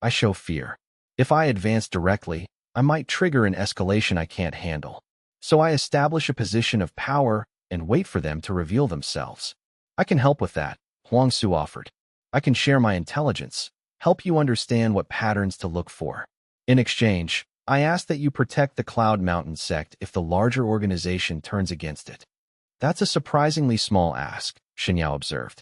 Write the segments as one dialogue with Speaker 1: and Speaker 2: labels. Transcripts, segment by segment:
Speaker 1: I show fear. If I advance directly, I might trigger an escalation I can't handle. So I establish a position of power and wait for them to reveal themselves. I can help with that, Huang Su offered. I can share my intelligence, help you understand what patterns to look for. In exchange, I ask that you protect the Cloud Mountain sect if the larger organization turns against it. That's a surprisingly small ask, Shen Yao observed.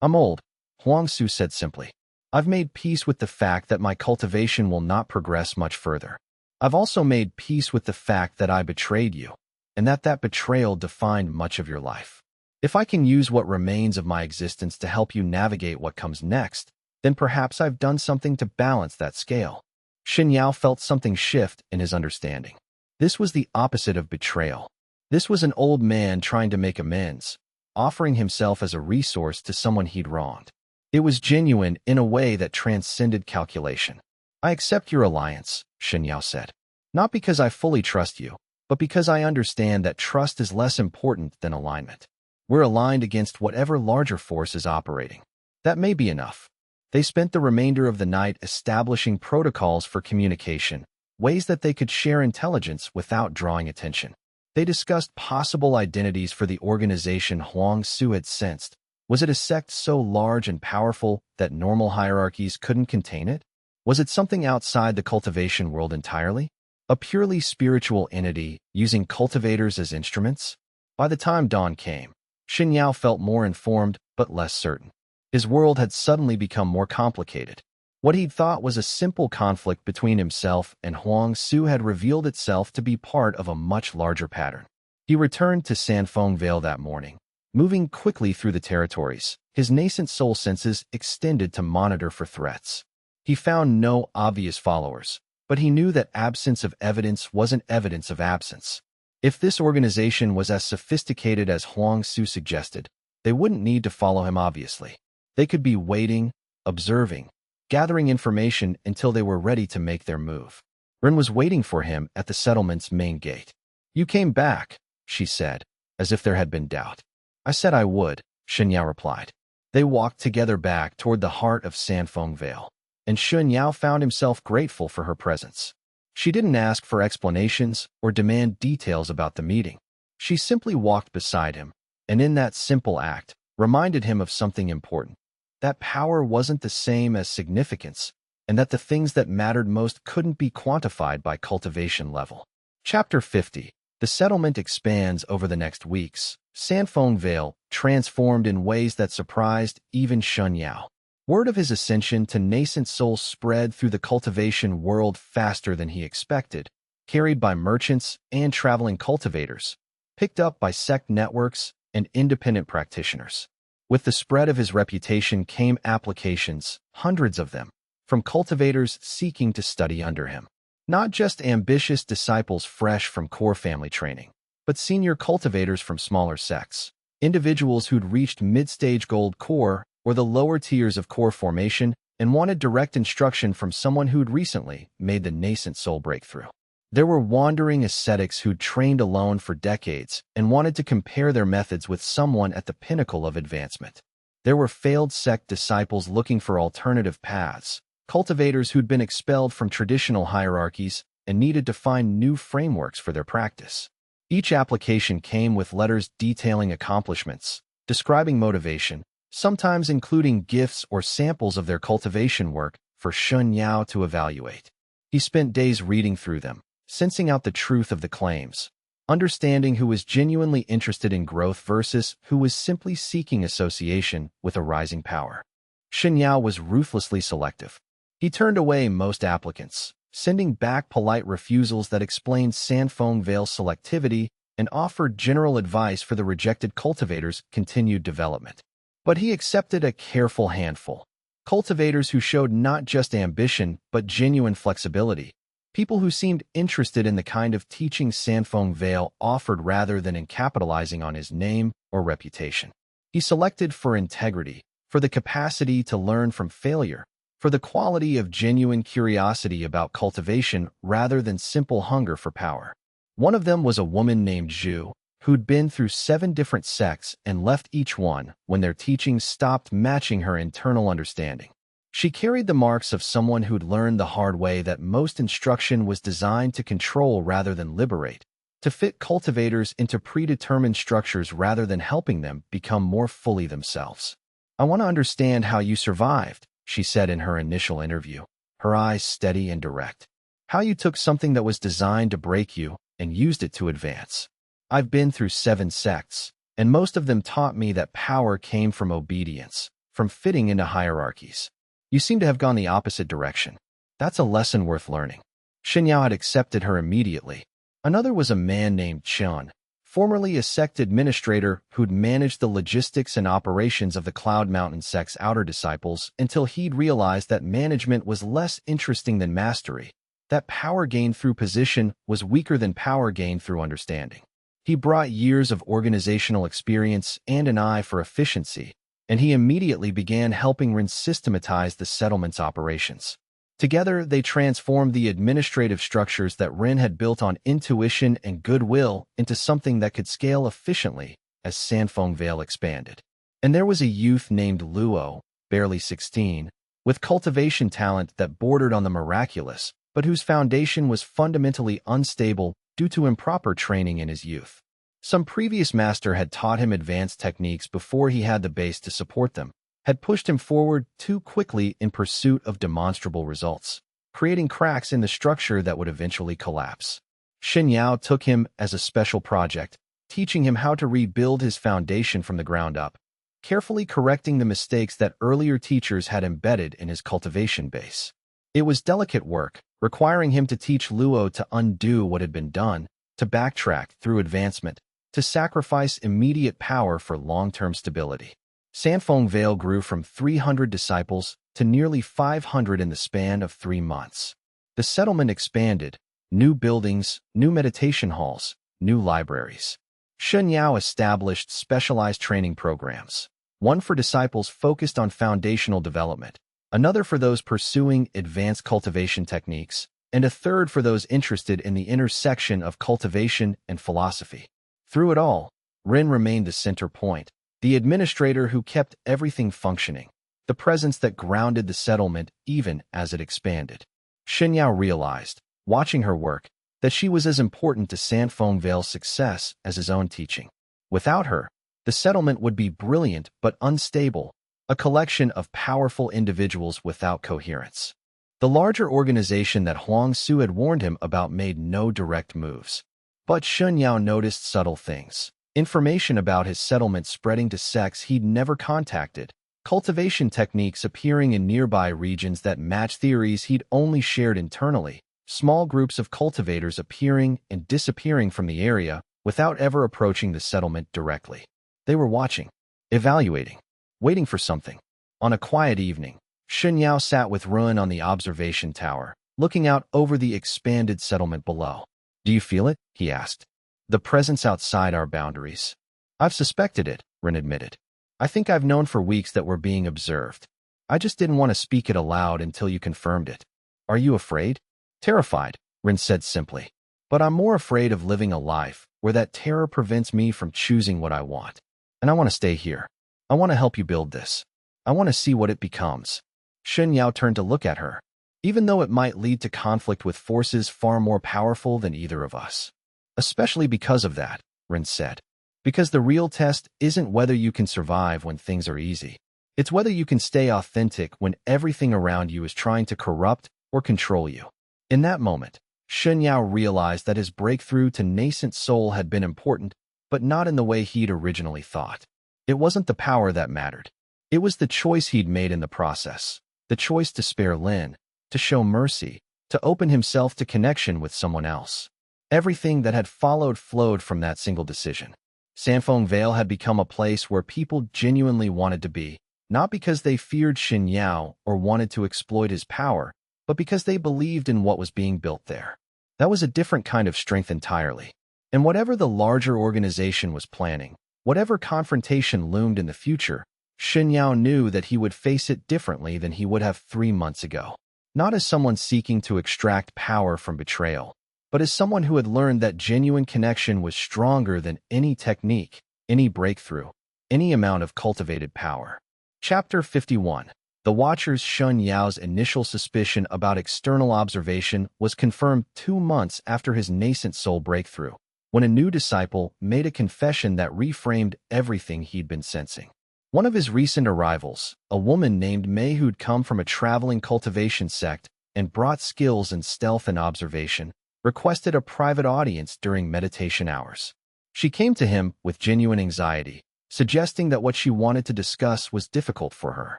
Speaker 1: I'm old, Huang Su said simply. I've made peace with the fact that my cultivation will not progress much further. I've also made peace with the fact that I betrayed you, and that betrayal defined much of your life. If I can use what remains of my existence to help you navigate what comes next, then perhaps I've done something to balance that scale. Shen Yao felt something shift in his understanding. This was the opposite of betrayal. This was an old man trying to make amends, offering himself as a resource to someone he'd wronged. It was genuine in a way that transcended calculation. I accept your alliance, Shen Yao said. Not because I fully trust you, but because I understand that trust is less important than alignment. We're aligned against whatever larger force is operating. That may be enough. They spent the remainder of the night establishing protocols for communication, ways that they could share intelligence without drawing attention. They discussed possible identities for the organization Huang Su had sensed. Was it a sect so large and powerful that normal hierarchies couldn't contain it? Was it something outside the cultivation world entirely? A purely spiritual entity using cultivators as instruments? By the time dawn came, Shen Yao felt more informed but less certain. His world had suddenly become more complicated. What he'd thought was a simple conflict between himself and Huang Su had revealed itself to be part of a much larger pattern. He returned to Sanfeng Vale that morning, moving quickly through the territories, his nascent soul senses extended to monitor for threats. He found no obvious followers, but he knew that absence of evidence wasn't evidence of absence. If this organization was as sophisticated as Huang Su suggested, they wouldn't need to follow him obviously. They could be waiting, observing, gathering information until they were ready to make their move. Ren was waiting for him at the settlement's main gate. You came back, she said, as if there had been doubt. I said I would, Shen Yao replied. They walked together back toward the heart of Sanfeng Vale, and Shen Yao found himself grateful for her presence. She didn't ask for explanations or demand details about the meeting. She simply walked beside him, and in that simple act, reminded him of something important. That power wasn't the same as significance, and that the things that mattered most couldn't be quantified by cultivation level. Chapter 50. The settlement expands over the next weeks. Sanfeng Vale transformed in ways that surprised even Shen Yao. Word of his ascension to nascent soul spread through the cultivation world faster than he expected, carried by merchants and traveling cultivators, picked up by sect networks and independent practitioners. With the spread of his reputation came applications, hundreds of them, from cultivators seeking to study under him. Not just ambitious disciples fresh from core family training, but senior cultivators from smaller sects, individuals who'd reached mid-stage gold core or the lower tiers of core formation and wanted direct instruction from someone who'd recently made the nascent soul breakthrough. There were wandering ascetics who'd trained alone for decades and wanted to compare their methods with someone at the pinnacle of advancement. There were failed sect disciples looking for alternative paths, cultivators who'd been expelled from traditional hierarchies and needed to find new frameworks for their practice. Each application came with letters detailing accomplishments, describing motivation, sometimes including gifts or samples of their cultivation work for Shen Yao to evaluate. He spent days reading through them, sensing out the truth of the claims, understanding who was genuinely interested in growth versus who was simply seeking association with a rising power. Shen Yao was ruthlessly selective. He turned away most applicants, sending back polite refusals that explained Sanfeng Vale's selectivity and offered general advice for the rejected cultivators' continued development. But he accepted a careful handful, cultivators who showed not just ambition but genuine flexibility, people who seemed interested in the kind of teaching Sanfeng Vale offered rather than in capitalizing on his name or reputation. He selected for integrity, for the capacity to learn from failure, for the quality of genuine curiosity about cultivation rather than simple hunger for power. One of them was a woman named Xue, who'd been through 7 different sects and left each one when their teachings stopped matching her internal understanding. She carried the marks of someone who'd learned the hard way that most instruction was designed to control rather than liberate, to fit cultivators into predetermined structures rather than helping them become more fully themselves. "I want to understand how you survived," she said in her initial interview, her eyes steady and direct. "How you took something that was designed to break you and used it to advance. I've been through 7 sects, and most of them taught me that power came from obedience, from fitting into hierarchies. You seem to have gone the opposite direction. That's a lesson worth learning." Shen Yao had accepted her immediately. Another was a man named Chen, formerly a sect administrator who'd managed the logistics and operations of the Cloud Mountain sect's outer disciples until he'd realized that management was less interesting than mastery, that power gained through position was weaker than power gained through understanding. He brought years of organizational experience and an eye for efficiency, and he immediately began helping Rin systematize the settlement's operations. Together, they transformed the administrative structures that Rin had built on intuition and goodwill into something that could scale efficiently as Sanfeng Vale expanded. And there was a youth named Luo, barely 16, with cultivation talent that bordered on the miraculous, but whose foundation was fundamentally unstable due to improper training in his youth. Some previous master had taught him advanced techniques before he had the base to support them, had pushed him forward too quickly in pursuit of demonstrable results, creating cracks in the structure that would eventually collapse. Shen Yao took him as a special project, teaching him how to rebuild his foundation from the ground up, carefully correcting the mistakes that earlier teachers had embedded in his cultivation base. It was delicate work, requiring him to teach Luo to undo what had been done, to backtrack through advancement, to sacrifice immediate power for long-term stability. Sanfeng Vale grew from 300 disciples to nearly 500 in the span of 3 months. The settlement expanded, new buildings, new meditation halls, new libraries. Shen Yao established specialized training programs, one for disciples focused on foundational development, another for those pursuing advanced cultivation techniques, and a third for those interested in the intersection of cultivation and philosophy. Through it all, Rin remained the center point, the administrator who kept everything functioning, the presence that grounded the settlement even as it expanded. Shen Yao realized, watching her work, that she was as important to Sanfeng Vale's success as his own teaching. Without her, the settlement would be brilliant but unstable, a collection of powerful individuals without coherence. The larger organization that Huang Su had warned him about made no direct moves. But Shen Yao noticed subtle things. Information about his settlement spreading to sects he'd never contacted, cultivation techniques appearing in nearby regions that matched theories he'd only shared internally, small groups of cultivators appearing and disappearing from the area without ever approaching the settlement directly. They were watching, evaluating, waiting for something. On a quiet evening, Shen Yao sat with Ruin on the observation tower, looking out over the expanded settlement below. "Do you feel it?" he asked. "The presence outside our boundaries." "I've suspected it," Rin admitted. "I think I've known for weeks that we're being observed. I just didn't want to speak it aloud until you confirmed it." "Are you afraid?" "Terrified," Rin said simply. "But I'm more afraid of living a life where that terror prevents me from choosing what I want. And I want to stay here. I want to help you build this. I want to see what it becomes." Shen Yao turned to look at her, even though it might lead to conflict with forces far more powerful than either of us. "Especially because of that," Rin said. "Because the real test isn't whether you can survive when things are easy. It's whether you can stay authentic when everything around you is trying to corrupt or control you." In that moment, Shen Yao realized that his breakthrough to nascent soul had been important, but not in the way he'd originally thought. It wasn't the power that mattered. It was the choice he'd made in the process, the choice to spare Lin, to show mercy, to open himself to connection with someone else. Everything that had followed flowed from that single decision. Sanfeng Vale had become a place where people genuinely wanted to be, not because they feared Shen Yao or wanted to exploit his power, but because they believed in what was being built there. That was a different kind of strength entirely. And whatever the larger organization was planning, whatever confrontation loomed in the future, Shen Yao knew that he would face it differently than he would have 3 months ago. Not as someone seeking to extract power from betrayal, but as someone who had learned that genuine connection was stronger than any technique, any breakthrough, any amount of cultivated power. Chapter 51. The Watcher's Shen Yao's initial suspicion about external observation was confirmed 2 months after his nascent soul breakthrough, when a new disciple made a confession that reframed everything he'd been sensing. One of his recent arrivals, a woman named Mei who'd come from a traveling cultivation sect and brought skills in stealth and observation, requested a private audience during meditation hours. She came to him with genuine anxiety, suggesting that what she wanted to discuss was difficult for her.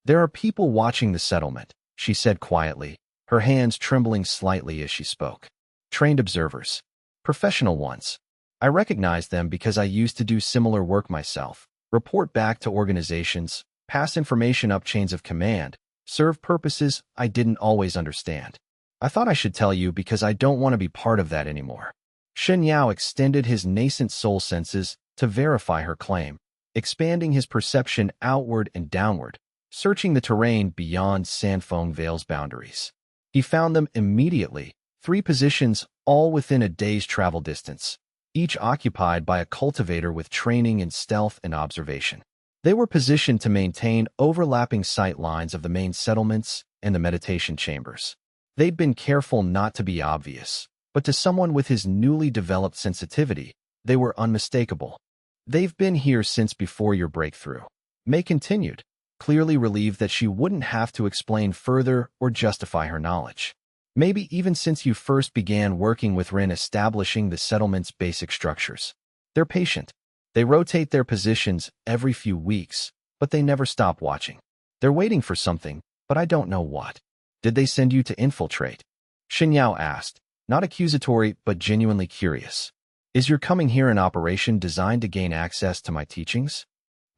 Speaker 1: "There are people watching the settlement," she said quietly, her hands trembling slightly as she spoke. "Trained observers. Professional ones. I recognize them because I used to do similar work myself. Report back to organizations, pass information up chains of command, serve purposes I didn't always understand. I thought I should tell you because I don't want to be part of that anymore." Shen Yao extended his nascent soul senses to verify her claim, expanding his perception outward and downward, searching the terrain beyond Sanfeng Vale's boundaries. He found them immediately, 3 positions all within a day's travel distance, each occupied by a cultivator with training in stealth and observation. They were positioned to maintain overlapping sight lines of the main settlements and the meditation chambers. They'd been careful not to be obvious, but to someone with his newly developed sensitivity, they were unmistakable. "They've been here since before your breakthrough," Mei continued, clearly relieved that she wouldn't have to explain further or justify her knowledge. "Maybe even since you first began working with Rin establishing the settlement's basic structures. They're patient. They rotate their positions every few weeks, but they never stop watching. They're waiting for something, but I don't know what." "Did they send you to infiltrate?" Shen Yao asked, not accusatory but genuinely curious. "Is your coming here an operation designed to gain access to my teachings?"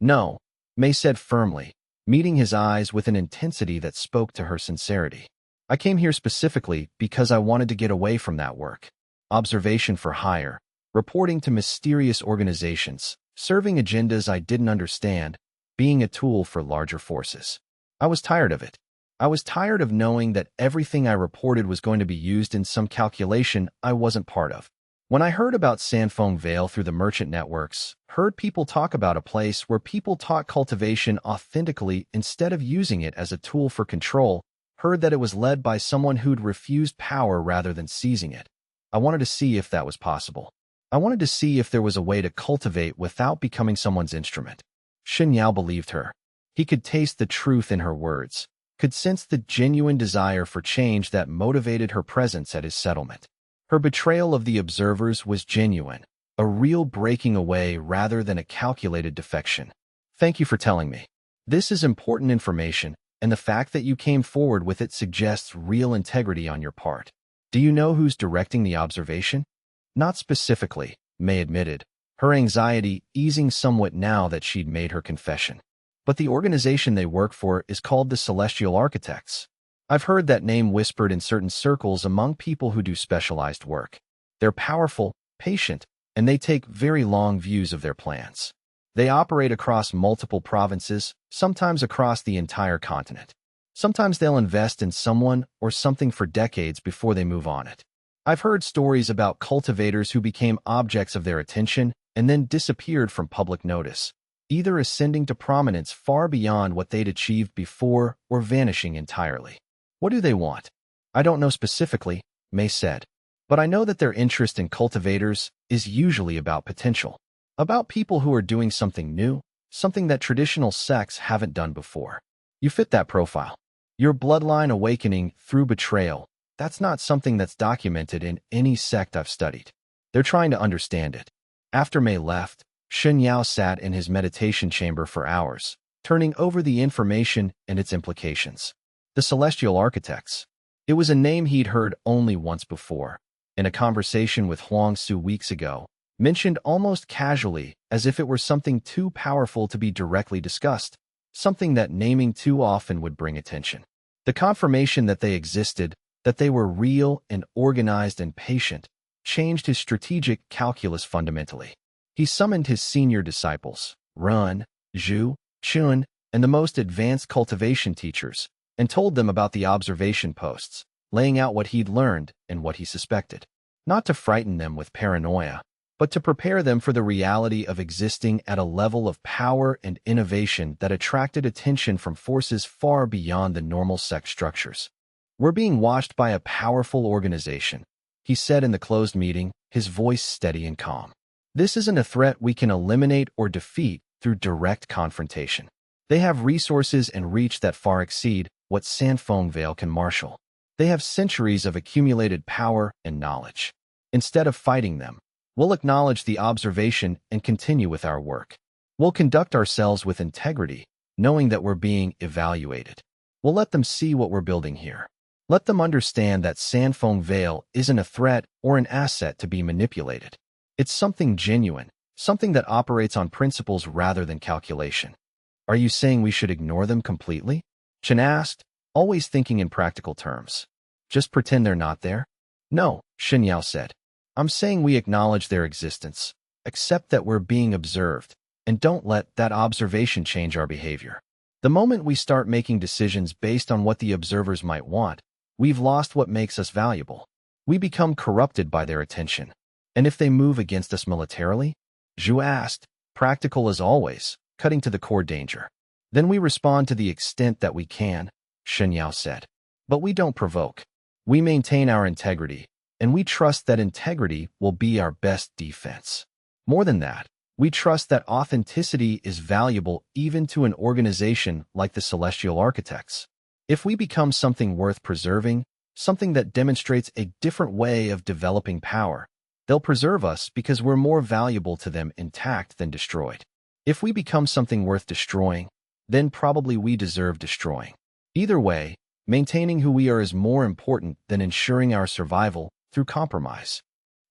Speaker 1: "No," Mei said firmly, meeting his eyes with an intensity that spoke to her sincerity. "I came here specifically because I wanted to get away from that work. Observation for hire, reporting to mysterious organizations, serving agendas I didn't understand, being a tool for larger forces. I was tired of it. I was tired of knowing that everything I reported was going to be used in some calculation I wasn't part of. When I heard about Sanfeng Vale through the merchant networks, heard people talk about a place where people taught cultivation authentically instead of using it as a tool for control, heard that it was led by someone who'd refused power rather than seizing it. I wanted to see if that was possible. I wanted to see if there was a way to cultivate without becoming someone's instrument." Shen Yao believed her. He could taste the truth in her words, could sense the genuine desire for change that motivated her presence at his settlement. Her betrayal of the observers was genuine, a real breaking away rather than a calculated defection. "Thank you for telling me. This is important information, and the fact that you came forward with it suggests real integrity on your part. Do you know who's directing the observation?" "Not specifically," Mei admitted, her anxiety easing somewhat now that she'd made her confession. "But the organization they work for is called the Celestial Architects. I've heard that name whispered in certain circles among people who do specialized work. They're powerful, patient, and they take very long views of their plans. They operate across multiple provinces, sometimes across the entire continent. Sometimes they'll invest in someone or something for decades before they move on it. I've heard stories about cultivators who became objects of their attention and then disappeared from public notice, either ascending to prominence far beyond what they'd achieved before or vanishing entirely. What do they want?" "I don't know specifically," Mei said, "but I know that their interest in cultivators is usually about potential, about people who are doing something new, something that traditional sects haven't done before. You fit that profile. Your bloodline awakening through betrayal, that's not something that's documented in any sect I've studied. They're trying to understand it." After Mei left, Shen Yao sat in his meditation chamber for hours, turning over the information and its implications. The Celestial Architects. It was a name he'd heard only once before, in a conversation with Huang Su weeks ago, mentioned almost casually as if it were something too powerful to be directly discussed, something that naming too often would bring attention. The confirmation that they existed, that they were real and organized and patient, changed his strategic calculus fundamentally. He summoned his senior disciples, Ren, Xue, Chun, and the most advanced cultivation teachers, and told them about the observation posts, laying out what he'd learned and what he suspected. Not to frighten them with paranoia, but to prepare them for the reality of existing at a level of power and innovation that attracted attention from forces far beyond the normal sect structures. "We're being watched by a powerful organization," he said in the closed meeting, his voice steady and calm. "This isn't a threat we can eliminate or defeat through direct confrontation. They have resources and reach that far exceed what Sanfeng Vale can marshal. They have centuries of accumulated power and knowledge. Instead of fighting them, we'll acknowledge the observation and continue with our work. We'll conduct ourselves with integrity, knowing that we're being evaluated. We'll let them see what we're building here. Let them understand that Sanfeng Vale isn't a threat or an asset to be manipulated. It's something genuine, something that operates on principles rather than calculation." "Are you saying we should ignore them completely?" Chen asked, always thinking in practical terms. "Just pretend they're not there?" "No," Shen Yao said. "I'm saying we acknowledge their existence, accept that we're being observed, and don't let that observation change our behavior. The moment we start making decisions based on what the observers might want, we've lost what makes us valuable. We become corrupted by their attention. And if they move against us militarily?" Xue asked, practical as always, cutting to the core danger. "Then we respond to the extent that we can," Shen Yao said. "But we don't provoke. We maintain our integrity, and we trust that integrity will be our best defense. More than that, we trust that authenticity is valuable even to an organization like the Celestial Architects. If we become something worth preserving, something that demonstrates a different way of developing power, they'll preserve us because we're more valuable to them intact than destroyed. If we become something worth destroying, then probably we deserve destroying. Either way, maintaining who we are is more important than ensuring our survival through compromise."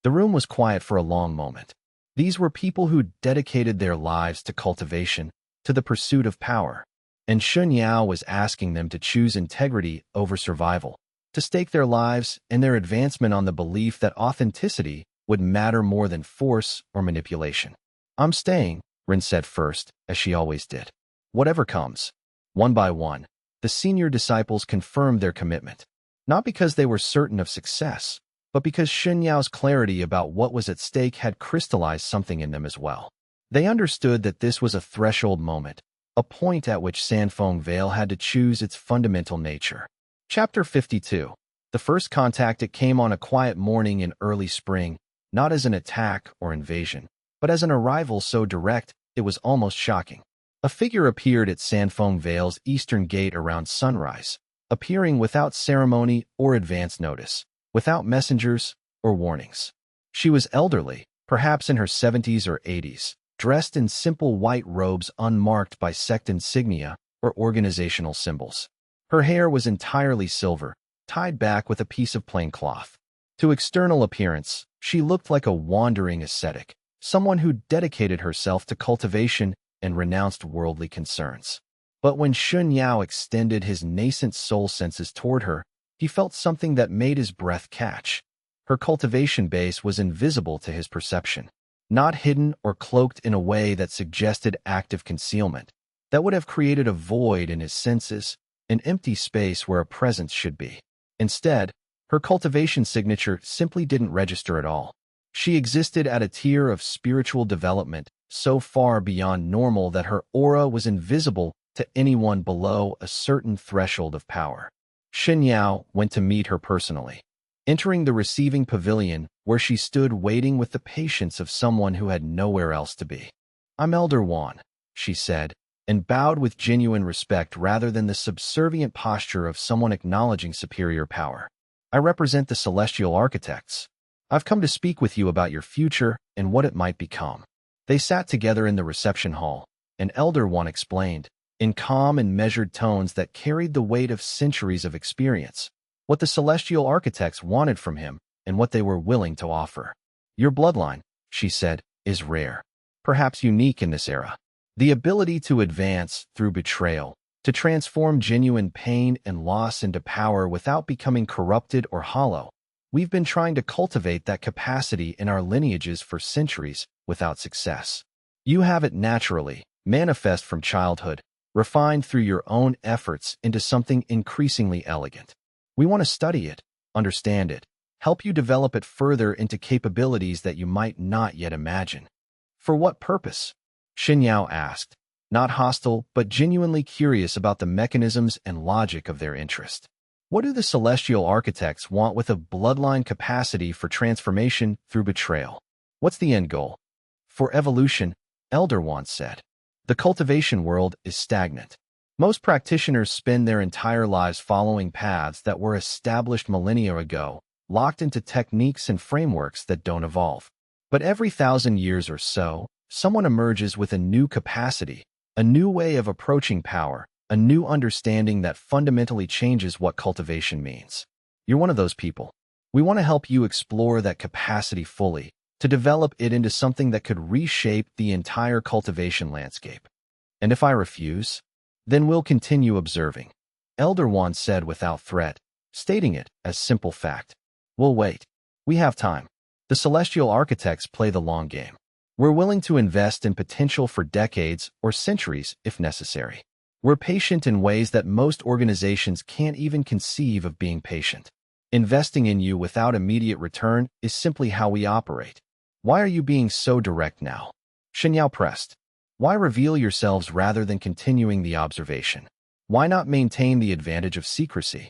Speaker 1: The room was quiet for a long moment. These were people who dedicated their lives to cultivation, to the pursuit of power. And Shen Yao was asking them to choose integrity over survival, to stake their lives and their advancement on the belief that authenticity would matter more than force or manipulation. "I'm staying," Rin said first, as she always did. "Whatever comes." One by one, the senior disciples confirmed their commitment, not because they were certain of success, but because Shen Yao's clarity about what was at stake had crystallized something in them as well. They understood that this was a threshold moment, a point at which Sanfeng Vale had to choose its fundamental nature. Chapter 52. The first contact. It came on a quiet morning in early spring, not as an attack or invasion, but as an arrival so direct it was almost shocking. A figure appeared at Sanfeng Vale's eastern gate around sunrise, appearing without ceremony or advance notice, without messengers or warnings. She was elderly, perhaps in her 70s or 80s, dressed in simple white robes unmarked by sect insignia or organizational symbols. Her hair was entirely silver, tied back with a piece of plain cloth. To external appearance, she looked like a wandering ascetic, someone who dedicated herself to cultivation and renounced worldly concerns. But when Shen Yao extended his nascent soul senses toward her, he felt something that made his breath catch. Her cultivation base was invisible to his perception, not hidden or cloaked in a way that suggested active concealment. That would have created a void in his senses, an empty space where a presence should be. Instead, her cultivation signature simply didn't register at all. She existed at a tier of spiritual development so far beyond normal that her aura was invisible to anyone below a certain threshold of power. Shen Yao went to meet her personally, entering the receiving pavilion where she stood waiting with the patience of someone who had nowhere else to be. "I'm Elder Wan," she said, and bowed with genuine respect rather than the subservient posture of someone acknowledging superior power. "I represent the Celestial Architects. I've come to speak with you about your future and what it might become." They sat together in the reception hall, and Elder Wan explained, in calm and measured tones that carried the weight of centuries of experience, what the Celestial Architects wanted from him and what they were willing to offer. "Your bloodline," she said, "is rare, perhaps unique in this era. The ability to advance through betrayal, to transform genuine pain and loss into power without becoming corrupted or hollow. We've been trying to cultivate that capacity in our lineages for centuries without success. You have it naturally, manifest from childhood, refined through your own efforts into something increasingly elegant. We want to study it, understand it, help you develop it further into capabilities that you might not yet imagine. For what purpose? Shen Yao asked, not hostile but genuinely curious about the mechanisms and logic of their interest. What do the celestial architects want with a bloodline capacity for transformation through betrayal? What's the end goal? For evolution, Elder One said. The cultivation world is stagnant. Most practitioners spend their entire lives following paths that were established millennia ago, locked into techniques and frameworks that don't evolve. But every 1,000 years or so, someone emerges with a new capacity, a new way of approaching power, a new understanding that fundamentally changes what cultivation means. You're one of those people. We want to help you explore that capacity fully, to develop it into something that could reshape the entire cultivation landscape. And if I refuse, then we'll continue observing, Elder One said without threat, stating it as simple fact. We'll wait. We have time. The celestial architects play the long game. We're willing to invest in potential for decades or centuries if necessary. We're patient in ways that most organizations can't even conceive of being patient. Investing in you without immediate return is simply how we operate. Why are you being so direct now? Shen Yao pressed. Why reveal yourselves rather than continuing the observation? Why not maintain the advantage of secrecy?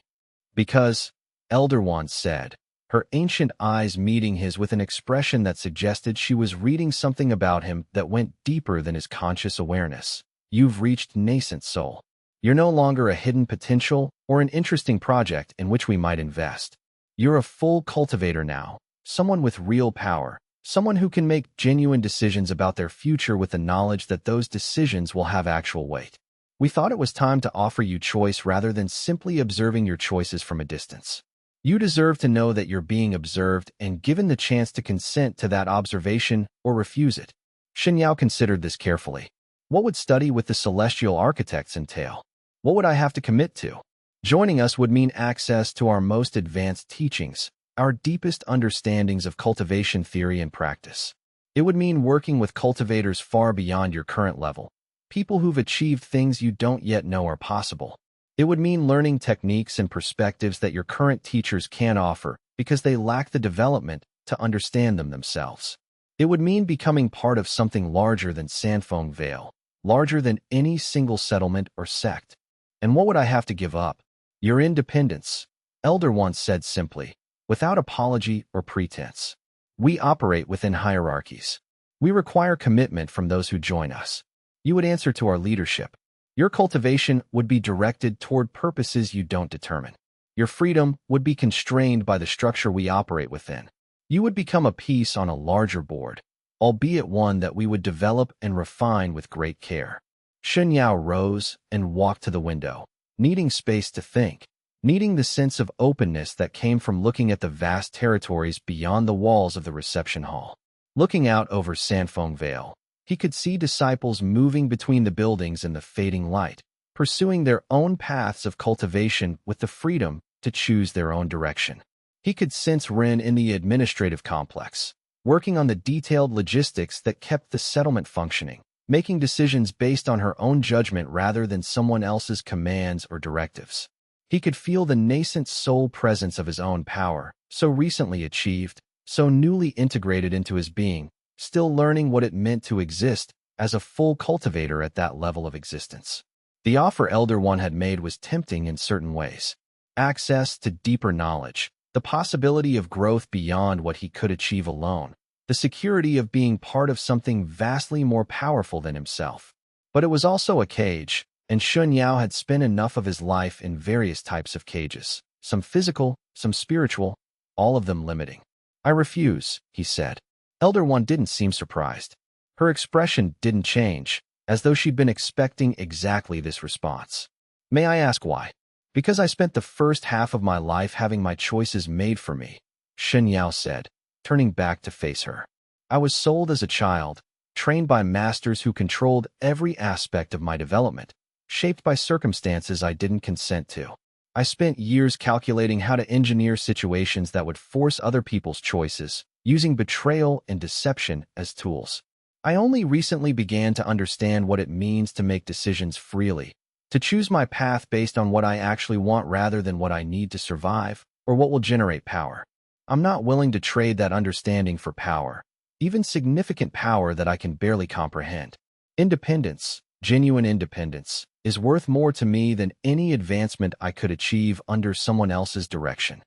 Speaker 1: Because, Elder One said, her ancient eyes meeting his with an expression that suggested she was reading something about him that went deeper than his conscious awareness. You've reached nascent soul. You're no longer a hidden potential or an interesting project in which we might invest. You're a full cultivator now, someone with real power, someone who can make genuine decisions about their future with the knowledge that those decisions will have actual weight. We thought it was time to offer you choice rather than simply observing your choices from a distance. You deserve to know that you're being observed and given the chance to consent to that observation or refuse it. Shen Yao considered this carefully. What would study with the celestial architects entail? What would I have to commit to? Joining us would mean access to our most advanced teachings, our deepest understandings of cultivation theory and practice. It would mean working with cultivators far beyond your current level, people who've achieved things you don't yet know are possible. It would mean learning techniques and perspectives that your current teachers can't offer because they lack the development to understand them themselves. It would mean becoming part of something larger than Sandfong Vale, larger than any single settlement or sect. And what would I have to give up? Your independence, Elder One said simply, without apology or pretense. We operate within hierarchies. We require commitment from those who join us. You would answer to our leadership. Your cultivation would be directed toward purposes you don't determine. Your freedom would be constrained by the structure we operate within. You would become a piece on a larger board, albeit one that we would develop and refine with great care. Shen Yao rose and walked to the window, needing space to think, needing the sense of openness that came from looking at the vast territories beyond the walls of the reception hall. Looking out over Sandfong Vale, he could see disciples moving between the buildings in the fading light, pursuing their own paths of cultivation with the freedom to choose their own direction. He could sense Ren in the administrative complex, working on the detailed logistics that kept the settlement functioning, making decisions based on her own judgment rather than someone else's commands or directives. He could feel the nascent soul presence of his own power, so recently achieved, so newly integrated into his being, still learning what it meant to exist as a full cultivator at that level of existence. The offer Elder One had made was tempting in certain ways. Access to deeper knowledge, the possibility of growth beyond what he could achieve alone, the security of being part of something vastly more powerful than himself. But it was also a cage, and Shen Yao had spent enough of his life in various types of cages, some physical, some spiritual, all of them limiting. I refuse, he said. Elder One didn't seem surprised. Her expression didn't change, as though she'd been expecting exactly this response. May I ask why? Because I spent the first half of my life having my choices made for me, Shen Yao said, turning back to face her. I was sold as a child, trained by masters who controlled every aspect of my development, shaped by circumstances I didn't consent to. I spent years calculating how to engineer situations that would force other people's choices, using betrayal and deception as tools. I only recently began to understand what it means to make decisions freely, to choose my path based on what I actually want rather than what I need to survive or what will generate power. I'm not willing to trade that understanding for power, even significant power that I can barely comprehend. Independence, genuine independence, is worth more to me than any advancement I could achieve under someone else's direction.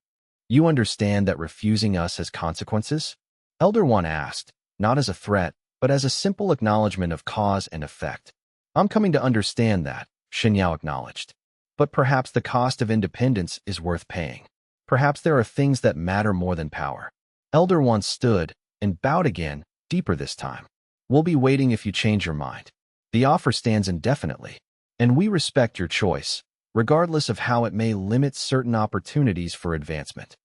Speaker 1: You understand that refusing us has consequences? Elder One asked, not as a threat, but as a simple acknowledgement of cause and effect. I'm coming to understand that, Shen Yao acknowledged. But perhaps the cost of independence is worth paying. Perhaps there are things that matter more than power. Elder One stood and bowed again, deeper this time. We'll be waiting if you change your mind. The offer stands indefinitely, and we respect your choice, regardless of how it may limit certain opportunities for advancement.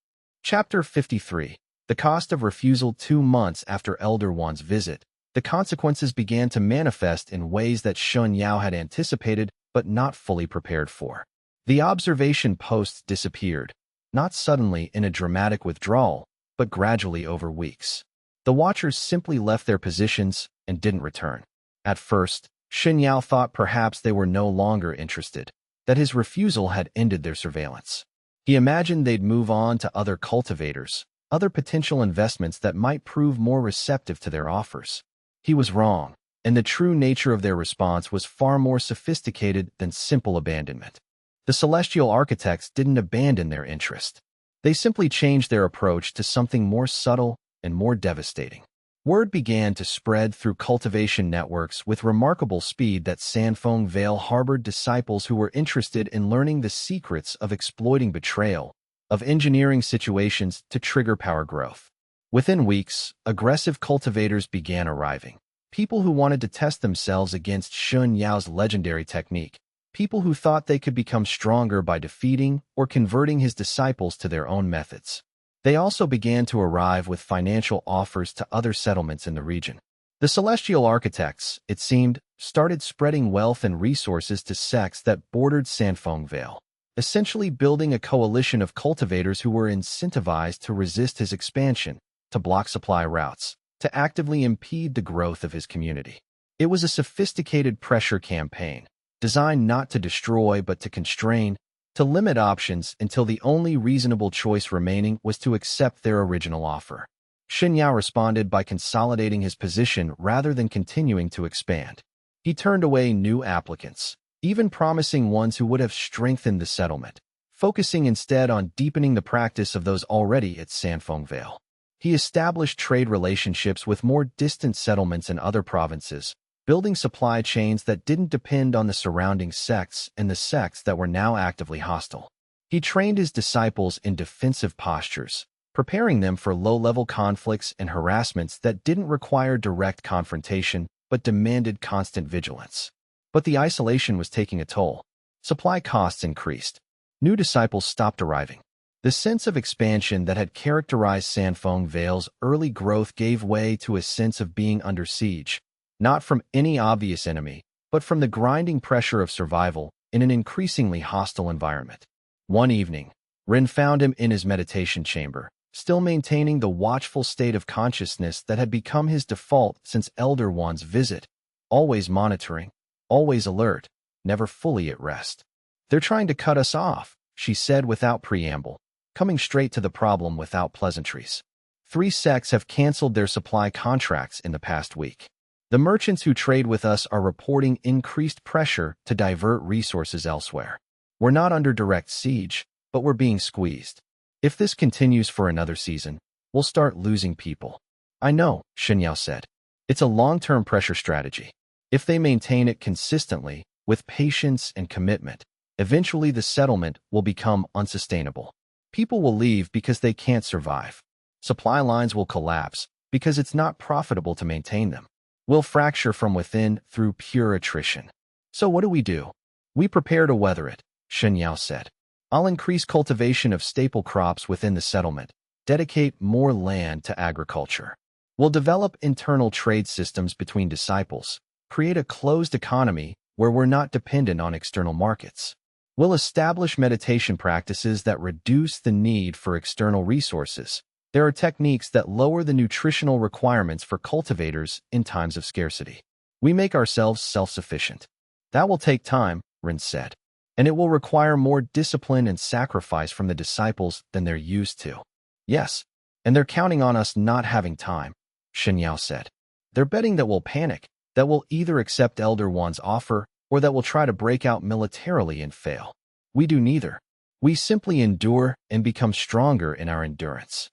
Speaker 1: Chapter 53. The cost of refusal. 2 months after Elder One's visit, the consequences began to manifest in ways that Shen Yao had anticipated but not fully prepared for. The observation posts disappeared, not suddenly in a dramatic withdrawal, but gradually over weeks. The watchers simply left their positions and didn't return. At first, Shen Yao thought perhaps they were no longer interested, that his refusal had ended their surveillance. He imagined they'd move on to other cultivators, other potential investments that might prove more receptive to their offers. He was wrong, and the true nature of their response was far more sophisticated than simple abandonment. The celestial architects didn't abandon their interest. They simply changed their approach to something more subtle and more devastating. Word began to spread through cultivation networks with remarkable speed that Sandfeng Vale harbored disciples who were interested in learning the secrets of exploiting betrayal, of engineering situations to trigger power growth. Within weeks, aggressive cultivators began arriving. People who wanted to test themselves against Shen Yao's legendary technique. People who thought they could become stronger by defeating or converting his disciples to their own methods. They also began to arrive with financial offers to other settlements in the region. The celestial architects, it seemed, started spreading wealth and resources to sects that bordered Sandfeng Vale, essentially building a coalition of cultivators who were incentivized to resist his expansion, to block supply routes, to actively impede the growth of his community. It was a sophisticated pressure campaign, designed not to destroy but to constrain, to limit options until the only reasonable choice remaining was to accept their original offer. Shen Yao responded by consolidating his position rather than continuing to expand. He turned away new applicants, even promising ones who would have strengthened the settlement, focusing instead on deepening the practice of those already at Sandfeng Vale. He established trade relationships with more distant settlements in other provinces, building supply chains that didn't depend on the surrounding sects and the sects that were now actively hostile. He trained his disciples in defensive postures, preparing them for low-level conflicts and harassments that didn't require direct confrontation but demanded constant vigilance. But the isolation was taking a toll. Supply costs increased. New disciples stopped arriving. The sense of expansion that had characterized Sandfeng Vale's early growth gave way to a sense of being under siege, not from any obvious enemy, but from the grinding pressure of survival in an increasingly hostile environment. One evening, Ren found him in his meditation chamber, still maintaining the watchful state of consciousness that had become his default since Elder One's visit, always monitoring, always alert, never fully at rest. "They're trying to cut us off," she said without preamble, coming straight to the problem without pleasantries. 3 sects have canceled their supply contracts in the past week. The merchants who trade with us are reporting increased pressure to divert resources elsewhere. We're not under direct siege, but we're being squeezed. If this continues for another season, we'll start losing people. "I know," Shen Yao said. "It's a long-term pressure strategy. If they maintain it consistently, with patience and commitment, eventually the settlement will become unsustainable. People will leave because they can't survive. Supply lines will collapse because it's not profitable to maintain them. We'll fracture from within through pure attrition. So what do? We prepare to weather it," Shen Yao said. "I'll increase cultivation of staple crops within the settlement, dedicate more land to agriculture. We'll develop internal trade systems between disciples, create a closed economy where we're not dependent on external markets. We'll establish meditation practices that reduce the need for external resources. There are techniques that lower the nutritional requirements for cultivators in times of scarcity. We make ourselves self-sufficient. That will take time," Ren said, "and it will require more discipline and sacrifice from the disciples than they're used to." "Yes, And they're counting on us not having time, Shen Yao said. They're betting that we'll panic, that we'll either accept Elder One's offer or that we'll try to break out militarily and fail. We do neither. We simply endure and become stronger in our endurance.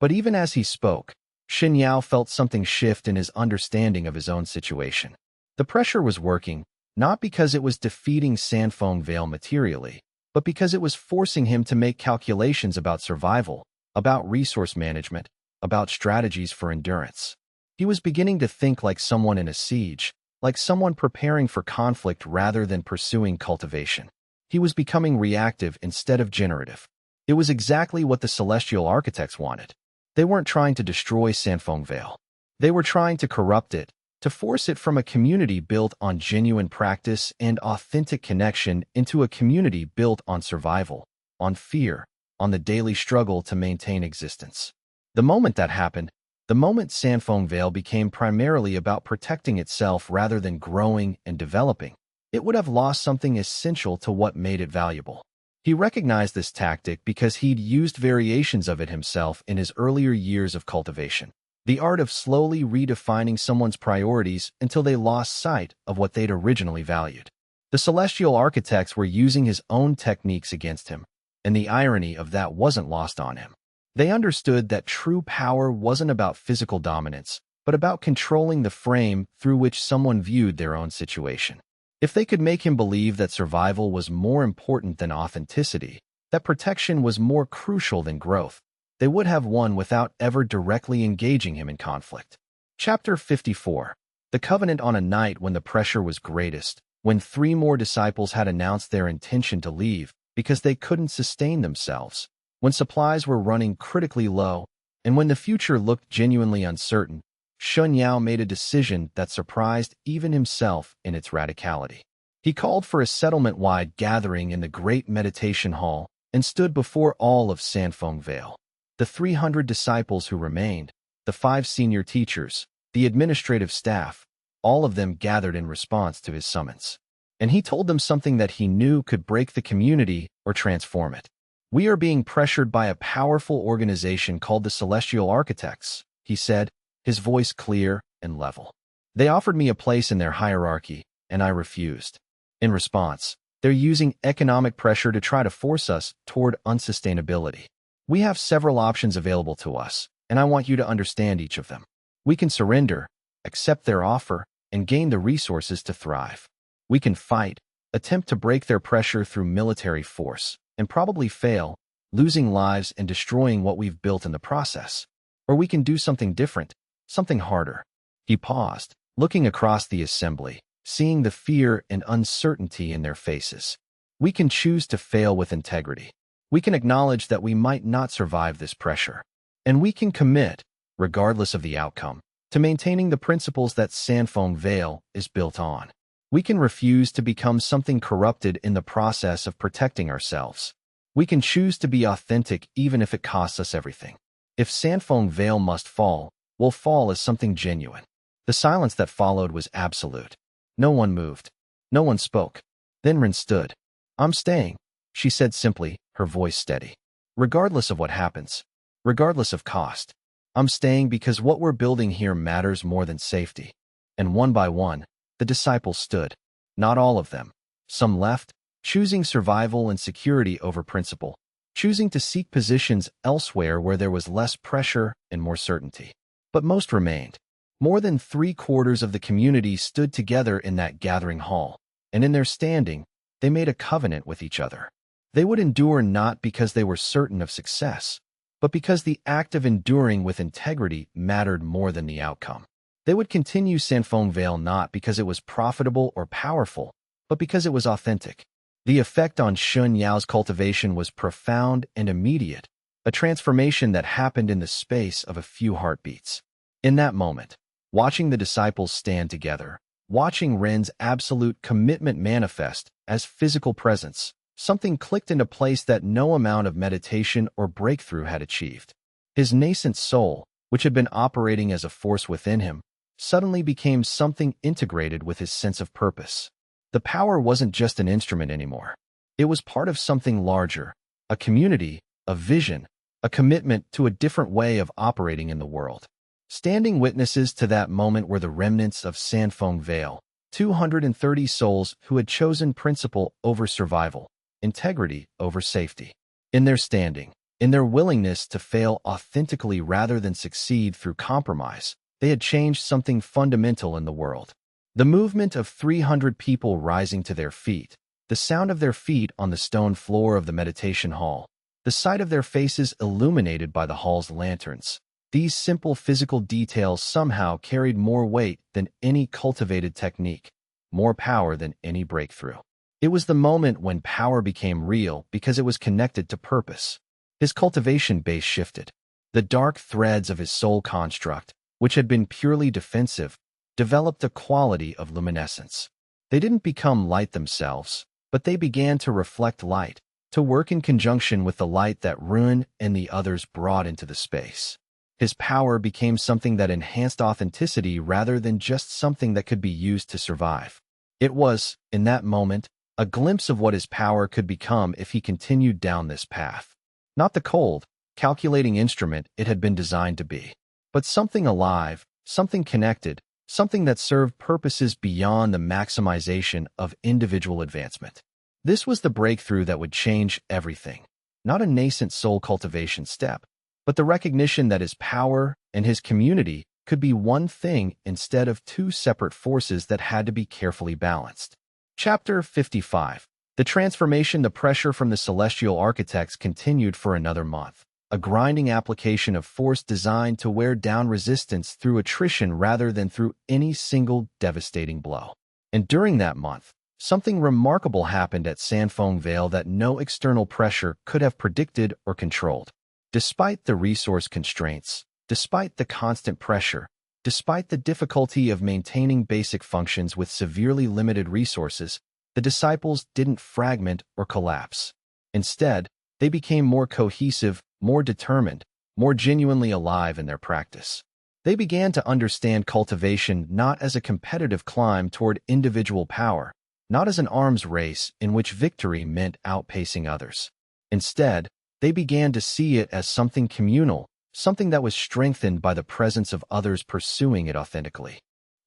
Speaker 1: But even as he spoke, Shen Yao felt something shift in his understanding of his own situation. The pressure was working, not because it was defeating Sanfeng Vale materially, but because it was forcing him to make calculations about survival, about resource management, about strategies for endurance. He was beginning to think like someone in a siege, like someone preparing for conflict rather than pursuing cultivation. He was becoming reactive instead of generative. It was exactly what the Celestial Architects wanted. They weren't trying to destroy Sanfeng Vale. They were trying to corrupt it, to force it from a community built on genuine practice and authentic connection into a community built on survival, on fear, on the daily struggle to maintain existence. The moment that happened, the moment Sanfeng Vale became primarily about protecting itself rather than growing and developing, it would have lost something essential to what made it valuable. He recognized this tactic because he'd used variations of it himself in his earlier years of cultivation. The art of slowly redefining someone's priorities until they lost sight of what they'd originally valued. The Celestial Architects were using his own techniques against him, and the irony of that wasn't lost on him. They understood that true power wasn't about physical dominance, but about controlling the frame through which someone viewed their own situation. If they could make him believe that survival was more important than authenticity, that protection was more crucial than growth, they would have won without ever directly engaging him in conflict. Chapter 54. The Covenant. On a night when the pressure was greatest, when 3 more disciples had announced their intention to leave because they couldn't sustain themselves, when supplies were running critically low, and when the future looked genuinely uncertain, Shen Yao made a decision that surprised even himself in its radicality. He called for a settlement-wide gathering in the Great Meditation Hall and stood before all of Sanfeng Vale. The 300 disciples who remained, the 5 senior teachers, the administrative staff, all of them gathered in response to his summons. And he told them something that he knew could break the community or transform it. "We are being pressured by a powerful organization called the Celestial Architects," he said, his voice clear and level. "They offered me a place in their hierarchy, and I refused. In response, they're using economic pressure to try to force us toward unsustainability. We have several options available to us, and I want you to understand each of them. We can surrender, accept their offer, and gain the resources to thrive. We can fight, attempt to break their pressure through military force, and probably fail, losing lives and destroying what we've built in the process. Or we can do something different, something harder." He paused, looking across the assembly, seeing the fear and uncertainty in their faces. "We can choose to fail with integrity. We can acknowledge that we might not survive this pressure. And we can commit, regardless of the outcome, to maintaining the principles that Sanfeng Vale is built on. We can refuse to become something corrupted in the process of protecting ourselves. We can choose to be authentic even if it costs us everything. If Sanfeng Vale must fall, we'll fall as something genuine." The silence that followed was absolute. No one moved. No one spoke. Then Rin stood. "I'm staying," she said simply, her voice steady. "Regardless of what happens. Regardless of cost. I'm staying because what we're building here matters more than safety." And one by one, the disciples stood. Not all of them. Some left, choosing survival and security over principle, choosing to seek positions elsewhere where there was less pressure and more certainty. But most remained. More than 3/4 of the community stood together in that gathering hall, and in their standing, they made a covenant with each other. They would endure not because they were certain of success, but because the act of enduring with integrity mattered more than the outcome. They would continue Sanfeng Vale not because it was profitable or powerful, but because it was authentic. The effect on Shen Yao's cultivation was profound and immediate, a transformation that happened in the space of a few heartbeats. In that moment, watching the disciples stand together, watching Ren's absolute commitment manifest as physical presence, something clicked into place that no amount of meditation or breakthrough had achieved. His nascent soul, which had been operating as a force within him, suddenly became something integrated with his sense of purpose. The power wasn't just an instrument anymore. It was part of something larger, a community, a vision, a commitment to a different way of operating in the world. Standing witnesses to that moment were the remnants of Sanfeng Vale, 230 souls who had chosen principle over survival, integrity over safety. In their standing, in their willingness to fail authentically rather than succeed through compromise, they had changed something fundamental in the world. The movement of 300 people rising to their feet, the sound of their feet on the stone floor of the meditation hall, the sight of their faces illuminated by the hall's lanterns. These simple physical details somehow carried more weight than any cultivated technique, more power than any breakthrough. It was the moment when power became real because it was connected to purpose. His cultivation base shifted. The dark threads of his soul construct, which had been purely defensive, developed a quality of luminescence. They didn't become light themselves, but they began to reflect light, to work in conjunction with the light that Ruin and the others brought into the space. His power became something that enhanced authenticity rather than just something that could be used to survive. It was, in that moment, a glimpse of what his power could become if he continued down this path. Not the cold, calculating instrument it had been designed to be, but something alive, something connected, something that served purposes beyond the maximization of individual advancement. This was the breakthrough that would change everything. Not a nascent soul cultivation step, but the recognition that his power and his community could be one thing instead of two separate forces that had to be carefully balanced. Chapter 55. The transformation. The pressure from the celestial architects continued for another month, a grinding application of force designed to wear down resistance through attrition rather than through any single devastating blow. And during that month, something remarkable happened at Sanfeng Vale that no external pressure could have predicted or controlled. Despite the resource constraints, despite the constant pressure, despite the difficulty of maintaining basic functions with severely limited resources, the disciples didn't fragment or collapse. Instead, they became more cohesive, more determined, more genuinely alive in their practice. They began to understand cultivation not as a competitive climb toward individual power, not as an arms race in which victory meant outpacing others. Instead, they began to see it as something communal, something that was strengthened by the presence of others pursuing it authentically.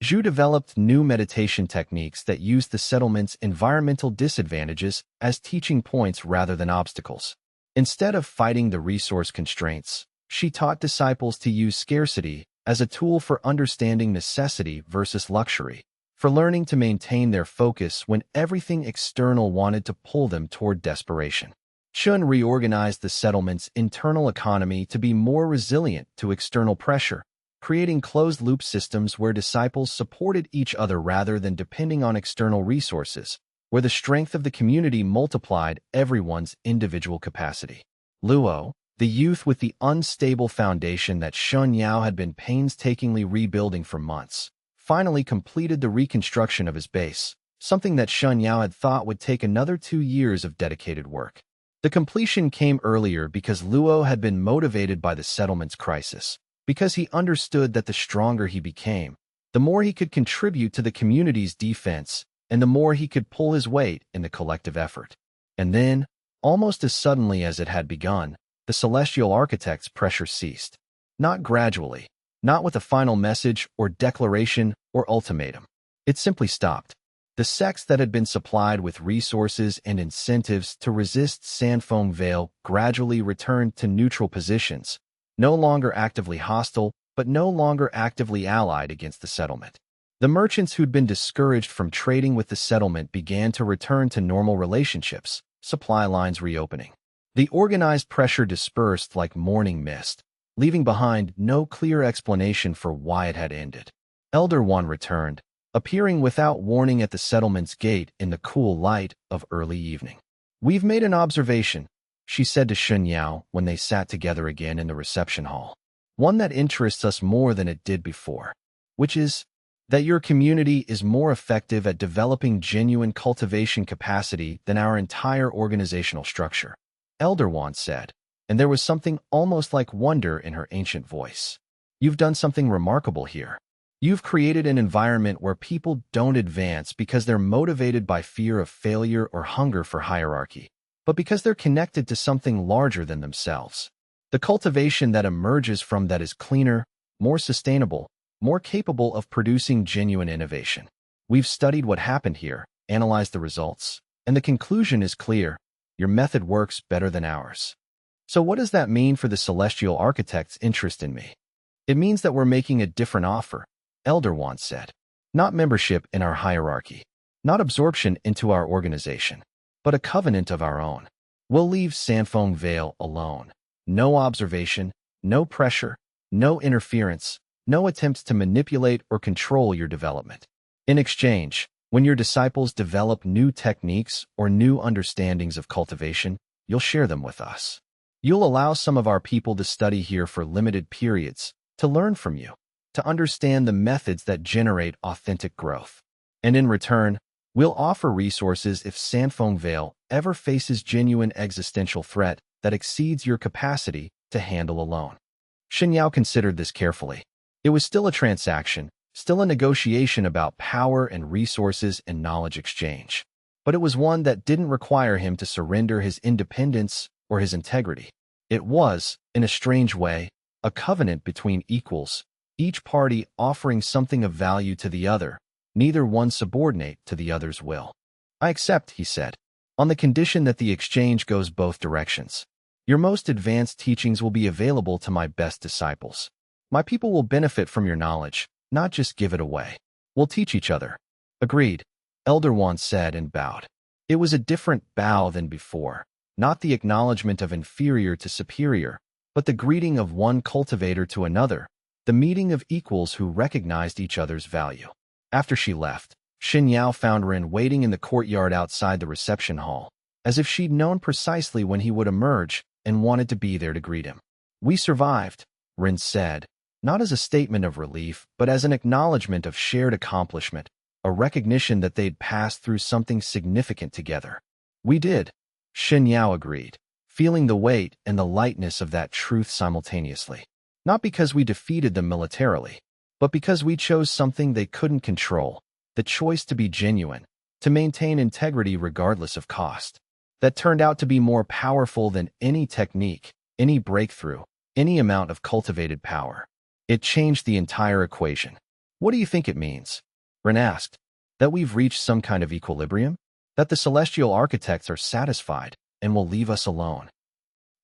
Speaker 1: Xue developed new meditation techniques that used the settlement's environmental disadvantages as teaching points rather than obstacles. Instead of fighting the resource constraints, she taught disciples to use scarcity as a tool for understanding necessity versus luxury, for learning to maintain their focus when everything external wanted to pull them toward desperation. Shun reorganized the settlement's internal economy to be more resilient to external pressure, creating closed-loop systems where disciples supported each other rather than depending on external resources, where the strength of the community multiplied everyone's individual capacity. Luo, the youth with the unstable foundation that Shen Yao had been painstakingly rebuilding for months, finally completed the reconstruction of his base, something that Shen Yao had thought would take another 2 years of dedicated work. The completion came earlier because Luo had been motivated by the settlement's crisis, because he understood that the stronger he became, the more he could contribute to the community's defense, and the more he could pull his weight in the collective effort. And then, almost as suddenly as it had begun, the celestial architect's pressure ceased. Not gradually, not with a final message or declaration or ultimatum. It simply stopped. The sects that had been supplied with resources and incentives to resist Sanfeng Vale gradually returned to neutral positions, no longer actively hostile, but no longer actively allied against the settlement. The merchants who'd been discouraged from trading with the settlement began to return to normal relationships, supply lines reopening. The organized pressure dispersed like morning mist, leaving behind no clear explanation for why it had ended. Elder One returned, appearing without warning at the settlement's gate in the cool light of early evening. "We've made an observation," she said to Shen Yao when they sat together again in the reception hall. "One that interests us more than it did before, which is that your community is more effective at developing genuine cultivation capacity than our entire organizational structure," Elder One said, and there was something almost like wonder in her ancient voice. "You've done something remarkable here. You've created an environment where people don't advance because they're motivated by fear of failure or hunger for hierarchy, but because they're connected to something larger than themselves. The cultivation that emerges from that is cleaner, more sustainable, more capable of producing genuine innovation. We've studied what happened here, analyzed the results, and the conclusion is clear. Your method works better than ours. So what does that mean for the Celestial Architect's interest in me? It means that we're making a different offer, Elder Wan said. Not membership in our hierarchy, not absorption into our organization, but a covenant of our own. We'll leave Sanfeng Vale alone. No observation, no pressure, no interference, no attempts to manipulate or control your development. In exchange, when your disciples develop new techniques or new understandings of cultivation, you'll share them with us. You'll allow some of our people to study here for limited periods, to learn from you, to understand the methods that generate authentic growth. And in return, we'll offer resources if Sanfeng Vale ever faces genuine existential threat that exceeds your capacity to handle alone. Shen Yao considered this carefully. It was still a transaction, still a negotiation about power and resources and knowledge exchange. But it was one that didn't require him to surrender his independence or his integrity. It was, in a strange way, a covenant between equals, each party offering something of value to the other, neither one subordinate to the other's will. I accept, he said, on the condition that the exchange goes both directions. Your most advanced teachings will be available to my best disciples. My people will benefit from your knowledge, not just give it away. We'll teach each other. Agreed, Elder Wan said and bowed. It was a different bow than before, not the acknowledgement of inferior to superior, but the greeting of one cultivator to another, the meeting of equals who recognized each other's value. After she left, Shen Yao found Ren waiting in the courtyard outside the reception hall, as if she'd known precisely when he would emerge and wanted to be there to greet him. We survived, Ren said, not as a statement of relief, but as an acknowledgement of shared accomplishment, a recognition that they'd passed through something significant together. We did, Shen Yao agreed, feeling the weight and the lightness of that truth simultaneously. Not because we defeated them militarily, but because we chose something they couldn't control, the choice to be genuine, to maintain integrity regardless of cost. That turned out to be more powerful than any technique, any breakthrough, any amount of cultivated power. It changed the entire equation. What do you think it means? Ren asked. That we've reached some kind of equilibrium? That the Celestial Architects are satisfied and will leave us alone?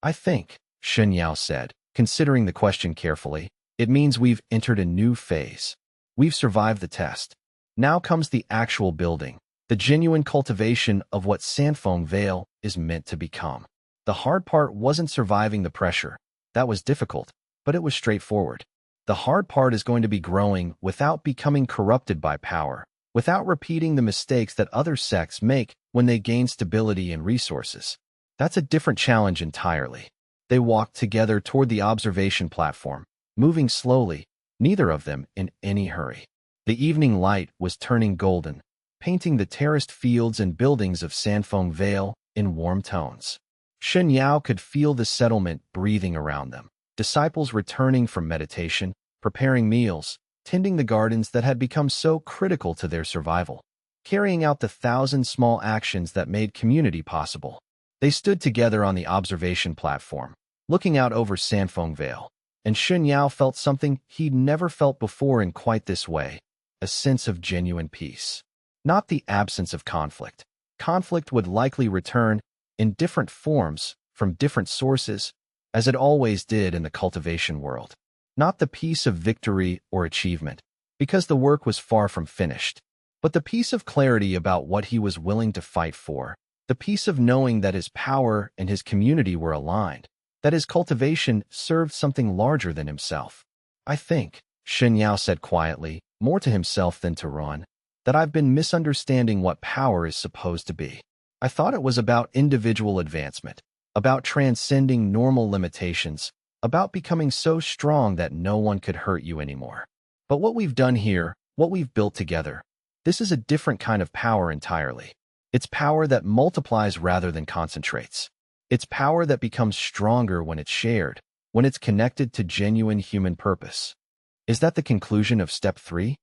Speaker 1: I think, Shen Yao said, considering the question carefully, it means we've entered a new phase. We've survived the test. Now comes the actual building, the genuine cultivation of what Sanfeng Vale is meant to become. The hard part wasn't surviving the pressure. That was difficult, but it was straightforward. The hard part is going to be growing without becoming corrupted by power, without repeating the mistakes that other sects make when they gain stability and resources. That's a different challenge entirely. They walked together toward the observation platform, moving slowly, neither of them in any hurry. The evening light was turning golden, painting the terraced fields and buildings of Sanfeng Vale in warm tones. Shen Yao could feel the settlement breathing around them, disciples returning from meditation, preparing meals, tending the gardens that had become so critical to their survival, carrying out the 1,000 small actions that made community possible. They stood together on the observation platform, looking out over Sanfeng Vale, and Shen Yao felt something he'd never felt before in quite this way, a sense of genuine peace. Not the absence of conflict. Conflict would likely return in different forms from different sources, as it always did in the cultivation world. Not the peace of victory or achievement, because the work was far from finished, but the peace of clarity about what he was willing to fight for, the peace of knowing that his power and his community were aligned, that his cultivation served something larger than himself. I think, Shen Yao said quietly, more to himself than to Ron, that I've been misunderstanding what power is supposed to be. I thought it was about individual advancement, about transcending normal limitations, about becoming so strong that no one could hurt you anymore. But what we've done here, what we've built together, this is a different kind of power entirely. It's power that multiplies rather than concentrates. It's power that becomes stronger when it's shared, when it's connected to genuine human purpose. Is that the conclusion of Step 3?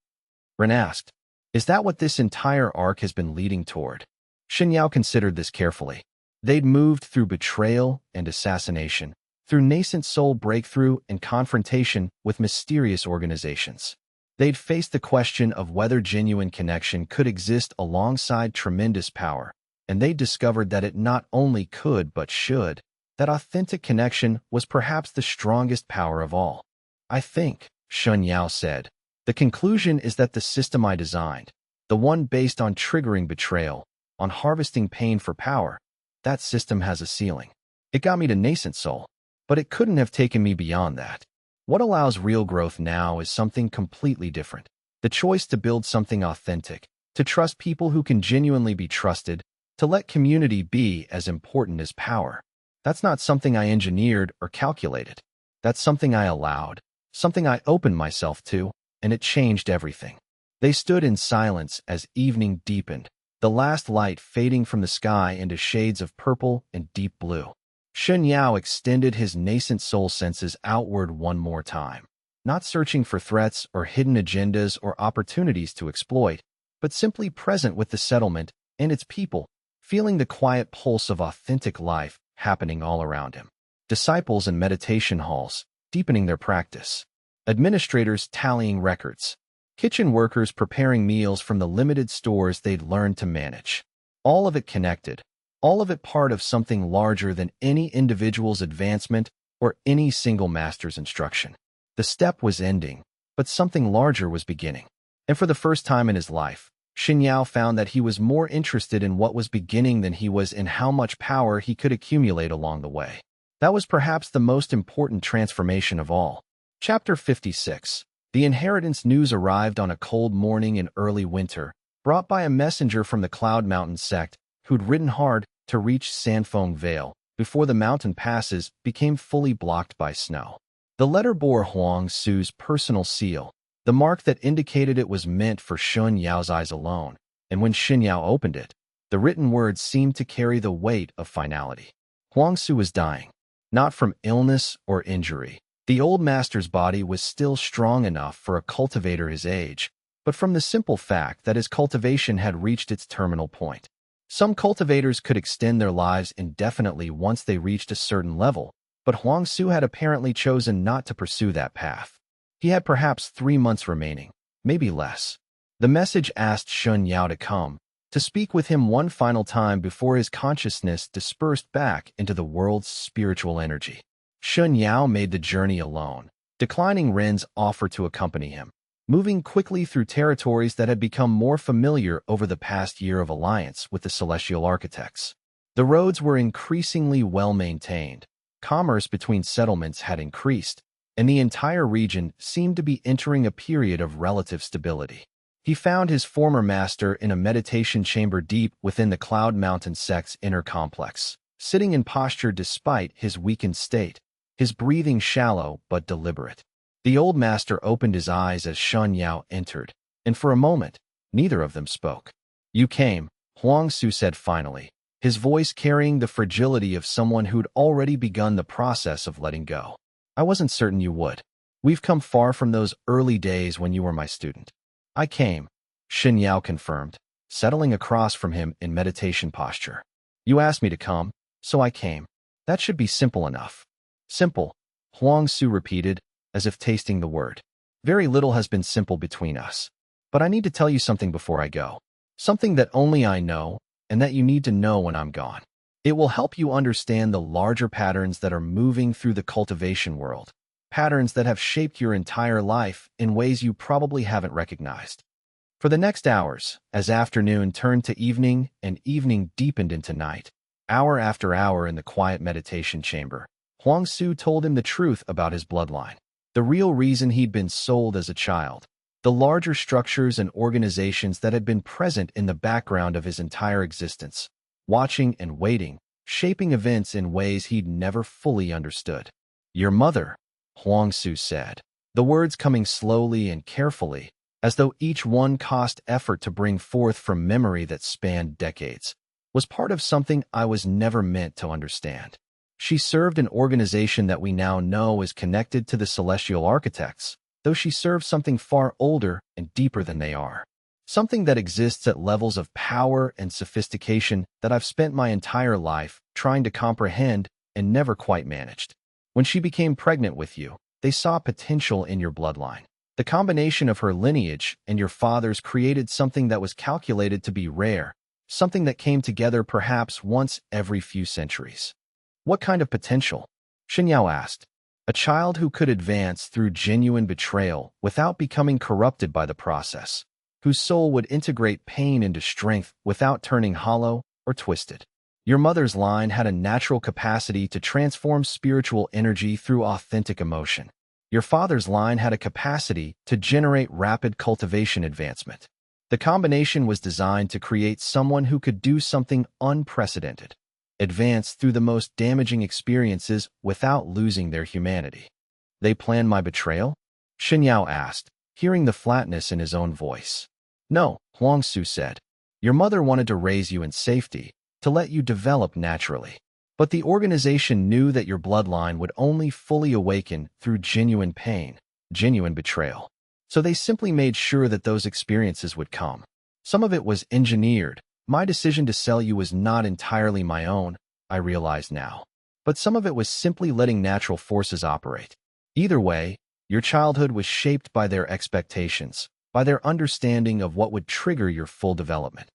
Speaker 1: Ren asked. Is that what this entire arc has been leading toward? Shen Yao considered this carefully. They'd moved through betrayal and assassination, through nascent soul breakthrough and confrontation with mysterious organizations. They'd faced the question of whether genuine connection could exist alongside tremendous power, and they discovered that it not only could but should, that authentic connection was perhaps the strongest power of all. I think, Shen Yao said, the conclusion is that the system I designed, the one based on triggering betrayal, on harvesting pain for power, that system has a ceiling. It got me to nascent soul, but it couldn't have taken me beyond that. What allows real growth now is something completely different. The choice to build something authentic, to trust people who can genuinely be trusted, to let community be as important as power. That's not something I engineered or calculated. That's something I allowed, something I opened myself to, and it changed everything. They stood in silence as evening deepened, the last light fading from the sky into shades of purple and deep blue. Shen Yao extended his nascent soul senses outward one more time, not searching for threats or hidden agendas or opportunities to exploit, but simply present with the settlement and its people, feeling the quiet pulse of authentic life happening all around him. Disciples in meditation halls, deepening their practice. Administrators tallying records. Kitchen workers preparing meals from the limited stores they'd learned to manage. All of it connected, all of it part of something larger than any individual's advancement or any single master's instruction. The step was ending, but something larger was beginning. And for the first time in his life, Shen Yao found that he was more interested in what was beginning than he was in how much power he could accumulate along the way. That was perhaps the most important transformation of all. Chapter 56. The inheritance news arrived on a cold morning in early winter, brought by a messenger from the Cloud Mountain Sect, who'd ridden hard to reach Sanfeng Vale before the mountain passes became fully blocked by snow. The letter bore Huang Xu's personal seal, the mark that indicated it was meant for Shen Yao's eyes alone, and when Shen Yao opened it, the written words seemed to carry the weight of finality. Huang Xu was dying, not from illness or injury. The old master's body was still strong enough for a cultivator his age, but from the simple fact that his cultivation had reached its terminal point. Some cultivators could extend their lives indefinitely once they reached a certain level, but Huang Xu had apparently chosen not to pursue that path. He had perhaps 3 months remaining, maybe less. The message asked Shen Yao to come, to speak with him one final time before his consciousness dispersed back into the world's spiritual energy. Shen Yao made the journey alone, declining Ren's offer to accompany him, moving quickly through territories that had become more familiar over the past year of alliance with the celestial architects. The roads were increasingly well-maintained, commerce between settlements had increased, and the entire region seemed to be entering a period of relative stability. He found his former master in a meditation chamber deep within the Cloud Mountain Sect's inner complex, sitting in posture despite his weakened state, his breathing shallow but deliberate. The old master opened his eyes as Shen Yao entered, and for a moment, neither of them spoke. "You came," Huang Xu said finally, his voice carrying the fragility of someone who'd already begun the process of letting go. "I wasn't certain you would. We've come far from those early days when you were my student." "I came," Shen Yao confirmed, settling across from him in meditation posture. "You asked me to come, so I came. That should be simple enough." "Simple," Huang Xu repeated, as if tasting the word. "Very little has been simple between us. But I need to tell you something before I go. Something that only I know, and that you need to know when I'm gone. It will help you understand the larger patterns that are moving through the cultivation world, patterns that have shaped your entire life in ways you probably haven't recognized." For the next hours, as afternoon turned to evening and evening deepened into night, hour after hour in the quiet meditation chamber, Huang Xu told him the truth about his bloodline. The real reason he'd been sold as a child, the larger structures and organizations that had been present in the background of his entire existence, watching and waiting, shaping events in ways he'd never fully understood. "Your mother," Huang Xu said, the words coming slowly and carefully, as though each one cost effort to bring forth from memory that spanned decades, was part of something I was never meant to understand. She served an organization that we now know is connected to the celestial architects, though she serves something far older and deeper than they are. Something that exists at levels of power and sophistication that I've spent my entire life trying to comprehend and never quite managed. When she became pregnant with you, they saw potential in your bloodline. The combination of her lineage and your father's created something that was calculated to be rare, something that came together perhaps once every few centuries. What kind of potential? Shen Yao asked. A child who could advance through genuine betrayal without becoming corrupted by the process, whose soul would integrate pain into strength without turning hollow or twisted. Your mother's line had a natural capacity to transform spiritual energy through authentic emotion. Your father's line had a capacity to generate rapid cultivation advancement. The combination was designed to create someone who could do something unprecedented, advance through the most damaging experiences without losing their humanity. They planned my betrayal? Shen Yao asked, hearing the flatness in his own voice. No, Master Xue said. Your mother wanted to raise you in safety, to let you develop naturally. But the organization knew that your bloodline would only fully awaken through genuine pain, genuine betrayal. So they simply made sure that those experiences would come. Some of it was engineered. My decision to sell you was not entirely my own, I realize now. But some of it was simply letting natural forces operate. Either way, your childhood was shaped by their expectations, by their understanding of what would trigger your full development.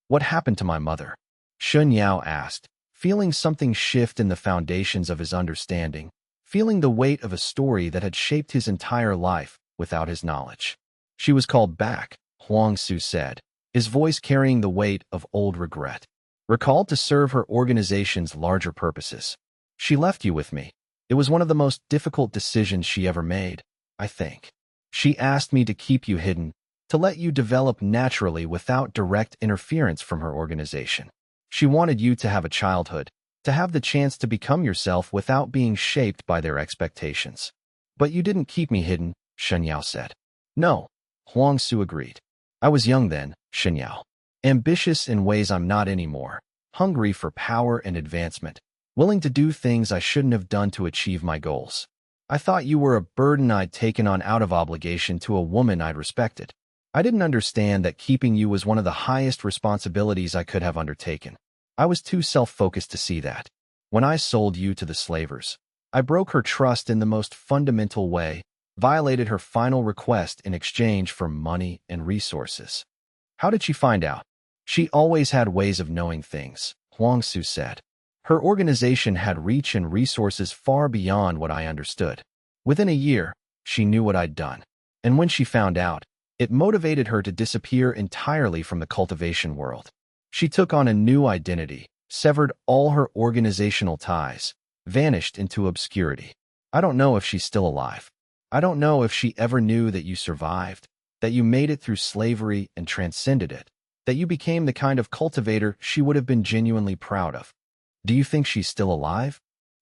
Speaker 1: What happened to my mother? Shen Yao asked, feeling something shift in the foundations of his understanding, feeling the weight of a story that had shaped his entire life without his knowledge. She was called back, Master Xue said, his voice carrying the weight of old regret. Recalled to serve her organization's larger purposes. She left you with me. It was one of the most difficult decisions she ever made, I think. She asked me to keep you hidden, to let you develop naturally without direct interference from her organization. She wanted you to have a childhood, to have the chance to become yourself without being shaped by their expectations. But you didn't keep me hidden, Shen Yao said. No, Master Xue agreed. I was young then, Shen Yao. Ambitious in ways I'm not anymore, hungry for power and advancement, willing to do things I shouldn't have done to achieve my goals. I thought you were a burden I'd taken on out of obligation to a woman I'd respected. I didn't understand that keeping you was one of the highest responsibilities I could have undertaken. I was too self-focused to see that. When I sold you to the slavers, I broke her trust in the most fundamental way, violated her final request in exchange for money and resources. How did she find out? She always had ways of knowing things, Master Xue said. Her organization had reach and resources far beyond what I understood. Within a year, she knew what I'd done. And when she found out, it motivated her to disappear entirely from the cultivation world. She took on a new identity, severed all her organizational ties, vanished into obscurity. I don't know if she's still alive. I don't know if she ever knew that you survived, that you made it through slavery and transcended it, that you became the kind of cultivator she would have been genuinely proud of. Do you think she's still alive?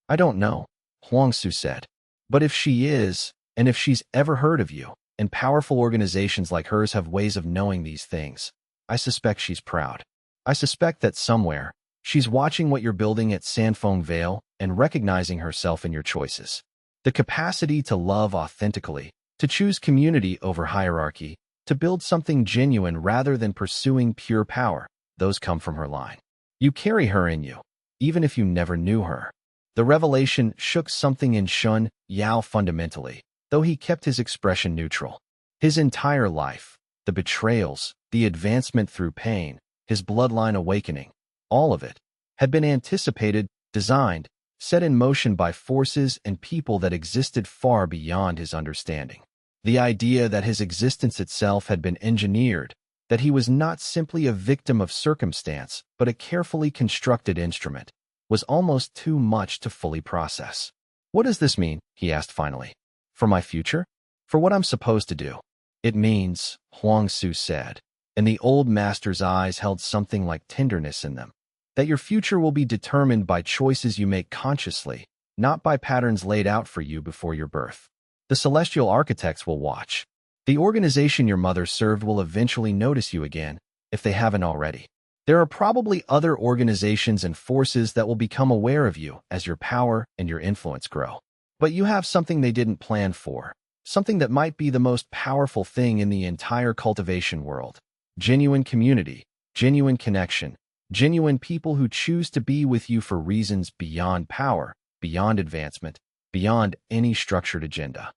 Speaker 1: I don't know, Master Xue said. But if she is, and if she's ever heard of you, and powerful organizations like hers have ways of knowing these things, I suspect she's proud. I suspect that somewhere, she's watching what you're building at Sanfeng Vale and recognizing herself in your choices. The capacity to love authentically, to choose community over hierarchy, to build something genuine rather than pursuing pure power, those come from her line. You carry her in you, even if you never knew her. The revelation shook something in Shen Yao fundamentally, though he kept his expression neutral. His entire life, the betrayals, the advancement through pain, his bloodline awakening, all of it, had been anticipated, designed, set in motion by forces and people that existed far beyond his understanding. The idea that his existence itself had been engineered, that he was not simply a victim of circumstance, but a carefully constructed instrument, was almost too much to fully process. What does this mean? He asked finally. For my future? For what I'm supposed to do? It means, Master Xue said, and the old master's eyes held something like tenderness in them, that your future will be determined by choices you make consciously, not by patterns laid out for you before your birth. The celestial architects will watch. The organization your mother served will eventually notice you again, if they haven't already. There are probably other organizations and forces that will become aware of you as your power and your influence grow. But you have something they didn't plan for, something that might be the most powerful thing in the entire cultivation world. Genuine community, genuine connection, genuine people who choose to be with you for reasons beyond power, beyond advancement, beyond any structured agenda.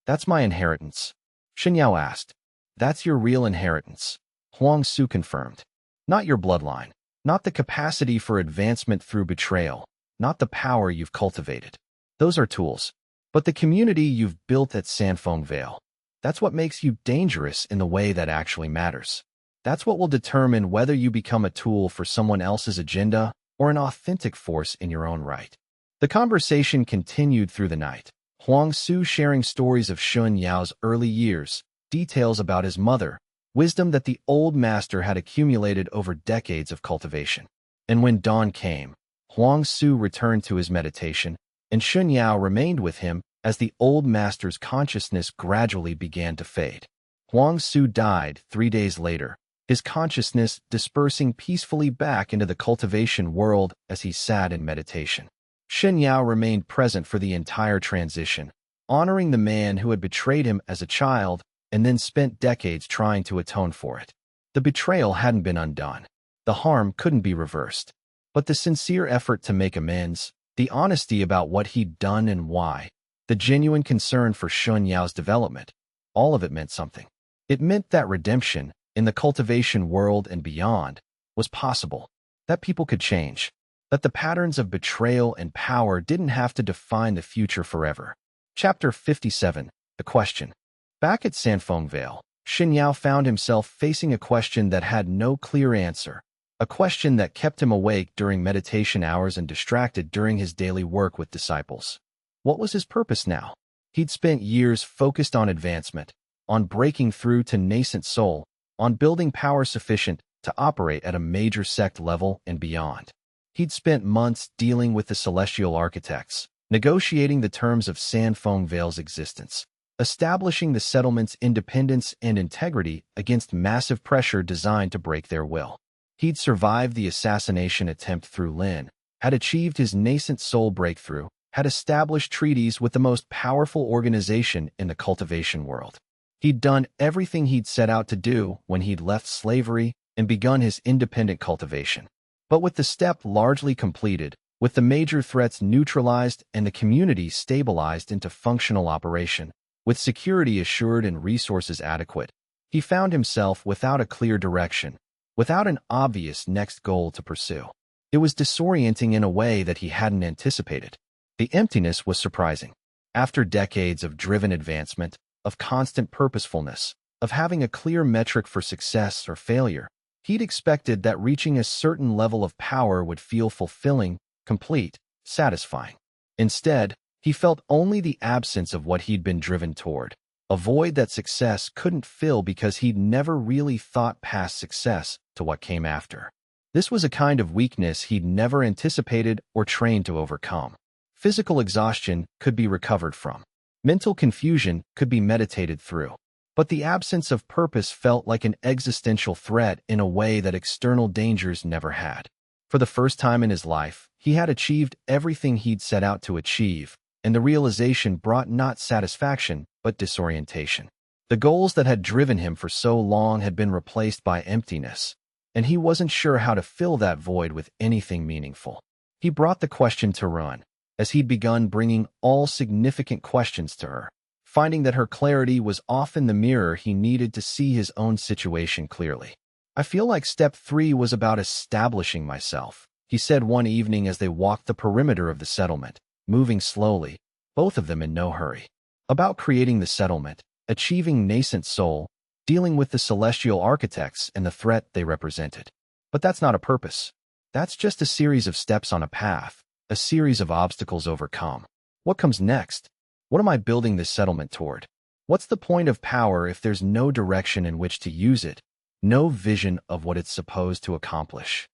Speaker 1: That's my inheritance. Shen Yao asked. That's your real inheritance. Huang Su confirmed. Not your bloodline. Not the capacity for advancement through betrayal. Not the power you've cultivated. Those are tools. But the community you've built at Sanfeng Vale. That's what makes you dangerous in the way that actually matters. That's what will determine whether you become a tool for someone else's agenda or an authentic force in your own right. The conversation continued through the night. Huang Su sharing stories of Shen Yao's early years, details about his mother, wisdom that the old master had accumulated over decades of cultivation. And when dawn came, Huang Su returned to his meditation, and Shen Yao remained with him as the old master's consciousness gradually began to fade. Huang Su died 3 days later, his consciousness dispersing peacefully back into the cultivation world as he sat in meditation. Shen Yao remained present for the entire transition, honoring the man who had betrayed him as a child and then spent decades trying to atone for it. The betrayal hadn't been undone. The harm couldn't be reversed. But the sincere effort to make amends, the honesty about what he'd done and why, the genuine concern for Shen Yao's development, all of it meant something. It meant that redemption, in the cultivation world and beyond, was possible, that people could change, that the patterns of betrayal and power didn't have to define the future forever. Chapter 57, The Question. Back at Sanfeng Vale, Shen Yao found himself facing a question that had no clear answer, a question that kept him awake during meditation hours and distracted during his daily work with disciples. What was his purpose now? He'd spent years focused on advancement, on breaking through to nascent soul, on building power sufficient to operate at a major sect level and beyond. He'd spent months dealing with the celestial architects, negotiating the terms of Sanfeng Vale's existence, establishing the settlement's independence and integrity against massive pressure designed to break their will. He'd survived the assassination attempt through Lin, had achieved his nascent soul breakthrough, had established treaties with the most powerful organization in the cultivation world. He'd done everything he'd set out to do when he'd left slavery and begun his independent cultivation. But with the step largely completed, with the major threats neutralized and the community stabilized into functional operation, with security assured and resources adequate, he found himself without a clear direction, without an obvious next goal to pursue. It was disorienting in a way that he hadn't anticipated. The emptiness was surprising. After decades of driven advancement, of constant purposefulness, of having a clear metric for success or failure, he'd expected that reaching a certain level of power would feel fulfilling, complete, satisfying. Instead, he felt only the absence of what he'd been driven toward, a void that success couldn't fill because he'd never really thought past success to what came after. This was a kind of weakness he'd never anticipated or trained to overcome. Physical exhaustion could be recovered from. Mental confusion could be meditated through. But the absence of purpose felt like an existential threat in a way that external dangers never had. For the first time in his life, he had achieved everything he'd set out to achieve, and the realization brought not satisfaction, but disorientation. The goals that had driven him for so long had been replaced by emptiness, and he wasn't sure how to fill that void with anything meaningful. He brought the question to Run, as he'd begun bringing all significant questions to her, finding that her clarity was often the mirror he needed to see his own situation clearly. I feel like step 3 was about establishing myself, he said one evening as they walked the perimeter of the settlement, moving slowly, both of them in no hurry. About creating the settlement, achieving nascent soul, dealing with the celestial architects and the threat they represented. But that's not a purpose. That's just a series of steps on a path, a series of obstacles overcome. What comes next? What am I building this settlement toward? What's the point of power if there's no direction in which to use it, no vision of what it's supposed to accomplish?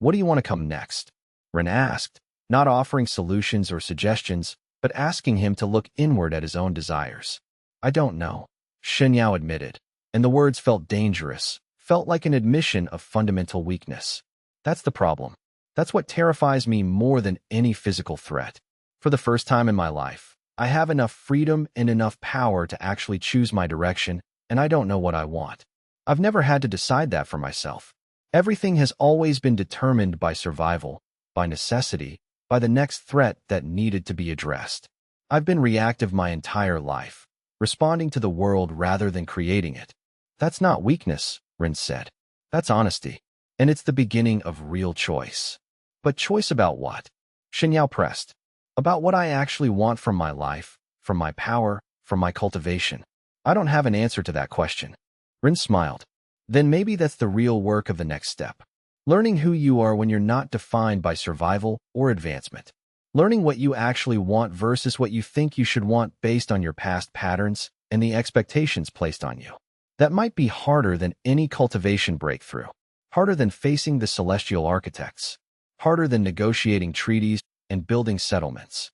Speaker 1: What do you want to come next? Ren asked, not offering solutions or suggestions, but asking him to look inward at his own desires. I don't know, Shen Yao admitted, and the words felt dangerous, felt like an admission of fundamental weakness. That's the problem. That's what terrifies me more than any physical threat. For the first time in my life, I have enough freedom and enough power to actually choose my direction, and I don't know what I want. I've never had to decide that for myself. Everything has always been determined by survival, by necessity, by the next threat that needed to be addressed. I've been reactive my entire life, responding to the world rather than creating it. That's not weakness, Rin said. That's honesty. And it's the beginning of real choice. But choice about what? Shen Yao pressed. About what I actually want from my life, from my power, from my cultivation. I don't have an answer to that question. Rin smiled. Then maybe that's the real work of the next step. Learning who you are when you're not defined by survival or advancement. Learning what you actually want versus what you think you should want based on your past patterns and the expectations placed on you. That might be harder than any cultivation breakthrough. Harder than facing the celestial architects. Harder than negotiating treaties and building settlements.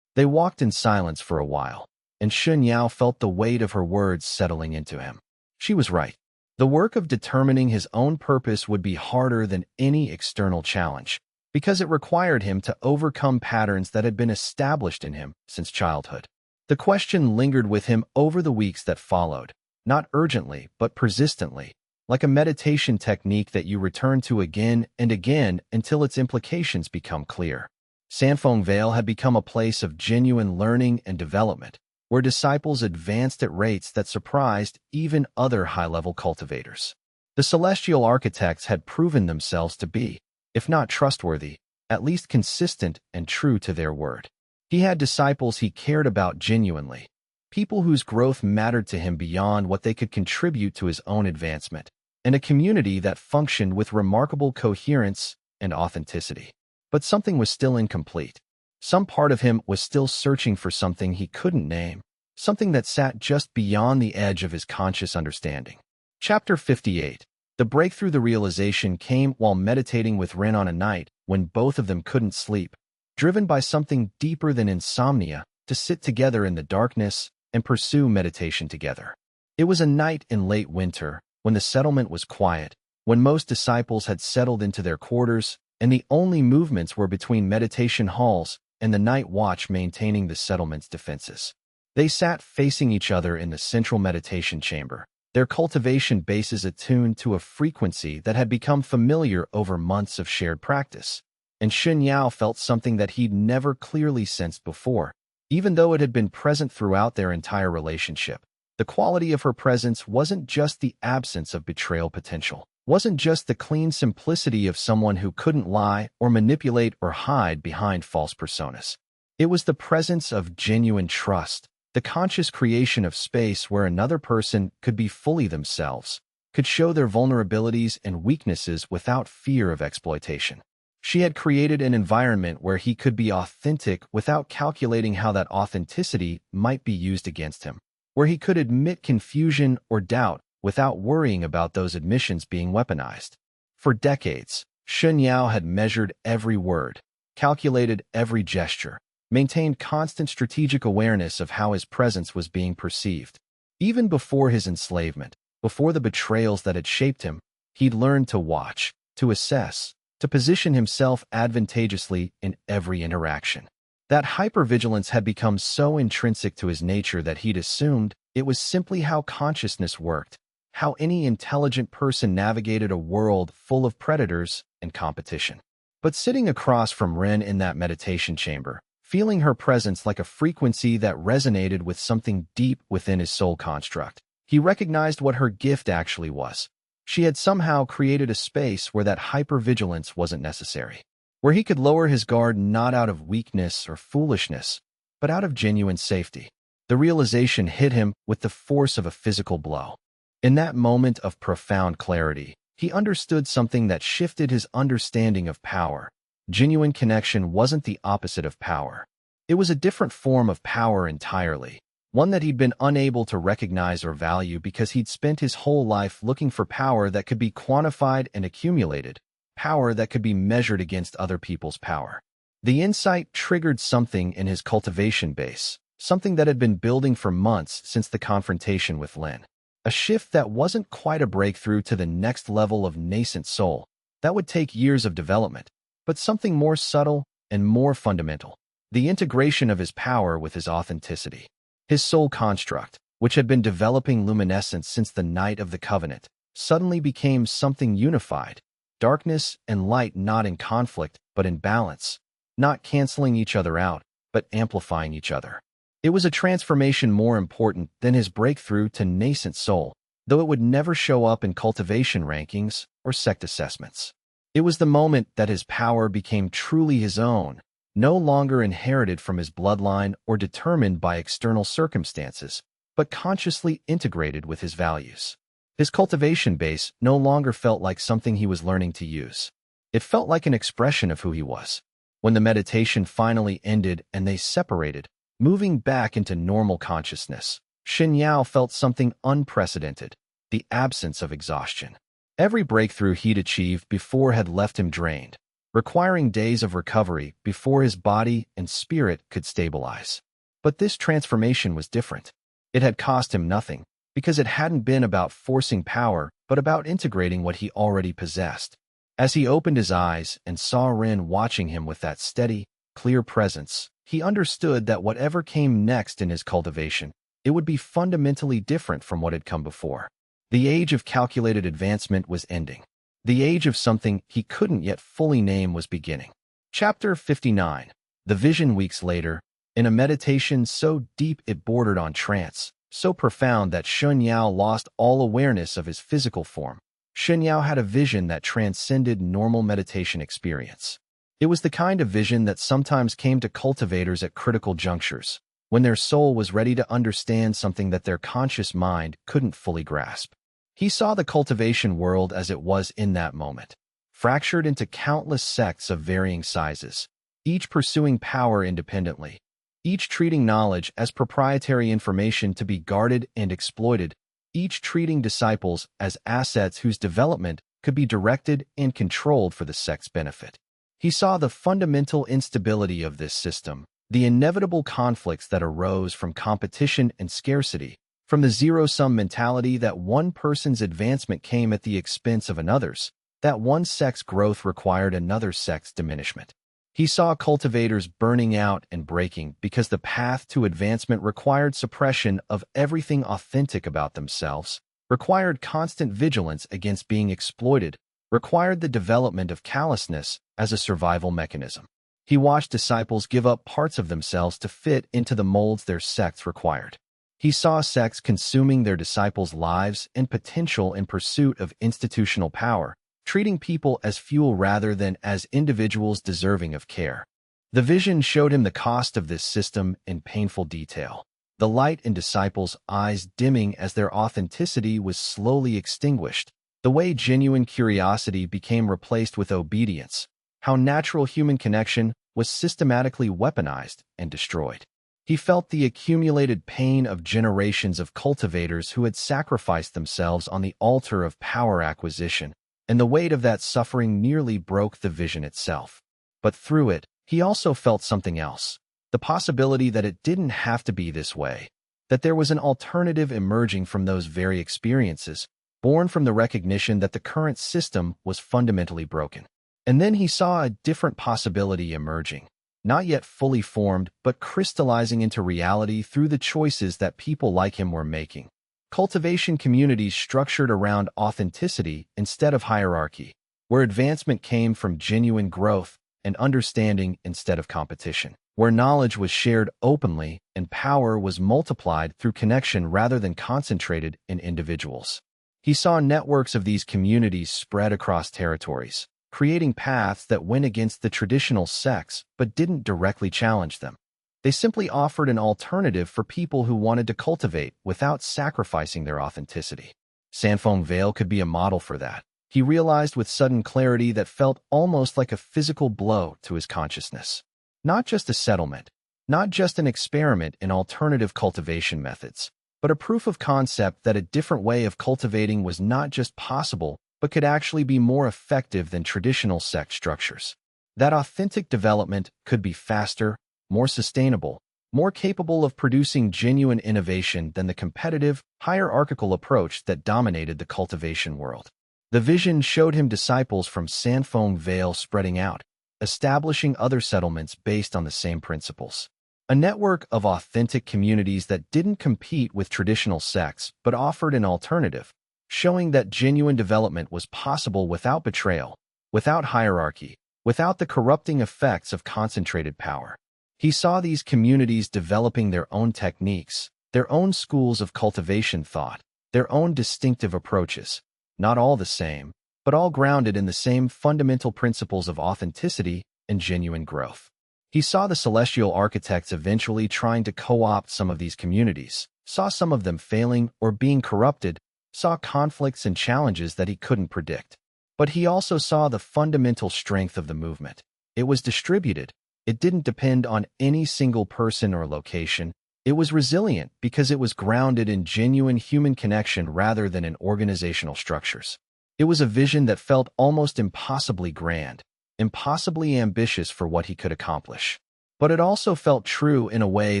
Speaker 1: They walked in silence for a while, and Shen Yao felt the weight of her words settling into him. She was right. The work of determining his own purpose would be harder than any external challenge, because it required him to overcome patterns that had been established in him since childhood. The question lingered with him over the weeks that followed, not urgently but persistently, like a meditation technique that you return to again and again until its implications become clear. Sanfeng Vale had become a place of genuine learning and development, where disciples advanced at rates that surprised even other high-level cultivators. The celestial architects had proven themselves to be, if not trustworthy, at least consistent and true to their word. He had disciples he cared about genuinely, people whose growth mattered to him beyond what they could contribute to his own advancement, and a community that functioned with remarkable coherence and authenticity. But something was still incomplete. Some part of him was still searching for something he couldn't name, something that sat just beyond the edge of his conscious understanding. Chapter 58. The breakthrough. The realization came while meditating with Rin on a night when both of them couldn't sleep, driven by something deeper than insomnia, to sit together in the darkness and pursue meditation together. It was a night in late winter, when the settlement was quiet, when most disciples had settled into their quarters, and the only movements were between meditation halls and the night watch maintaining the settlement's defenses. They sat facing each other in the central meditation chamber, their cultivation bases attuned to a frequency that had become familiar over months of shared practice. And Shen Yao felt something that he'd never clearly sensed before, even though it had been present throughout their entire relationship. The quality of her presence wasn't just the absence of betrayal potential, wasn't just the clean simplicity of someone who couldn't lie or manipulate or hide behind false personas. It was the presence of genuine trust, the conscious creation of space where another person could be fully themselves, could show their vulnerabilities and weaknesses without fear of exploitation. She had created an environment where he could be authentic without calculating how that authenticity might be used against him, where he could admit confusion or doubt without worrying about those admissions being weaponized. For decades, Shen Yao had measured every word, calculated every gesture, maintained constant strategic awareness of how his presence was being perceived. Even before his enslavement, before the betrayals that had shaped him, he'd learned to watch, to assess, to position himself advantageously in every interaction. That hypervigilance had become so intrinsic to his nature that he'd assumed it was simply how consciousness worked, how any intelligent person navigated a world full of predators and competition. But sitting across from Ren in that meditation chamber, feeling her presence like a frequency that resonated with something deep within his soul construct, he recognized what her gift actually was. She had somehow created a space where that hypervigilance wasn't necessary, where he could lower his guard not out of weakness or foolishness, but out of genuine safety. The realization hit him with the force of a physical blow. In that moment of profound clarity, he understood something that shifted his understanding of power. Genuine connection wasn't the opposite of power. It was a different form of power entirely, one that he'd been unable to recognize or value because he'd spent his whole life looking for power that could be quantified and accumulated, power that could be measured against other people's power. The insight triggered something in his cultivation base, something that had been building for months since the confrontation with Lin. A shift that wasn't quite a breakthrough to the next level of nascent soul. That would take years of development, but something more subtle and more fundamental. The integration of his power with his authenticity. His soul construct, which had been developing luminescence since the night of the covenant, suddenly became something unified. Darkness and light not in conflict, but in balance. Not canceling each other out, but amplifying each other. It was a transformation more important than his breakthrough to nascent soul, though it would never show up in cultivation rankings or sect assessments. It was the moment that his power became truly his own, no longer inherited from his bloodline or determined by external circumstances, but consciously integrated with his values. His cultivation base no longer felt like something he was learning to use. It felt like an expression of who he was. When the meditation finally ended and they separated, moving back into normal consciousness, Shen Yao felt something unprecedented, the absence of exhaustion. Every breakthrough he'd achieved before had left him drained, requiring days of recovery before his body and spirit could stabilize. But this transformation was different. It had cost him nothing, because it hadn't been about forcing power, but about integrating what he already possessed. As he opened his eyes and saw Rin watching him with that steady, clear presence, he understood that whatever came next in his cultivation, it would be fundamentally different from what had come before. The age of calculated advancement was ending. The age of something he couldn't yet fully name was beginning. Chapter 59. The Vision. Weeks later, in a meditation so deep it bordered on trance, so profound that Shen Yao lost all awareness of his physical form, Shen Yao had a vision that transcended normal meditation experience. It was the kind of vision that sometimes came to cultivators at critical junctures, when their soul was ready to understand something that their conscious mind couldn't fully grasp. He saw the cultivation world as it was in that moment, fractured into countless sects of varying sizes, each pursuing power independently, each treating knowledge as proprietary information to be guarded and exploited, each treating disciples as assets whose development could be directed and controlled for the sect's benefit. He saw the fundamental instability of this system, the inevitable conflicts that arose from competition and scarcity, from the zero-sum mentality that one person's advancement came at the expense of another's, that one sect's growth required another sect's diminishment. He saw cultivators burning out and breaking because the path to advancement required suppression of everything authentic about themselves, required constant vigilance against being exploited, required the development of callousness as a survival mechanism. He watched disciples give up parts of themselves to fit into the molds their sects required. He saw sects consuming their disciples' lives and potential in pursuit of institutional power, treating people as fuel rather than as individuals deserving of care. The vision showed him the cost of this system in painful detail. The light in disciples' eyes dimming as their authenticity was slowly extinguished, the way genuine curiosity became replaced with obedience, how natural human connection was systematically weaponized and destroyed. He felt the accumulated pain of generations of cultivators who had sacrificed themselves on the altar of power acquisition, and the weight of that suffering nearly broke the vision itself. But through it, he also felt something else, the possibility that it didn't have to be this way, that there was an alternative emerging from those very experiences, born from the recognition that the current system was fundamentally broken. And then he saw a different possibility emerging, not yet fully formed, but crystallizing into reality through the choices that people like him were making. Cultivation communities structured around authenticity instead of hierarchy, where advancement came from genuine growth and understanding instead of competition, where knowledge was shared openly and power was multiplied through connection rather than concentrated in individuals. He saw networks of these communities spread across territories, creating paths that went against the traditional sects but didn't directly challenge them. They simply offered an alternative for people who wanted to cultivate without sacrificing their authenticity. Sanfeng Vale could be a model for that. He realized with sudden clarity that felt almost like a physical blow to his consciousness. Not just a settlement, not just an experiment in alternative cultivation methods, but a proof of concept that a different way of cultivating was not just possible, but could actually be more effective than traditional sect structures. That authentic development could be faster, more sustainable, more capable of producing genuine innovation than the competitive, hierarchical approach that dominated the cultivation world. The vision showed him disciples from Sanfeng Vale spreading out, establishing other settlements based on the same principles. A network of authentic communities that didn't compete with traditional sects but offered an alternative, showing that genuine development was possible without betrayal, without hierarchy, without the corrupting effects of concentrated power. He saw these communities developing their own techniques, their own schools of cultivation thought, their own distinctive approaches, not all the same, but all grounded in the same fundamental principles of authenticity and genuine growth. He saw the celestial architects eventually trying to co-opt some of these communities, saw some of them failing or being corrupted, saw conflicts and challenges that he couldn't predict. But he also saw the fundamental strength of the movement. It was distributed. It didn't depend on any single person or location. It was resilient because it was grounded in genuine human connection rather than in organizational structures. It was a vision that felt almost impossibly grand, impossibly ambitious for what he could accomplish. But it also felt true in a way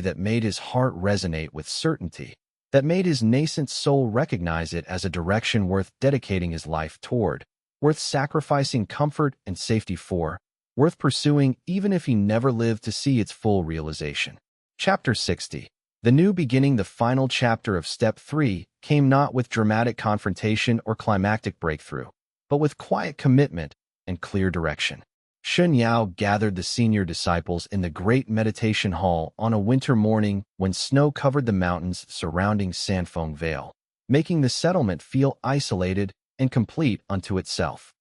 Speaker 1: that made his heart resonate with certainty, that made his nascent soul recognize it as a direction worth dedicating his life toward, worth sacrificing comfort and safety for, worth pursuing even if he never lived to see its full realization. Chapter 60. The new beginning, the final chapter of Step 3, came not with dramatic confrontation or climactic breakthrough, but with quiet commitment and clear direction. Shen Yao gathered the senior disciples in the great meditation hall on a winter morning when snow covered the mountains surrounding Sanfeng Vale, making the settlement feel isolated and complete unto itself.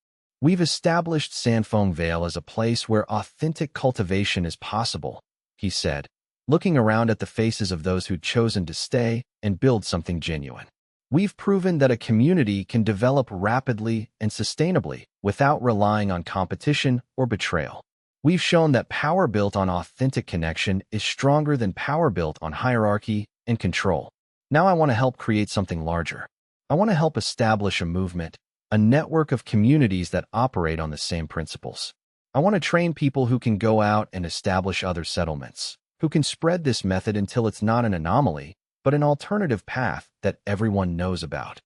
Speaker 1: We've established Sanfeng Vale as a place where authentic cultivation is possible, he said, looking around at the faces of those who'd chosen to stay and build something genuine. We've proven that a community can develop rapidly and sustainably without relying on competition or betrayal. We've shown that power built on authentic connection is stronger than power built on hierarchy and control. Now I want to help create something larger. I want to help establish a movement, a network of communities that operate on the same principles. I want to train people who can go out and establish other settlements, who can spread this method until it's not an anomaly, but an alternative path that everyone knows about.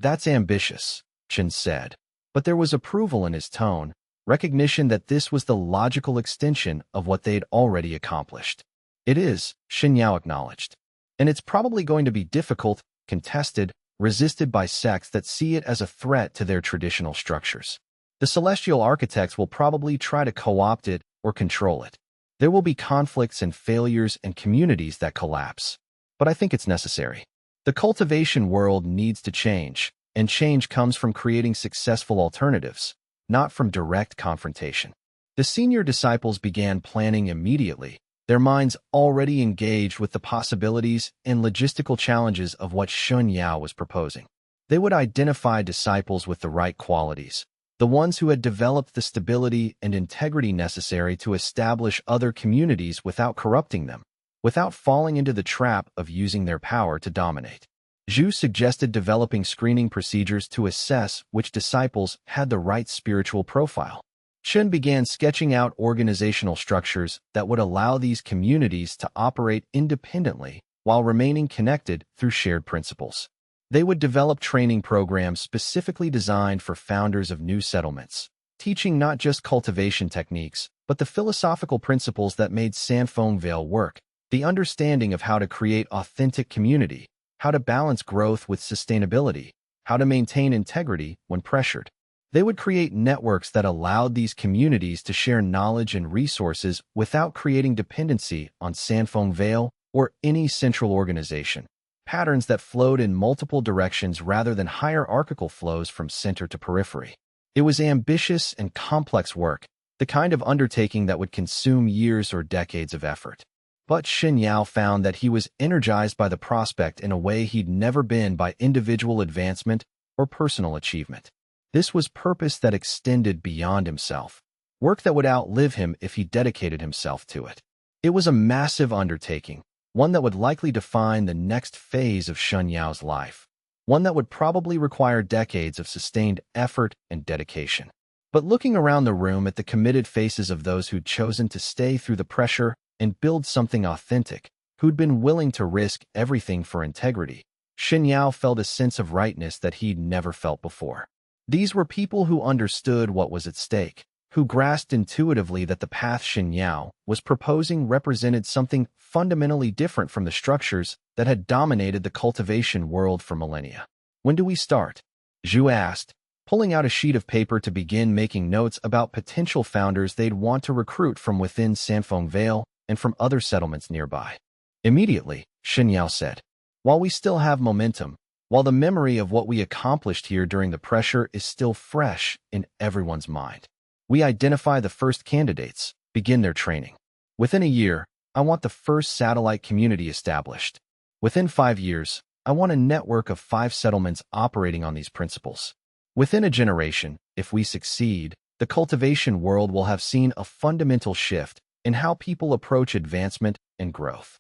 Speaker 1: That's ambitious, Chen said, but there was approval in his tone, recognition that this was the logical extension of what they'd already accomplished. It is, Shen Yao acknowledged. And it's probably going to be difficult, contested, resisted by sects that see it as a threat to their traditional structures. The celestial architects will probably try to co-opt it or control it. There will be conflicts and failures and communities that collapse. But I think it's necessary. The cultivation world needs to change, and change comes from creating successful alternatives, not from direct confrontation. The senior disciples began planning immediately, their minds already engaged with the possibilities and logistical challenges of what Shen Yao was proposing. They would identify disciples with the right qualities, the ones who had developed the stability and integrity necessary to establish other communities without corrupting them, without falling into the trap of using their power to dominate. Xue suggested developing screening procedures to assess which disciples had the right spiritual profile. Shen began sketching out organizational structures that would allow these communities to operate independently while remaining connected through shared principles. They would develop training programs specifically designed for founders of new settlements, teaching not just cultivation techniques, but the philosophical principles that made Sanfeng Vale work, the understanding of how to create authentic community, how to balance growth with sustainability, how to maintain integrity when pressured. They would create networks that allowed these communities to share knowledge and resources without creating dependency on Sanfeng Vale or any central organization, patterns that flowed in multiple directions rather than hierarchical flows from center to periphery. It was ambitious and complex work, the kind of undertaking that would consume years or decades of effort. But Shen Yao found that he was energized by the prospect in a way he'd never been by individual advancement or personal achievement. This was purpose that extended beyond himself, work that would outlive him if he dedicated himself to it. It was a massive undertaking, one that would likely define the next phase of Shen Yao's life, one that would probably require decades of sustained effort and dedication. But looking around the room at the committed faces of those who'd chosen to stay through the pressure and build something authentic, who'd been willing to risk everything for integrity, Shen Yao felt a sense of rightness that he'd never felt before. These were people who understood what was at stake, who grasped intuitively that the path Shen Yao was proposing represented something fundamentally different from the structures that had dominated the cultivation world for millennia. "When do we start?" Xue asked, pulling out a sheet of paper to begin making notes about potential founders they'd want to recruit from within Sanfeng Vale and from other settlements nearby. Immediately, Shen Yao said, "While we still have momentum, while the memory of what we accomplished here during the pressure is still fresh in everyone's mind, we identify the first candidates, begin their training. Within a year, I want the first satellite community established. Within 5 years, I want a network of 5 settlements operating on these principles. Within a generation, if we succeed, the cultivation world will have seen a fundamental shift in how people approach advancement and growth.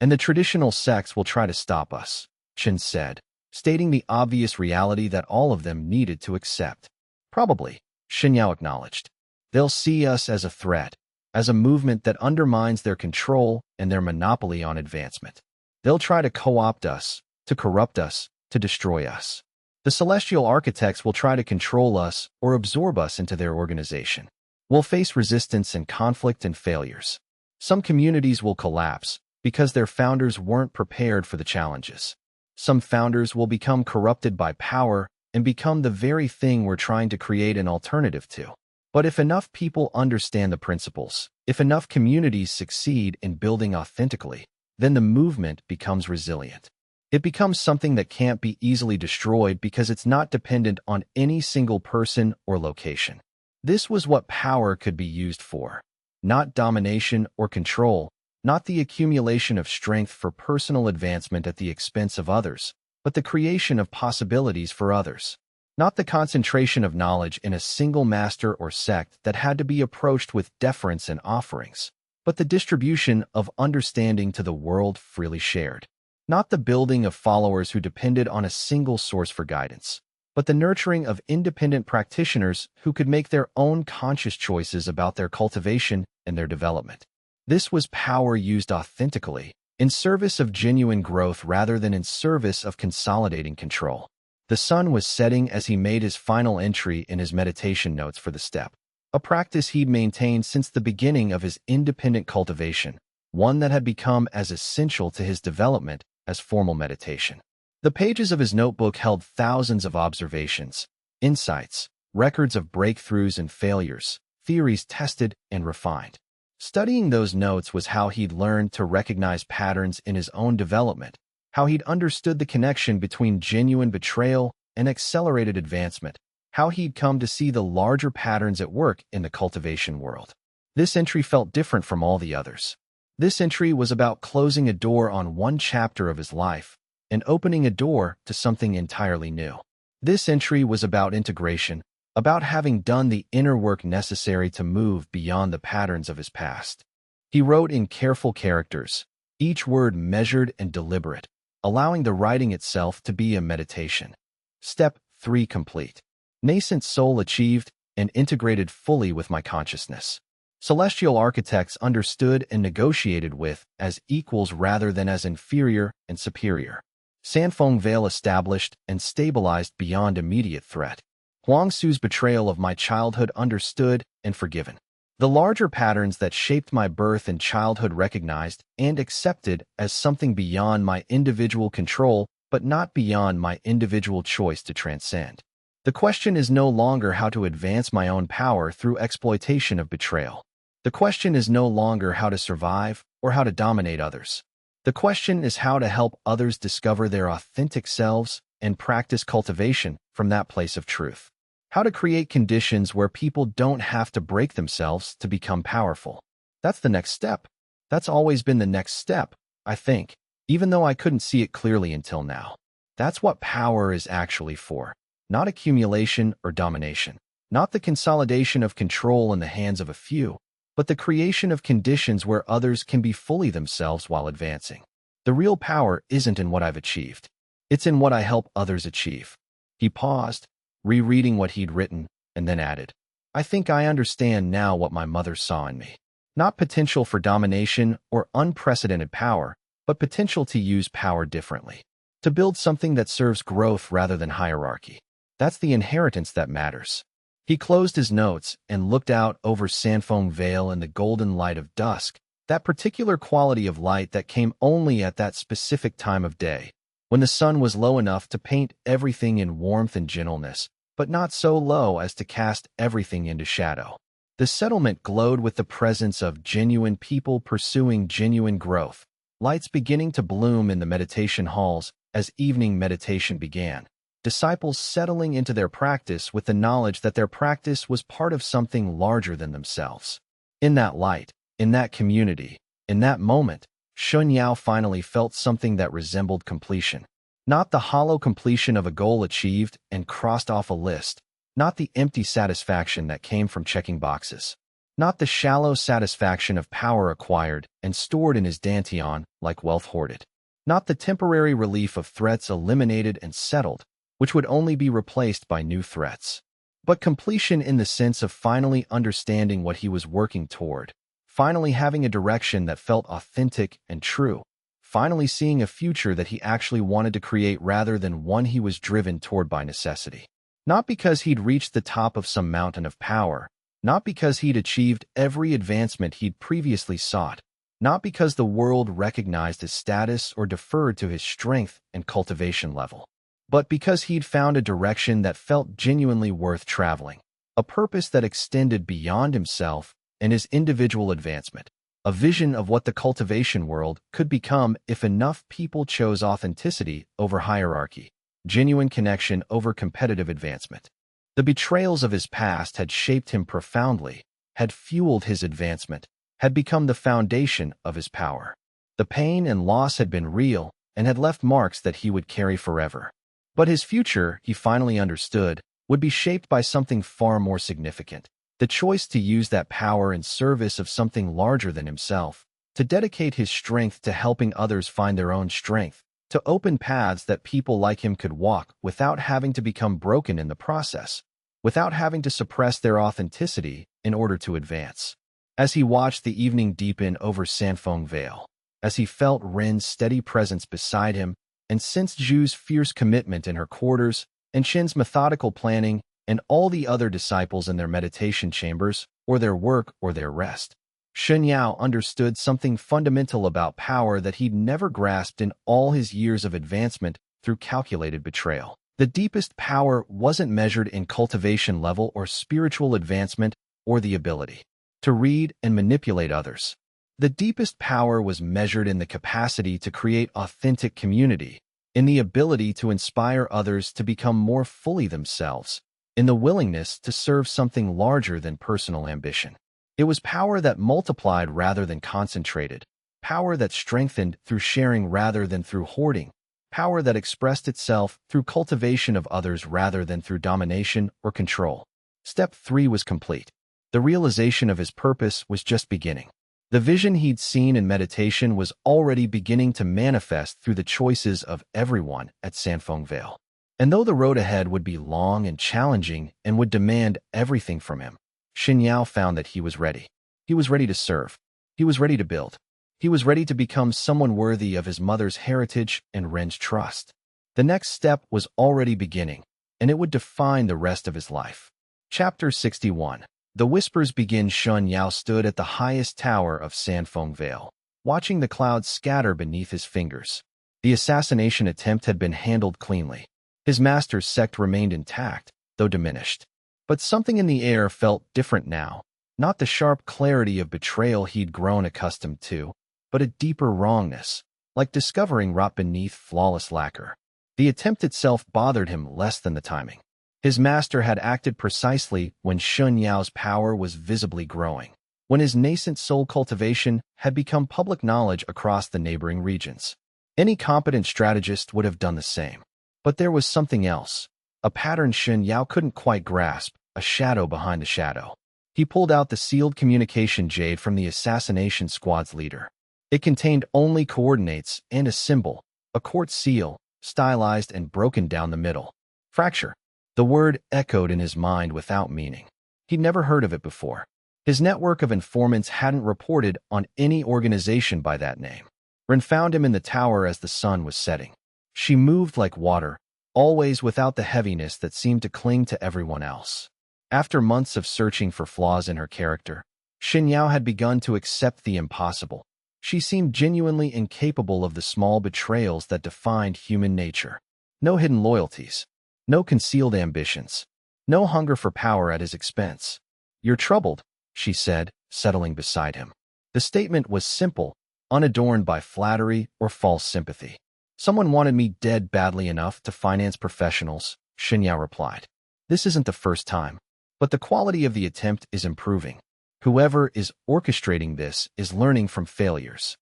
Speaker 1: And the traditional sects will try to stop us," Chen said, stating the obvious reality that all of them needed to accept. "Probably," Shen Yao acknowledged. "They'll see us as a threat, as a movement that undermines their control and their monopoly on advancement. They'll try to co-opt us, to corrupt us, to destroy us. The celestial architects will try to control us or absorb us into their organization. We'll face resistance and conflict and failures. Some communities will collapse because their founders weren't prepared for the challenges. Some founders will become corrupted by power and become the very thing we're trying to create an alternative to. But if enough people understand the principles, if enough communities succeed in building authentically, then the movement becomes resilient. It becomes something that can't be easily destroyed because it's not dependent on any single person or location. This was what power could be used for. Not domination or control, not the accumulation of strength for personal advancement at the expense of others, but the creation of possibilities for others. Not the concentration of knowledge in a single master or sect that had to be approached with deference and offerings, but the distribution of understanding to the world freely shared. Not the building of followers who depended on a single source for guidance, but the nurturing of independent practitioners who could make their own conscious choices about their cultivation and their development. This was power used authentically, in service of genuine growth rather than in service of consolidating control. The sun was setting as he made his final entry in his meditation notes for the step, a practice he'd maintained since the beginning of his independent cultivation, one that had become as essential to his development as formal meditation. The pages of his notebook held thousands of observations, insights, records of breakthroughs and failures, theories tested and refined. Studying those notes was how he'd learned to recognize patterns in his own development, how he'd understood the connection between genuine betrayal and accelerated advancement, how he'd come to see the larger patterns at work in the cultivation world. This entry felt different from all the others. This entry was about closing a door on one chapter of his life and opening a door to something entirely new. This entry was about integration, about having done the inner work necessary to move beyond the patterns of his past. He wrote in careful characters, each word measured and deliberate, allowing the writing itself to be a meditation. Step 3 complete. Nascent soul achieved and integrated fully with my consciousness. Celestial architects understood and negotiated with as equals rather than as inferior and superior. Sanfeng Vale established and stabilized beyond immediate threat. Huangsu's betrayal of my childhood understood and forgiven. The larger patterns that shaped my birth and childhood recognized and accepted as something beyond my individual control, but not beyond my individual choice to transcend. The question is no longer how to advance my own power through exploitation of betrayal. The question is no longer how to survive or how to dominate others. The question is how to help others discover their authentic selves and practice cultivation from that place of truth. How to create conditions where people don't have to break themselves to become powerful. That's the next step. That's always been the next step, I think, even though I couldn't see it clearly until now. That's what power is actually for. Not accumulation or domination. Not the consolidation of control in the hands of a few, but the creation of conditions where others can be fully themselves while advancing. The real power isn't in what I've achieved. It's in what I help others achieve. He paused, rereading what he'd written, and then added, I think I understand now what my mother saw in me. Not potential for domination or unprecedented power, but potential to use power differently. To build something that serves growth rather than hierarchy. That's the inheritance that matters. He closed his notes and looked out over Sanfeng Vale in the golden light of dusk, that particular quality of light that came only at that specific time of day, when the sun was low enough to paint everything in warmth and gentleness, but not so low as to cast everything into shadow. The settlement glowed with the presence of genuine people pursuing genuine growth, lights beginning to bloom in the meditation halls as evening meditation began, disciples settling into their practice with the knowledge that their practice was part of something larger than themselves. In that light, in that community, in that moment, Shen Yao finally felt something that resembled completion. Not the hollow completion of a goal achieved and crossed off a list, not the empty satisfaction that came from checking boxes, not the shallow satisfaction of power acquired and stored in his dantian like wealth hoarded, not the temporary relief of threats eliminated and settled, which would only be replaced by new threats, but completion in the sense of finally understanding what he was working toward, finally having a direction that felt authentic and true, finally seeing a future that he actually wanted to create rather than one he was driven toward by necessity. Not because he'd reached the top of some mountain of power, not because he'd achieved every advancement he'd previously sought, not because the world recognized his status or deferred to his strength and cultivation level, but because he'd found a direction that felt genuinely worth traveling, a purpose that extended beyond himself and his individual advancement, a vision of what the cultivation world could become if enough people chose authenticity over hierarchy, genuine connection over competitive advancement. The betrayals of his past had shaped him profoundly, had fueled his advancement, had become the foundation of his power. The pain and loss had been real and had left marks that he would carry forever. But his future, he finally understood, would be shaped by something far more significant. The choice to use that power in service of something larger than himself, to dedicate his strength to helping others find their own strength, to open paths that people like him could walk without having to become broken in the process, without having to suppress their authenticity in order to advance. As he watched the evening deepen over Sanfeng Vale, as he felt Ren's steady presence beside him, and sensed Zhu's fierce commitment in her quarters, and Shen's methodical planning, and all the other disciples in their meditation chambers, or their work or their rest, Shen Yao understood something fundamental about power that he'd never grasped in all his years of advancement through calculated betrayal. The deepest power wasn't measured in cultivation level or spiritual advancement or the ability to read and manipulate others. The deepest power was measured in the capacity to create authentic community, in the ability to inspire others to become more fully themselves, in the willingness to serve something larger than personal ambition. It was power that multiplied rather than concentrated, power that strengthened through sharing rather than through hoarding, power that expressed itself through cultivation of others rather than through domination or control. Step 3 was complete. The realization of his purpose was just beginning. The vision he'd seen in meditation was already beginning to manifest through the choices of everyone at Sanfeng Vale. And though the road ahead would be long and challenging and would demand everything from him, Shen Yao found that he was ready. He was ready to serve. He was ready to build. He was ready to become someone worthy of his mother's heritage and Ren's trust. The next step was already beginning, and it would define the rest of his life. Chapter 61. The whispers begin. Shen Yao stood at the highest tower of Sanfeng Vale, watching the clouds scatter beneath his fingers. The assassination attempt had been handled cleanly. His master's sect remained intact, though diminished. But something in the air felt different now, not the sharp clarity of betrayal he'd grown accustomed to, but a deeper wrongness, like discovering rot beneath flawless lacquer. The attempt itself bothered him less than the timing. His master had acted precisely when Shen Yao's power was visibly growing, when his nascent soul cultivation had become public knowledge across the neighboring regions. Any competent strategist would have done the same. But there was something else, a pattern Shen Yao couldn't quite grasp, a shadow behind the shadow. He pulled out the sealed communication jade from the assassination squad's leader. It contained only coordinates and a symbol, a quartz seal, stylized and broken down the middle. Fracture. The word echoed in his mind without meaning. He'd never heard of it before. His network of informants hadn't reported on any organization by that name. Ren found him in the tower as the sun was setting. She moved like water, always without the heaviness that seemed to cling to everyone else. After months of searching for flaws in her character, Shen Yao had begun to accept the impossible. She seemed genuinely incapable of the small betrayals that defined human nature. No hidden loyalties. No concealed ambitions. No hunger for power at his expense. "You're troubled," she said, settling beside him. The statement was simple, unadorned by flattery or false sympathy. Someone wanted me dead badly enough to finance professionals, Shen Yao replied. This isn't the first time, but the quality of the attempt is improving. Whoever is orchestrating this is learning from failures.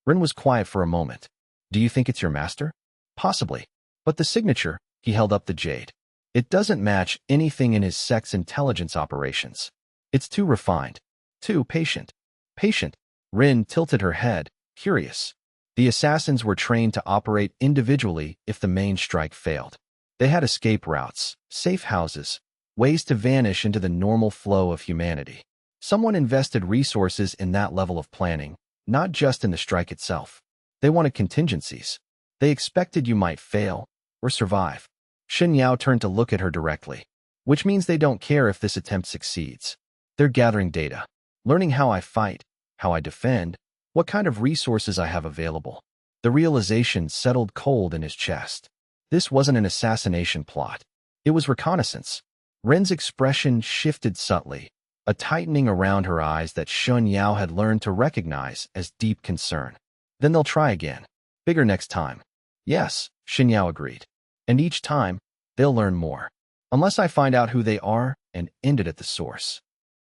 Speaker 1: Ren was quiet for a moment. Do you think it's your master? Possibly. But the signature, he held up the jade. It doesn't match anything in his sect's intelligence operations. It's too refined. Too patient. Patient. Rin tilted her head, curious. The assassins were trained to operate individually if the main strike failed. They had escape routes, safe houses, ways to vanish into the normal flow of humanity. Someone invested resources in that level of planning, not just in the strike itself. They wanted contingencies. They expected you might fail or survive. Shen Yao turned to look at her directly, which means they don't care if this attempt succeeds. They're gathering data, learning how I fight, how I defend, what kind of resources I have available. The realization settled cold in his chest. This wasn't an assassination plot. It was reconnaissance. Ren's expression shifted subtly, a tightening around her eyes that Shen Yao had learned to recognize as deep concern. Then they'll try again. Bigger next time. Yes, Shen Yao agreed. And each time, they'll learn more. Unless I find out who they are and end it at the source.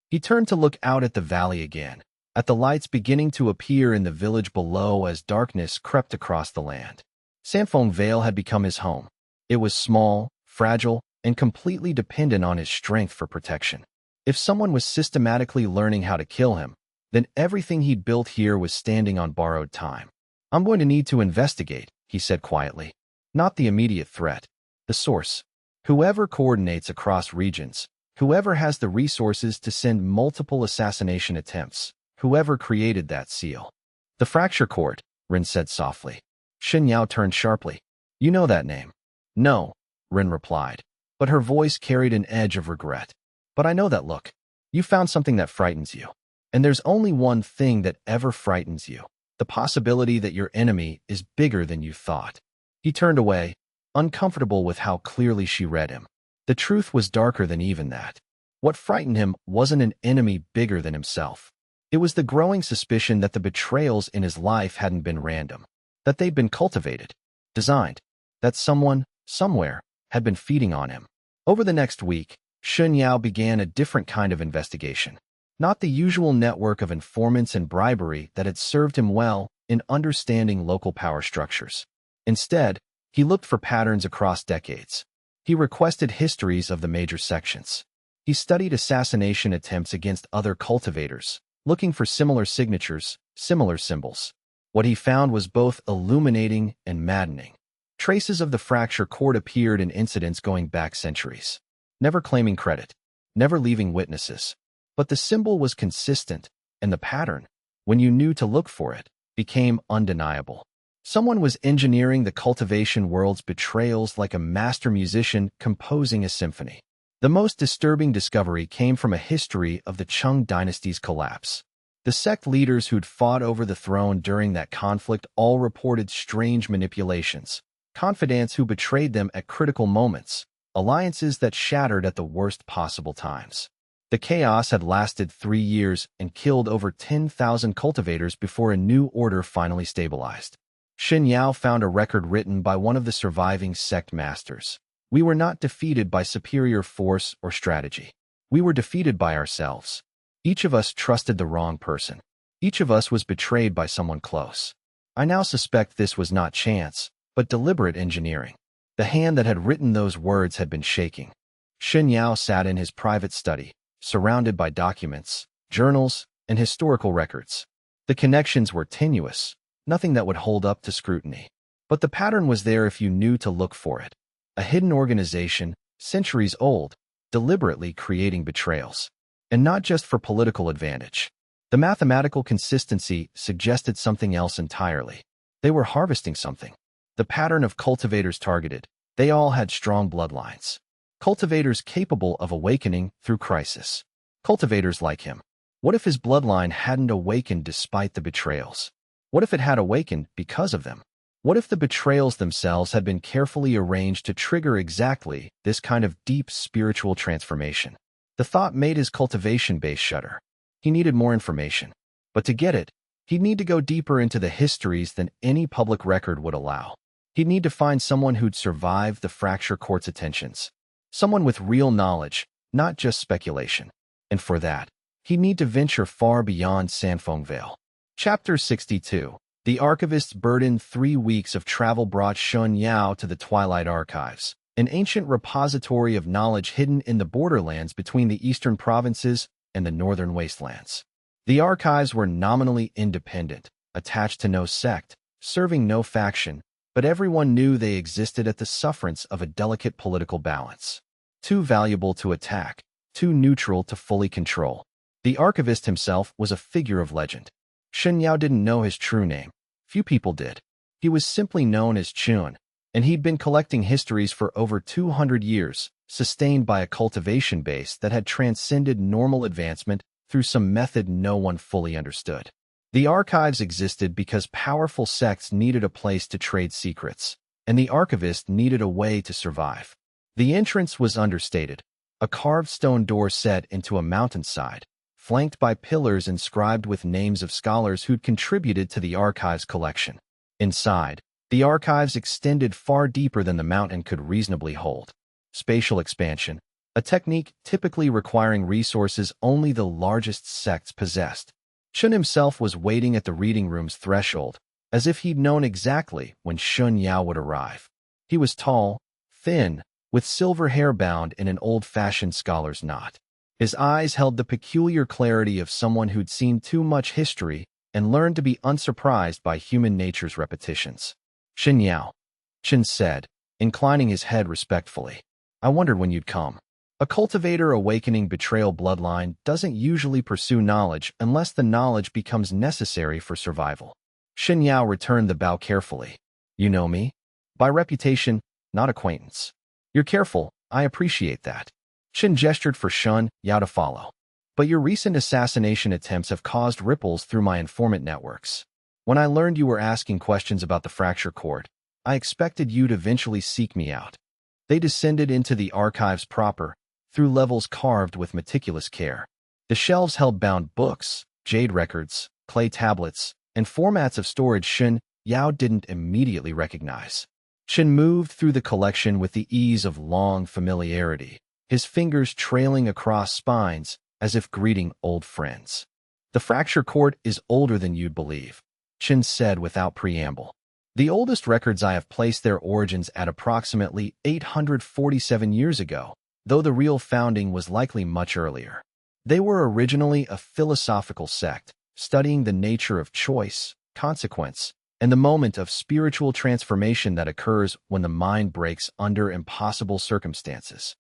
Speaker 1: He turned to look out at the valley again, at the lights beginning to appear in the village below as darkness crept across the land. Sanfeng Vale had become his home. It was small, fragile, and completely dependent on his strength for protection. If someone was systematically learning how to kill him, then everything he'd built here was standing on borrowed time. I'm going to need to investigate, he said quietly. Not the immediate threat. The source. Whoever coordinates across regions, whoever has the resources to send multiple assassination attempts, whoever created that seal. The fracture cord, Rin said softly. Shen Yao turned sharply. You know that name? No, Rin replied, but her voice carried an edge of regret. But I know that look. You found something that frightens you. And there's only one thing that ever frightens you. The possibility that your enemy is bigger than you thought. He turned away, uncomfortable with how clearly she read him. The truth was darker than even that. What frightened him wasn't an enemy bigger than himself. It was the growing suspicion that the betrayals in his life hadn't been random, that they'd been cultivated, designed, that someone, somewhere, had been feeding on him. Over the next week, Shen Yao began a different kind of investigation. Not the usual network of informants and bribery that had served him well in understanding local power structures. Instead, he looked for patterns across decades. He requested histories of the major sections. He studied assassination attempts against other cultivators, looking for similar signatures, similar symbols. What he found was both illuminating and maddening. Traces of the fracture cord appeared in incidents going back centuries, never claiming credit, never leaving witnesses. But the symbol was consistent, and the pattern, when you knew to look for it, became undeniable. Someone was engineering the cultivation world's betrayals like a master musician composing a symphony. The most disturbing discovery came from a history of the Qing dynasty's collapse. The sect leaders who'd fought over the throne during that conflict all reported strange manipulations, confidants who betrayed them at critical moments, alliances that shattered at the worst possible times. The chaos had lasted 3 years and killed over 10,000 cultivators before a new order finally stabilized. Shen Yao found a record written by one of the surviving sect masters. We were not defeated by superior force or strategy. We were defeated by ourselves. Each of us trusted the wrong person. Each of us was betrayed by someone close. I now suspect this was not chance, but deliberate engineering. The hand that had written those words had been shaking. Shen Yao sat in his private study, surrounded by documents, journals, and historical records. The connections were tenuous, nothing that would hold up to scrutiny. But the pattern was there if you knew to look for it. A hidden organization, centuries old, deliberately creating betrayals. And not just for political advantage. The mathematical consistency suggested something else entirely. They were harvesting something. The pattern of cultivators targeted. They all had strong bloodlines. Cultivators capable of awakening through crisis. Cultivators like him. What if his bloodline hadn't awakened despite the betrayals? What if it had awakened because of them? What if the betrayals themselves had been carefully arranged to trigger exactly this kind of deep spiritual transformation? The thought made his cultivation base shudder. He needed more information. But to get it, he'd need to go deeper into the histories than any public record would allow. He'd need to find someone who'd survived the fracture court's attentions. Someone with real knowledge, not just speculation. And for that, he'd need to venture far beyond Sanfeng Vale. Chapter 62. The Archivist's burden. 3 weeks of travel brought Shen Yao to the Twilight Archives, an ancient repository of knowledge hidden in the borderlands between the eastern provinces and the northern wastelands. The archives were nominally independent, attached to no sect, serving no faction, but everyone knew they existed at the sufferance of a delicate political balance. Too valuable to attack, too neutral to fully control. The archivist himself was a figure of legend. Shen Yao didn't know his true name. Few people did. He was simply known as Chun, and he'd been collecting histories for over 200 years, sustained by a cultivation base that had transcended normal advancement through some method no one fully understood. The archives existed because powerful sects needed a place to trade secrets, and the archivist needed a way to survive. The entrance was understated, a carved stone door set into a mountainside, flanked by pillars inscribed with names of scholars who'd contributed to the archives collection. Inside, the archives extended far deeper than the mountain could reasonably hold. Spatial expansion, a technique typically requiring resources only the largest sects possessed. Chun himself was waiting at the reading room's threshold, as if he'd known exactly when Shen Yao would arrive. He was tall, thin, with silver hair bound in an old-fashioned scholar's knot. His eyes held the peculiar clarity of someone who'd seen too much history and learned to be unsurprised by human nature's repetitions. Shen Yao, Chen said, inclining his head respectfully. I wondered when you'd come. A cultivator awakening Betrayal bloodline doesn't usually pursue knowledge unless the knowledge becomes necessary for survival. Shen Yao returned the bow carefully. You know me? By reputation, not acquaintance. You're careful, I appreciate that. Chen gestured for Shen Yao to follow. But your recent assassination attempts have caused ripples through my informant networks. When I learned you were asking questions about the fracture court, I expected you'd eventually seek me out. They descended into the archives proper, through levels carved with meticulous care. The shelves held bound books, jade records, clay tablets, and formats of storage Shen Yao didn't immediately recognize. Chen moved through the collection with the ease of long familiarity, his fingers trailing across spines as if greeting old friends. The fracture court is older than you'd believe, Chen said without preamble. The oldest records I have placed their origins at approximately 847 years ago, though the real founding was likely much earlier. They were originally a philosophical sect, studying the nature of choice, consequence, and the moment of spiritual transformation that occurs when the mind breaks under impossible circumstances.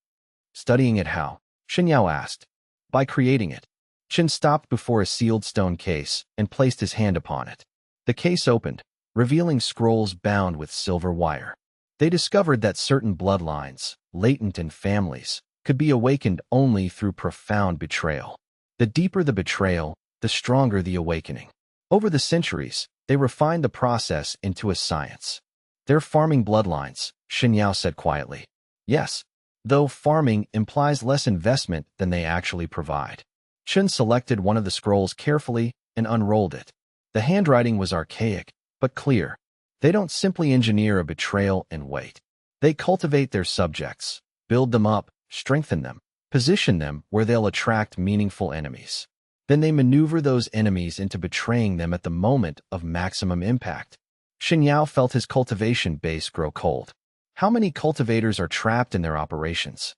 Speaker 1: Studying it how? Shen Yao asked. By creating it. Chen stopped before a sealed stone case and placed his hand upon it. The case opened, revealing scrolls bound with silver wire. They discovered that certain bloodlines, latent in families, could be awakened only through profound betrayal. The deeper the betrayal, the stronger the awakening. Over the centuries, they refined the process into a science. They're farming bloodlines, Shen Yao said quietly. Yes, though farming implies less investment than they actually provide. Chen selected one of the scrolls carefully and unrolled it. The handwriting was archaic, but clear. They don't simply engineer a betrayal and wait. They cultivate their subjects, build them up, strengthen them, position them where they'll attract meaningful enemies. Then they maneuver those enemies into betraying them at the moment of maximum impact. Shen Yao felt his cultivation base grow cold. How many cultivators are trapped in their operations?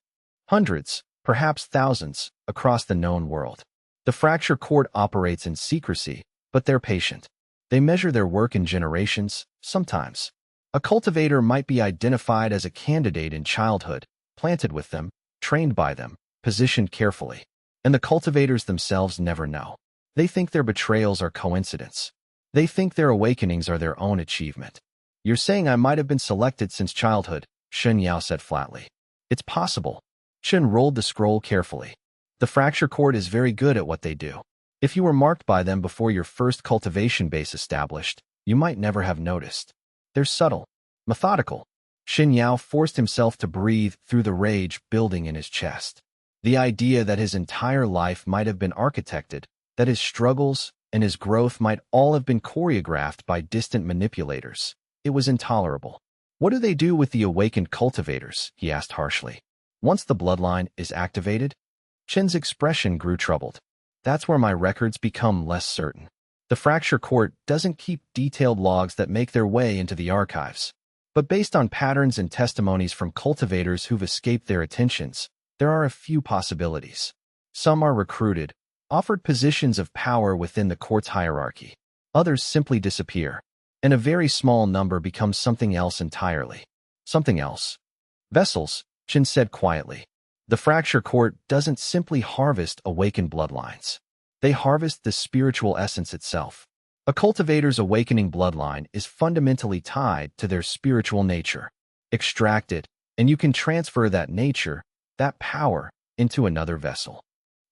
Speaker 1: Hundreds, perhaps thousands, across the known world. The fracture court operates in secrecy, but they're patient. They measure their work in generations, sometimes. A cultivator might be identified as a candidate in childhood, planted with them, trained by them, positioned carefully. And the cultivators themselves never know. They think their betrayals are coincidence. They think their awakenings are their own achievement. You're saying I might have been selected since childhood, Shen Yao said flatly. It's possible. Chen rolled the scroll carefully. The fracture court is very good at what they do. If you were marked by them before your first cultivation base established, you might never have noticed. They're subtle, methodical. Shen Yao forced himself to breathe through the rage building in his chest. The idea that his entire life might have been architected, that his struggles and his growth might all have been choreographed by distant manipulators. It was intolerable. What do they do with the awakened cultivators? He asked harshly. Once the bloodline is activated? Chen's expression grew troubled. That's where my records become less certain. The Fracture Court doesn't keep detailed logs that make their way into the archives. But based on patterns and testimonies from cultivators who've escaped their attentions, there are a few possibilities. Some are recruited, offered positions of power within the court's hierarchy. Others simply disappear, and a very small number becomes something else entirely. Something else. Vessels, Chen said quietly. The Fracture Court doesn't simply harvest awakened bloodlines. They harvest the spiritual essence itself. A cultivator's awakening bloodline is fundamentally tied to their spiritual nature. Extract it, and you can transfer that nature, that power, into another vessel.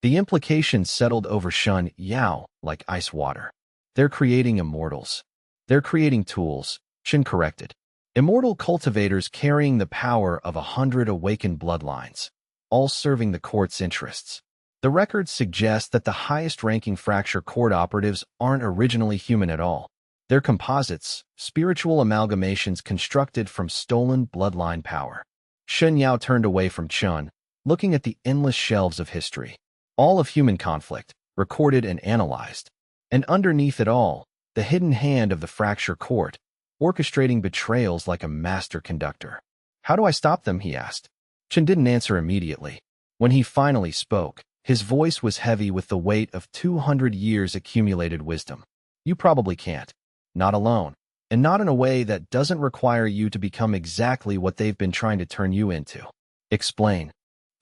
Speaker 1: The implications settled over Shen Yao like ice water. They're creating immortals. They're creating tools, Chen corrected. Immortal cultivators carrying the power of 100 awakened bloodlines, all serving the court's interests. The records suggest that the highest-ranking Fracture Court operatives aren't originally human at all. They're composites, spiritual amalgamations constructed from stolen bloodline power. Shen Yao turned away from Chen, looking at the endless shelves of history. All of human conflict, recorded and analyzed. And underneath it all, the hidden hand of the Fracture Court, orchestrating betrayals like a master conductor. How do I stop them? He asked. Chen didn't answer immediately. When he finally spoke, his voice was heavy with the weight of 200 years accumulated wisdom. You probably can't. Not alone. And not in a way that doesn't require you to become exactly what they've been trying to turn you into. Explain.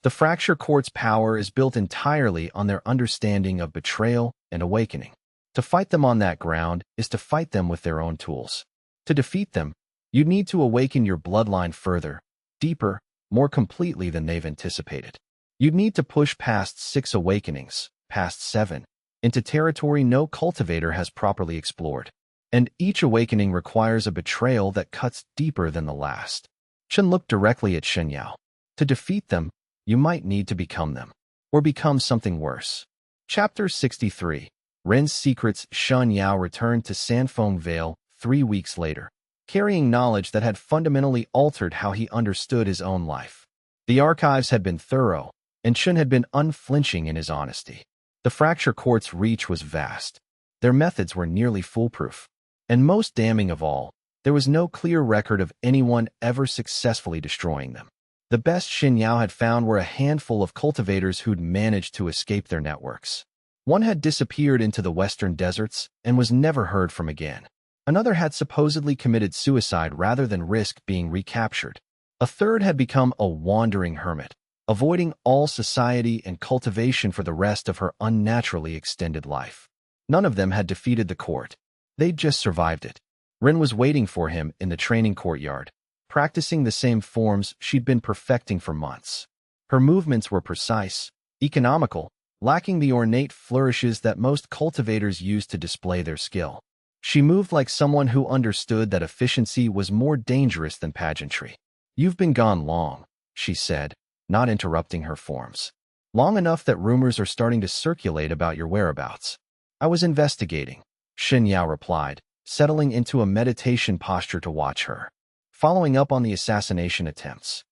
Speaker 1: The Fracture Court's power is built entirely on their understanding of betrayal and awakening. To fight them on that ground is to fight them with their own tools. To defeat them, you need to awaken your bloodline further, deeper, more completely than they've anticipated. You'd need to push past 6 awakenings, past 7, into territory no cultivator has properly explored. And each awakening requires a betrayal that cuts deeper than the last. Chen looked directly at Shen Yao. To defeat them, you might need to become them, or become something worse. Chapter 63. Ren's Secrets. Shen Yao returned to Sanfeng Vale 3 weeks later, carrying knowledge that had fundamentally altered how he understood his own life. The archives had been thorough, and Chen had been unflinching in his honesty. The Fracture Court's reach was vast. Their methods were nearly foolproof. And most damning of all, there was no clear record of anyone ever successfully destroying them. The best Shen Yao had found were a handful of cultivators who'd managed to escape their networks. One had disappeared into the western deserts and was never heard from again. Another had supposedly committed suicide rather than risk being recaptured. A third had become a wandering hermit, avoiding all society and cultivation for the rest of her unnaturally extended life. None of them had defeated the court. They'd just survived it. Ren was waiting for him in the training courtyard, practicing the same forms she'd been perfecting for months. Her movements were precise, economical, lacking the ornate flourishes that most cultivators use to display their skill. She moved like someone who understood that efficiency was more dangerous than pageantry. "You've been gone long," she said, not interrupting her forms. "Long enough that rumors are starting to circulate about your whereabouts." "I was investigating," Shen Yao replied, settling into a meditation posture to watch her. "Following up on the assassination attempts."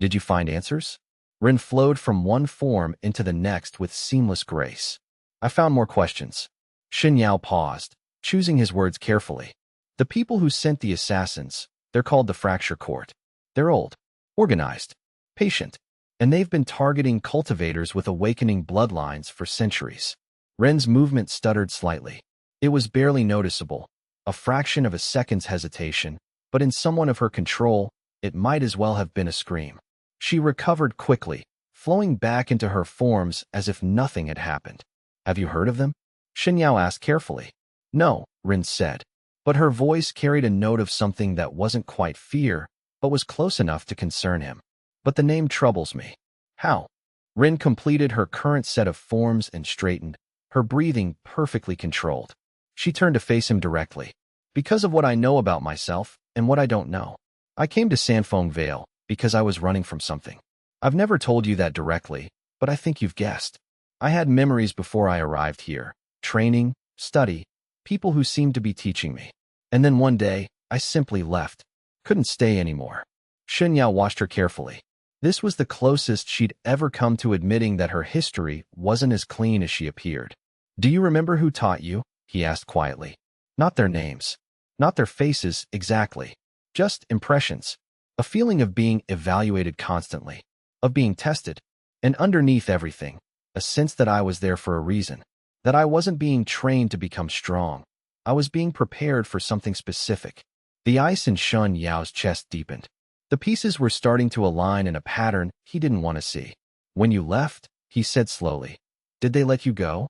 Speaker 1: "Did you find answers?" Ren flowed from one form into the next with seamless grace. "I found more questions." Shen Yao paused, choosing his words carefully. "The people who sent the assassins, they're called the Fracture Court. They're old, organized, patient, and they've been targeting cultivators with awakening bloodlines for centuries." Ren's movement stuttered slightly. It was barely noticeable, a fraction of a second's hesitation, but in someone of her control, it might as well have been a scream. She recovered quickly, flowing back into her forms as if nothing had happened. "Have you heard of them?" Shen Yao asked carefully. "No," Ren said, but her voice carried a note of something that wasn't quite fear, but was close enough to concern him. "But the name troubles me." "How?" Ren completed her current set of forms and straightened, her breathing perfectly controlled. She turned to face him directly. "Because of what I know about myself and what I don't know. I came to Sanfeng Vale because I was running from something. I've never told you that directly, but I think you've guessed. I had memories before I arrived here, training, study, people who seemed to be teaching me. And then one day, I simply left. Couldn't stay anymore. Shen Yao watched her carefully. This was the closest she'd ever come to admitting that her history wasn't as clean as she appeared. Do you remember who taught you? He asked quietly. Not their names. Not their faces, exactly. Just impressions. A feeling of being evaluated constantly. Of being tested. And underneath everything, a sense that I was there for a reason. That I wasn't being trained to become strong. I was being prepared for something specific. The ice in Shen Yao's chest deepened. The pieces were starting to align in a pattern he didn't want to see. When you left, he said slowly. Did they let you go?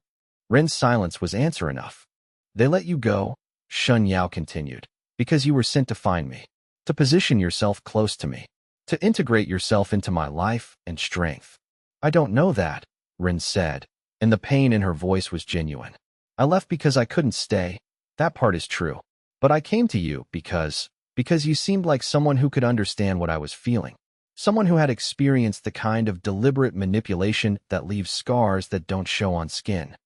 Speaker 1: Ren's silence was answer enough. They let you go, Shen Yao continued, because you were sent to find me, to position yourself close to me, to integrate yourself into my life and strength. I don't know that, Ren said, and the pain in her voice was genuine. I left because I couldn't stay. That part is true. But I came to you because you seemed like someone who could understand what I was feeling. Someone who had experienced the kind of deliberate manipulation that leaves scars that don't show on skin.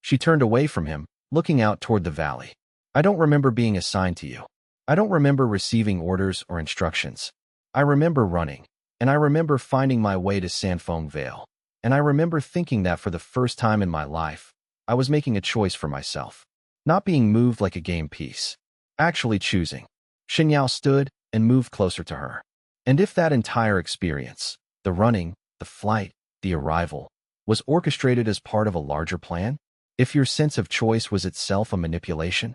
Speaker 1: She turned away from him, looking out toward the valley. I don't remember being assigned to you. I don't remember receiving orders or instructions. I remember running, and I remember finding my way to Sanfeng Vale. And I remember thinking that for the first time in my life, I was making a choice for myself. Not being moved like a game piece. Actually choosing. Shen Yao stood and moved closer to her. And if that entire experience, the running, the flight, the arrival, was orchestrated as part of a larger plan? If your sense of choice was itself a manipulation?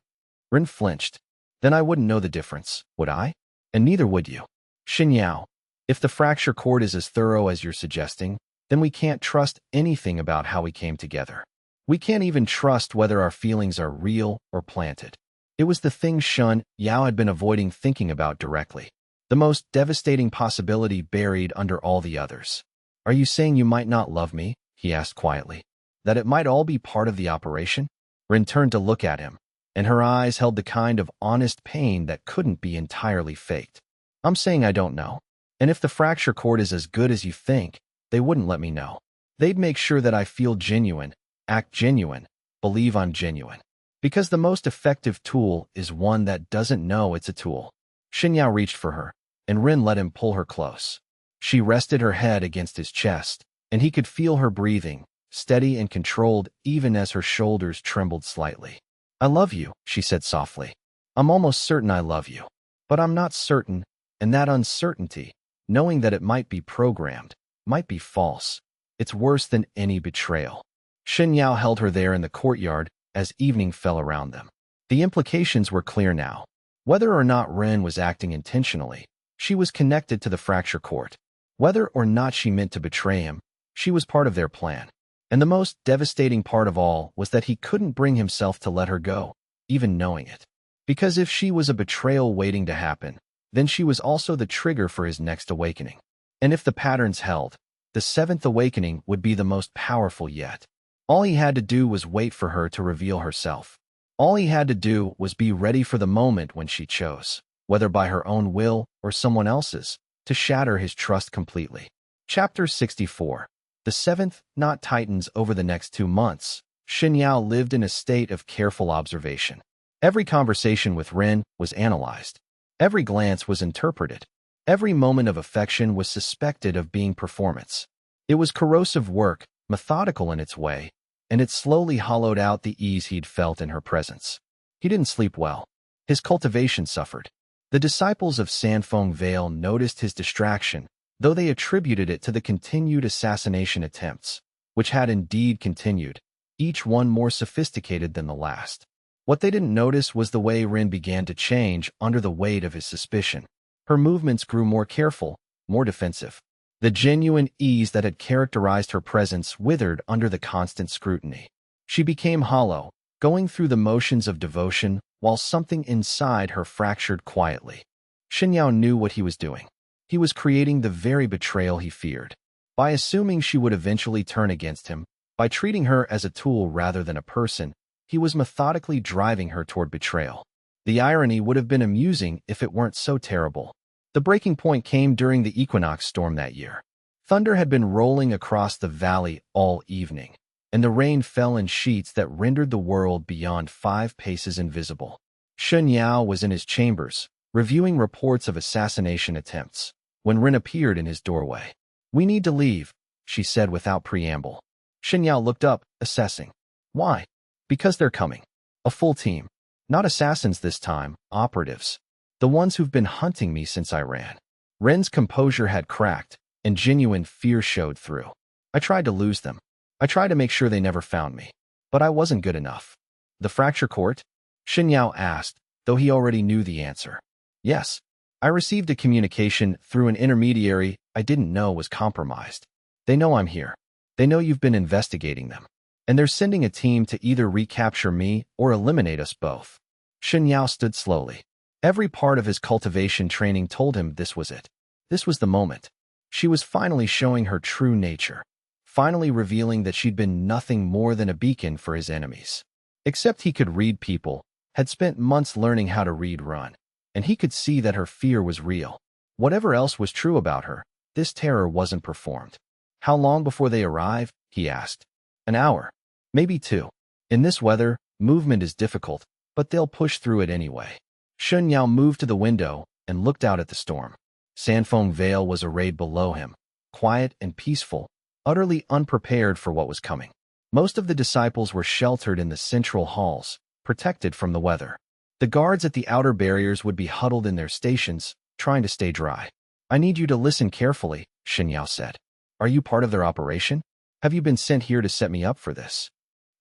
Speaker 1: Ren flinched. Then I wouldn't know the difference, would I? And neither would you. Shen Yao, if the fracture cord is as thorough as you're suggesting, then we can't trust anything about how we came together. We can't even trust whether our feelings are real or planted. It was the thing Shen Yao had been avoiding thinking about directly. The most devastating possibility buried under all the others. Are you saying you might not love me? He asked quietly. That it might all be part of the operation? Ren turned to look at him, and her eyes held the kind of honest pain that couldn't be entirely faked. I'm saying I don't know. And if the fracture cord is as good as you think, they wouldn't let me know. They'd make sure that I feel genuine, act genuine, believe I'm genuine. Because the most effective tool is one that doesn't know it's a tool. Shen Yao reached for her, and Ren let him pull her close. She rested her head against his chest, and he could feel her breathing, steady and controlled even as her shoulders trembled slightly. I love you, she said softly. I'm almost certain I love you. But I'm not certain, and that uncertainty, knowing that it might be programmed, might be false. It's worse than any betrayal. Shen Yao held her there in the courtyard as evening fell around them. The implications were clear now. Whether or not Ren was acting intentionally, she was connected to the fracture cord. Whether or not she meant to betray him, she was part of their plan. And the most devastating part of all was that he couldn't bring himself to let her go, even knowing it. Because if she was a betrayal waiting to happen, then she was also the trigger for his next awakening. And if the patterns held, the seventh awakening would be the most powerful yet. All he had to do was wait for her to reveal herself. All he had to do was be ready for the moment when she chose, whether by her own will or someone else's, to shatter his trust completely. Chapter 64. The seventh knot tightens over the next 2 months. Shen Yao lived in a state of careful observation. Every conversation with Ren was analyzed. Every glance was interpreted. Every moment of affection was suspected of being performance. It was corrosive work, methodical in its way, and it slowly hollowed out the ease he'd felt in her presence. He didn't sleep well. His cultivation suffered. The disciples of Sanfeng Vale noticed his distraction, though they attributed it to the continued assassination attempts, which had indeed continued, each one more sophisticated than the last. What they didn't notice was the way Ren began to change under the weight of his suspicion. Her movements grew more careful, more defensive. The genuine ease that had characterized her presence withered under the constant scrutiny. She became hollow, going through the motions of devotion while something inside her fractured quietly. Shen Yao knew what he was doing. He was creating the very betrayal he feared. By assuming she would eventually turn against him, by treating her as a tool rather than a person, he was methodically driving her toward betrayal. The irony would have been amusing if it weren't so terrible. The breaking point came during the equinox storm that year. Thunder had been rolling across the valley all evening. and the rain fell in sheets that rendered the world beyond 5 paces invisible. Shen Yao was in his chambers, reviewing reports of assassination attempts, when Rin appeared in his doorway. "We need to leave," she said without preamble. Shen Yao looked up, assessing. "Why?" "Because they're coming. A full team. Not assassins this time, operatives. The ones who've been hunting me since I ran." Ren's composure had cracked, and genuine fear showed through. "I tried to lose them. I tried to make sure they never found me. But I wasn't good enough." "The fracture court?" Shen Yao asked, though he already knew the answer. "Yes. I received a communication through an intermediary I didn't know was compromised. They know I'm here. They know you've been investigating them. And they're sending a team to either recapture me or eliminate us both." Shen Yao stood slowly. Every part of his cultivation training told him this was it. This was the moment. She was finally showing her true nature, finally revealing that she'd been nothing more than a beacon for his enemies. Except he could read people, had spent months learning how to read Run, and he could see that her fear was real. Whatever else was true about her, this terror wasn't performed. "How long before they arrive?" he asked. "An hour. Maybe 2. In this weather, movement is difficult, but they'll push through it anyway." Shen Yao moved to the window and looked out at the storm. Sandfong Vale was arrayed below him, quiet and peaceful, utterly unprepared for what was coming. Most of the disciples were sheltered in the central halls, protected from the weather. The guards at the outer barriers would be huddled in their stations, trying to stay dry. "I need you to listen carefully," Shen Yao said. "Are you part of their operation? Have you been sent here to set me up for this?"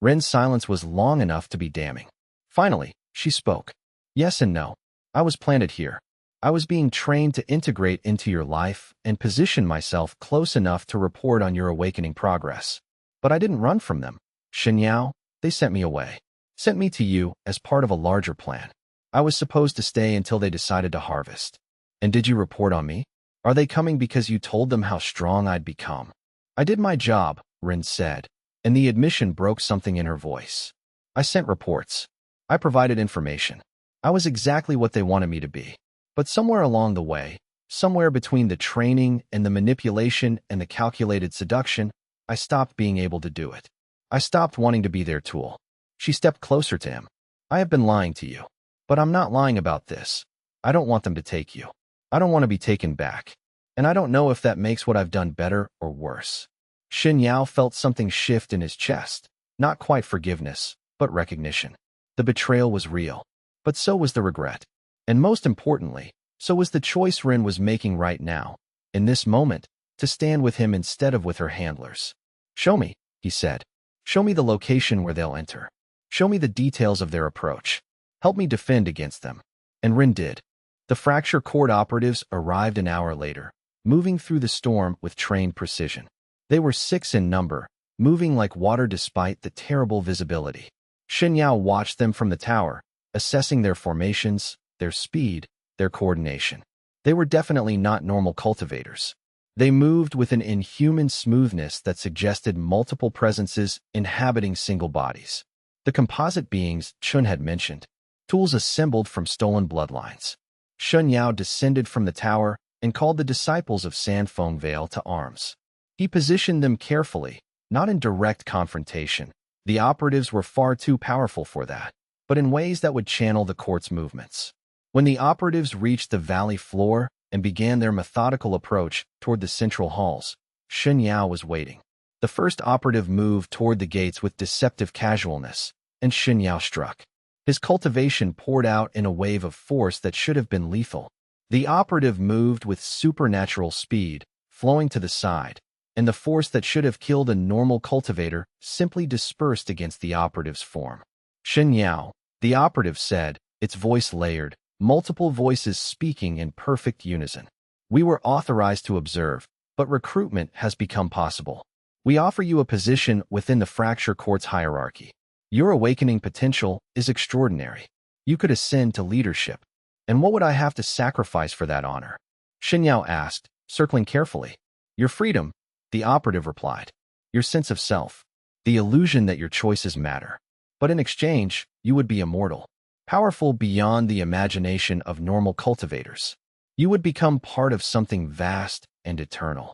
Speaker 1: Ren's silence was long enough to be damning. Finally, she spoke. "Yes and no. I was planted here. I was being trained to integrate into your life and position myself close enough to report on your awakening progress. But I didn't run from them. Shen Yao, they sent me away. Sent me to you as part of a larger plan. I was supposed to stay until they decided to harvest. And did you report on me? Are they coming because you told them how strong I'd become?" "I did my job," Rin said, and the admission broke something in her voice. "I sent reports. I provided information. I was exactly what they wanted me to be. But somewhere along the way, somewhere between the training and the manipulation and the calculated seduction, I stopped being able to do it. I stopped wanting to be their tool." She stepped closer to him. "I have been lying to you. But I'm not lying about this. I don't want them to take you. I don't want to be taken back. And I don't know if that makes what I've done better or worse." Shen Yao felt something shift in his chest. Not quite forgiveness, but recognition. The betrayal was real. But so was the regret. And most importantly, so was the choice Rin was making right now, in this moment, to stand with him instead of with her handlers. "Show me," he said. "Show me the location where they'll enter. Show me the details of their approach. Help me defend against them." And Rin did. The fracture court operatives arrived an hour later, moving through the storm with trained precision. They were 6 in number, moving like water despite the terrible visibility. Shen Yao watched them from the tower, assessing their formations, their speed, their coordination. They were definitely not normal cultivators. They moved with an inhuman smoothness that suggested multiple presences inhabiting single bodies. The composite beings Chun had mentioned, tools assembled from stolen bloodlines. Shen Yao descended from the tower and called the disciples of Sandfong Vale to arms. He positioned them carefully, not in direct confrontation. The operatives were far too powerful for that, but in ways that would channel the court's movements. When the operatives reached the valley floor and began their methodical approach toward the central halls, Shen Yao was waiting. The first operative moved toward the gates with deceptive casualness, and Shen Yao struck. His cultivation poured out in a wave of force that should have been lethal. The operative moved with supernatural speed, flowing to the side, and the force that should have killed a normal cultivator simply dispersed against the operative's form. "Shen Yao," the operative said, its voice layered, multiple voices speaking in perfect unison. "We were authorized to observe, but recruitment has become possible. We offer you a position within the Fracture Court's hierarchy. Your awakening potential is extraordinary. You could ascend to leadership. And what would I have to sacrifice for that honor?" Shen Yao asked, circling carefully. "Your freedom," the operative replied. "Your sense of self. The illusion that your choices matter. But in exchange, you would be immortal. Powerful beyond the imagination of normal cultivators. You would become part of something vast and eternal.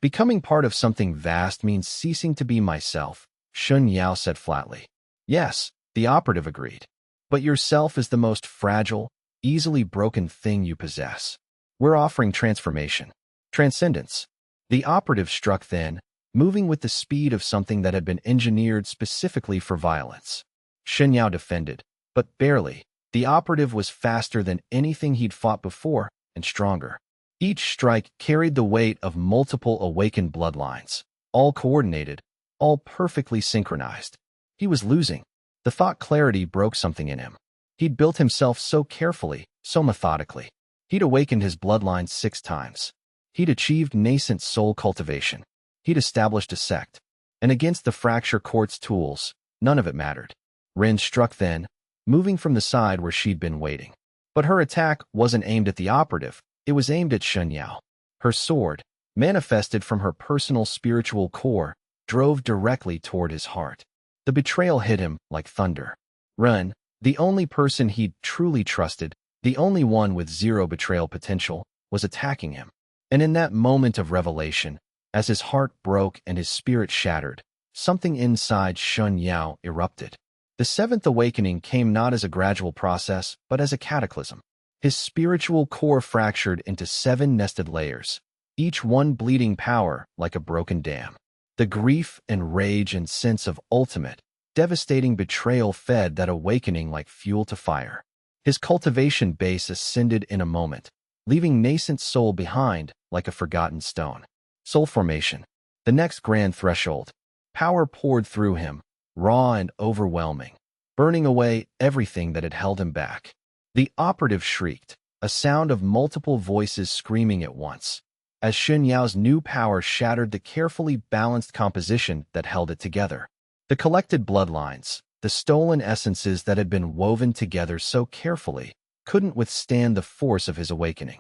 Speaker 1: Becoming part of something vast means ceasing to be myself, Shen Yao said flatly. Yes, the operative agreed. But yourself is the most fragile, easily broken thing you possess. We're offering transformation. Transcendence. The operative struck then, moving with the speed of something that had been engineered specifically for violence. Shen Yao defended, but barely. The operative was faster than anything he'd fought before, and stronger. Each strike carried the weight of multiple awakened bloodlines, all coordinated, all perfectly synchronized. He was losing. The thought clarity broke something in him. He'd built himself so carefully, so methodically. He'd awakened his bloodline 6 times. He'd achieved nascent soul cultivation. He'd established a sect. And against the fracture court's tools, none of it mattered. Rin struck then, moving from the side where she'd been waiting. But her attack wasn't aimed at the operative, it was aimed at Shen Yao. Her sword, manifested from her personal spiritual core, drove directly toward his heart. The betrayal hit him like thunder. Ren, the only person he'd truly trusted, the only one with zero betrayal potential, was attacking him. And in that moment of revelation, as his heart broke and his spirit shattered, something inside Shen Yao erupted. The 7th awakening came not as a gradual process, but as a cataclysm. His spiritual core fractured into 7 nested layers, each one bleeding power like a broken dam. The grief and rage and sense of ultimate, devastating betrayal fed that awakening like fuel to fire. His cultivation base ascended in a moment, leaving nascent soul behind like a forgotten stone. Soul formation. The next grand threshold. Power poured through him, raw and overwhelming, burning away everything that had held him back. The operative shrieked, a sound of multiple voices screaming at once, as Shen Yao's new power shattered the carefully balanced composition that held it together. The collected bloodlines, the stolen essences that had been woven together so carefully, couldn't withstand the force of his awakening.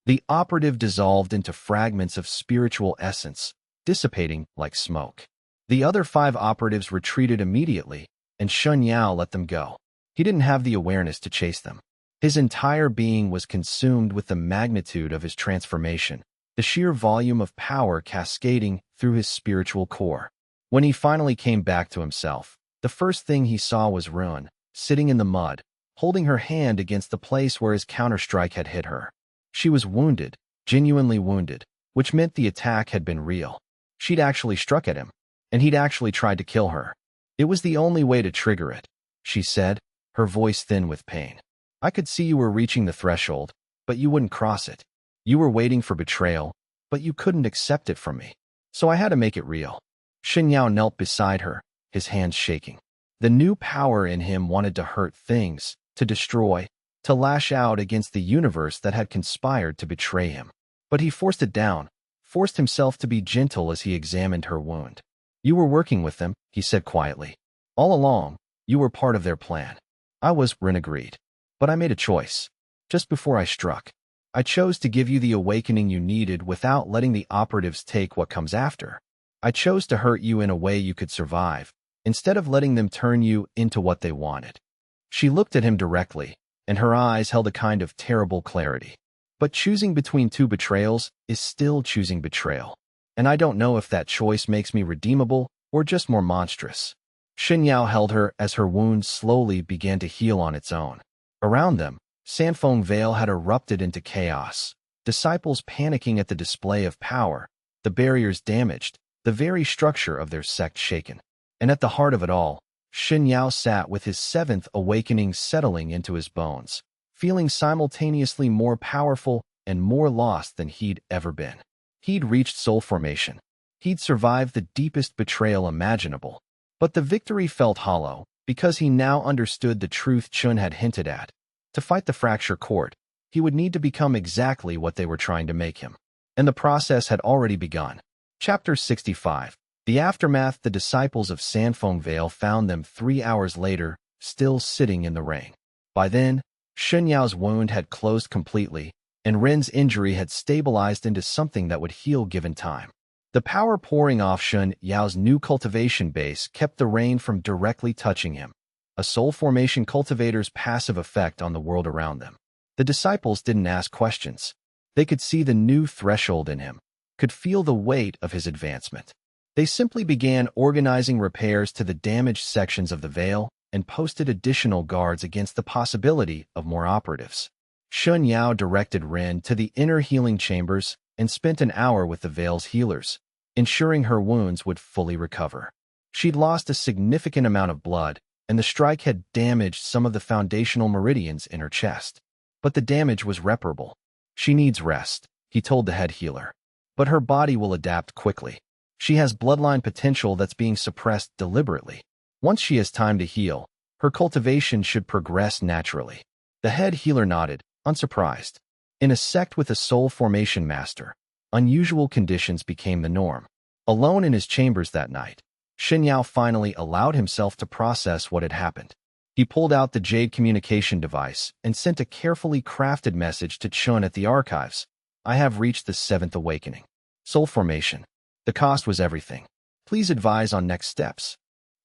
Speaker 1: The operative dissolved into fragments of spiritual essence, dissipating like smoke. The other 5 operatives retreated immediately, and Shen Yao let them go. He didn't have the awareness to chase them. His entire being was consumed with the magnitude of his transformation, the sheer volume of power cascading through his spiritual core. When he finally came back to himself, the first thing he saw was Ruin, sitting in the mud, holding her hand against the place where his counterstrike had hit her. She was wounded, genuinely wounded, which meant the attack had been real. She'd actually struck at him, and he'd actually tried to kill her. It was the only way to trigger it, she said, her voice thin with pain. I could see you were reaching the threshold, but you wouldn't cross it. You were waiting for betrayal, but you couldn't accept it from me. So I had to make it real. Shen Yao knelt beside her, his hands shaking. The new power in him wanted to hurt things, to destroy, to lash out against the universe that had conspired to betray him. But he forced it down, forced himself to be gentle as he examined her wound. You were working with them, he said quietly. All along, you were part of their plan. I was, Rin agreed. But I made a choice. Just before I struck, I chose to give you the awakening you needed without letting the operatives take what comes after. I chose to hurt you in a way you could survive, instead of letting them turn you into what they wanted. She looked at him directly, and her eyes held a kind of terrible clarity. But choosing between 2 betrayals is still choosing betrayal. And I don't know if that choice makes me redeemable or just more monstrous. Shen Yao held her as her wound slowly began to heal on its own. Around them, Sanfeng Vale had erupted into chaos, disciples panicking at the display of power, the barriers damaged, the very structure of their sect shaken. And at the heart of it all, Shen Yao sat with his 7th awakening settling into his bones, feeling simultaneously more powerful and more lost than he'd ever been. He'd reached soul formation. He'd survived the deepest betrayal imaginable. But the victory felt hollow, because he now understood the truth Chun had hinted at. To fight the fracture court, he would need to become exactly what they were trying to make him. And the process had already begun. Chapter 65. The aftermath. The disciples of Sanfeng Vale found them 3 hours later, still sitting in the ring. By then, Shen Yao's wound had closed completely, and Ren's injury had stabilized into something that would heal given time. The power pouring off Shen Yao's new cultivation base kept the rain from directly touching him, a soul formation cultivator's passive effect on the world around them. The disciples didn't ask questions. They could see the new threshold in him, could feel the weight of his advancement. They simply began organizing repairs to the damaged sections of the veil and posted additional guards against the possibility of more operatives. Shen Yao directed Ren to the inner healing chambers and spent an hour with the veil's healers, ensuring her wounds would fully recover. She'd lost a significant amount of blood, and the strike had damaged some of the foundational meridians in her chest. But the damage was reparable. She needs rest, he told the head healer. But her body will adapt quickly. She has bloodline potential that's being suppressed deliberately. Once she has time to heal, her cultivation should progress naturally. The head healer nodded, unsurprised. In a sect with a soul formation master, unusual conditions became the norm. Alone in his chambers that night, Shen Yao finally allowed himself to process what had happened. He pulled out the Jade communication device and sent a carefully crafted message to Chun at the archives. I have reached the 7th awakening. Soul formation. The cost was everything. Please advise on next steps.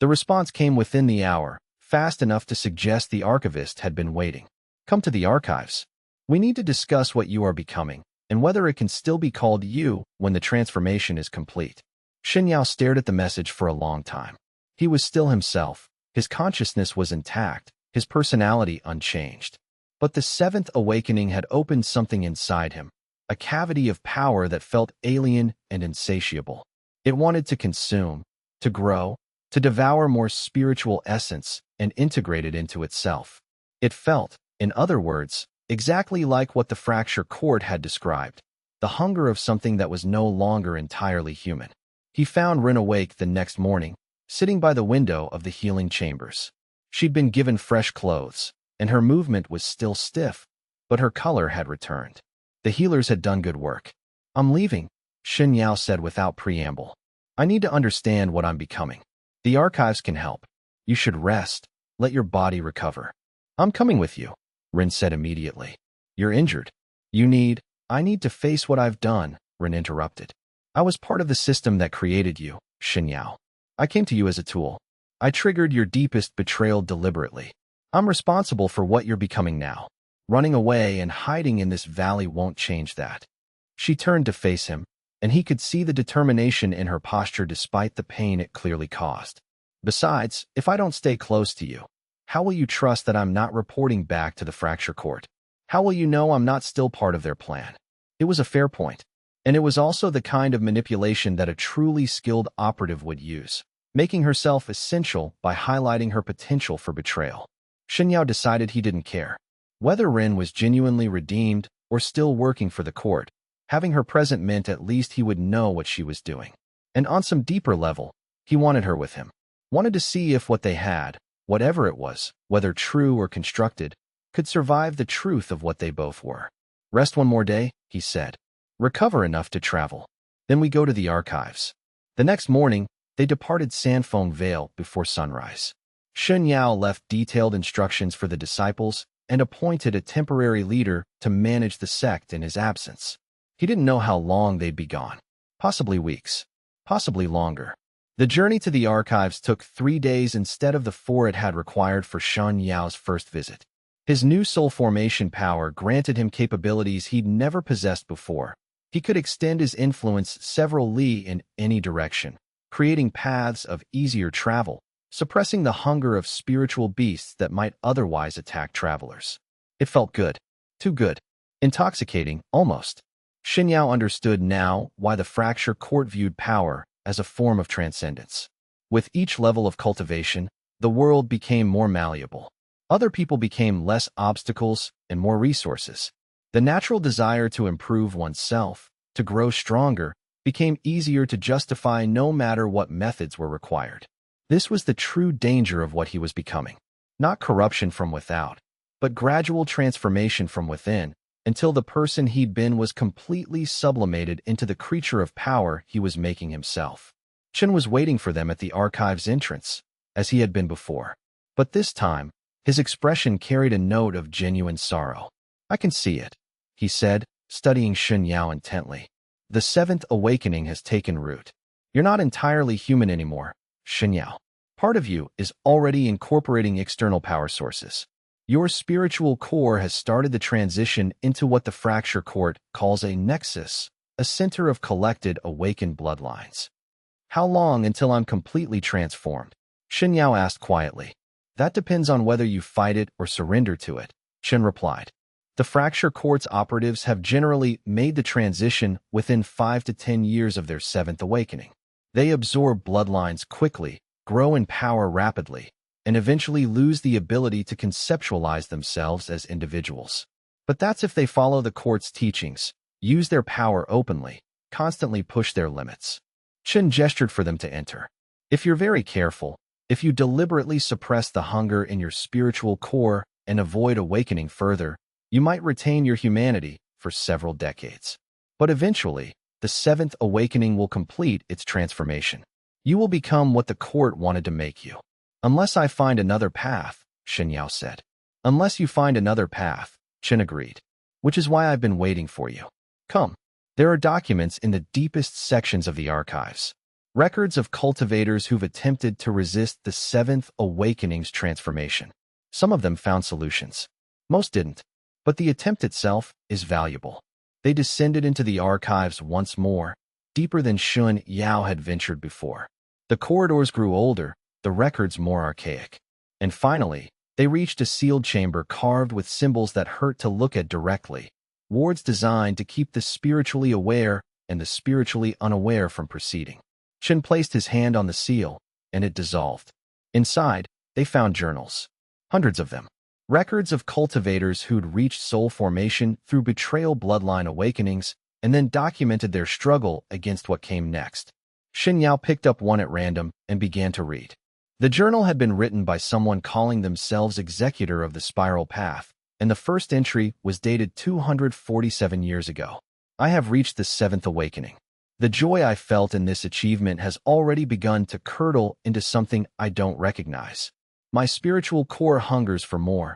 Speaker 1: The response came within the hour, fast enough to suggest the archivist had been waiting. Come to the archives. We need to discuss what you are becoming, and whether it can still be called you when the transformation is complete. Shen Yao stared at the message for a long time. He was still himself. His consciousness was intact, his personality unchanged. But the 7th awakening had opened something inside him, a cavity of power that felt alien and insatiable. It wanted to consume, to grow, to devour more spiritual essence and integrate it into itself. It felt, in other words, exactly like what the fracture court had described, the hunger of something that was no longer entirely human. He found Rin awake the next morning, sitting by the window of the healing chambers. She'd been given fresh clothes, and her movement was still stiff, but her color had returned. The healers had done good work. I'm leaving, Shen Yao said without preamble. I need to understand what I'm becoming. The archives can help. You should rest, let your body recover. I'm coming with you, Rin said immediately. You're injured. I need to face what I've done, Rin interrupted. I was part of the system that created you, Shen Yao. I came to you as a tool. I triggered your deepest betrayal deliberately. I'm responsible for what you're becoming now. Running away and hiding in this valley won't change that. She turned to face him, and he could see the determination in her posture despite the pain it clearly caused. Besides, if I don't stay close to you, how will you trust that I'm not reporting back to the fracture court? How will you know I'm not still part of their plan? It was a fair point. And it was also the kind of manipulation that a truly skilled operative would use, making herself essential by highlighting her potential for betrayal. Shen Yao decided he didn't care. Whether Rin was genuinely redeemed or still working for the court, having her present meant at least he would know what she was doing. And on some deeper level, he wanted her with him. Wanted to see if what they had, whatever it was, whether true or constructed, could survive the truth of what they both were. Rest one more day, he said. Recover enough to travel. Then we go to the archives. The next morning, they departed Sanfeng Vale before sunrise. Shen Yao left detailed instructions for the disciples and appointed a temporary leader to manage the sect in his absence. He didn't know how long they'd be gone. Possibly weeks. Possibly longer. The journey to the archives took 3 days instead of the 4 it had required for Shen Yao's first visit. His new soul formation power granted him capabilities he'd never possessed before. He could extend his influence several li in any direction, creating paths of easier travel, suppressing the hunger of spiritual beasts that might otherwise attack travelers. It felt good. Too good. Intoxicating, almost. Shen Yao understood now why the fracture court viewed power as a form of transcendence. With each level of cultivation, the world became more malleable. Other people became less obstacles and more resources. The natural desire to improve oneself, to grow stronger, became easier to justify no matter what methods were required. This was the true danger of what he was becoming. Not corruption from without, but gradual transformation from within, until the person he'd been was completely sublimated into the creature of power he was making himself. Chen was waiting for them at the archive's entrance, as he had been before. But this time, his expression carried a note of genuine sorrow. I can see it, he said, studying Shen Yao intently. The 7th awakening has taken root. You're not entirely human anymore, Shen Yao. Part of you is already incorporating external power sources. Your spiritual core has started the transition into what the fracture court calls a nexus, a center of collected awakened bloodlines. How long until I'm completely transformed? Shen Yao asked quietly. That depends on whether you fight it or surrender to it, Shen replied. The Fracture Court's operatives have generally made the transition within 5 to 10 years of their seventh awakening. They absorb bloodlines quickly, grow in power rapidly, and eventually lose the ability to conceptualize themselves as individuals. But that's if they follow the court's teachings, use their power openly, constantly push their limits. Shen gestured for them to enter. If you're very careful, if you deliberately suppress the hunger in your spiritual core and avoid awakening further, you might retain your humanity for several decades. But eventually, the seventh awakening will complete its transformation. You will become what the court wanted to make you. Unless I find another path, Shen Yao said. Unless you find another path, Shen agreed. Which is why I've been waiting for you. Come. There are documents in the deepest sections of the archives. Records of cultivators who've attempted to resist the seventh awakening's transformation. Some of them found solutions. Most didn't. But the attempt itself is valuable. They descended into the archives once more, deeper than Shen Yao had ventured before. The corridors grew older, the records more archaic. And finally, they reached a sealed chamber carved with symbols that hurt to look at directly, wards designed to keep the spiritually aware and the spiritually unaware from proceeding. Shen placed his hand on the seal, and it dissolved. Inside, they found journals. Hundreds of them. Records of cultivators who'd reached soul formation through betrayal bloodline awakenings and then documented their struggle against what came next. Shen Yao picked up one at random and began to read. The journal had been written by someone calling themselves Executor of the Spiral Path, and the first entry was dated 247 years ago. I have reached the seventh awakening. The joy I felt in this achievement has already begun to curdle into something I don't recognize. My spiritual core hungers for more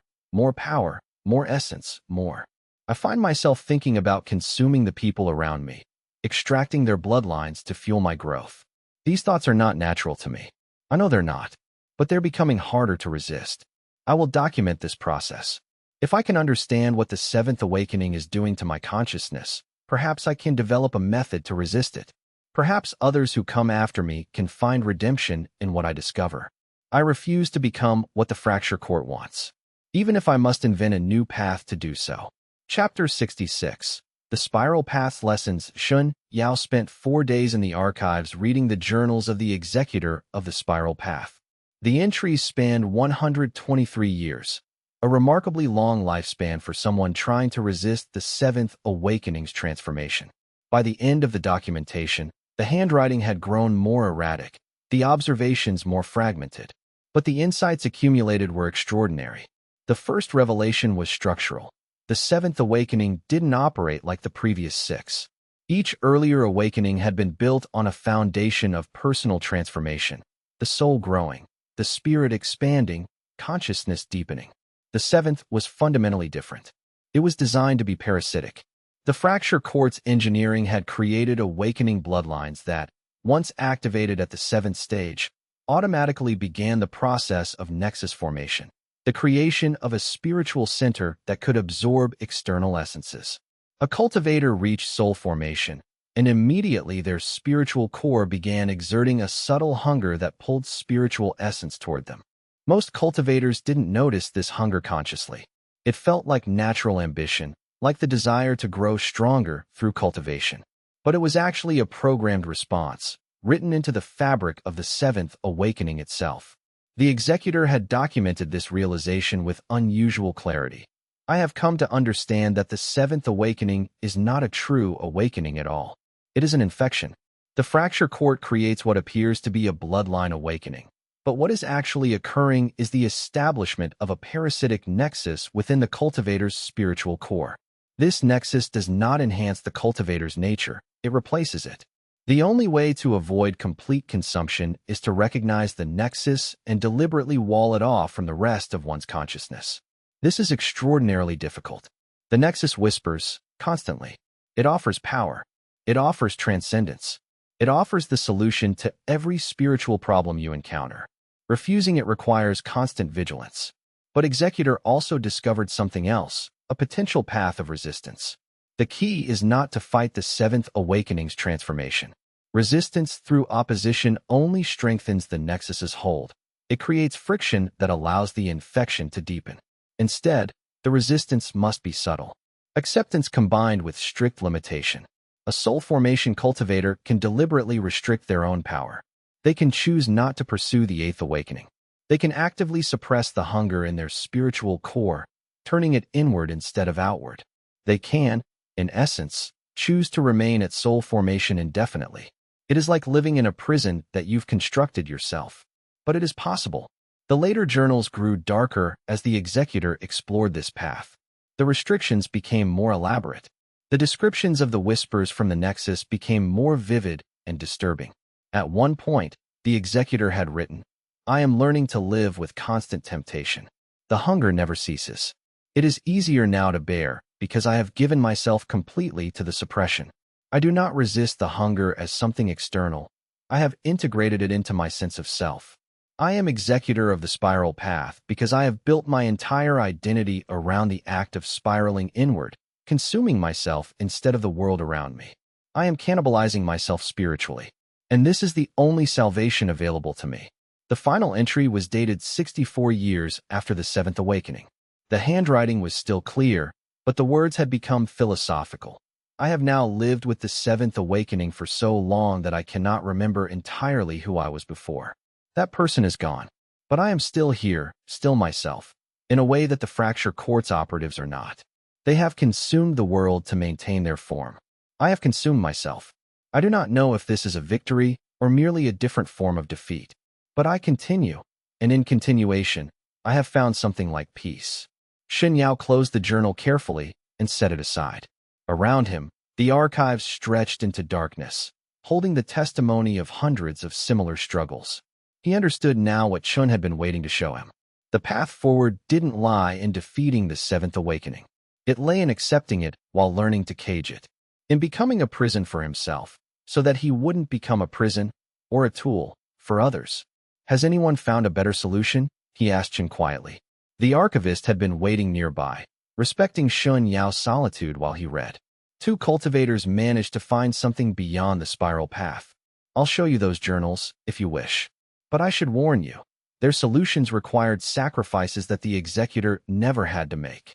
Speaker 1: power, more essence, more. I find myself thinking about consuming the people around me, extracting their bloodlines to fuel my growth. These thoughts are not natural to me. I know they're not, but they're becoming harder to resist. I will document this process. If I can understand what the seventh awakening is doing to my consciousness, perhaps I can develop a method to resist it. Perhaps others who come after me can find redemption in what I discover. I refuse to become what the Fracture Court wants, even if I must invent a new path to do so. Chapter 66. The Spiral Path's Lessons. Shen Yao spent 4 days in the archives reading the journals of the Executor of the Spiral Path. The entries spanned 123 years, a remarkably long lifespan for someone trying to resist the seventh awakening's transformation. By the end of the documentation, the handwriting had grown more erratic, the observations more fragmented. But the insights accumulated were extraordinary. The first revelation was structural. The seventh awakening didn't operate like the previous 6. Each earlier awakening had been built on a foundation of personal transformation, the soul growing, the spirit expanding, consciousness deepening. The seventh was fundamentally different. It was designed to be parasitic. The Fracture Court's engineering had created awakening bloodlines that, once activated at the 7th stage, automatically began the process of nexus formation, the creation of a spiritual center that could absorb external essences. A cultivator reached soul formation, and immediately their spiritual core began exerting a subtle hunger that pulled spiritual essence toward them. Most cultivators didn't notice this hunger consciously. It felt like natural ambition, like the desire to grow stronger through cultivation. But it was actually a programmed response, written into the fabric of the seventh awakening itself. The Executor had documented this realization with unusual clarity. I have come to understand that the seventh awakening is not a true awakening at all. It is an infection. The Fracture Court creates what appears to be a bloodline awakening. But what is actually occurring is the establishment of a parasitic nexus within the cultivator's spiritual core. This nexus does not enhance the cultivator's nature, it replaces it. The only way to avoid complete consumption is to recognize the nexus and deliberately wall it off from the rest of one's consciousness. This is extraordinarily difficult. The nexus whispers, constantly. It offers power. It offers transcendence. It offers the solution to every spiritual problem you encounter. Refusing it requires constant vigilance. But Executor also discovered something else, a potential path of resistance. The key is not to fight the seventh awakening's transformation. Resistance through opposition only strengthens the nexus's hold. It creates friction that allows the infection to deepen. Instead, the resistance must be subtle. Acceptance combined with strict limitation. A soul formation cultivator can deliberately restrict their own power. They can choose not to pursue the Eighth Awakening. They can actively suppress the hunger in their spiritual core, turning it inward instead of outward. They can, in essence, choose to remain at soul formation indefinitely. It is like living in a prison that you've constructed yourself. But it is possible. The later journals grew darker as the executor explored this path. The restrictions became more elaborate. The descriptions of the whispers from the Nexus became more vivid and disturbing. At one point, the executor had written, "I am learning to live with constant temptation. The hunger never ceases. It is easier now to bear because I have given myself completely to the suppression. I do not resist the hunger as something external. I have integrated it into my sense of self. I am executor of the spiral path because I have built my entire identity around the act of spiraling inward, consuming myself instead of the world around me. I am cannibalizing myself spiritually, and this is the only salvation available to me." The final entry was dated 64 years after the Seventh Awakening. The handwriting was still clear, but the words had become philosophical. "I have now lived with the Seventh Awakening for so long that I cannot remember entirely who I was before. That person is gone. But I am still here, still myself, in a way that the Fracture Court's operatives are not. They have consumed the world to maintain their form. I have consumed myself. I do not know if this is a victory or merely a different form of defeat. But I continue, and in continuation, I have found something like peace." Shen Yao closed the journal carefully and set it aside. Around him, the archives stretched into darkness, holding the testimony of hundreds of similar struggles. He understood now what Chun had been waiting to show him. The path forward didn't lie in defeating the Seventh Awakening. It lay in accepting it while learning to cage it, in becoming a prison for himself, so that he wouldn't become a prison or a tool for others. "Has anyone found a better solution?" he asked Chen quietly. The archivist had been waiting nearby, respecting Shen Yao's solitude while he read. "Two cultivators managed to find something beyond the spiral path. I'll show you those journals, if you wish. But I should warn you, their solutions required sacrifices that the executor never had to make."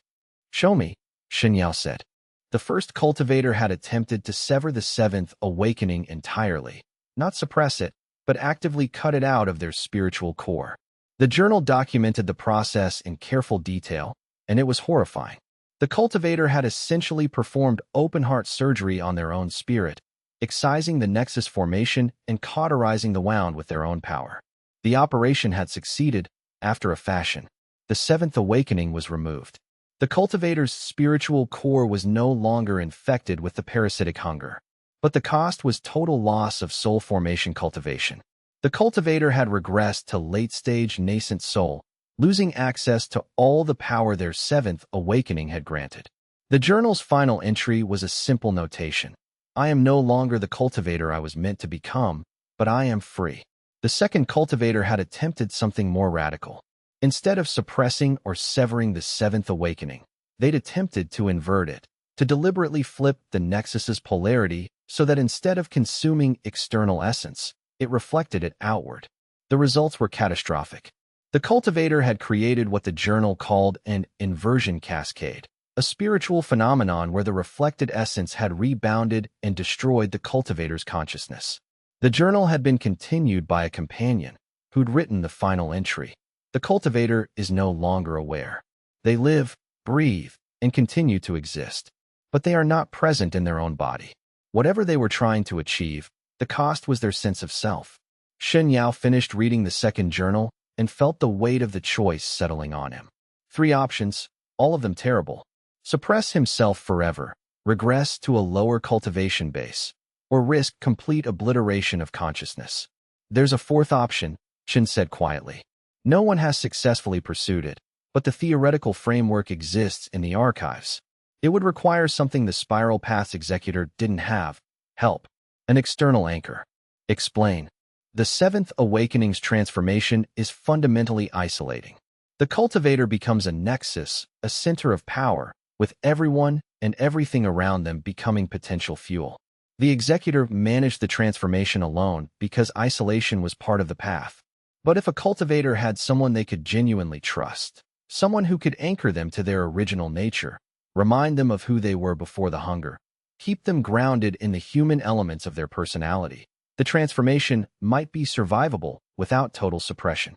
Speaker 1: "Show me," Shen Yao said. The first cultivator had attempted to sever the Seventh Awakening entirely, not suppress it, but actively cut it out of their spiritual core. The journal documented the process in careful detail, and it was horrifying. The cultivator had essentially performed open-heart surgery on their own spirit, excising the nexus formation and cauterizing the wound with their own power. The operation had succeeded, after a fashion. The Seventh Awakening was removed. The cultivator's spiritual core was no longer infected with the parasitic hunger. But the cost was total loss of soul formation cultivation. The cultivator had regressed to late-stage nascent soul, losing access to all the power their Seventh Awakening had granted. The journal's final entry was a simple notation. "I am no longer the cultivator I was meant to become, but I am free." The second cultivator had attempted something more radical. Instead of suppressing or severing the Seventh Awakening, they'd attempted to invert it, to deliberately flip the Nexus's polarity so that instead of consuming external essence, it reflected it outward. The results were catastrophic. The cultivator had created what the journal called an inversion cascade, a spiritual phenomenon where the reflected essence had rebounded and destroyed the cultivator's consciousness. The journal had been continued by a companion who'd written the final entry. The cultivator is no longer aware. They live, breathe, and continue to exist, but they are not present in their own body. Whatever they were trying to achieve, the cost was their sense of self. Shen Yao finished reading the second journal and felt the weight of the choice settling on him. 3 options, all of them terrible. Suppress himself forever, regress to a lower cultivation base, or risk complete obliteration of consciousness. "There's a 4th option," Chen said quietly. "No one has successfully pursued it, but the theoretical framework exists in the archives. It would require something the Spiral Path's executor didn't have: help, an external anchor." "Explain." "The Seventh Awakening's transformation is fundamentally isolating. The cultivator becomes a nexus, a center of power, with everyone and everything around them becoming potential fuel. The executor managed the transformation alone because isolation was part of the path. But if a cultivator had someone they could genuinely trust, someone who could anchor them to their original nature, remind them of who they were before the hunger, keep them grounded in the human elements of their personality, the transformation might be survivable without total suppression.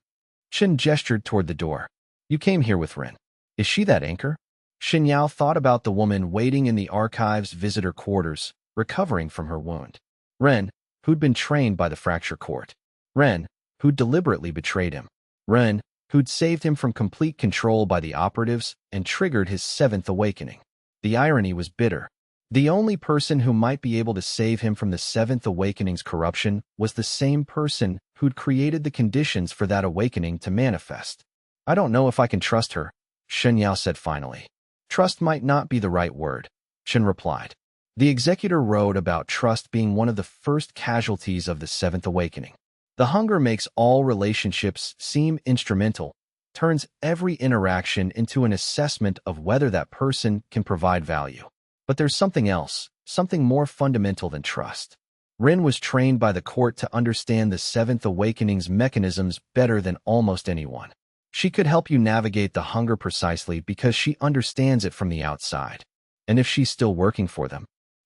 Speaker 1: Shen gestured toward the door. You came here with Ren. Is she that anchor? Shen Yao thought about the woman waiting in the archive's visitor quarters, recovering from her wound. Ren, who'd been trained by the fracture court. Ren, who'd deliberately betrayed him. Ren, who'd saved him from complete control by the operatives and triggered his seventh awakening. The irony was bitter. The only person who might be able to save him from the seventh awakening's corruption was the same person who'd created the conditions for that awakening to manifest. I don't know if I can trust her, Shen Yao said finally. Trust might not be the right word, Shen replied. The executor wrote about trust being one of the first casualties of the seventh awakening. The hunger makes all relationships seem instrumental, turns every interaction into an assessment of whether that person can provide value. But there's something else, something more fundamental than trust. Ren was trained by the court to understand the seventh awakening's mechanisms better than almost anyone. She could help you navigate the hunger precisely because she understands it from the outside. And if she's still working for them,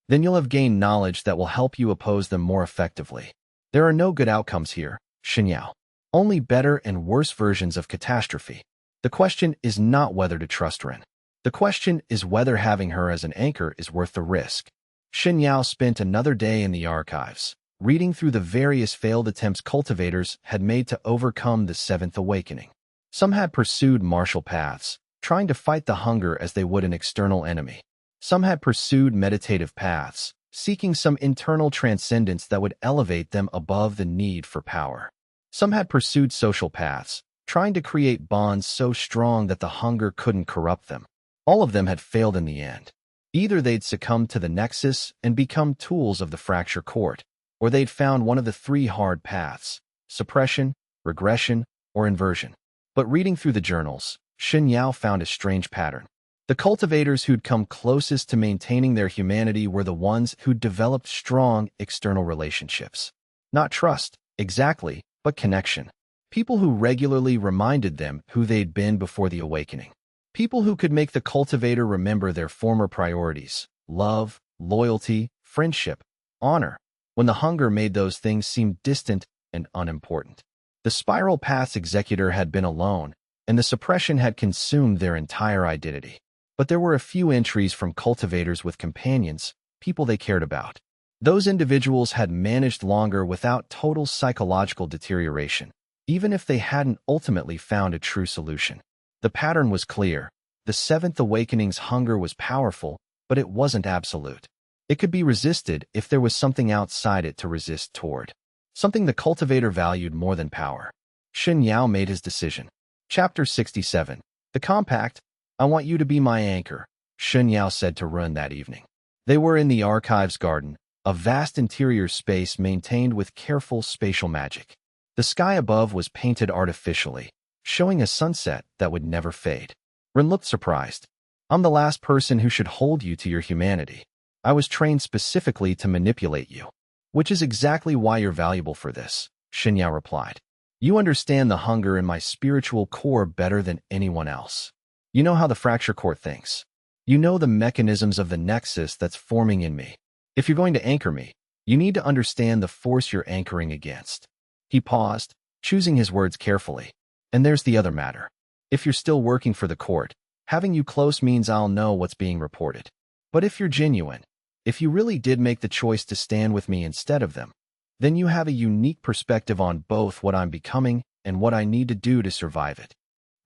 Speaker 1: then you'll have gained knowledge that will help you oppose them more effectively. There are no good outcomes here, Shen Yao. Only better and worse versions of catastrophe. The question is not whether to trust Ren. The question is whether having her as an anchor is worth the risk. Shen Yao spent another day in the archives, reading through the various failed attempts cultivators had made to overcome the seventh awakening. Some had pursued martial paths, trying to fight the hunger as they would an external enemy. Some had pursued meditative paths, seeking some internal transcendence that would elevate them above the need for power. Some had pursued social paths, trying to create bonds so strong that the hunger couldn't corrupt them. All of them had failed in the end. Either they'd succumbed to the nexus and become tools of the fracture court, or they'd found one of the three hard paths: suppression, regression, or inversion. But reading through the journals, Shen Yao found a strange pattern. The cultivators who'd come closest to maintaining their humanity were the ones who'd developed strong external relationships. Not trust, exactly, but connection. People who regularly reminded them who they'd been before the awakening. People who could make the cultivator remember their former priorities: love, loyalty, friendship, honor, when the hunger made those things seem distant and unimportant. The spiral path's executor had been alone, and the suppression had consumed their entire identity. But there were a few entries from cultivators with companions, people they cared about. Those individuals had managed longer without total psychological deterioration, even if they hadn't ultimately found a true solution. The pattern was clear. The seventh awakening's hunger was powerful, but it wasn't absolute. It could be resisted if there was something outside it to resist toward. Something the cultivator valued more than power. Shen Yao made his decision. Chapter 67. The Compact. I want you to be my anchor, Shen Yao said to Ren that evening. They were in the archives garden, a vast interior space maintained with careful spatial magic. The sky above was painted artificially, showing a sunset that would never fade. Ren looked surprised. I'm the last person who should hold you to your humanity. I was trained specifically to manipulate you. Which is exactly why you're valuable for this, Shen Yao replied. You understand the hunger in my spiritual core better than anyone else. You know how the fracture court thinks. You know the mechanisms of the nexus that's forming in me. If you're going to anchor me, you need to understand the force you're anchoring against. He paused, choosing his words carefully. And there's the other matter. If you're still working for the court, having you close means I'll know what's being reported. But if you're genuine, if you really did make the choice to stand with me instead of them, then you have a unique perspective on both what I'm becoming and what I need to do to survive it.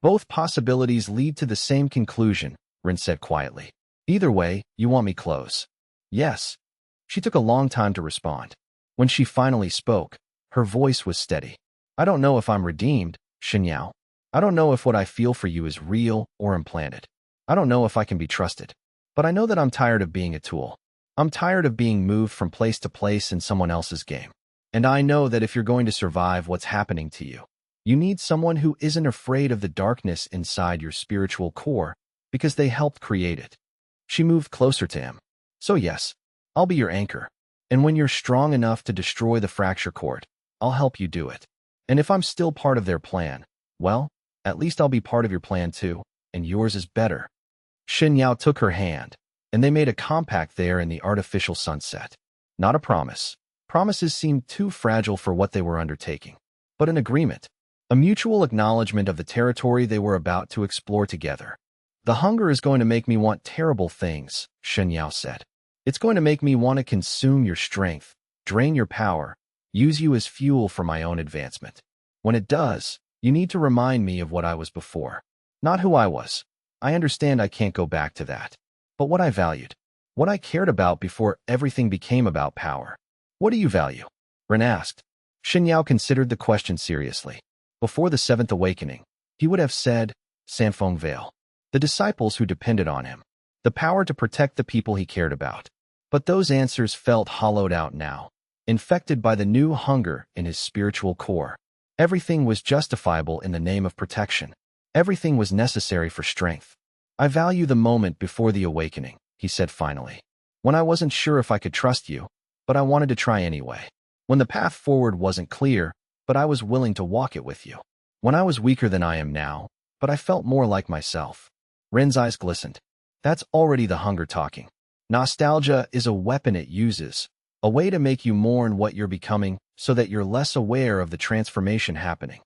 Speaker 1: Both possibilities lead to the same conclusion, Ren said quietly. Either way, you want me close. Yes. She took a long time to respond. When she finally spoke, her voice was steady. I don't know if I'm redeemed, Shen Yao. I don't know if what I feel for you is real or implanted. I don't know if I can be trusted. But I know that I'm tired of being a tool. I'm tired of being moved from place to place in someone else's game. And I know that if you're going to survive what's happening to you, you need someone who isn't afraid of the darkness inside your spiritual core, because they helped create it. She moved closer to him. So yes, I'll be your anchor. And when you're strong enough to destroy the fracture court, I'll help you do it. And if I'm still part of their plan, well, at least I'll be part of your plan too, and yours is better. Shen Yao took her hand, and they made a compact there in the artificial sunset. Not a promise. Promises seemed too fragile for what they were undertaking, but an agreement. A mutual acknowledgement of the territory they were about to explore together. The hunger is going to make me want terrible things, Shen Yao said. It's going to make me want to consume your strength, drain your power, use you as fuel for my own advancement. When it does, you need to remind me of what I was before, not who I was. I understand I can't go back to that, but what I valued, what I cared about before everything became about power. What do you value? Ren asked. Shen Yao considered the question seriously. Before the seventh awakening, he would have said, Sanfeng Vale, the disciples who depended on him, the power to protect the people he cared about. But those answers felt hollowed out now, infected by the new hunger in his spiritual core. Everything was justifiable in the name of protection. Everything was necessary for strength. I value the moment before the awakening, he said finally. When I wasn't sure if I could trust you, but I wanted to try anyway. When the path forward wasn't clear, but I was willing to walk it with you. When I was weaker than I am now, but I felt more like myself. Ren's eyes glistened. That's already the hunger talking. Nostalgia is a weapon it uses, a way to make you mourn what you're becoming so that you're less aware of the transformation happening.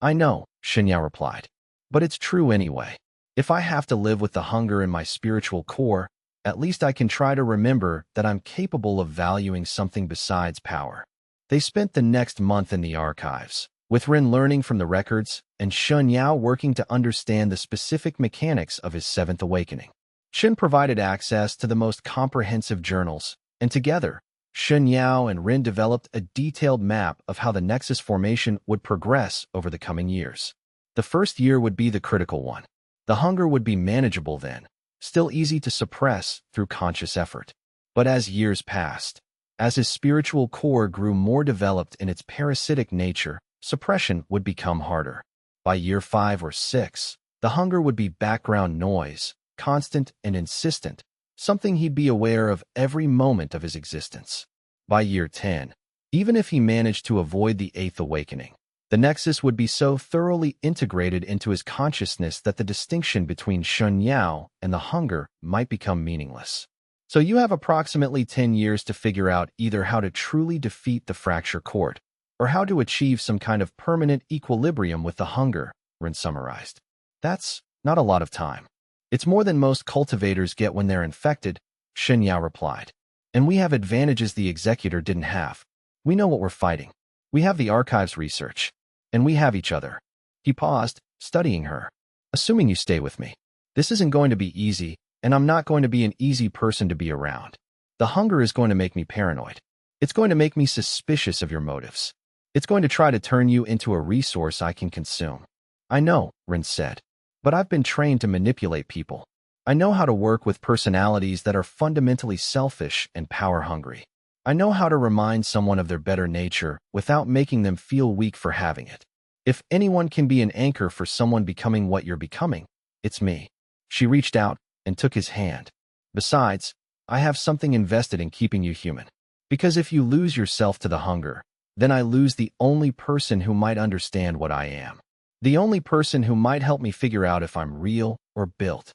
Speaker 1: I know, Shen Yao replied, but it's true anyway. If I have to live with the hunger in my spiritual core, at least I can try to remember that I'm capable of valuing something besides power. They spent the next month in the archives, with Ren learning from the records and Shen Yao working to understand the specific mechanics of his seventh awakening. Shen provided access to the most comprehensive journals, and together, Shen Yao and Ren developed a detailed map of how the Nexus formation would progress over the coming years. The first year would be the critical one. The hunger would be manageable then, still easy to suppress through conscious effort. But as years passed, as his spiritual core grew more developed in its parasitic nature, suppression would become harder. By year 5 or 6, the hunger would be background noise, constant and insistent, something he'd be aware of every moment of his existence. By year 10, even if he managed to avoid the 8th awakening, the Nexus would be so thoroughly integrated into his consciousness that the distinction between Shen Yao and the hunger might become meaningless. So you have approximately 10 years to figure out either how to truly defeat the fracture court, or how to achieve some kind of permanent equilibrium with the hunger, Ren summarized. That's not a lot of time. It's more than most cultivators get when they're infected, Shen Yao replied. And we have advantages the executor didn't have. We know what we're fighting. We have the archives research. And we have each other. He paused, studying her. Assuming you stay with me. This isn't going to be easy, and I'm not going to be an easy person to be around. The hunger is going to make me paranoid. It's going to make me suspicious of your motives. It's going to try to turn you into a resource I can consume. I know, Ren said, but I've been trained to manipulate people. I know how to work with personalities that are fundamentally selfish and power-hungry. I know how to remind someone of their better nature without making them feel weak for having it. If anyone can be an anchor for someone becoming what you're becoming, it's me. She reached out and took his hand. Besides, I have something invested in keeping you human. Because if you lose yourself to the hunger, then I lose the only person who might understand what I am. The only person who might help me figure out if I'm real or built.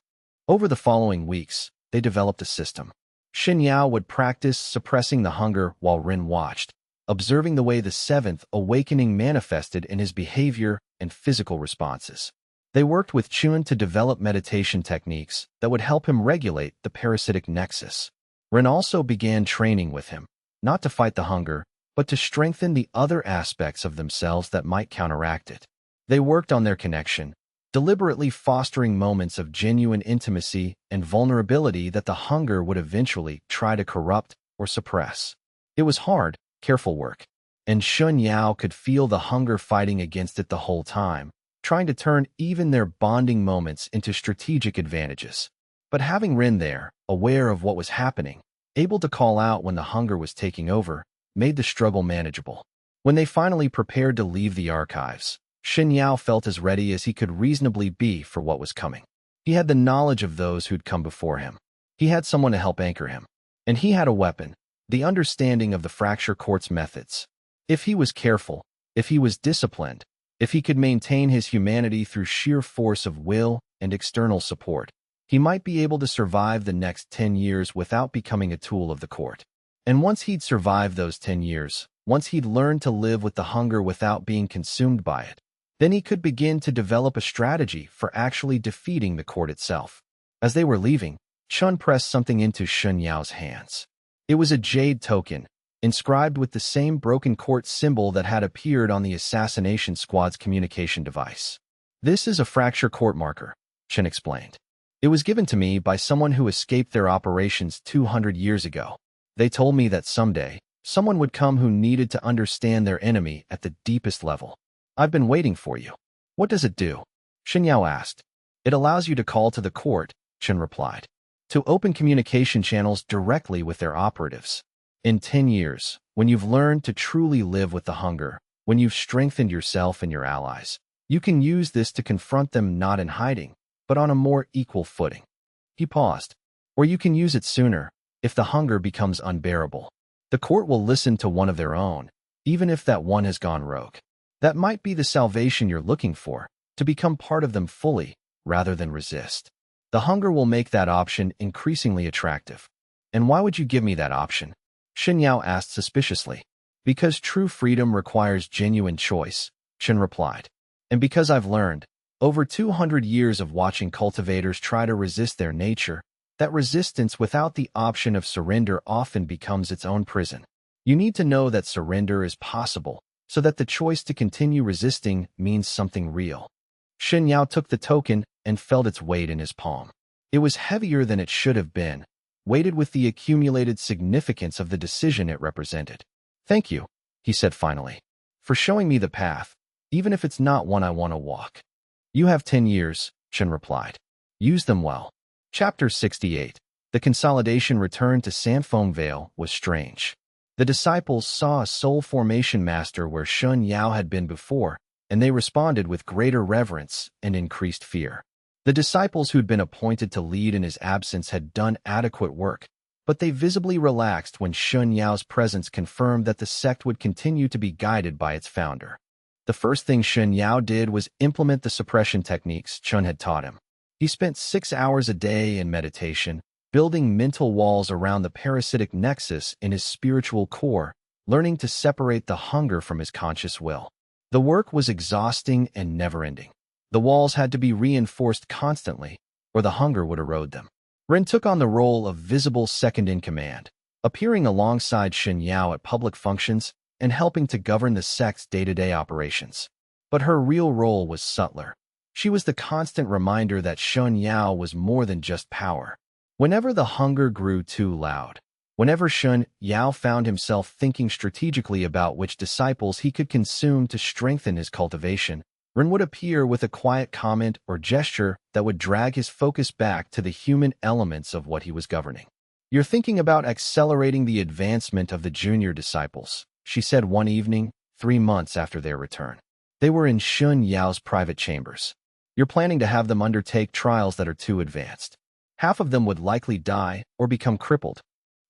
Speaker 1: Over the following weeks, they developed a system. Shen Yao would practice suppressing the hunger while Ren watched, observing the way the seventh awakening manifested in his behavior and physical responses. They worked with Chun to develop meditation techniques that would help him regulate the parasitic nexus. Ren also began training with him, not to fight the hunger, but to strengthen the other aspects of themselves that might counteract it. They worked on their connection, deliberately fostering moments of genuine intimacy and vulnerability that the hunger would eventually try to corrupt or suppress. It was hard, careful work, and Shen Yao could feel the hunger fighting against it the whole time, trying to turn even their bonding moments into strategic advantages. But having Ren there, aware of what was happening, able to call out when the hunger was taking over, made the struggle manageable. When they finally prepared to leave the archives, Shen Yao felt as ready as he could reasonably be for what was coming. He had the knowledge of those who'd come before him. He had someone to help anchor him. And he had a weapon, the understanding of the fracture court's methods. If he was careful, if he was disciplined, if he could maintain his humanity through sheer force of will and external support, he might be able to survive the next 10 years without becoming a tool of the court. And once he'd survived those 10 years, once he'd learned to live with the hunger without being consumed by it, then he could begin to develop a strategy for actually defeating the court itself. As they were leaving, Chun pressed something into Shen Yao's hands. It was a jade token, inscribed with the same broken court symbol that had appeared on the assassination squad's communication device. "This is a fracture court marker," Chen explained. "It was given to me by someone who escaped their operations 200 years ago. They told me that someday, someone would come who needed to understand their enemy at the deepest level. I've been waiting for you." "What does it do?" Shen Yao asked. "It allows you to call to the court," Chen replied, "to open communication channels directly with their operatives. In 10 years, when you've learned to truly live with the hunger, when you've strengthened yourself and your allies, you can use this to confront them not in hiding, but on a more equal footing." He paused. "Or you can use it sooner, if the hunger becomes unbearable. The court will listen to one of their own, even if that one has gone rogue. That might be the salvation you're looking for, to become part of them fully, rather than resist. The hunger will make that option increasingly attractive." "And why would you give me that option?" Shen Yao asked suspiciously. "Because true freedom requires genuine choice," Chen replied. "And because I've learned, over 200 years of watching cultivators try to resist their nature, that resistance without the option of surrender often becomes its own prison. You need to know that surrender is possible, so that the choice to continue resisting means something real." Shen Yao took the token and felt its weight in his palm. It was heavier than it should have been, weighted with the accumulated significance of the decision it represented. "Thank you," he said finally, "for showing me the path, even if it's not one I want to walk." "You have 10 years," Chen replied. "Use them well." Chapter 68. The consolidation return to Sanfeng Vale was strange. The disciples saw a soul formation master where Shen Yao had been before, and they responded with greater reverence and increased fear. The disciples who'd been appointed to lead in his absence had done adequate work, but they visibly relaxed when Shen Yao's presence confirmed that the sect would continue to be guided by its founder. The first thing Shen Yao did was implement the suppression techniques Chun had taught him. He spent 6 hours a day in meditation, building mental walls around the parasitic nexus in his spiritual core, learning to separate the hunger from his conscious will. The work was exhausting and never-ending. The walls had to be reinforced constantly, or the hunger would erode them. Ren took on the role of visible second-in-command, appearing alongside Shen Yao at public functions and helping to govern the sect's day-to-day operations. But her real role was subtler. She was the constant reminder that Shen Yao was more than just power. Whenever the hunger grew too loud, whenever Shen Yao found himself thinking strategically about which disciples he could consume to strengthen his cultivation, Ren would appear with a quiet comment or gesture that would drag his focus back to the human elements of what he was governing. "You're thinking about accelerating the advancement of the junior disciples," she said one evening, 3 months after their return. They were in Shen Yao's private chambers. "You're planning to have them undertake trials that are too advanced. Half of them would likely die or become crippled.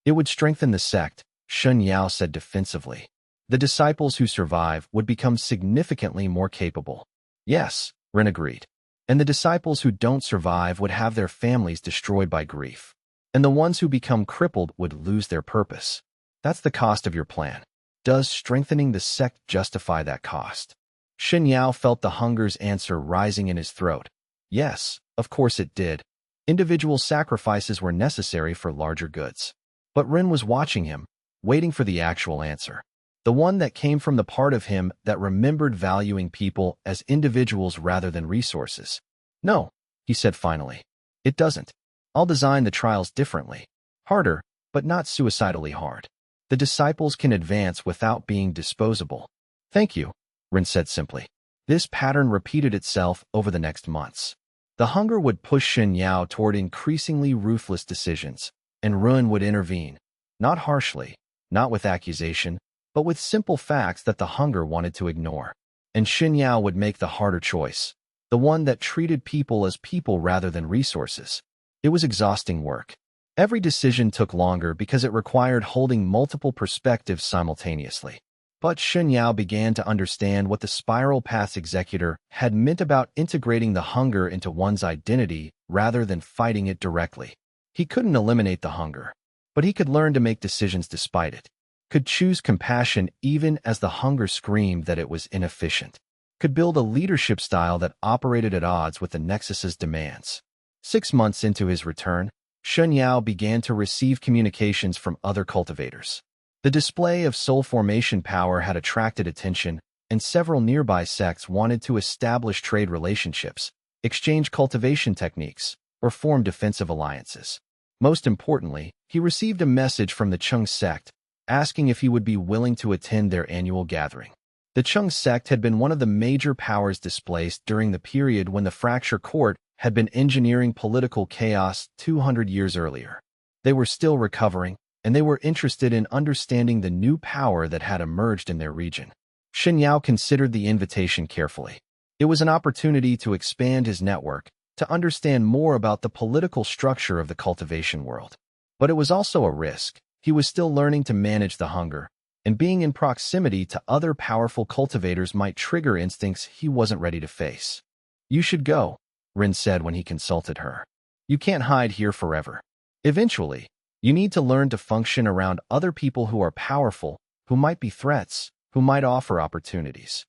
Speaker 1: It would strengthen the sect," Shen Yao said defensively. "The disciples who survive would become significantly more capable." "Yes," Ren agreed. "And the disciples who don't survive would have their families destroyed by grief. And the ones who become crippled would lose their purpose. That's the cost of your plan. Does strengthening the sect justify that cost?" Shen Yao felt the hunger's answer rising in his throat. Yes, of course it did. Individual sacrifices were necessary for larger goods. But Ren was watching him, waiting for the actual answer. The one that came from the part of him that remembered valuing people as individuals rather than resources. "No," he said finally. "It doesn't. I'll design the trials differently. Harder, but not suicidally hard. The disciples can advance without being disposable." "Thank you," Ren said simply. This pattern repeated itself over the next months. The hunger would push Shen Yao toward increasingly ruthless decisions, and Ren would intervene. Not harshly, not with accusation, but with simple facts that the hunger wanted to ignore. And Shen Yao would make the harder choice, the one that treated people as people rather than resources. It was exhausting work. Every decision took longer because it required holding multiple perspectives simultaneously. But Shen Yao began to understand what the Spiral Path's executor had meant about integrating the hunger into one's identity rather than fighting it directly. He couldn't eliminate the hunger, but he could learn to make decisions despite it, could choose compassion even as the hunger screamed that it was inefficient, could build a leadership style that operated at odds with the Nexus's demands. 6 months into his return, Shen Yao began to receive communications from other cultivators. The display of soul formation power had attracted attention, and several nearby sects wanted to establish trade relationships, exchange cultivation techniques, or form defensive alliances. Most importantly, he received a message from the Chung sect, asking if he would be willing to attend their annual gathering. The Chung sect had been one of the major powers displaced during the period when the Fracture Court had been engineering political chaos 200 years earlier. They were still recovering, and they were interested in understanding the new power that had emerged in their region. Shen Yao considered the invitation carefully. It was an opportunity to expand his network, to understand more about the political structure of the cultivation world. But it was also a risk. He was still learning to manage the hunger, and being in proximity to other powerful cultivators might trigger instincts he wasn't ready to face. "You should go," Rin said when he consulted her. "You can't hide here forever. Eventually, you need to learn to function around other people who are powerful, who might be threats, who might offer opportunities."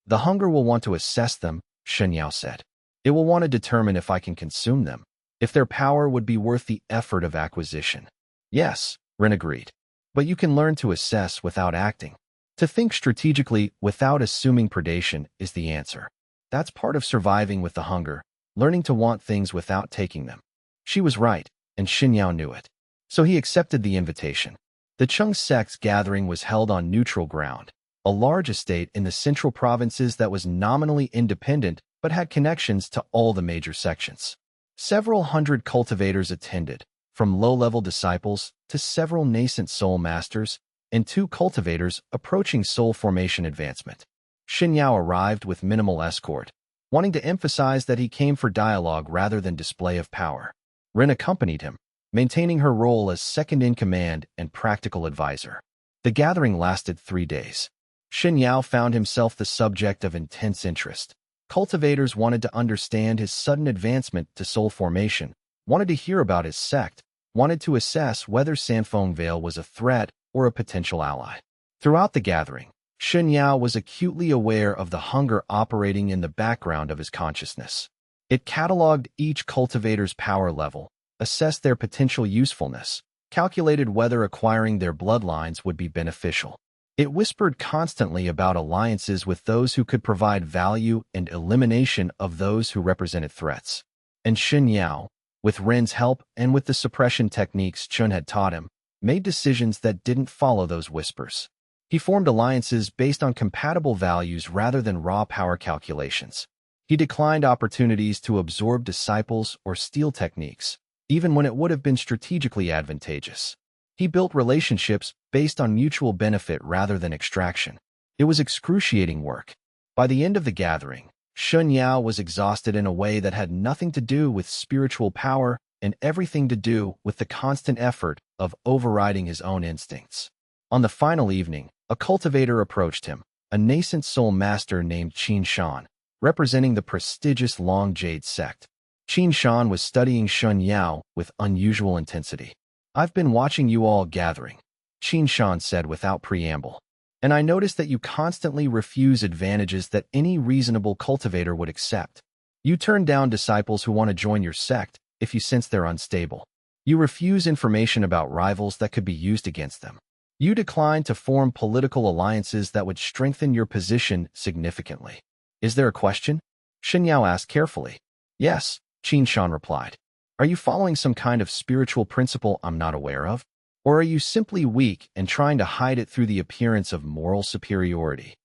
Speaker 1: "The hunger will want to assess them," Shen Yao said. "It will want to determine if I can consume them, if their power would be worth the effort of acquisition." "Yes," Rin agreed. "But you can learn to assess without acting. To think strategically without assuming predation is the answer. That's part of surviving with the hunger, learning to want things without taking them." She was right, and Shen Yao knew it. So he accepted the invitation. The Chung sect's gathering was held on neutral ground, a large estate in the central provinces that was nominally independent but had connections to all the major sections. Several hundred cultivators attended, from low-level disciples to several nascent soul masters, and 2 cultivators approaching soul formation advancement. Shen Yao arrived with minimal escort, wanting to emphasize that he came for dialogue rather than display of power. Rin accompanied him, maintaining her role as second-in-command and practical advisor. The gathering lasted 3 days. Shen Yao found himself the subject of intense interest. Cultivators wanted to understand his sudden advancement to soul formation, wanted to hear about his sect, wanted to assess whether Sanfeng Vale was a threat or a potential ally. Throughout the gathering, Shen Yao was acutely aware of the hunger operating in the background of his consciousness. It cataloged each cultivator's power level, assessed their potential usefulness, calculated whether acquiring their bloodlines would be beneficial. It whispered constantly about alliances with those who could provide value and elimination of those who represented threats. And Shen Yao, with Ren's help and with the suppression techniques Chun had taught him, made decisions that didn't follow those whispers. He formed alliances based on compatible values rather than raw power calculations. He declined opportunities to absorb disciples or steal techniques, even when it would have been strategically advantageous. He built relationships based on mutual benefit rather than extraction. It was excruciating work. By the end of the gathering, Shen Yao was exhausted in a way that had nothing to do with spiritual power and everything to do with the constant effort of overriding his own instincts. On the final evening, a cultivator approached him, a nascent soul master named Qin Shan, representing the prestigious Long Jade Sect. Qin Shan was studying Shen Yao with unusual intensity. "I've been watching you all gathering," Qin Shan said without preamble, "and I noticed that you constantly refuse advantages that any reasonable cultivator would accept. You turn down disciples who want to join your sect if you sense they're unstable. You refuse information about rivals that could be used against them. You decline to form political alliances that would strengthen your position significantly. Is there a question?" Shen Yao asked carefully. "Yes," Qin Shan replied. "Are you following some kind of spiritual principle I'm not aware of? Or are you simply weak and trying to hide it through the appearance of moral superiority?"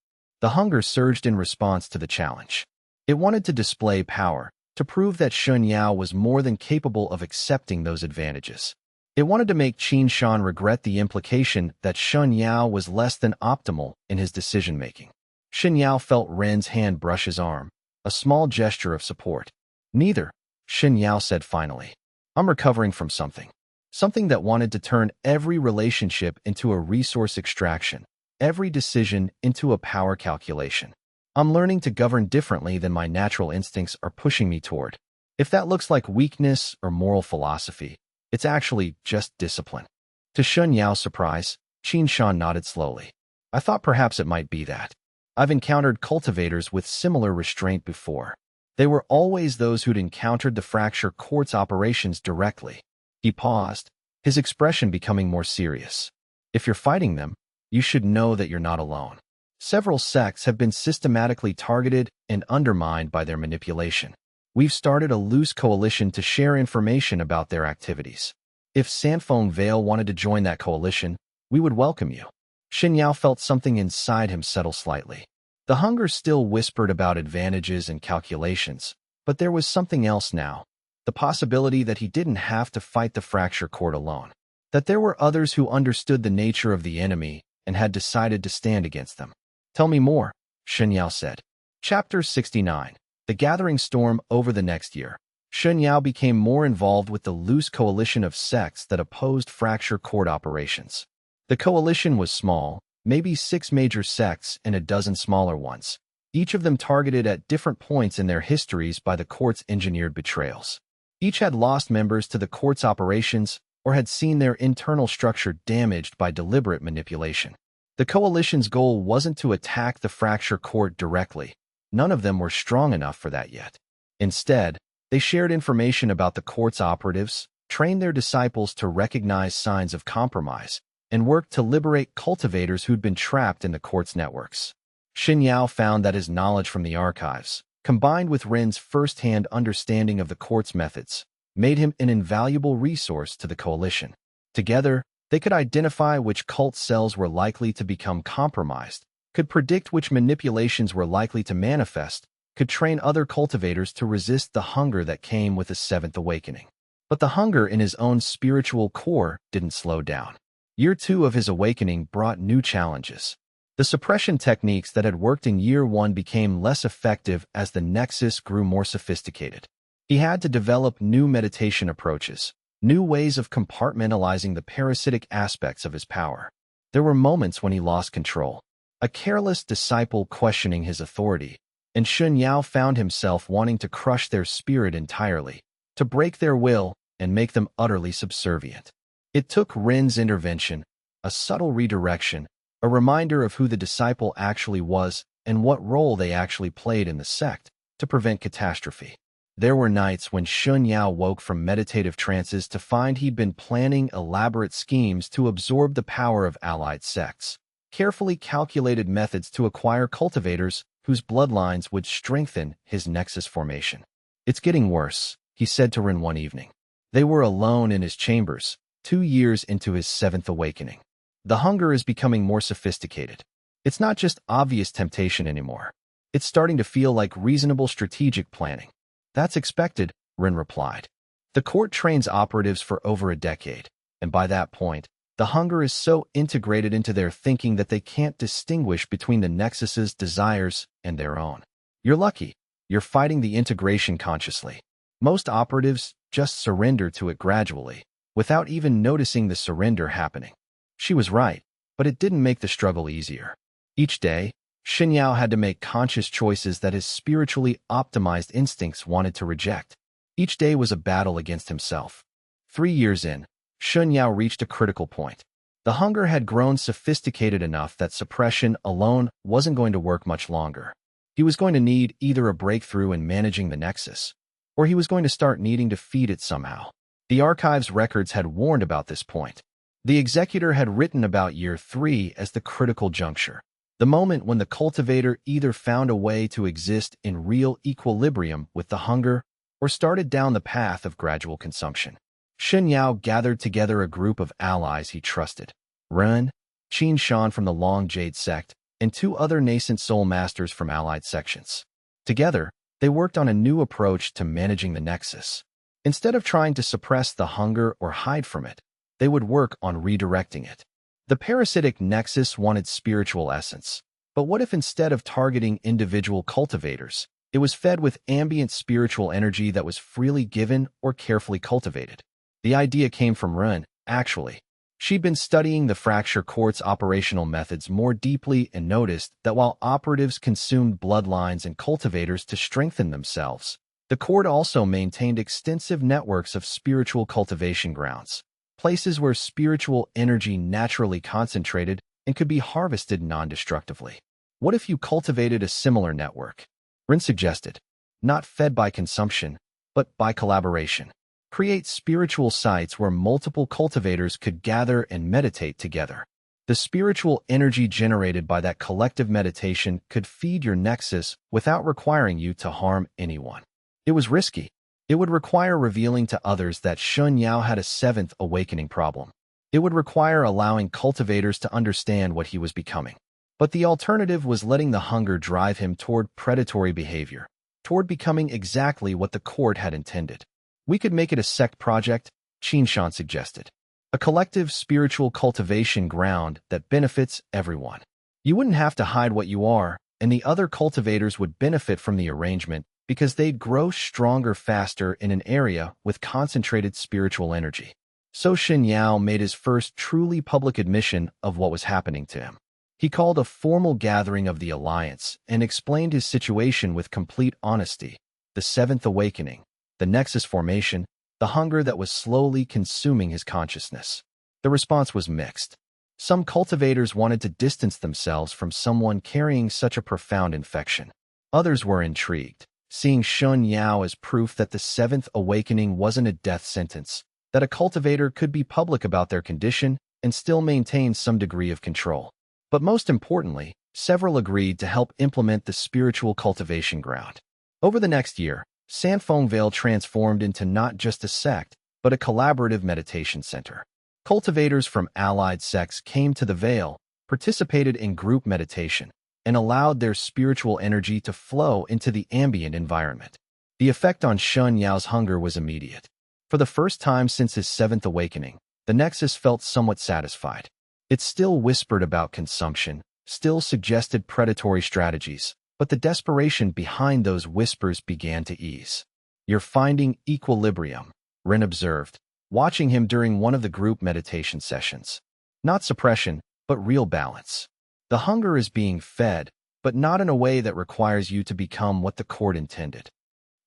Speaker 1: The hunger surged in response to the challenge. It wanted to display power, to prove that Shen Yao was more than capable of accepting those advantages. It wanted to make Qin Shan regret the implication that Shen Yao was less than optimal in his decision-making. Shen Yao felt Ren's hand brush his arm, a small gesture of support. "Neither," Shen Yao said finally. "I'm recovering from something." something that wanted to turn every relationship into a resource extraction, every decision into a power calculation. I'm learning to govern differently than my natural instincts are pushing me toward. If that looks like weakness or moral philosophy, it's actually just discipline. To Shen Yao's surprise, Qin Shan nodded slowly. I thought perhaps it might be that. I've encountered cultivators with similar restraint before. They were always those who'd encountered the fracture court's operations directly. He paused, his expression becoming more serious. If you're fighting them, you should know that you're not alone. Several sects have been systematically targeted and undermined by their manipulation. We've started a loose coalition to share information about their activities. If Sanfeng Vale wanted to join that coalition, we would welcome you. Shen Yao felt something inside him settle slightly. The hunger still whispered about advantages and calculations, but there was something else now. The possibility that he didn't have to fight the fracture court alone. That there were others who understood the nature of the enemy and had decided to stand against them. Tell me more, Shen Yao said. Chapter 69. The Gathering Storm. Over the next year, Shen Yao became more involved with the loose coalition of sects that opposed fracture court operations. The coalition was small, maybe 6 major sects and a dozen smaller ones, each of them targeted at different points in their histories by the court's engineered betrayals. Each had lost members to the court's operations or had seen their internal structure damaged by deliberate manipulation. The coalition's goal wasn't to attack the fracture court directly. None of them were strong enough for that yet. Instead, they shared information about the court's operatives, trained their disciples to recognize signs of compromise, and worked to liberate cultivators who'd been trapped in the court's networks. Shen Yao found that his knowledge from the archives, combined with Ren's first-hand understanding of the court's methods, made him an invaluable resource to the coalition. Together, they could identify which cult cells were likely to become compromised, could predict which manipulations were likely to manifest, could train other cultivators to resist the hunger that came with the Seventh Awakening. But the hunger in his own spiritual core didn't slow down. Year 2 of his awakening brought new challenges. The suppression techniques that had worked in Year 1 became less effective as the Nexus grew more sophisticated. He had to develop new meditation approaches, new ways of compartmentalizing the parasitic aspects of his power. There were moments when he lost control, a careless disciple questioning his authority, and Shen Yao found himself wanting to crush their spirit entirely, to break their will and make them utterly subservient. It took Ren's intervention, a subtle redirection, a reminder of who the disciple actually was and what role they actually played in the sect, to prevent catastrophe. There were nights when Shen Yao woke from meditative trances to find he'd been planning elaborate schemes to absorb the power of allied sects, carefully calculated methods to acquire cultivators whose bloodlines would strengthen his nexus formation. It's getting worse, he said to Ren one evening. They were alone in his chambers, 2 years into his 7th awakening. The hunger is becoming more sophisticated. It's not just obvious temptation anymore. It's starting to feel like reasonable strategic planning. That's expected, Ren replied. The court trains operatives for over a decade, and by that point, the hunger is so integrated into their thinking that they can't distinguish between the Nexus's desires and their own. You're lucky. You're fighting the integration consciously. Most operatives just surrender to it gradually, without even noticing the surrender happening. She was right, but it didn't make the struggle easier. Each day, Shen Yao had to make conscious choices that his spiritually optimized instincts wanted to reject. Each day was a battle against himself. 3 years in, Shen Yao reached a critical point. The hunger had grown sophisticated enough that suppression alone wasn't going to work much longer. He was going to need either a breakthrough in managing the Nexus, or he was going to start needing to feed it somehow. The archive's records had warned about this point. The executor had written about Year 3 as the critical juncture, the moment when the cultivator either found a way to exist in real equilibrium with the hunger or started down the path of gradual consumption. Shen Yao gathered together a group of allies he trusted, Ren, Qin Shan from the Long Jade Sect, and 2 other nascent soul masters from allied sections. Together, they worked on a new approach to managing the Nexus. Instead of trying to suppress the hunger or hide from it, they would work on redirecting it. The parasitic Nexus wanted spiritual essence, but what if instead of targeting individual cultivators, it was fed with ambient spiritual energy that was freely given or carefully cultivated? The idea came from Ren, actually. She'd been studying the Fracture Court's operational methods more deeply and noticed that while operatives consumed bloodlines and cultivators to strengthen themselves, the court also maintained extensive networks of spiritual cultivation grounds, places where spiritual energy naturally concentrated and could be harvested non-destructively. What if you cultivated a similar network? Rin suggested. Not fed by consumption, but by collaboration. Create spiritual sites where multiple cultivators could gather and meditate together. The spiritual energy generated by that collective meditation could feed your nexus without requiring you to harm anyone. It was risky. It would require revealing to others that Shen Yao had a seventh awakening problem. It would require allowing cultivators to understand what he was becoming. But the alternative was letting the hunger drive him toward predatory behavior, toward becoming exactly what the court had intended. We could make it a sect project, Qinshan suggested. A collective spiritual cultivation ground that benefits everyone. You wouldn't have to hide what you are, and the other cultivators would benefit from the arrangement because they'd grow stronger faster in an area with concentrated spiritual energy. So Shen Yao made his first truly public admission of what was happening to him. He called a formal gathering of the Alliance and explained his situation with complete honesty. The seventh awakening, the Nexus formation, the hunger that was slowly consuming his consciousness. The response was mixed. Some cultivators wanted to distance themselves from someone carrying such a profound infection. Others were intrigued, seeing Shen Yao as proof that the seventh awakening wasn't a death sentence, that a cultivator could be public about their condition and still maintain some degree of control. But most importantly, several agreed to help implement the spiritual cultivation ground. Over the next year, Sanfeng Vale transformed into not just a sect, but a collaborative meditation center. Cultivators from allied sects came to the Vale, participated in group meditation, and allowed their spiritual energy to flow into the ambient environment. The effect on Shen Yao's hunger was immediate. For the first time since his seventh awakening, the Nexus felt somewhat satisfied. It still whispered about consumption, still suggested predatory strategies, but the desperation behind those whispers began to ease. "You're finding equilibrium," Ren observed, watching him during one of the group meditation sessions. Not suppression, but real balance. The hunger is being fed, but not in a way that requires you to become what the court intended.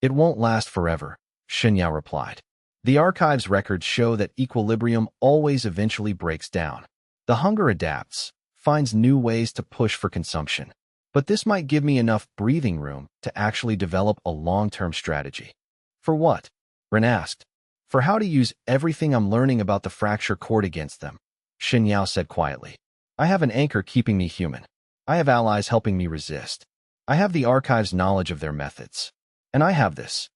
Speaker 1: "It won't last forever," Shen Yao replied. "The archive's records show that equilibrium always eventually breaks down. The hunger adapts, finds new ways to push for consumption. But this might give me enough breathing room to actually develop a long-term strategy." "For what?" Ren asked. "For how to use everything I'm learning about the Fracture Court against them," Shen Yao said quietly. "I have an anchor keeping me human. I have allies helping me resist. I have the archive's knowledge of their methods. And I have this."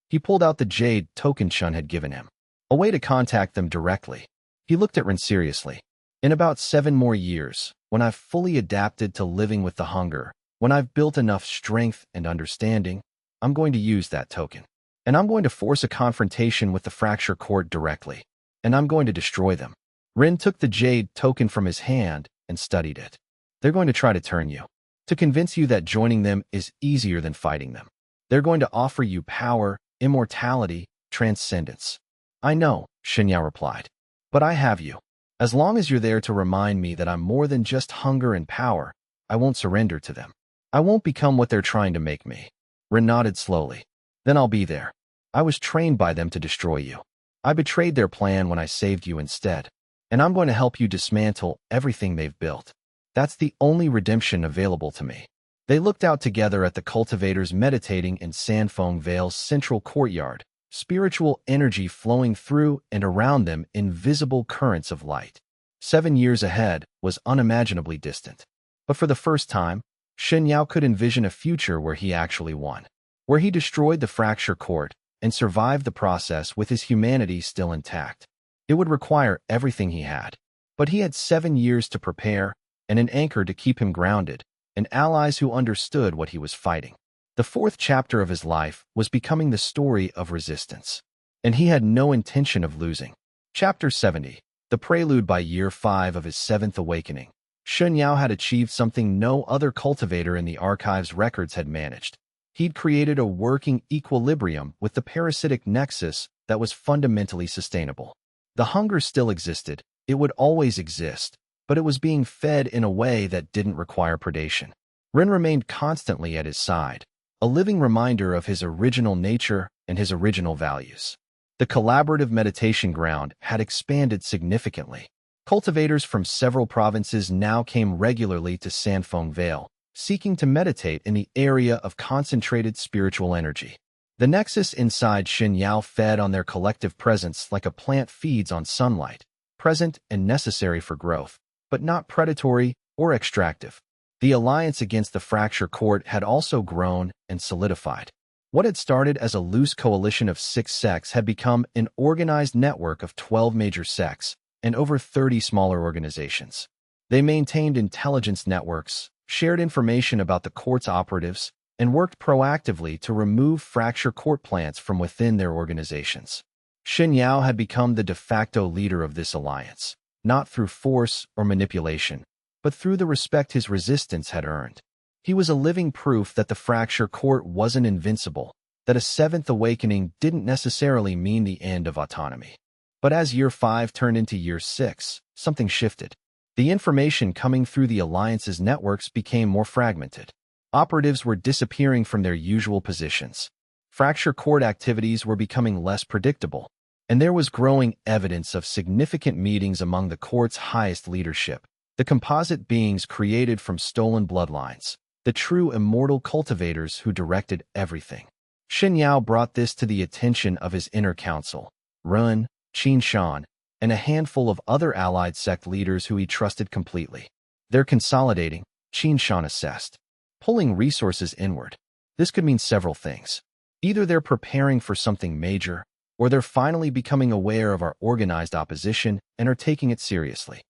Speaker 1: He pulled out the Jade token Chun had given him. A way to contact them directly. He looked at Ren seriously. "In about 7 more years, when I've fully adapted to living with the hunger, when I've built enough strength and understanding, I'm going to use that token. And I'm going to force a confrontation with the Fracture Court directly. And I'm going to destroy them." Ren took the Jade token from his hand and studied it. "They're going to try to turn you, to convince you that joining them is easier than fighting them. They're going to offer you power, immortality, transcendence." "I know," Shen Yao replied. "But I have you. As long as you're there to remind me that I'm more than just hunger and power, I won't surrender to them. I won't become what they're trying to make me." Ren nodded slowly. "Then I'll be there. I was trained by them to destroy you. I betrayed their plan when I saved you instead. And I'm going to help you dismantle everything they've built. That's the only redemption available to me." They looked out together at the cultivators meditating in Sanfeng Vale's central courtyard, spiritual energy flowing through and around them in visible currents of light. 7 years ahead was unimaginably distant. But for the first time, Shen Yao could envision a future where he actually won, where he destroyed the Fracture Court and survived the process with his humanity still intact. It would require everything he had, but he had 7 years to prepare and an anchor to keep him grounded, and allies who understood what he was fighting. The 4th chapter of his life was becoming the story of resistance, and he had no intention of losing. Chapter 70, the prelude. By year 5 of his 7th awakening, Shen Yao had achieved something no other cultivator in the archive's records had managed. He'd created a working equilibrium with the parasitic nexus that was fundamentally sustainable. The hunger still existed, it would always exist, but it was being fed in a way that didn't require predation. Ren remained constantly at his side, a living reminder of his original nature and his original values. The collaborative meditation ground had expanded significantly. Cultivators from several provinces now came regularly to Sanfeng Vale, seeking to meditate in the area of concentrated spiritual energy. The nexus inside Shen Yao fed on their collective presence like a plant feeds on sunlight, present and necessary for growth, but not predatory or extractive. The alliance against the Fracture Court had also grown and solidified. What had started as a loose coalition of 6 sects had become an organized network of 12 major sects and over 30 smaller organizations. They maintained intelligence networks, shared information about the court's operatives, and worked proactively to remove Fracture Court plants from within their organizations. Shen Yao had become the de facto leader of this alliance, not through force or manipulation, but through the respect his resistance had earned. He was a living proof that the Fracture Court wasn't invincible, that a 7th awakening didn't necessarily mean the end of autonomy. But as Year 5 turned into Year 6, something shifted. The information coming through the Alliance's networks became more fragmented. Operatives were disappearing from their usual positions. Fracture Court activities were becoming less predictable, and there was growing evidence of significant meetings among the court's highest leadership, the composite beings created from stolen bloodlines, the true immortal cultivators who directed everything. Shen Yao brought this to the attention of his inner council, Run, Qin Shan, and a handful of other allied sect leaders who he trusted completely. They're consolidating, Qin Shan assessed, pulling resources inward. This could mean several things. Either they're preparing for something major, or they're finally becoming aware of our organized opposition and are taking it seriously.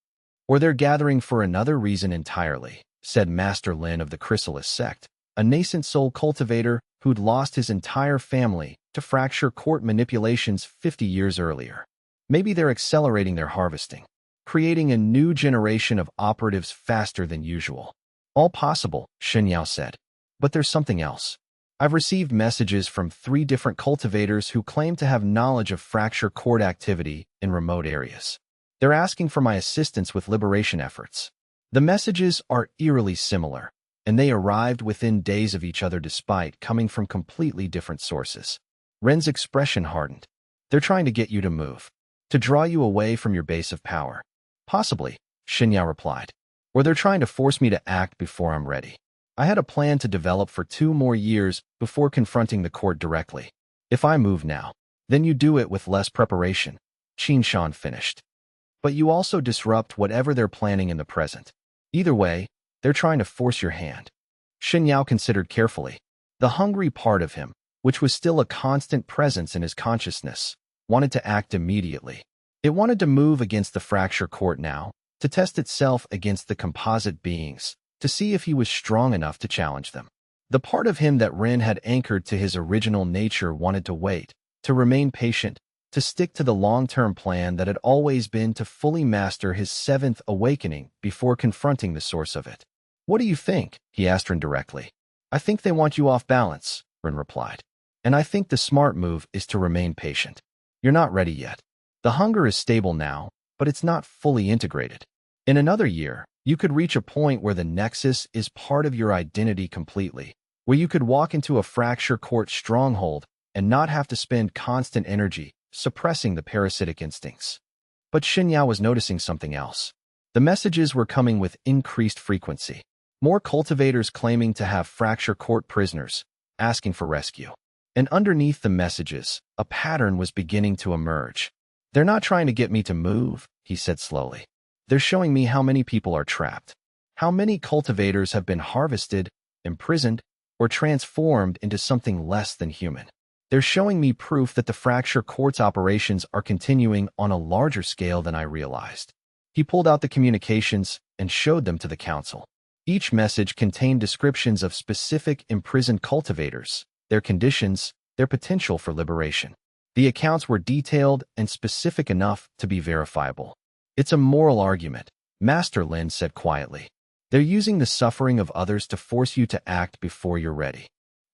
Speaker 1: Or they're gathering for another reason entirely, said Master Lin of the Chrysalis Sect, a nascent soul cultivator who'd lost his entire family to Fracture Court manipulations 50 years earlier. Maybe they're accelerating their harvesting, creating a new generation of operatives faster than usual. All possible, Shen Yao said. But there's something else. I've received messages from 3 different cultivators who claim to have knowledge of Fracture Court activity in remote areas. They're asking for my assistance with liberation efforts. The messages are eerily similar, and they arrived within days of each other despite coming from completely different sources. Ren's expression hardened. They're trying to get you to move, to draw you away from your base of power. Possibly, Shen Yao replied. Or they're trying to force me to act before I'm ready. I had a plan to develop for 2 more years before confronting the court directly. If I move now, then you do it with less preparation, Qin Shan finished. But you also disrupt whatever they're planning in the present. Either way, they're trying to force your hand. Shen Yao considered carefully. The hungry part of him, which was still a constant presence in his consciousness, wanted to act immediately. It wanted to move against the Fracture Court now, to test itself against the composite beings, to see if he was strong enough to challenge them. The part of him that Ren had anchored to his original nature wanted to wait, to remain patient, to stick to the long-term plan that had always been to fully master his 7th awakening before confronting the source of it. What do you think? He asked Ren directly. I think they want you off balance, Ren replied. And I think the smart move is to remain patient. You're not ready yet. The hunger is stable now, but it's not fully integrated. In another year, you could reach a point where the nexus is part of your identity completely, where you could walk into a Fracture Court stronghold and not have to spend constant energy suppressing the parasitic instincts. But Shen Yao was noticing something else. The messages were coming with increased frequency. More cultivators claiming to have Fracture Court prisoners, asking for rescue. And underneath the messages, a pattern was beginning to emerge. They're not trying to get me to move, he said slowly. They're showing me how many people are trapped, how many cultivators have been harvested, imprisoned, or transformed into something less than human. They're showing me proof that the Fracture Court's operations are continuing on a larger scale than I realized. He pulled out the communications and showed them to the council. Each message contained descriptions of specific imprisoned cultivators, their conditions, their potential for liberation. The accounts were detailed and specific enough to be verifiable. It's a moral argument, Master Lin said quietly. They're using the suffering of others to force you to act before you're ready.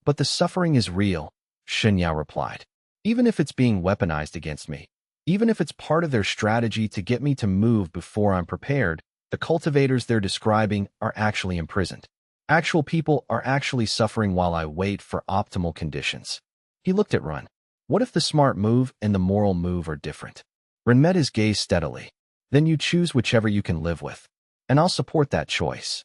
Speaker 1: But the suffering is real, Shen Yao replied. even if it's being weaponized against me. Even if it's part of their strategy to get me to move before I'm prepared, the cultivators they're describing are actually imprisoned. Actual people are actually suffering while I wait for optimal conditions. He looked at Ren. What if the smart move and the moral move are different? Ren met his gaze steadily. Then you choose whichever you can live with. And I'll support that choice.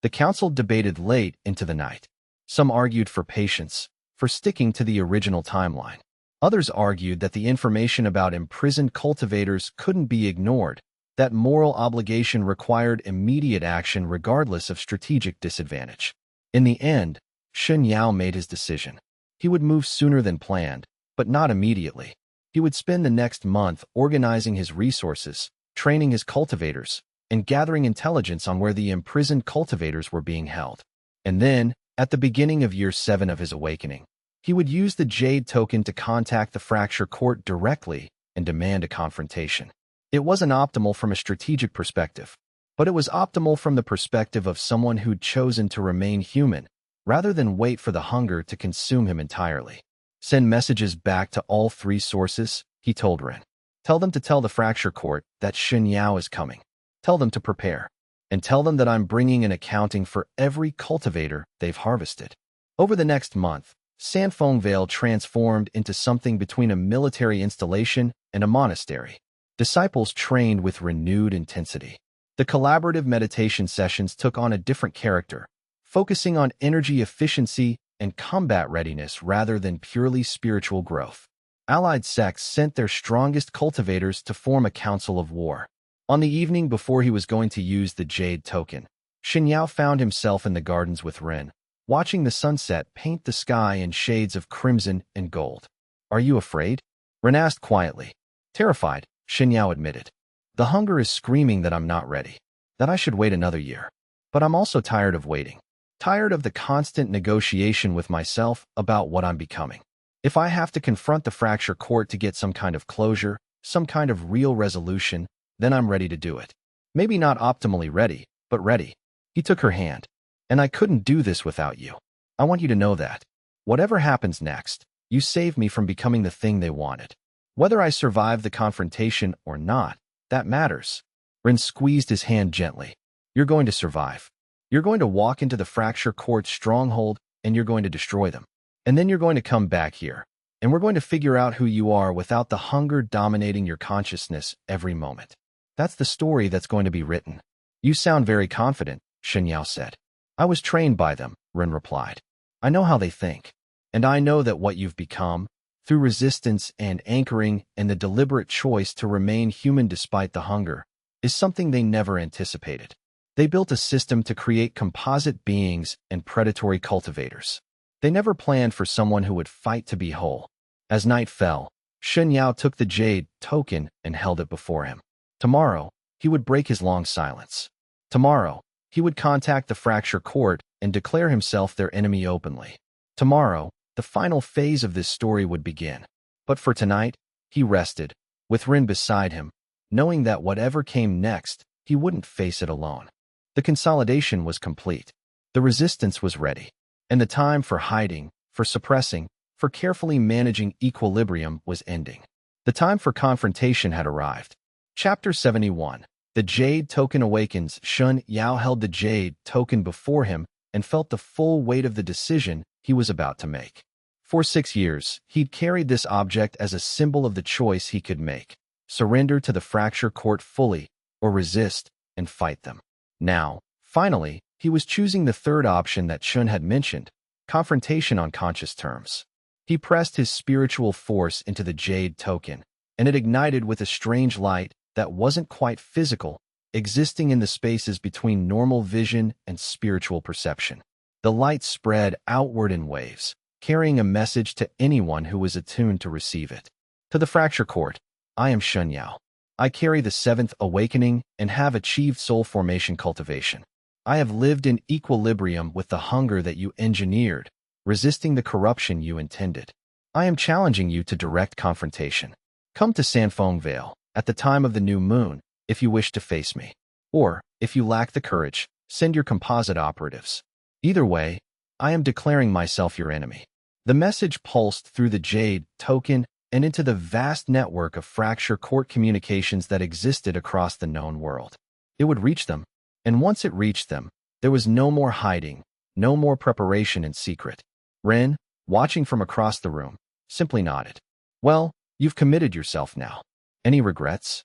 Speaker 1: The council debated late into the night. Some argued for patience, for sticking to the original timeline. Others argued that the information about imprisoned cultivators couldn't be ignored, that moral obligation required immediate action regardless of strategic disadvantage. In the end, Shen Yao made his decision. He would move sooner than planned, but not immediately. He would spend the next month organizing his resources, training his cultivators, and gathering intelligence on where the imprisoned cultivators were being held. And then, at the beginning of year 7 of his awakening, he would use the Jade token to contact the Fracture Court directly and demand a confrontation. It wasn't optimal from a strategic perspective, but it was optimal from the perspective of someone who'd chosen to remain human, rather than wait for the hunger to consume him entirely. Send messages back to all 3 sources, he told Ren. Tell them to tell the Fracture Court that Shen Yao is coming. Tell them to prepare. And tell them that I'm bringing an accounting for every cultivator they've harvested. Over the next month, Sandfeng Vale transformed into something between a military installation and a monastery. Disciples trained with renewed intensity. The collaborative meditation sessions took on a different character, focusing on energy efficiency and combat readiness rather than purely spiritual growth. Allied sects sent their strongest cultivators to form a council of war. On the evening before he was going to use the Jade token, Shen Yao found himself in the gardens with Ren, watching the sunset paint the sky in shades of crimson and gold. Are you afraid? Ren asked quietly. Terrified, Shen Yao admitted. The hunger is screaming that I'm not ready, that I should wait another year. But I'm also tired of waiting. Tired of the constant negotiation with myself about what I'm becoming. If I have to confront the Fracture Court to get some kind of closure, some kind of real resolution, then I'm ready to do it. Maybe not optimally ready, but ready. He took her hand. And I couldn't do this without you. I want you to know that. Whatever happens next, you saved me from becoming the thing they wanted. Whether I survive the confrontation or not, that matters. Ren squeezed his hand gently. You're going to survive. You're going to walk into the Fracture Court's stronghold, and you're going to destroy them. And then you're going to come back here, and we're going to figure out who you are without the hunger dominating your consciousness every moment. That's the story that's going to be written. You sound very confident, Shen Yao said. I was trained by them, Ren replied. I know how they think. And I know that what you've become, through resistance and anchoring and the deliberate choice to remain human despite the hunger, is something they never anticipated. They built a system to create composite beings and predatory cultivators. They never planned for someone who would fight to be whole. As night fell, Shen Yao took the Jade token and held it before him. Tomorrow, he would break his long silence. Tomorrow, he would contact the Fracture Court and declare himself their enemy openly. Tomorrow, the final phase of this story would begin. But for tonight, he rested, with Ren beside him, knowing that whatever came next, he wouldn't face it alone. The consolidation was complete. The resistance was ready. And the time for hiding, for suppressing, for carefully managing equilibrium was ending. The time for confrontation had arrived. Chapter 71. The Jade token awakens. Shen Yao held the Jade token before him and felt the full weight of the decision he was about to make. For 6 years, he'd carried this object as a symbol of the choice he could make. Surrender to the Fracture Court fully, or resist and fight them. Now, finally, he was choosing the third option that Shen had mentioned, confrontation on conscious terms. He pressed his spiritual force into the Jade token, and it ignited with a strange light that wasn't quite physical, existing in the spaces between normal vision and spiritual perception. The light spread outward in waves, carrying a message to anyone who was attuned to receive it. To the Fracture Court, I am Shen Yao. I carry the 7th awakening and have achieved soul formation cultivation. I have lived in equilibrium with the hunger that you engineered, resisting the corruption you intended. I am challenging you to direct confrontation. Come to Sandfeng Vale at the time of the new moon if you wish to face me. Or, if you lack the courage, send your composite operatives. Either way, I am declaring myself your enemy. The message pulsed through the Jade token and into the vast network of fracture court communications that existed across the known world. It would reach them, and once it reached them, there was no more hiding, no more preparation in secret. Ren, watching from across the room, simply nodded. Well, you've committed yourself now. Any regrets?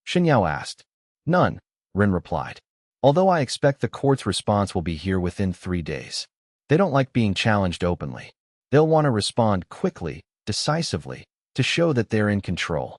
Speaker 1: Shen Yao asked. None, Ren replied. Although I expect the court's response will be here within 3 days. They don't like being challenged openly. They'll want to respond quickly, decisively, to show that they're in control.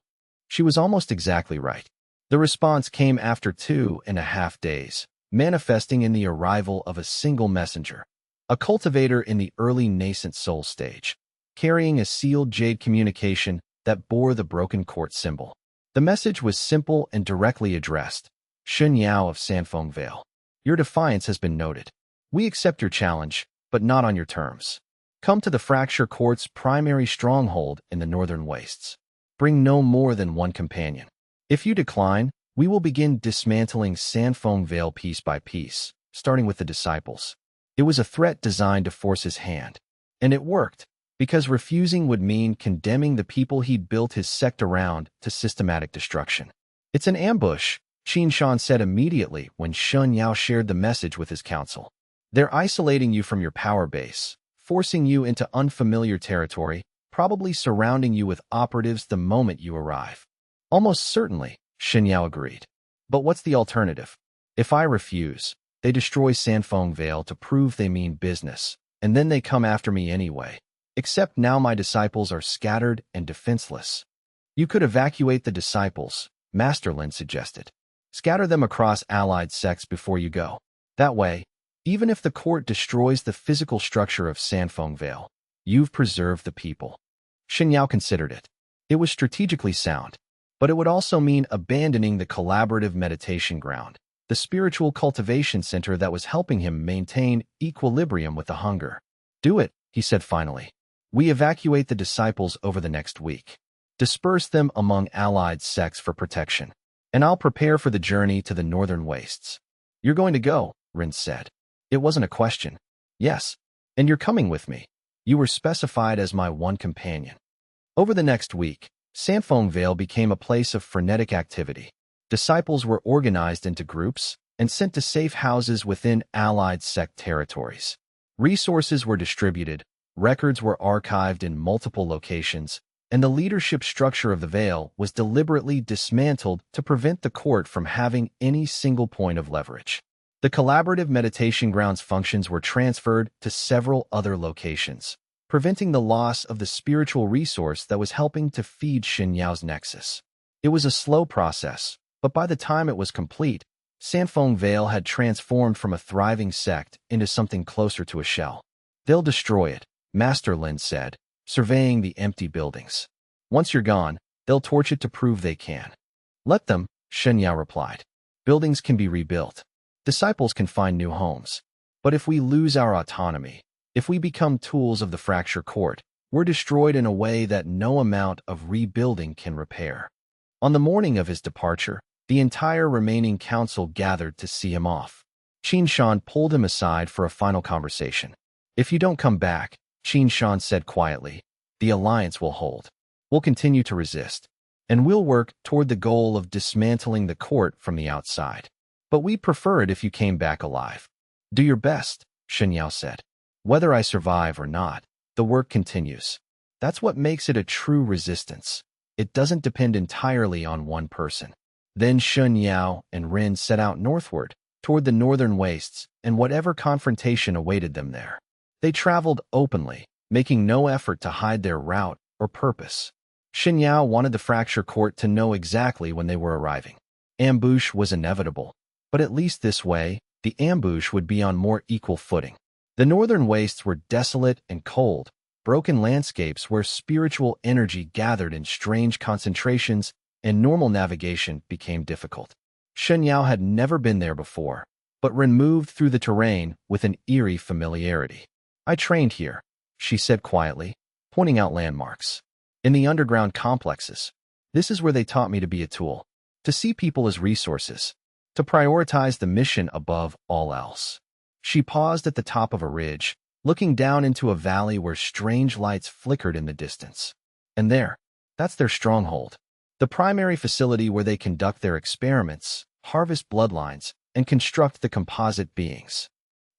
Speaker 1: She was almost exactly right. The response came after 2.5 days, manifesting in the arrival of a single messenger, a cultivator in the early nascent soul stage, carrying a sealed jade communication that bore the broken court symbol. The message was simple and directly addressed. Shen Yao of Sanfeng Vale. Your defiance has been noted. We accept your challenge, but not on your terms. Come to the Fracture Court's primary stronghold in the Northern Wastes. Bring no more than one companion. If you decline, we will begin dismantling Sanfeng Vale piece by piece, starting with the disciples. It was a threat designed to force his hand. And it worked, because refusing would mean condemning the people he'd built his sect around to systematic destruction. It's an ambush, Qin Shan said immediately when Shen Yao shared the message with his council. They're isolating you from your power base, forcing you into unfamiliar territory, probably surrounding you with operatives the moment you arrive. Almost certainly, Shen Yao agreed. But what's the alternative? If I refuse, they destroy Sanfeng Vale to prove they mean business, and then they come after me anyway. Except now my disciples are scattered and defenseless. You could evacuate the disciples, Master Lin suggested. Scatter them across allied sects before you go. That way, even if the court destroys the physical structure of Sanfeng Vale, you've preserved the people. Shen Yao considered it. It was strategically sound, but it would also mean abandoning the collaborative meditation ground, the spiritual cultivation center that was helping him maintain equilibrium with the hunger. Do it, he said finally. We evacuate the disciples over the next week. Disperse them among allied sects for protection. And I'll prepare for the journey to the Northern Wastes. You're going to go, Rin said. It wasn't a question. Yes, and you're coming with me. You were specified as my one companion. Over the next week, Sanfeng Vale became a place of frenetic activity. Disciples were organized into groups and sent to safe houses within allied sect territories. Resources were distributed, records were archived in multiple locations, and the leadership structure of the Vale was deliberately dismantled to prevent the court from having any single point of leverage. The collaborative meditation grounds functions were transferred to several other locations, preventing the loss of the spiritual resource that was helping to feed Shen Yao's nexus. It was a slow process, but by the time it was complete, Sanfeng Vale had transformed from a thriving sect into something closer to a shell. They'll destroy it, Master Lin said, surveying the empty buildings. Once you're gone, they'll torch it to prove they can. Let them, Shen Yao replied. Buildings can be rebuilt. Disciples can find new homes. But if we lose our autonomy, if we become tools of the Fracture Court, we're destroyed in a way that no amount of rebuilding can repair. On the morning of his departure, the entire remaining council gathered to see him off. Qin Shan pulled him aside for a final conversation. If you don't come back, Qin Shan said quietly, the alliance will hold. We'll continue to resist, and we'll work toward the goal of dismantling the court from the outside. But we'd prefer it if you came back alive. Do your best, Shen Yao said. Whether I survive or not, the work continues. That's what makes it a true resistance. It doesn't depend entirely on one person. Then Shen Yao and Rin set out northward, toward the Northern Wastes, and whatever confrontation awaited them there. They traveled openly, making no effort to hide their route or purpose. Shen Yao wanted the Fracture Court to know exactly when they were arriving. Ambush was inevitable, but at least this way, the ambush would be on more equal footing. The Northern Wastes were desolate and cold, broken landscapes where spiritual energy gathered in strange concentrations and normal navigation became difficult. Shen Yao had never been there before, but Ren moved through the terrain with an eerie familiarity. I trained here, she said quietly, pointing out landmarks. In the underground complexes. This is where they taught me to be a tool, to see people as resources, to prioritize the mission above all else. She paused at the top of a ridge, looking down into a valley where strange lights flickered in the distance. And there, That's their stronghold. The primary facility where they conduct their experiments, harvest bloodlines, and construct the composite beings.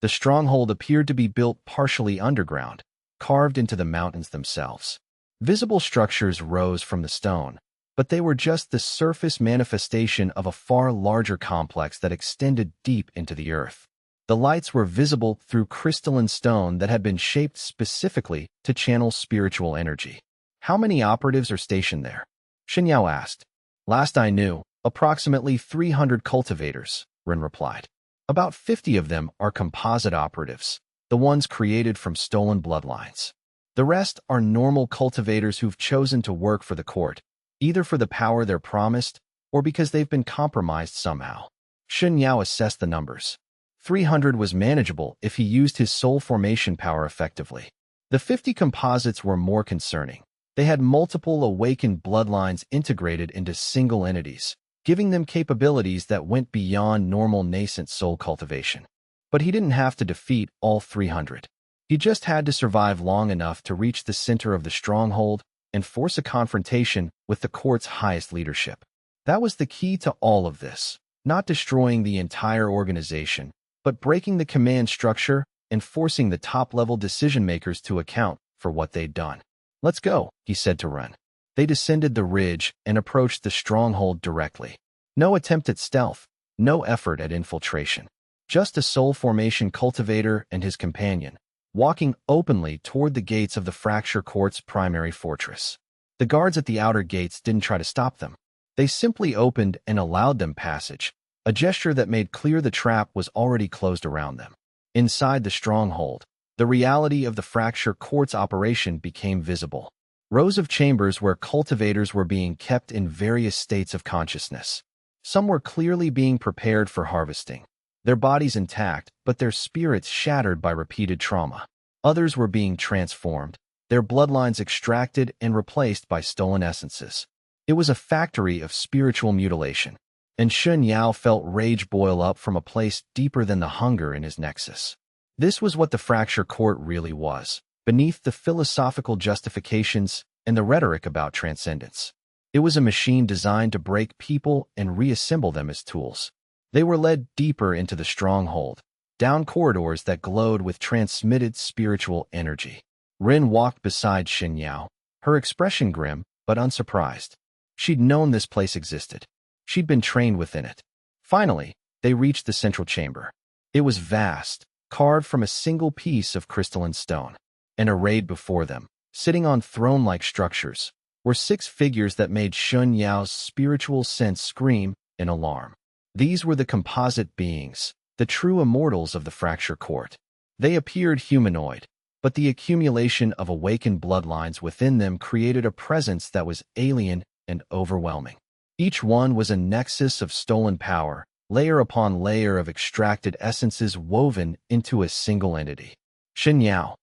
Speaker 1: The stronghold appeared to be built partially underground, carved into the mountains themselves. Visible structures rose from the stone, but they were just the surface manifestation of a far larger complex that extended deep into the earth. The lights were visible through crystalline stone that had been shaped specifically to channel spiritual energy. How many operatives are stationed there? Shen Yao asked. Last I knew, approximately 300 cultivators, Ren replied. About 50 of them are composite operatives, the ones created from stolen bloodlines. The rest are normal cultivators who've chosen to work for the court, either for the power they're promised or because they've been compromised somehow. Shen Yao assessed the numbers. 300 was manageable if he used his soul formation power effectively. The 50 composites were more concerning. They had multiple awakened bloodlines integrated into single entities, giving them capabilities that went beyond normal nascent soul cultivation. But he didn't have to defeat all 300. He just had to survive long enough to reach the center of the stronghold and force a confrontation with the court's highest leadership. That was the key to all of this, not destroying the entire organization, but breaking the command structure and forcing the top-level decision-makers to account for what they'd done. Let's go, he said to Ren. They descended the ridge and approached the stronghold directly. No attempt at stealth, no effort at infiltration. Just a soul formation cultivator and his companion, walking openly toward the gates of the Fracture Court's primary fortress. The guards at the outer gates didn't try to stop them. They simply opened and allowed them passage, a gesture that made clear the trap was already closed around them. Inside the stronghold, the reality of the Fracture Court's operation became visible. Rows of chambers where cultivators were being kept in various states of consciousness. Some were clearly being prepared for harvesting, their bodies intact, but their spirits shattered by repeated trauma. Others were being transformed, their bloodlines extracted and replaced by stolen essences. It was a factory of spiritual mutilation, and Shen Yao felt rage boil up from a place deeper than the hunger in his nexus. This was what the Fracture Court really was, beneath the philosophical justifications and the rhetoric about transcendence. It was a machine designed to break people and reassemble them as tools. They were led deeper into the stronghold, down corridors that glowed with transmitted spiritual energy. Rin walked beside Shen Yao, her expression grim but unsurprised. She'd known this place existed. She'd been trained within it. Finally, they reached the central chamber. It was vast, carved from a single piece of crystalline stone, and arrayed before them, sitting on throne-like structures, were 6 figures that made Shen Yao's spiritual sense scream in alarm. These were the composite beings, the true immortals of the Fracture Court. They appeared humanoid, but the accumulation of awakened bloodlines within them created a presence that was alien and overwhelming. Each one was a nexus of stolen power, layer upon layer of extracted essences woven into a single entity. Shen Yao,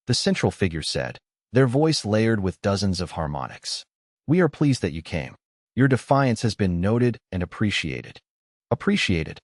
Speaker 1: the central figure said, their voice layered with dozens of harmonics. We are pleased that you came. Your defiance has been noted and appreciated. Appreciated?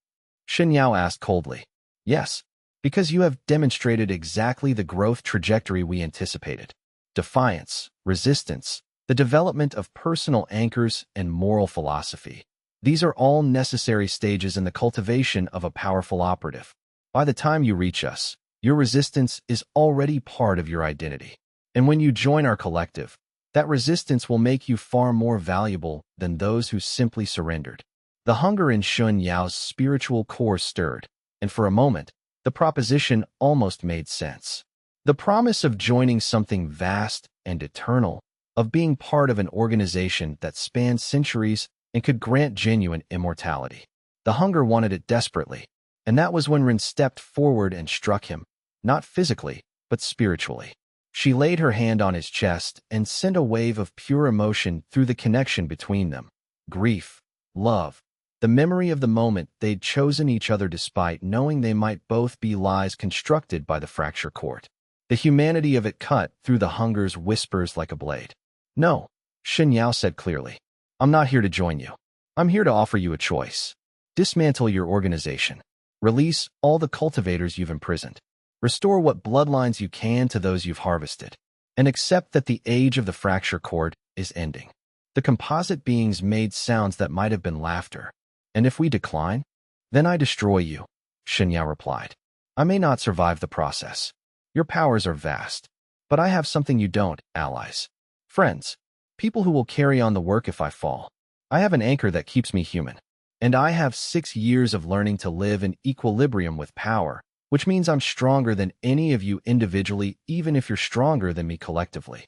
Speaker 1: Shen Yao asked coldly. Yes, because you have demonstrated exactly the growth trajectory we anticipated. Defiance, resistance, the development of personal anchors and moral philosophy. These are all necessary stages in the cultivation of a powerful operative. By the time you reach us, your resistance is already part of your identity. And when you join our collective, that resistance will make you far more valuable than those who simply surrendered. The hunger in Shen Yao's spiritual core stirred, and for a moment, the proposition almost made sense. The promise of joining something vast and eternal, of being part of an organization that spans centuries and could grant genuine immortality. The hunger wanted it desperately, and that was when Rin stepped forward and struck him, not physically, but spiritually. She laid her hand on his chest and sent a wave of pure emotion through the connection between them. Grief, love, the memory of the moment they'd chosen each other despite knowing they might both be lies constructed by the Fracture Court. The humanity of it cut through the hunger's whispers like a blade. No, Shen Yao said clearly. I'm not here to join you. I'm here to offer you a choice. Dismantle your organization. Release all the cultivators you've imprisoned. Restore what bloodlines you can to those you've harvested. And accept that the age of the Fracture Court is ending. The composite beings made sounds that might have been laughter. And if we decline? Then I destroy you, Shen Yao replied. I may not survive the process. Your powers are vast. But I have something you don't, allies. Friends. People who will carry on the work if I fall. I have an anchor that keeps me human. And I have 6 years of learning to live in equilibrium with power, which means I'm stronger than any of you individually, even if you're stronger than me collectively.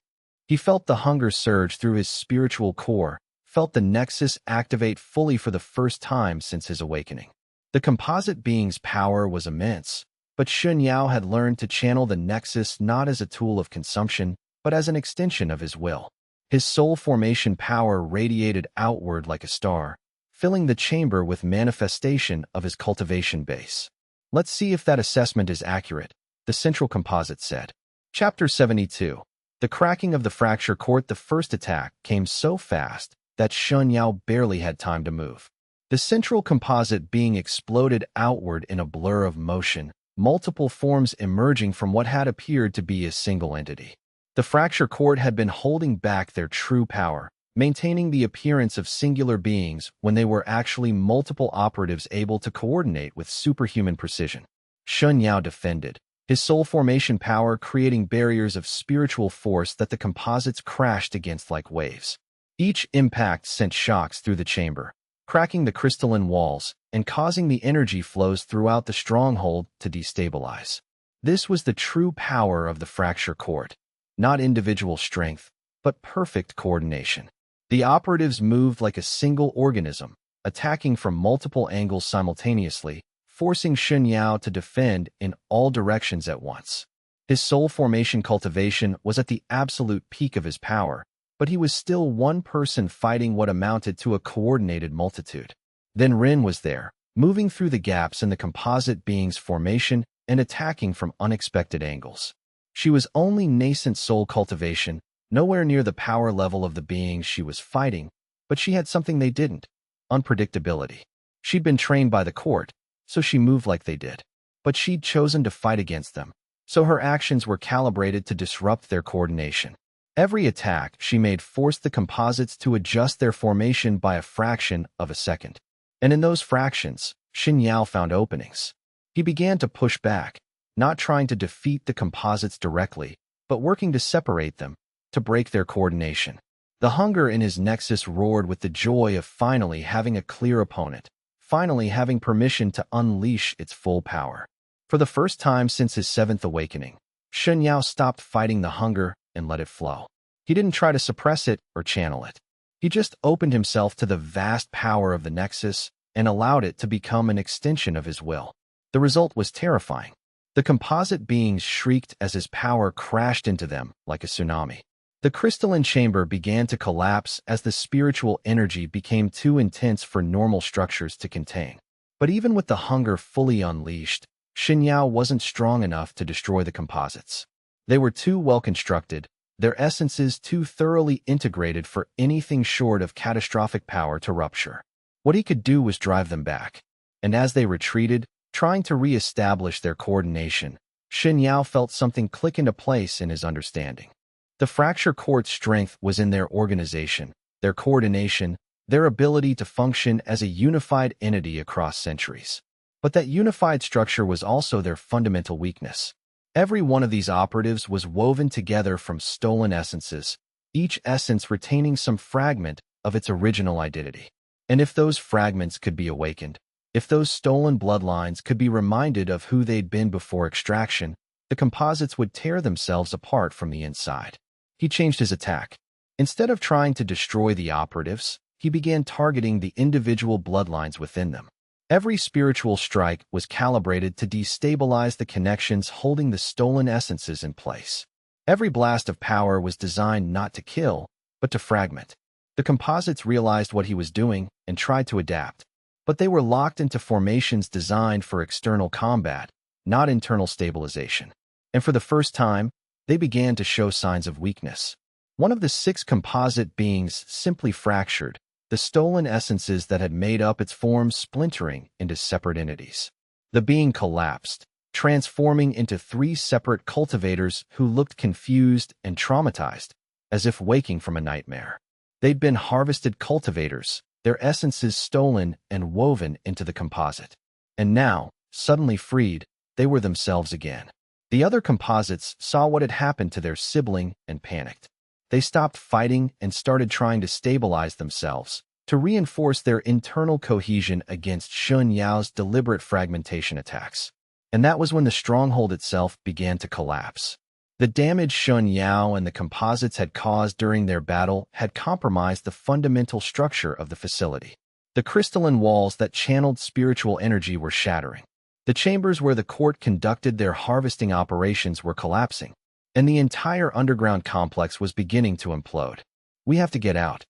Speaker 1: He felt the hunger surge through his spiritual core, felt the nexus activate fully for the first time since his awakening. The composite being's power was immense, but Shen Yao had learned to channel the nexus not as a tool of consumption, but as an extension of his will. His soul formation power radiated outward like a star, filling the chamber with manifestation of his cultivation base. Let's see if that assessment is accurate, the central composite said. Chapter 72. The cracking of the fracture court. The first attack came so fast that Shen Yao barely had time to move. The central composite being exploded outward in a blur of motion, multiple forms emerging from what had appeared to be a single entity. The fracture court had been holding back their true power, maintaining the appearance of singular beings when they were actually multiple operatives able to coordinate with superhuman precision. Shen Yao defended, his soul formation power creating barriers of spiritual force that the composites crashed against like waves. Each impact sent shocks through the chamber, cracking the crystalline walls and causing the energy flows throughout the stronghold to destabilize. This was the true power of the fracture court. Not individual strength, but perfect coordination. The operatives moved like a single organism, attacking from multiple angles simultaneously, forcing Shen Yao to defend in all directions at once. His soul formation cultivation was at the absolute peak of his power, but he was still one person fighting what amounted to a coordinated multitude. Then Rin was there, moving through the gaps in the composite being's formation and attacking from unexpected angles. She was only nascent soul cultivation, nowhere near the power level of the beings she was fighting, but she had something they didn't: unpredictability. She'd been trained by the court, so she moved like they did. But she'd chosen to fight against them, so her actions were calibrated to disrupt their coordination. Every attack she made forced the composites to adjust their formation by a fraction of a second. And in those fractions, Shen Yao found openings. He began to push back, not trying to defeat the composites directly, but working to separate them, to break their coordination. The hunger in his nexus roared with the joy of finally having a clear opponent, finally having permission to unleash its full power. For the first time since his 7th awakening, Shen Yao stopped fighting the hunger and let it flow. He didn't try to suppress it or channel it. He just opened himself to the vast power of the nexus and allowed it to become an extension of his will. The result was terrifying. The composite beings shrieked as his power crashed into them like a tsunami. The crystalline chamber began to collapse as the spiritual energy became too intense for normal structures to contain. But even with the hunger fully unleashed, Shen Yao wasn't strong enough to destroy the composites. They were too well constructed, their essences too thoroughly integrated for anything short of catastrophic power to rupture. What he could do was drive them back. And as they retreated, trying to re-establish their coordination, Shen Yao felt something click into place in his understanding. The fracture court's strength was in their organization, their coordination, their ability to function as a unified entity across centuries. But that unified structure was also their fundamental weakness. Every one of these operatives was woven together from stolen essences, each essence retaining some fragment of its original identity. And if those fragments could be awakened, if those stolen bloodlines could be reminded of who they'd been before extraction, the composites would tear themselves apart from the inside. He changed his attack. Instead of trying to destroy the operatives, he began targeting the individual bloodlines within them. Every spiritual strike was calibrated to destabilize the connections holding the stolen essences in place. Every blast of power was designed not to kill, but to fragment. The composites realized what he was doing and tried to adapt. But they were locked into formations designed for external combat, not internal stabilization. And for the first time, they began to show signs of weakness. One of the 6 composite beings simply fractured, the stolen essences that had made up its form splintering into separate entities. The being collapsed, transforming into 3 separate cultivators who looked confused and traumatized, as if waking from a nightmare. They'd been harvested cultivators, their essences stolen and woven into the composite. And now, suddenly freed, they were themselves again. The other composites saw what had happened to their sibling and panicked. They stopped fighting and started trying to stabilize themselves, to reinforce their internal cohesion against Shen Yao's deliberate fragmentation attacks. And that was when the stronghold itself began to collapse. The damage Shen Yao and the composites had caused during their battle had compromised the fundamental structure of the facility. The crystalline walls that channeled spiritual energy were shattering. The chambers where the court conducted their harvesting operations were collapsing, and the entire underground complex was beginning to implode. "We have to get out,"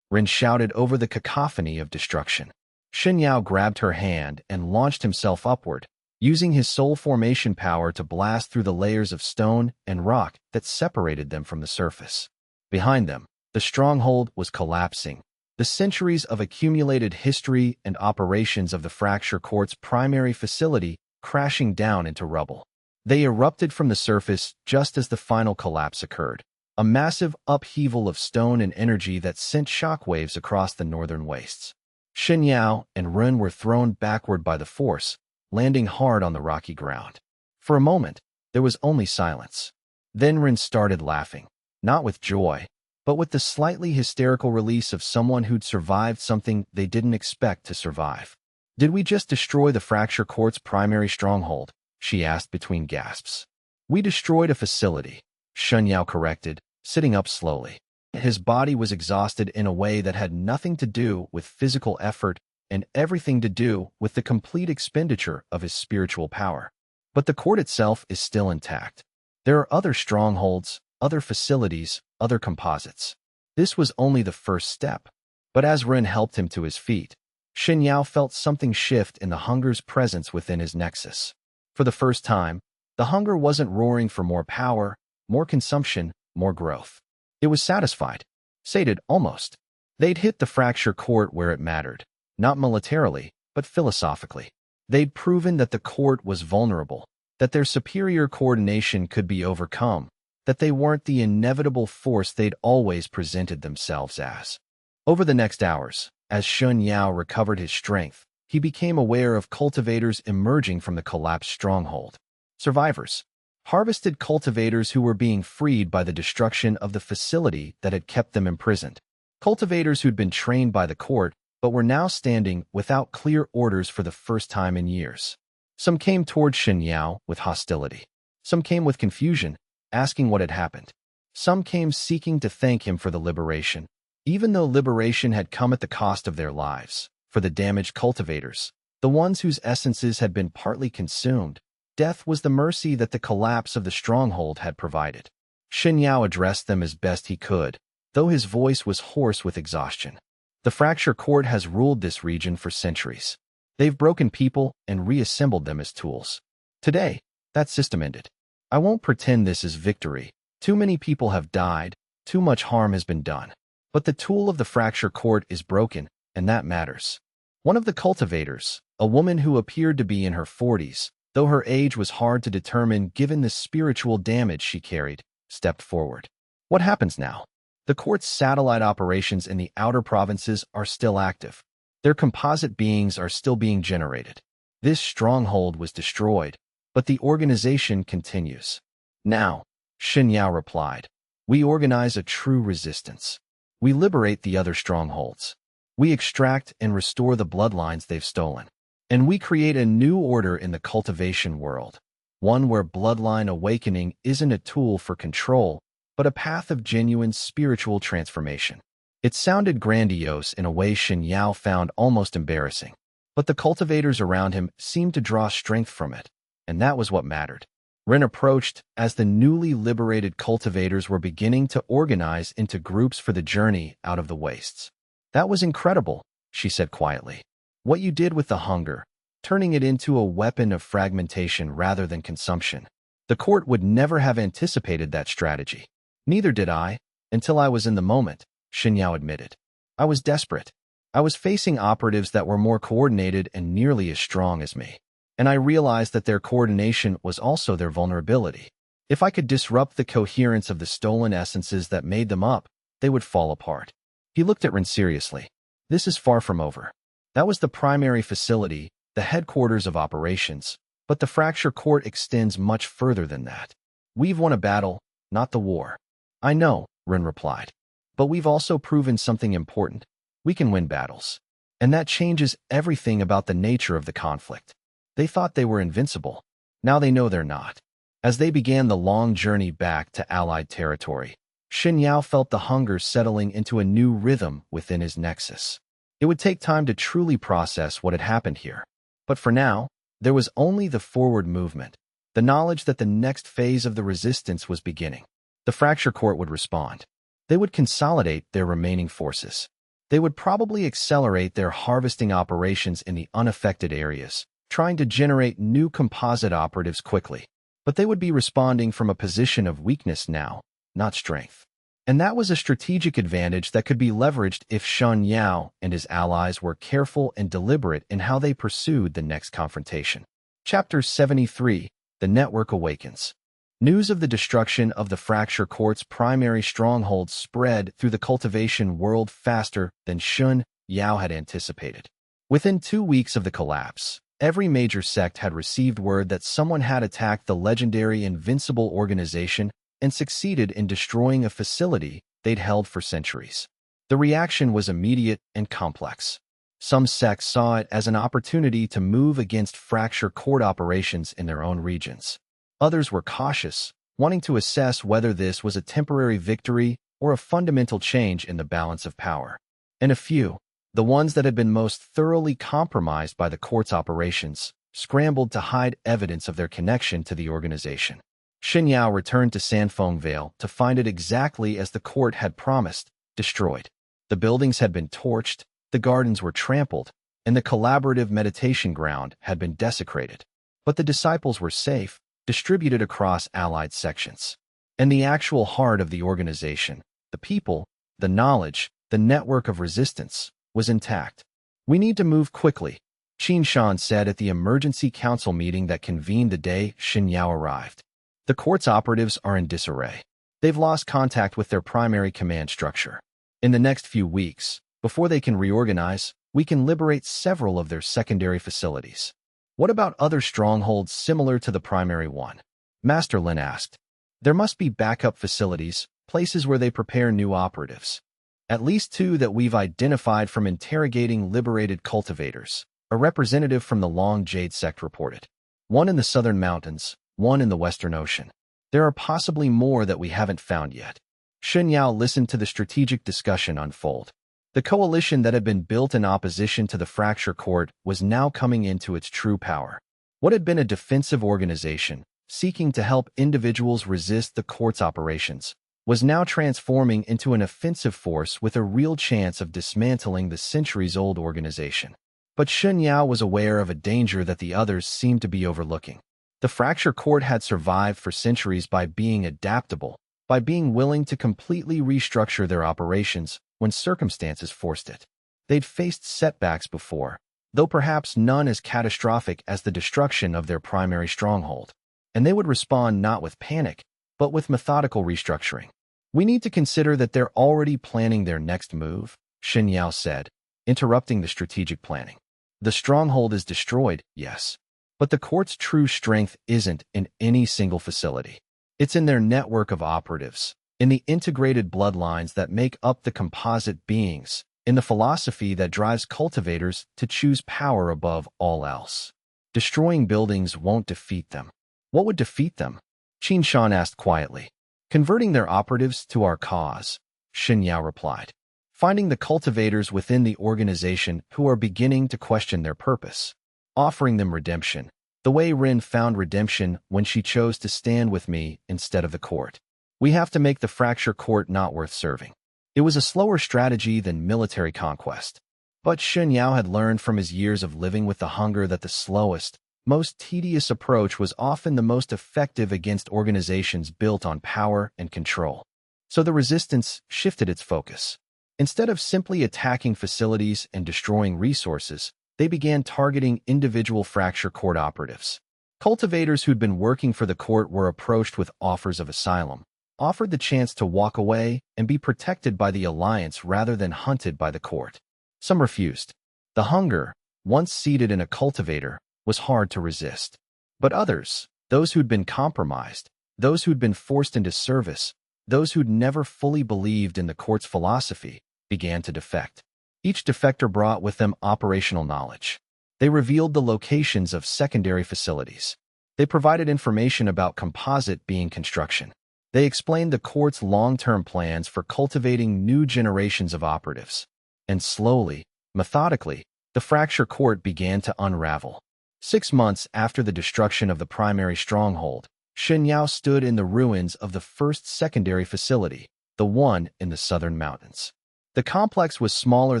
Speaker 1: Ren shouted over the cacophony of destruction. Shen Yao grabbed her hand and launched himself upward, using his soul formation power to blast through the layers of stone and rock that separated them from the surface. Behind them, the stronghold was collapsing. The centuries of accumulated history and operations of the Fracture Court's primary facility crashing down into rubble. They erupted from the surface just as the final collapse occurred, a massive upheaval of stone and energy that sent shockwaves across the northern wastes. Shen Yao and Ren were thrown backward by the force, landing hard on the rocky ground. For a moment, there was only silence. Then Ren started laughing, not with joy, but with the slightly hysterical release of someone who'd survived something they didn't expect to survive. "Did we just destroy the Fracture Court's primary stronghold?" she asked between gasps. "We destroyed a facility," Shen Yao corrected, sitting up slowly. His body was exhausted in a way that had nothing to do with physical effort and everything to do with the complete expenditure of his spiritual power. "But the court itself is still intact. There are other strongholds, other facilities, other composites." This was only the first step. But as Ren helped him to his feet, Shen Yao felt something shift in the hunger's presence within his nexus. For the first time, the hunger wasn't roaring for more power, more consumption, more growth. It was satisfied, sated almost. They'd hit the Fracture Court where it mattered, not militarily, but philosophically. They'd proven that the court was vulnerable, that their superior coordination could be overcome, that they weren't the inevitable force they'd always presented themselves as. Over the next hours, as Shen Yao recovered his strength, he became aware of cultivators emerging from the collapsed stronghold. Survivors. Harvested cultivators who were being freed by the destruction of the facility that had kept them imprisoned. Cultivators who'd been trained by the court, but were now standing without clear orders for the first time in years. Some came toward Shen Yao with hostility. Some came with confusion, asking what had happened. Some came seeking to thank him for the liberation, even though liberation had come at the cost of their lives. For the damaged cultivators, the ones whose essences had been partly consumed, death was the mercy that the collapse of the stronghold had provided. Shen Yao addressed them as best he could, though his voice was hoarse with exhaustion. "The Fracture Court has ruled this region for centuries. They've broken people and reassembled them as tools. Today, that system ended. I won't pretend this is victory. Too many people have died, too much harm has been done. But the tool of the Fracture Court is broken, and that matters." One of the cultivators, a woman who appeared to be in her 40s, though her age was hard to determine given the spiritual damage she carried, stepped forward. "What happens now?" "The court's satellite operations in the outer provinces are still active. Their composite beings are still being generated. This stronghold was destroyed, but the organization continues." "Now," Shen Yao replied, "we organize a true resistance. We liberate the other strongholds. We extract and restore the bloodlines they've stolen. And we create a new order in the cultivation world, one where bloodline awakening isn't a tool for control, but a path of genuine spiritual transformation." It sounded grandiose in a way Shen Yao found almost embarrassing, but the cultivators around him seemed to draw strength from it, and that was what mattered. Ren approached as the newly liberated cultivators were beginning to organize into groups for the journey out of the wastes. "That was incredible," she said quietly. "What you did with the hunger, turning it into a weapon of fragmentation rather than consumption. The court would never have anticipated that strategy. Neither did I, until I was in the moment," Shen Yao admitted. "I was desperate. I was facing operatives that were more coordinated and nearly as strong as me. And I realized that their coordination was also their vulnerability. If I could disrupt the coherence of the stolen essences that made them up, they would fall apart. He looked at Ren seriously. This is far from over. That was the primary facility, the headquarters of operations, but the fracture court extends much further than that. We've won a battle, not the war. I know, Ren replied. But we've also proven something important. We can win battles. And that changes everything about the nature of the conflict. They thought they were invincible. Now they know they're not. As they began the long journey back to Allied territory, Shen Yao felt the hunger settling into a new rhythm within his nexus. It would take time to truly process what had happened here. But for now, there was only the forward movement, the knowledge that the next phase of the resistance was beginning. The fracture court would respond. They would consolidate their remaining forces. They would probably accelerate their harvesting operations in the unaffected areas, trying to generate new composite operatives quickly. But they would be responding from a position of weakness now, not strength. And that was a strategic advantage that could be leveraged if Shen Yao and his allies were careful and deliberate in how they pursued the next confrontation. Chapter 73, The Network Awakens. News of the destruction of the Fracture Court's primary stronghold spread through the cultivation world faster than Shen Yao had anticipated. Within 2 weeks of the collapse, every major sect had received word that someone had attacked the legendary Invincible organization and succeeded in destroying a facility they'd held for centuries. The reaction was immediate and complex. Some sects saw it as an opportunity to move against Fracture Court operations in their own regions. Others were cautious, wanting to assess whether this was a temporary victory or a fundamental change in the balance of power. And a few, the ones that had been most thoroughly compromised by the court's operations, scrambled to hide evidence of their connection to the organization. Shen Yao returned to Sanfeng Vale to find it exactly as the court had promised, destroyed. The buildings had been torched, the gardens were trampled, and the collaborative meditation ground had been desecrated. But the disciples were safe, distributed across allied sections. And the actual heart of the organization, the people, the knowledge, the network of resistance, was intact. We need to move quickly, Qin Shan said at the emergency council meeting that convened the day Shen Yao arrived. The court's operatives are in disarray. They've lost contact with their primary command structure. In the next few weeks, before they can reorganize, we can liberate several of their secondary facilities. What about other strongholds similar to the primary one? Master Lin asked. There must be backup facilities, places where they prepare new operatives. At least 2 that we've identified from interrogating liberated cultivators, a representative from the Long Jade Sect reported. 1 in the southern mountains, 1 in the Western Ocean. There are possibly more that we haven't found yet. Shen Yao listened to the strategic discussion unfold. The coalition that had been built in opposition to the Fracture Court was now coming into its true power. What had been a defensive organization, seeking to help individuals resist the court's operations, was now transforming into an offensive force with a real chance of dismantling the centuries-old organization. But Shen Yao was aware of a danger that the others seemed to be overlooking. The Fracture Court had survived for centuries by being adaptable, by being willing to completely restructure their operations when circumstances forced it. They'd faced setbacks before, though perhaps none as catastrophic as the destruction of their primary stronghold. And they would respond not with panic, but with methodical restructuring. We need to consider that they're already planning their next move, Shen Yao said, interrupting the strategic planning. The stronghold is destroyed, yes. But the court's true strength isn't in any single facility. It's in their network of operatives, in the integrated bloodlines that make up the composite beings, in the philosophy that drives cultivators to choose power above all else. Destroying buildings won't defeat them. What would defeat them? Qin Shan asked quietly. Converting their operatives to our cause, Shen Yao replied. Finding the cultivators within the organization who are beginning to question their purpose. Offering them redemption, the way Rin found redemption when she chose to stand with me instead of the court. We have to make the Fracture Court not worth serving. It was a slower strategy than military conquest. But Shen Yao had learned from his years of living with the hunger that the slowest, most tedious approach was often the most effective against organizations built on power and control. So the resistance shifted its focus. Instead of simply attacking facilities and destroying resources, they began targeting individual Fracture Court operatives. Cultivators who'd been working for the court were approached with offers of asylum, offered the chance to walk away and be protected by the alliance rather than hunted by the court. Some refused. The hunger, once seated in a cultivator, was hard to resist. But others, those who'd been compromised, those who'd been forced into service, those who'd never fully believed in the court's philosophy, began to defect. Each defector brought with them operational knowledge. They revealed the locations of secondary facilities. They provided information about composite being construction. They explained the court's long-term plans for cultivating new generations of operatives. And slowly, methodically, the fracture court began to unravel. 6 months after the destruction of the primary stronghold, Shen Yao stood in the ruins of the first secondary facility, the one in the southern mountains. The complex was smaller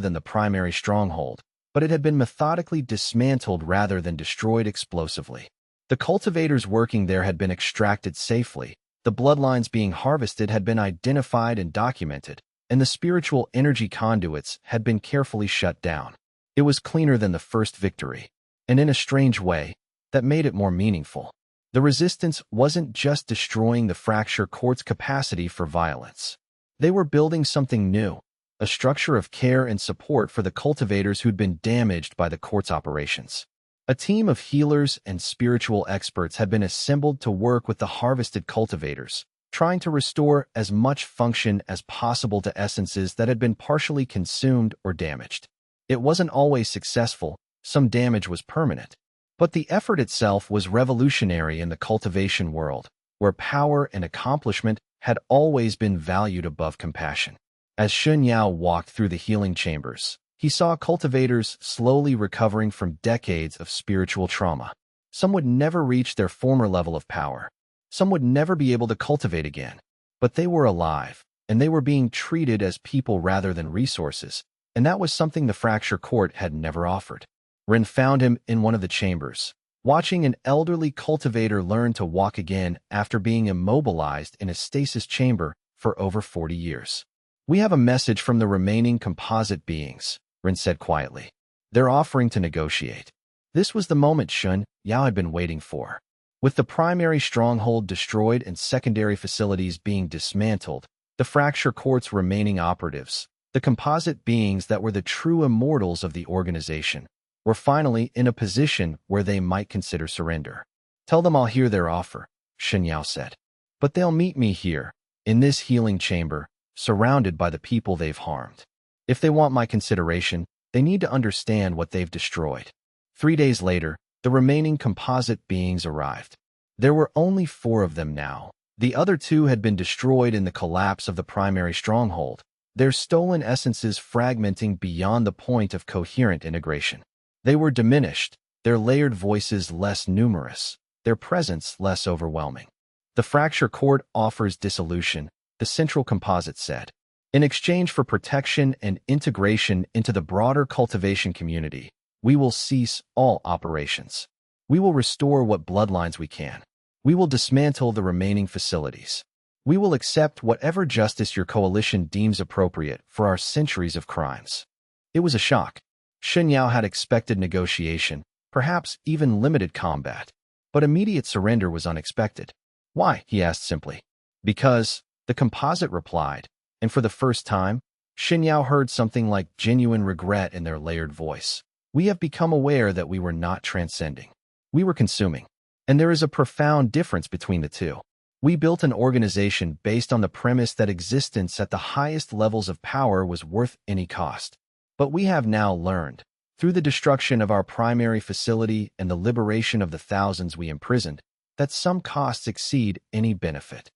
Speaker 1: than the primary stronghold, but it had been methodically dismantled rather than destroyed explosively. The cultivators working there had been extracted safely, the bloodlines being harvested had been identified and documented, and the spiritual energy conduits had been carefully shut down. It was cleaner than the first victory, and in a strange way, that made it more meaningful. The resistance wasn't just destroying the fracture court's capacity for violence. They were building something new, a structure of care and support for the cultivators who'd been damaged by the court's operations. A team of healers and spiritual experts had been assembled to work with the harvested cultivators, trying to restore as much function as possible to essences that had been partially consumed or damaged. It wasn't always successful, some damage was permanent. But the effort itself was revolutionary in the cultivation world, where power and accomplishment had always been valued above compassion. As Shen Yao walked through the healing chambers, he saw cultivators slowly recovering from decades of spiritual trauma. Some would never reach their former level of power. Some would never be able to cultivate again. But they were alive, and they were being treated as people rather than resources, and that was something the fracture court had never offered. Ren found him in one of the chambers, watching an elderly cultivator learn to walk again after being immobilized in a stasis chamber for over 40 years. "We have a message from the remaining composite beings," Ren said quietly. "They're offering to negotiate." This was the moment Shen Yao had been waiting for. With the primary stronghold destroyed and secondary facilities being dismantled, the fracture court's remaining operatives, the composite beings that were the true immortals of the organization, were finally in a position where they might consider surrender. "Tell them I'll hear their offer," Shen Yao said. "But they'll meet me here, in this healing chamber, surrounded by the people they've harmed. If they want my consideration, they need to understand what they've destroyed." 3 days later, the remaining composite beings arrived. There were only 4 of them now. The other 2 had been destroyed in the collapse of the primary stronghold, their stolen essences fragmenting beyond the point of coherent integration. They were diminished, their layered voices less numerous, their presence less overwhelming. "The fracture court offers dissolution," the central composite said. "In exchange for protection and integration into the broader cultivation community, we will cease all operations. We will restore what bloodlines we can. We will dismantle the remaining facilities. We will accept whatever justice your coalition deems appropriate for our centuries of crimes." It was a shock. Shen Yao had expected negotiation, perhaps even limited combat. But immediate surrender was unexpected. "Why?" he asked simply. "Because," the composite replied, and for the first time, Shen Yao heard something like genuine regret in their layered voice. "We have become aware that we were not transcending. We were consuming. And there is a profound difference between the two. We built an organization based on the premise that existence at the highest levels of power was worth any cost. But we have now learned, through the destruction of our primary facility and the liberation of the thousands we imprisoned, that some costs exceed any benefit."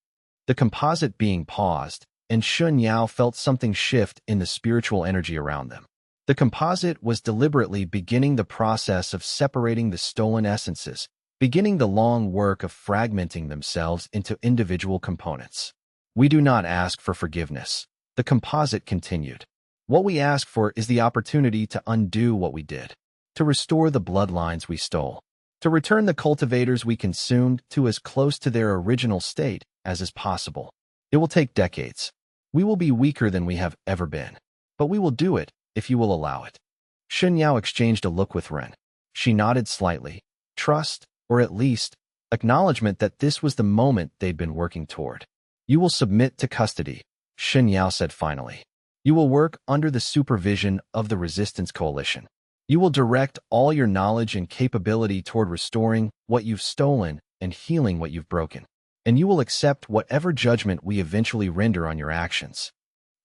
Speaker 1: The composite being paused, and Shen Yao felt something shift in the spiritual energy around them. The composite was deliberately beginning the process of separating the stolen essences, beginning the long work of fragmenting themselves into individual components. "We do not ask for forgiveness," the composite continued. "What we ask for is the opportunity to undo what we did, to restore the bloodlines we stole, to return the cultivators we consumed to as close to their original state as is possible. It will take decades. We will be weaker than we have ever been, but we will do it if you will allow it." Shen Yao exchanged a look with Ren. She nodded slightly, trust, or at least, acknowledgement that this was the moment they'd been working toward. You will submit to custody, Shen Yao said finally. You will work under the supervision of the Resistance Coalition. You will direct all your knowledge and capability toward restoring what you've stolen and healing what you've broken. And you will accept whatever judgment we eventually render on your actions.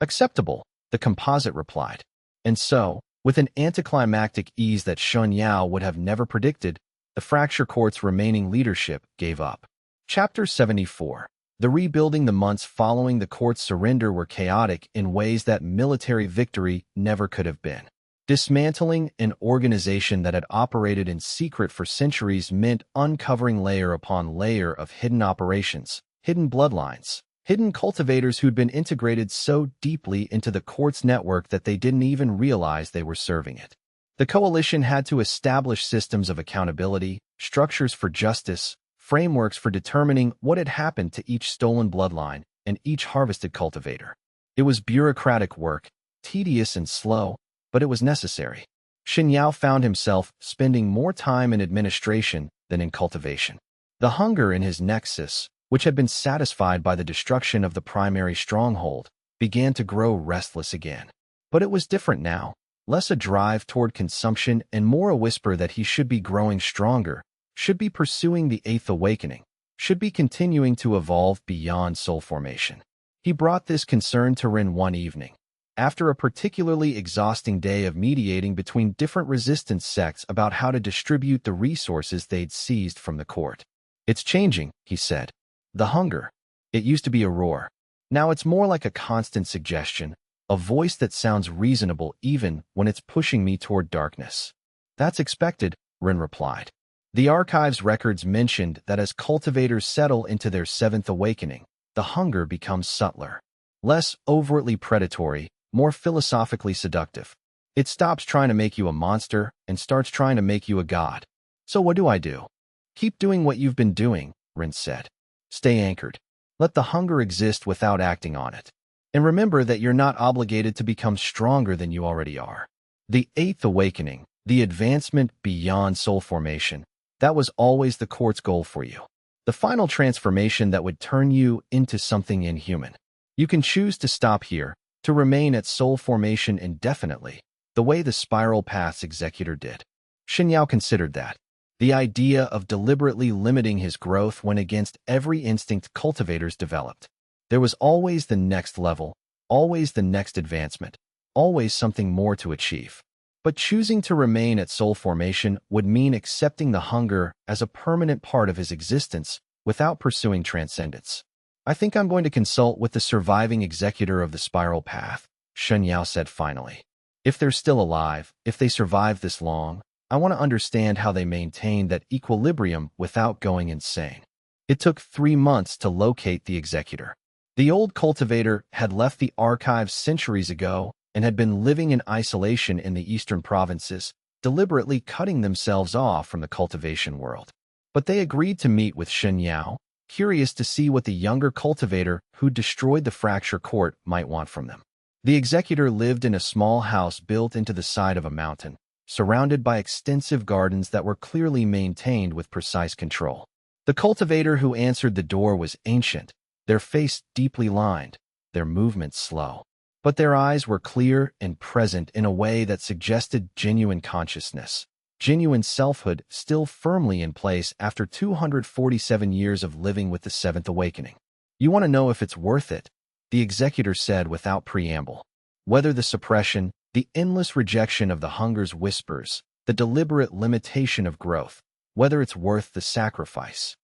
Speaker 1: Acceptable, the composite replied. And so, with an anticlimactic ease that Shen Yao would have never predicted, the Fracture Court's remaining leadership gave up. Chapter 74. The rebuilding. The months following the court's surrender were chaotic in ways that military victory never could have been. Dismantling an organization that had operated in secret for centuries meant uncovering layer upon layer of hidden operations, hidden bloodlines, hidden cultivators who'd been integrated so deeply into the court's network that they didn't even realize they were serving it. The coalition had to establish systems of accountability, structures for justice, frameworks for determining what had happened to each stolen bloodline and each harvested cultivator. It was bureaucratic work, tedious and slow, but it was necessary. Shen Yao found himself spending more time in administration than in cultivation. The hunger in his nexus, which had been satisfied by the destruction of the primary stronghold, began to grow restless again. But it was different now, less a drive toward consumption and more a whisper that he should be growing stronger, should be pursuing the Eighth Awakening, should be continuing to evolve beyond soul formation. He brought this concern to Rin one evening, after a particularly exhausting day of mediating between different resistance sects about how to distribute the resources they'd seized from the court. It's changing, he said. The hunger. It used to be a roar. Now it's more like a constant suggestion, a voice that sounds reasonable even when it's pushing me toward darkness. That's expected, Rin replied. The archive's records mentioned that as cultivators settle into their seventh awakening, the hunger becomes subtler, less overtly predatory, more philosophically seductive. It stops trying to make you a monster and starts trying to make you a god. So what do I do? Keep doing what you've been doing, Rin said. Stay anchored. Let the hunger exist without acting on it. And remember that you're not obligated to become stronger than you already are. The Eighth Awakening, the advancement beyond soul formation, that was always the court's goal for you. The final transformation that would turn you into something inhuman. You can choose to stop here, to remain at soul formation indefinitely, the way the Spiral Path's executor did. Shen Yao considered that. The idea of deliberately limiting his growth went against every instinct cultivators developed. There was always the next level, always the next advancement, always something more to achieve. But choosing to remain at soul formation would mean accepting the hunger as a permanent part of his existence without pursuing transcendence. I think I'm going to consult with the surviving executor of the Spiral Path, Shen Yao said finally. If they're still alive, if they survive this long, I want to understand how they maintain that equilibrium without going insane. It took 3 months to locate the executor. The old cultivator had left the archives centuries ago and had been living in isolation in the eastern provinces, deliberately cutting themselves off from the cultivation world. But they agreed to meet with Shen Yao, curious to see what the younger cultivator who destroyed the Fracture Court might want from them. The executor lived in a small house built into the side of a mountain, surrounded by extensive gardens that were clearly maintained with precise control. The cultivator who answered the door was ancient, their face deeply lined, their movements slow. But their eyes were clear and present in a way that suggested genuine consciousness, genuine selfhood still firmly in place after 247 years of living with the Seventh Awakening. You want to know if it's worth it, the executor said without preamble. Whether the suppression, the endless rejection of the hunger's whispers, the deliberate limitation of growth, whether it's worth the sacrifice.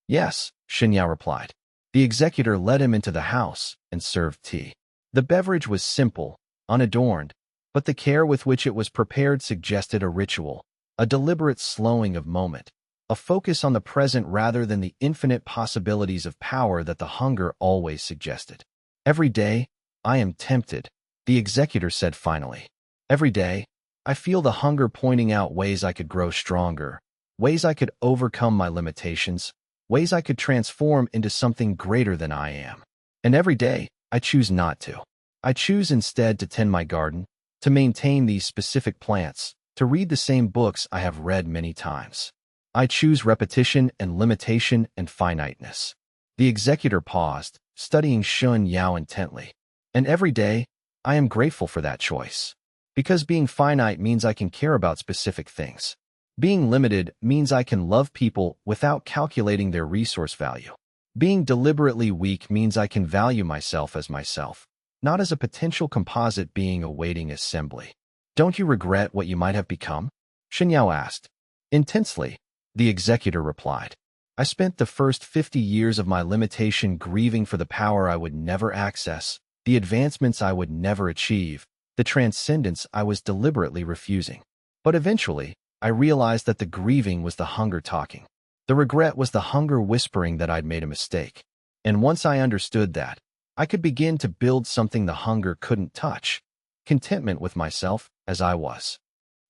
Speaker 1: Yes, Shen Yao replied. The executor led him into the house and served tea. The beverage was simple, unadorned, but the care with which it was prepared suggested a ritual, a deliberate slowing of moment, a focus on the present rather than the infinite possibilities of power that the hunger always suggested. Every day, I am tempted, the executor said finally. Every day, I feel the hunger pointing out ways I could grow stronger, ways I could overcome my limitations, ways I could transform into something greater than I am. And every day, I choose not to. I choose instead to tend my garden, to maintain these specific plants, to read the same books I have read many times. I choose repetition and limitation and finiteness. The executor paused, studying Shen Yao intently. And every day, I am grateful for that choice. Because being finite means I can care about specific things. Being limited means I can love people without calculating their resource value. Being deliberately weak means I can value myself as myself, not as a potential composite being awaiting assembly. Don't you regret what you might have become? Shen Yao asked. Intensely, the executor replied. I spent the first 50 years of my limitation grieving for the power I would never access, the advancements I would never achieve, the transcendence I was deliberately refusing. But eventually, I realized that the grieving was the hunger talking. The regret was the hunger whispering that I'd made a mistake. And once I understood that, I could begin to build something the hunger couldn't touch, contentment with myself as I was.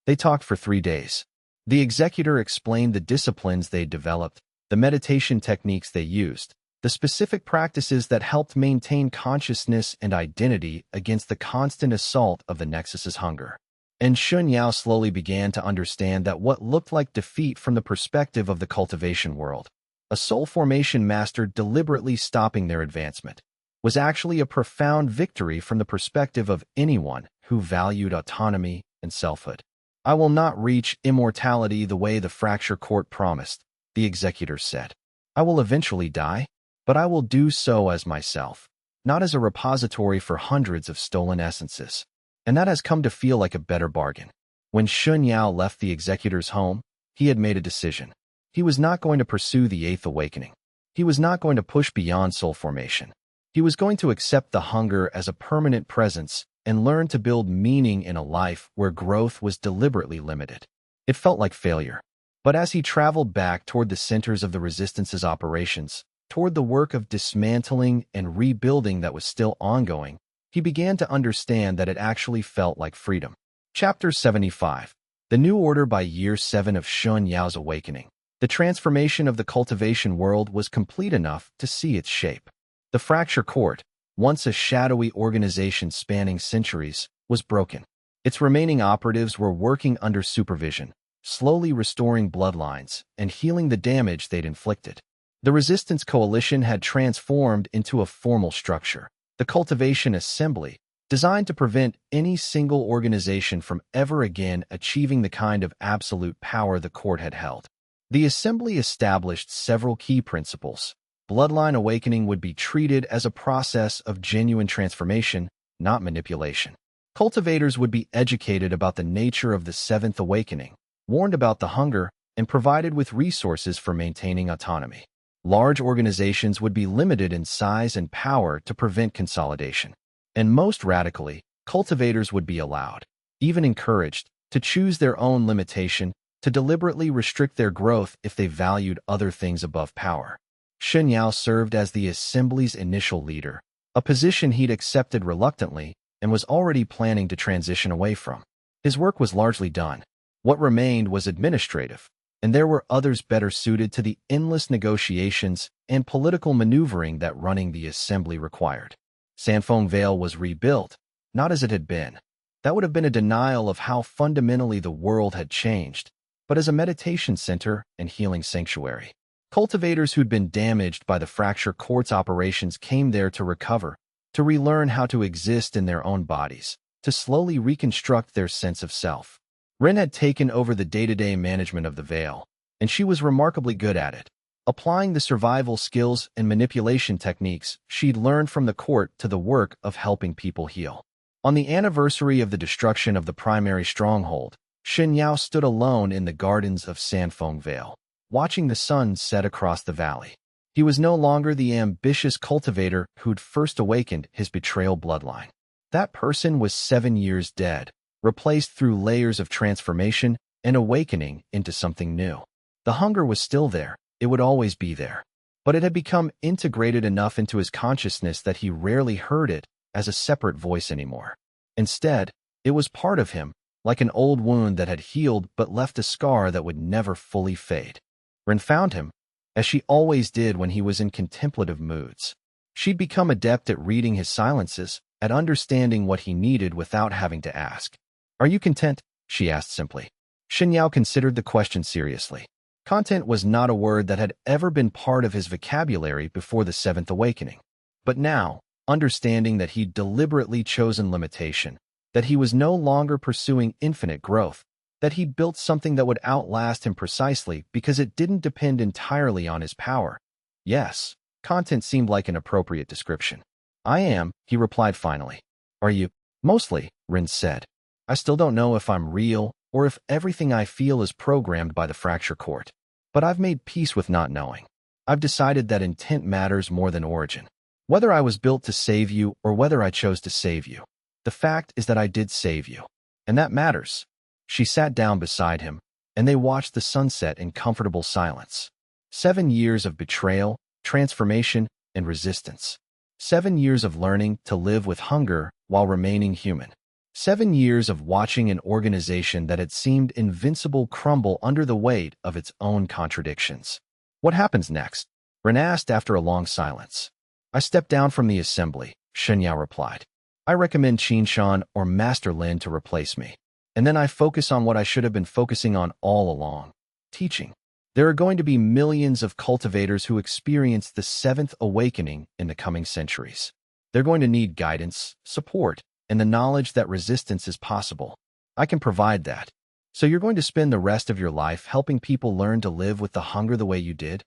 Speaker 1: They talked for 3 days. The executor explained the disciplines they'd developed, the meditation techniques they used, the specific practices that helped maintain consciousness and identity against the constant assault of the Nexus's hunger. And Shen Yao slowly began to understand that what looked like defeat from the perspective of the cultivation world, a soul formation master deliberately stopping their advancement, was actually a profound victory from the perspective of anyone who valued autonomy and selfhood. I will not reach immortality the way the fracture court promised, the executor said. I will eventually die, but I will do so as myself, not as a repository for hundreds of stolen essences. And that has come to feel like a better bargain. When Shen Yao left the executor's home, he had made a decision. He was not going to pursue the Eighth Awakening. He was not going to push beyond soul formation. He was going to accept the hunger as a permanent presence and learn to build meaning in a life where growth was deliberately limited. It felt like failure. But as he traveled back toward the centers of the Resistance's operations, toward the work of dismantling and rebuilding that was still ongoing, he began to understand that it actually felt like freedom. Chapter 75. The New Order. By year 7 of Shen Yao's awakening, the transformation of the cultivation world was complete enough to see its shape. The Fracture Court, once a shadowy organization spanning centuries, was broken. Its remaining operatives were working under supervision, slowly restoring bloodlines and healing the damage they'd inflicted. The Resistance Coalition had transformed into a formal structure, the Cultivation Assembly, designed to prevent any single organization from ever again achieving the kind of absolute power the court had held. The Assembly established several key principles. Bloodline awakening would be treated as a process of genuine transformation, not manipulation. Cultivators would be educated about the nature of the Seventh Awakening, warned about the hunger, and provided with resources for maintaining autonomy. Large organizations would be limited in size and power to prevent consolidation. And most radically, cultivators would be allowed, even encouraged, to choose their own limitation, to deliberately restrict their growth if they valued other things above power. Shen Yao served as the Assembly's initial leader, a position he'd accepted reluctantly and was already planning to transition away from. His work was largely done. What remained was administrative, and there were others better suited to the endless negotiations and political maneuvering that running the assembly required. Sanfeng Vale was rebuilt, not as it had been. That would have been a denial of how fundamentally the world had changed, but as a meditation center and healing sanctuary. Cultivators who'd been damaged by the Fracture Court's operations came there to recover, to relearn how to exist in their own bodies, to slowly reconstruct their sense of self. Ren had taken over the day-to-day management of the Veil, and she was remarkably good at it, applying the survival skills and manipulation techniques she'd learned from the court to the work of helping people heal. On the anniversary of the destruction of the primary stronghold, Shen Yao stood alone in the gardens of Sanfeng Vale, watching the sun set across the valley. He was no longer the ambitious cultivator who'd first awakened his betrayal bloodline. That person was 7 years dead, replaced through layers of transformation and awakening into something new. The hunger was still there, it would always be there. But it had become integrated enough into his consciousness that he rarely heard it as a separate voice anymore. Instead, it was part of him, like an old wound that had healed but left a scar that would never fully fade. Ren found him, as she always did when he was in contemplative moods. She'd become adept at reading his silences, at understanding what he needed without having to ask. "Are you content?" she asked simply. Shen Yao considered the question seriously. Content was not a word that had ever been part of his vocabulary before the Seventh Awakening. But now, understanding that he'd deliberately chosen limitation, that he was no longer pursuing infinite growth, that he'd built something that would outlast him precisely because it didn't depend entirely on his power. Yes, content seemed like an appropriate description. I am, he replied finally. Are you? Mostly, Rin said. I still don't know if I'm real or if everything I feel is programmed by the fracture court. But I've made peace with not knowing. I've decided that intent matters more than origin. Whether I was built to save you or whether I chose to save you. The fact is that I did save you. And that matters. She sat down beside him, and they watched the sunset in comfortable silence. 7 years of betrayal, transformation, and resistance. 7 years of learning to live with hunger while remaining human. 7 years of watching an organization that had seemed invincible crumble under the weight of its own contradictions. What happens next? Ren asked after a long silence. I stepped down from the assembly, Shen Yao replied. I recommend Qinshan or Master Lin to replace me. And then I focus on what I should have been focusing on all along. Teaching. There are going to be millions of cultivators who experience the 7th awakening in the coming centuries. They're going to need guidance, support, and the knowledge that resistance is possible. I can provide that. So you're going to spend the rest of your life helping people learn to live with the hunger the way you did?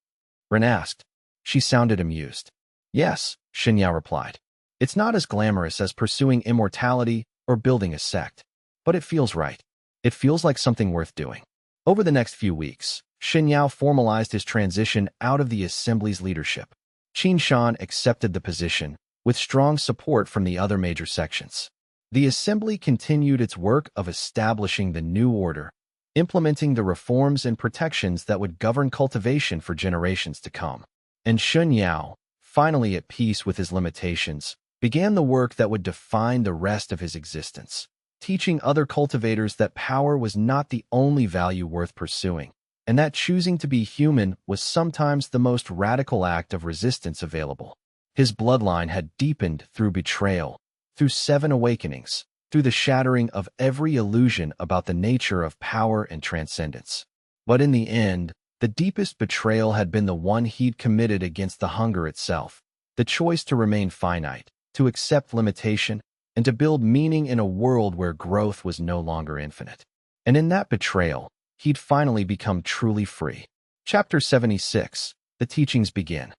Speaker 1: Ren asked. She sounded amused. Yes, Shen Yao replied. It's not as glamorous as pursuing immortality or building a sect. But it feels right. It feels like something worth doing. Over the next few weeks, Shen Yao formalized his transition out of the assembly's leadership. Qinshan accepted the position, with strong support from the other major sections. The assembly continued its work of establishing the new order, implementing the reforms and protections that would govern cultivation for generations to come. And Shen Yao, finally at peace with his limitations, began the work that would define the rest of his existence, teaching other cultivators that power was not the only value worth pursuing, and that choosing to be human was sometimes the most radical act of resistance available. His bloodline had deepened through betrayal, through 7 awakenings, through the shattering of every illusion about the nature of power and transcendence. But in the end, the deepest betrayal had been the one he'd committed against the hunger itself, the choice to remain finite, to accept limitation, and to build meaning in a world where growth was no longer infinite. And in that betrayal, he'd finally become truly free. Chapter 76. The teachings begin.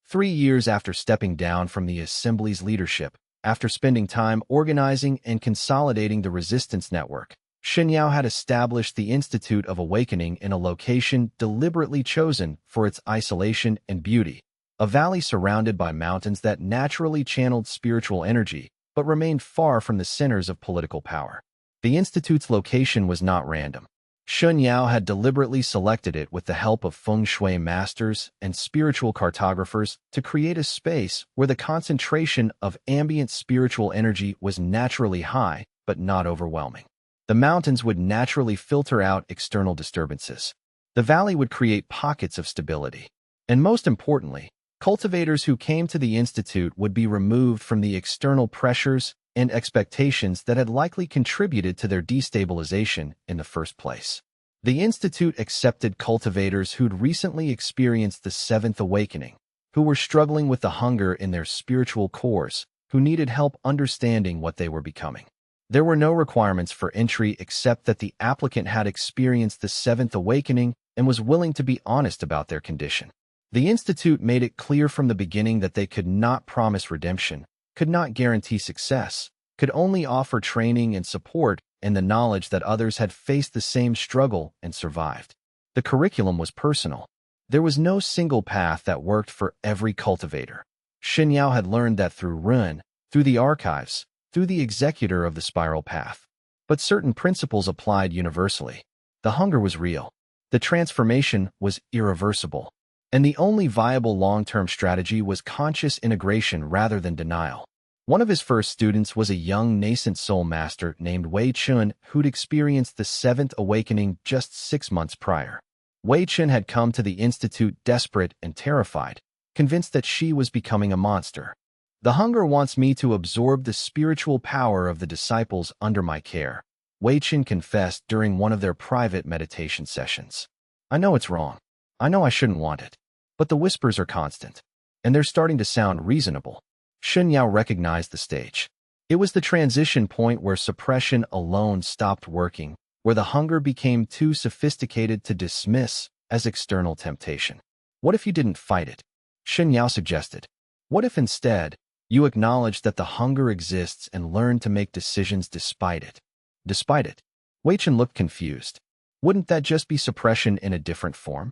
Speaker 1: 3 years after stepping down from the assembly's leadership, after spending time organizing and consolidating the resistance network, Shen Yao had established the Institute of Awakening in a location deliberately chosen for its isolation and beauty, a valley surrounded by mountains that naturally channeled spiritual energy but remained far from the centers of political power. The Institute's location was not random. Shen Yao had deliberately selected it with the help of feng shui masters and spiritual cartographers to create a space where the concentration of ambient spiritual energy was naturally high but not overwhelming. The mountains would naturally filter out external disturbances. The valley would create pockets of stability. And most importantly, cultivators who came to the Institute would be removed from the external pressures and expectations that had likely contributed to their destabilization in the first place. The Institute accepted cultivators who'd recently experienced the 7th awakening, who were struggling with the hunger in their spiritual cores, who needed help understanding what they were becoming. There were no requirements for entry except that the applicant had experienced the 7th awakening and was willing to be honest about their condition. The Institute made it clear from the beginning that they could not promise redemption, could not guarantee success, could only offer training and support and the knowledge that others had faced the same struggle and survived. The curriculum was personal. There was no single path that worked for every cultivator. Shen Yao had learned that through Ren, through the archives, through the executor of the spiral path. But certain principles applied universally. The hunger was real. The transformation was irreversible. And the only viable long-term strategy was conscious integration rather than denial. One of his first students was a young nascent soul master named Wei Chun who'd experienced the 7th awakening just 6 months prior. Wei Chun had come to the Institute desperate and terrified, convinced that she was becoming a monster. The hunger wants me to absorb the spiritual power of the disciples under my care, Wei Chun confessed during one of their private meditation sessions. I know it's wrong. I know I shouldn't want it. But the whispers are constant. And they're starting to sound reasonable. Shen Yao recognized the stage. It was the transition point where suppression alone stopped working, where the hunger became too sophisticated to dismiss as external temptation. What if you didn't fight it? Shen Yao suggested. What if instead, you acknowledge that the hunger exists and learn to make decisions despite it? Despite it. Wei Chen looked confused. Wouldn't that just be suppression in a different form?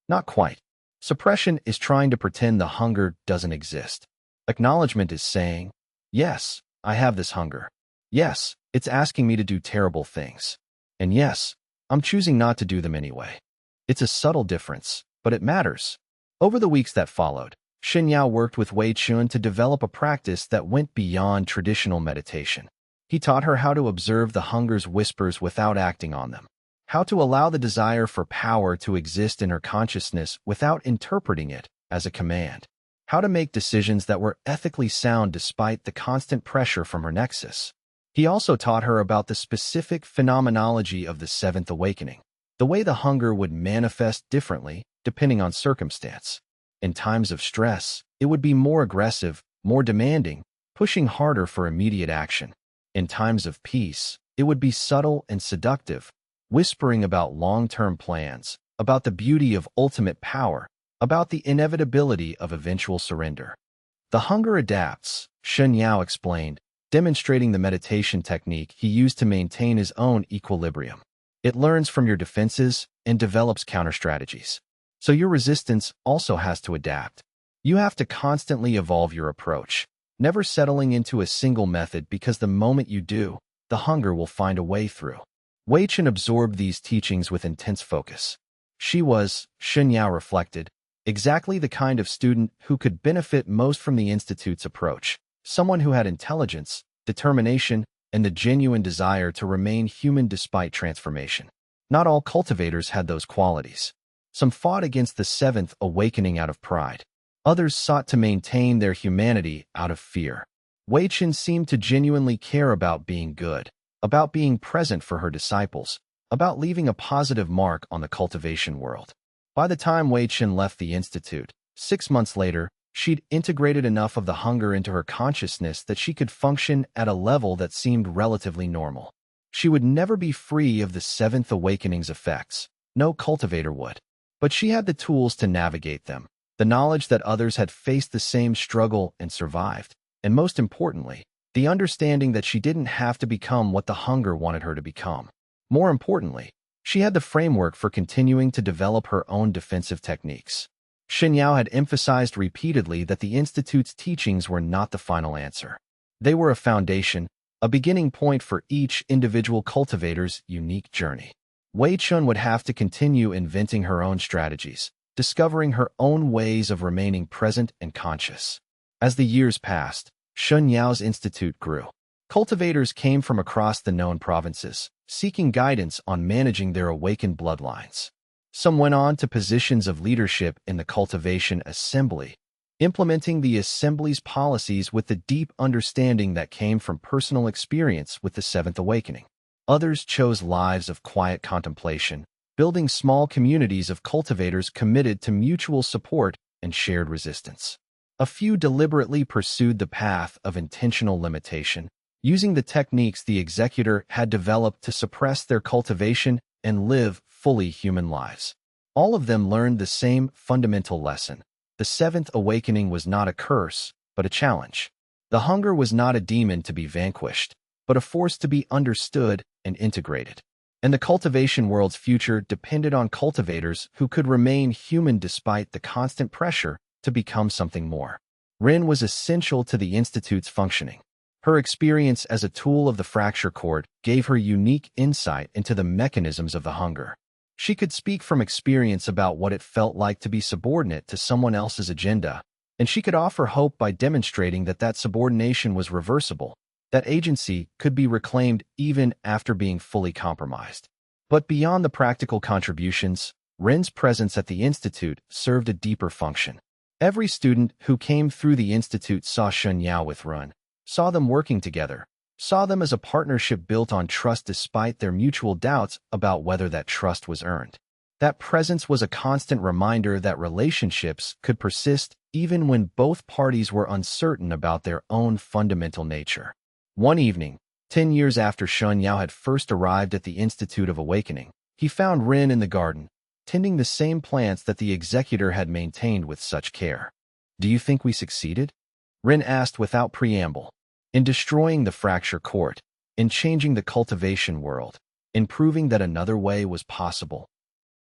Speaker 1: Not quite. Suppression is trying to pretend the hunger doesn't exist. Acknowledgement is saying, yes, I have this hunger. Yes, it's asking me to do terrible things. And yes, I'm choosing not to do them anyway. It's a subtle difference, but it matters. Over the weeks that followed, Shen Yao worked with Wei Chen to develop a practice that went beyond traditional meditation. He taught her how to observe the hunger's whispers without acting on them, how to allow the desire for power to exist in her consciousness without interpreting it as a command, how to make decisions that were ethically sound despite the constant pressure from her nexus. He also taught her about the specific phenomenology of the seventh awakening, the way the hunger would manifest differently depending on circumstance. In times of stress, it would be more aggressive, more demanding, pushing harder for immediate action. In times of peace, it would be subtle and seductive, whispering about long-term plans, about the beauty of ultimate power, about the inevitability of eventual surrender. The hunger adapts, Shen Yao explained, demonstrating the meditation technique he used to maintain his own equilibrium. It learns from your defenses and develops counter-strategies. So your resistance also has to adapt. You have to constantly evolve your approach, never settling into a single method because the moment you do, the hunger will find a way through. Wei Chen absorbed these teachings with intense focus. She was, Shen Yao reflected, exactly the kind of student who could benefit most from the Institute's approach, someone who had intelligence, determination, and the genuine desire to remain human despite transformation. Not all cultivators had those qualities. Some fought against the seventh awakening out of pride. Others sought to maintain their humanity out of fear. Wei Chen seemed to genuinely care about being good, about being present for her disciples, about leaving a positive mark on the cultivation world. By the time Wei Chen left the Institute, 6 months later, she'd integrated enough of the hunger into her consciousness that she could function at a level that seemed relatively normal. She would never be free of the seventh awakening's effects. No cultivator would. But she had the tools to navigate them, the knowledge that others had faced the same struggle and survived, and most importantly, the understanding that she didn't have to become what the hunger wanted her to become. More importantly, she had the framework for continuing to develop her own defensive techniques. Shen Yao had emphasized repeatedly that the Institute's teachings were not the final answer. They were a foundation, a beginning point for each individual cultivator's unique journey. Wei Chen would have to continue inventing her own strategies, discovering her own ways of remaining present and conscious. As the years passed, Shen Yao's institute grew. Cultivators came from across the known provinces, seeking guidance on managing their awakened bloodlines. Some went on to positions of leadership in the cultivation assembly, implementing the assembly's policies with the deep understanding that came from personal experience with the seventh awakening. Others chose lives of quiet contemplation, building small communities of cultivators committed to mutual support and shared resistance. A few deliberately pursued the path of intentional limitation, using the techniques the executor had developed to suppress their cultivation and live fully human lives. All of them learned the same fundamental lesson. The seventh awakening was not a curse, but a challenge. The hunger was not a demon to be vanquished, but a force to be understood and integrated. And the cultivation world's future depended on cultivators who could remain human despite the constant pressure to become something more. Rin was essential to the Institute's functioning. Her experience as a tool of the fracture cord gave her unique insight into the mechanisms of the hunger. She could speak from experience about what it felt like to be subordinate to someone else's agenda, and she could offer hope by demonstrating that that subordination was reversible, that agency could be reclaimed even after being fully compromised. But beyond the practical contributions, Rin's presence at the Institute served a deeper function. Every student who came through the Institute saw Shen Yao with Rin, saw them working together, saw them as a partnership built on trust despite their mutual doubts about whether that trust was earned. That presence was a constant reminder that relationships could persist even when both parties were uncertain about their own fundamental nature. One evening, 10 years after Shen Yao had first arrived at the Institute of Awakening, he found Rin in the garden, tending the same plants that the executor had maintained with such care. "Do you think we succeeded?" Rin asked without preamble. "In destroying the fracture court, in changing the cultivation world, in proving that another way was possible."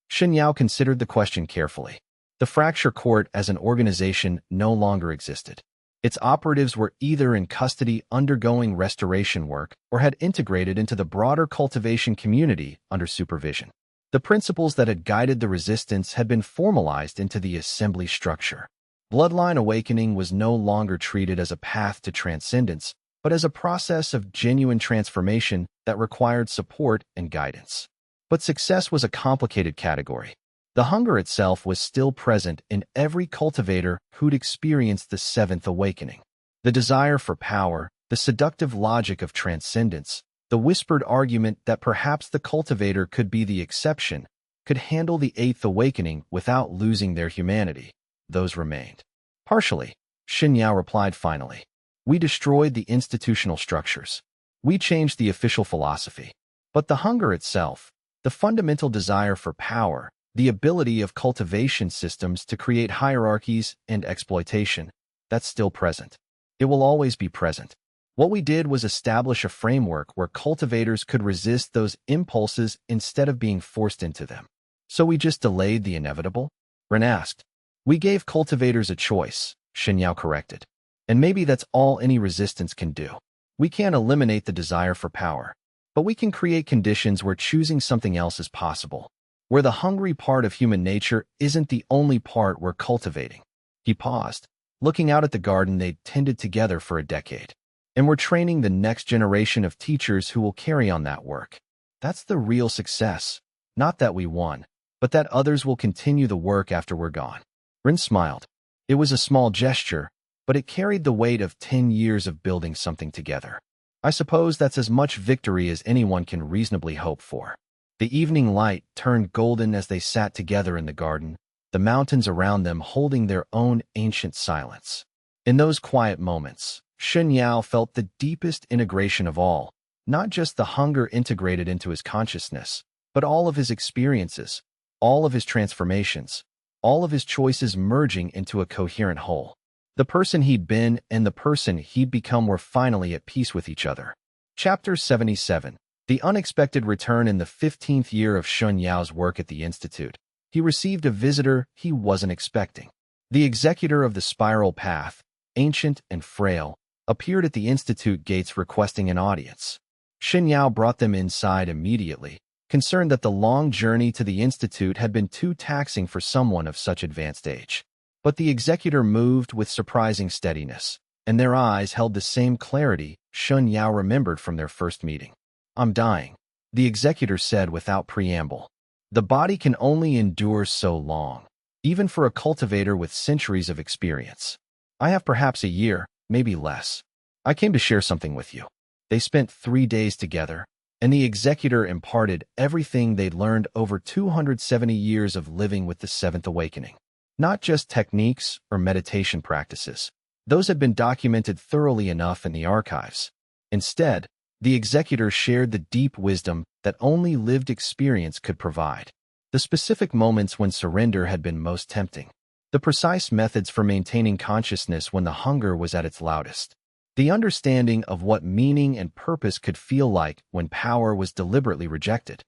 Speaker 1: Shen Yao considered the question carefully. The fracture court as an organization no longer existed. Its operatives were either in custody undergoing restoration work or had integrated into the broader cultivation community under supervision. The principles that had guided the resistance had been formalized into the assembly structure. Bloodline awakening was no longer treated as a path to transcendence, but as a process of genuine transformation that required support and guidance. But success was a complicated category. The hunger itself was still present in every cultivator who'd experienced the seventh awakening. The desire for power, the seductive logic of transcendence, the whispered argument that perhaps the cultivator could be the exception, could handle the eighth awakening without losing their humanity. Those remained. "Partially," Shen Yao replied finally. "We destroyed the institutional structures. We changed the official philosophy. But the hunger itself, the fundamental desire for power, the ability of cultivation systems to create hierarchies and exploitation, that's still present. It will always be present. What we did was establish a framework where cultivators could resist those impulses instead of being forced into them." "So we just delayed the inevitable?" Ren asked. "We gave cultivators a choice," Shen Yao corrected. "And maybe that's all any resistance can do. We can't eliminate the desire for power, but we can create conditions where choosing something else is possible, where the hungry part of human nature isn't the only part we're cultivating." He paused, looking out at the garden they'd tended together for a decade. "And we're training the next generation of teachers who will carry on that work. That's the real success. Not that we won, but that others will continue the work after we're gone." Rin smiled. It was a small gesture, but it carried the weight of 10 years of building something together. "I suppose that's as much victory as anyone can reasonably hope for." The evening light turned golden as they sat together in the garden, the mountains around them holding their own ancient silence. In those quiet moments, Shen Yao felt the deepest integration of all, not just the hunger integrated into his consciousness, but all of his experiences, all of his transformations, all of his choices merging into a coherent whole. The person he'd been and the person he'd become were finally at peace with each other. Chapter 77. The unexpected return. In the 15th year of Shen Yao's work at the Institute, he received a visitor he wasn't expecting. The executor of the Spiral Path, ancient and frail, appeared at the Institute gates requesting an audience. Shen Yao brought them inside immediately, concerned that the long journey to the Institute had been too taxing for someone of such advanced age. But the executor moved with surprising steadiness, and their eyes held the same clarity Shen Yao remembered from their first meeting. "I'm dying," the executor said without preamble. "The body can only endure so long, even for a cultivator with centuries of experience. I have perhaps a year, maybe less. I came to share something with you." They spent 3 days together, and the executor imparted everything they'd learned over 270 years of living with the Seventh Awakening. Not just techniques or meditation practices. Those had been documented thoroughly enough in the archives. Instead, the executor shared the deep wisdom that only lived experience could provide. The specific moments when surrender had been most tempting. The precise methods for maintaining consciousness when the hunger was at its loudest. The understanding of what meaning and purpose could feel like when power was deliberately rejected.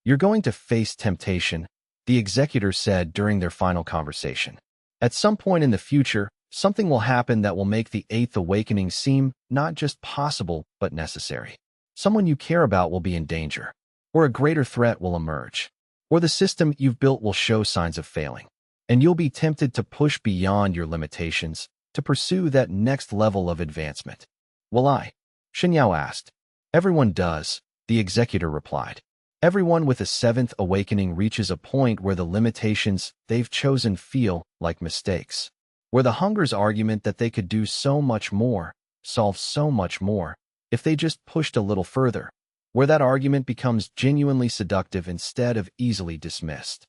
Speaker 1: "You're going to face temptation," the executor said during their final conversation. "At some point in the future, something will happen that will make the Eighth Awakening seem not just possible, but necessary. Someone you care about will be in danger, or a greater threat will emerge, or the system you've built will show signs of failing. And you'll be tempted to push beyond your limitations, to pursue that next level of advancement." "Will I?" Shen Yao asked. "Everyone does," the executor replied. "Everyone with a seventh awakening reaches a point where the limitations they've chosen feel like mistakes, where the hunger's argument that they could do so much more, solve so much more, if they just pushed a little further, where that argument becomes genuinely seductive instead of easily dismissed.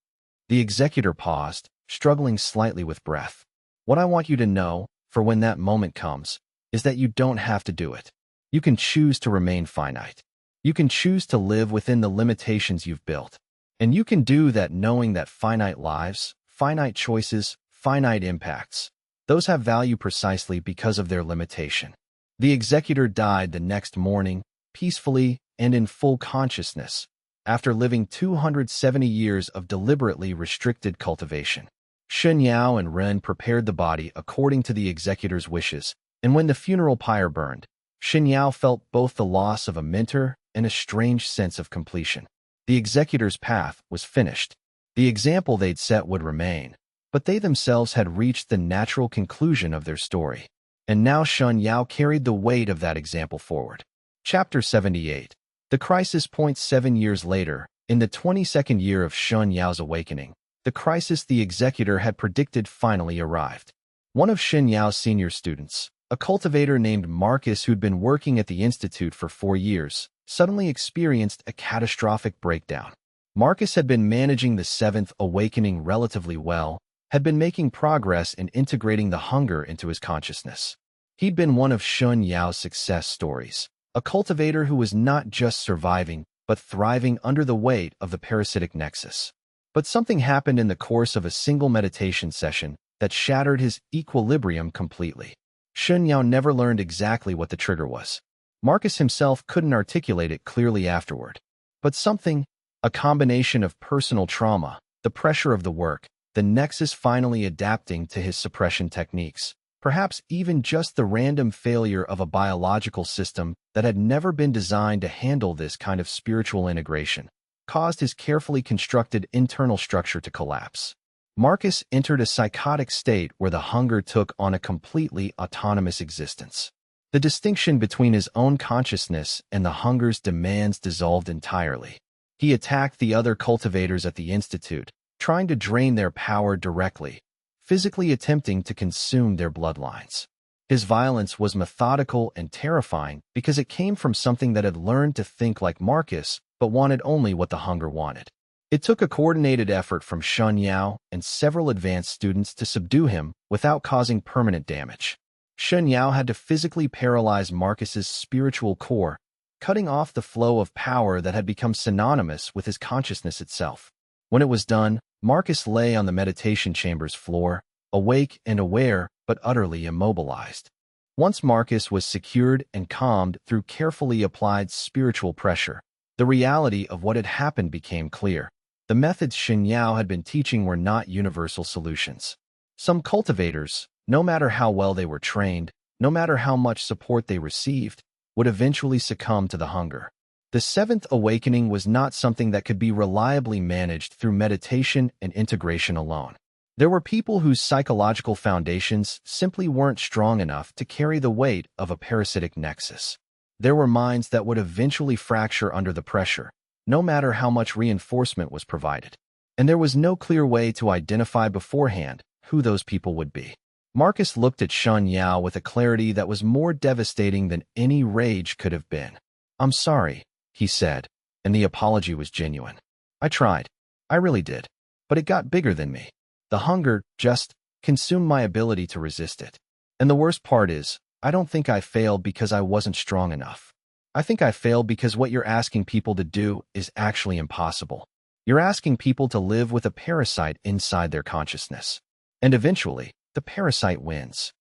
Speaker 1: The executor paused, struggling slightly with breath. What I want you to know, for when that moment comes, is that you don't have to do it. You can choose to remain finite. You can choose to live within the limitations you've built. And you can do that knowing that finite lives, finite choices, finite impacts, those have value precisely because of their limitation. The executor died the next morning, peacefully and in full consciousness, after living 270 years of deliberately restricted cultivation. Shen Yao and Ren prepared the body according to the executor's wishes, and when the funeral pyre burned, Shen Yao felt both the loss of a mentor and a strange sense of completion. The executor's path was finished. The example they'd set would remain, but they themselves had reached the natural conclusion of their story. And now Shen Yao carried the weight of that example forward. Chapter 78. The crisis. 7 years later, in the 22nd year of Shen Yao's awakening, the crisis the executor had predicted finally arrived. One of Shen Yao's senior students, a cultivator named Marcus who'd been working at the institute for 4 years, suddenly experienced a catastrophic breakdown. Marcus had been managing the 7th awakening relatively well, had been making progress in integrating the hunger into his consciousness. He'd been one of Shen Yao's success stories, a cultivator who was not just surviving, but thriving under the weight of the parasitic nexus. But something happened in the course of a single meditation session that shattered his equilibrium completely. Shen Yao never learned exactly what the trigger was. Marcus himself couldn't articulate it clearly afterward. But something, a combination of personal trauma, the pressure of the work, the nexus finally adapting to his suppression techniques, perhaps even just the random failure of a biological system that had never been designed to handle this kind of spiritual integration, caused his carefully constructed internal structure to collapse. Marcus entered a psychotic state where the hunger took on a completely autonomous existence. The distinction between his own consciousness and the hunger's demands dissolved entirely. He attacked the other cultivators at the institute, trying to drain their power directly, physically attempting to consume their bloodlines. His violence was methodical and terrifying because it came from something that had learned to think like Marcus, but wanted only what the hunger wanted. It took a coordinated effort from Shen Yao and several advanced students to subdue him without causing permanent damage. Shen Yao had to physically paralyze Marcus's spiritual core, cutting off the flow of power that had become synonymous with his consciousness itself. When it was done, Marcus lay on the meditation chamber's floor, awake and aware, but utterly immobilized. Once Marcus was secured and calmed through carefully applied spiritual pressure, the reality of what had happened became clear. The methods Shen Yao had been teaching were not universal solutions. Some cultivators, no matter how well they were trained, no matter how much support they received, would eventually succumb to the hunger. The 7th awakening was not something that could be reliably managed through meditation and integration alone. There were people whose psychological foundations simply weren't strong enough to carry the weight of a parasitic nexus. There were minds that would eventually fracture under the pressure, no matter how much reinforcement was provided. And there was no clear way to identify beforehand who those people would be. Marcus looked at Shen Yao with a clarity that was more devastating than any rage could have been. "I'm sorry," he said, and the apology was genuine. "I tried. I really did. But it got bigger than me. The hunger just consumed my ability to resist it. And the worst part is, I don't think I failed because I wasn't strong enough. I think I failed because what you're asking people to do is actually impossible. You're asking people to live with a parasite inside their consciousness. And eventually, the parasite wins."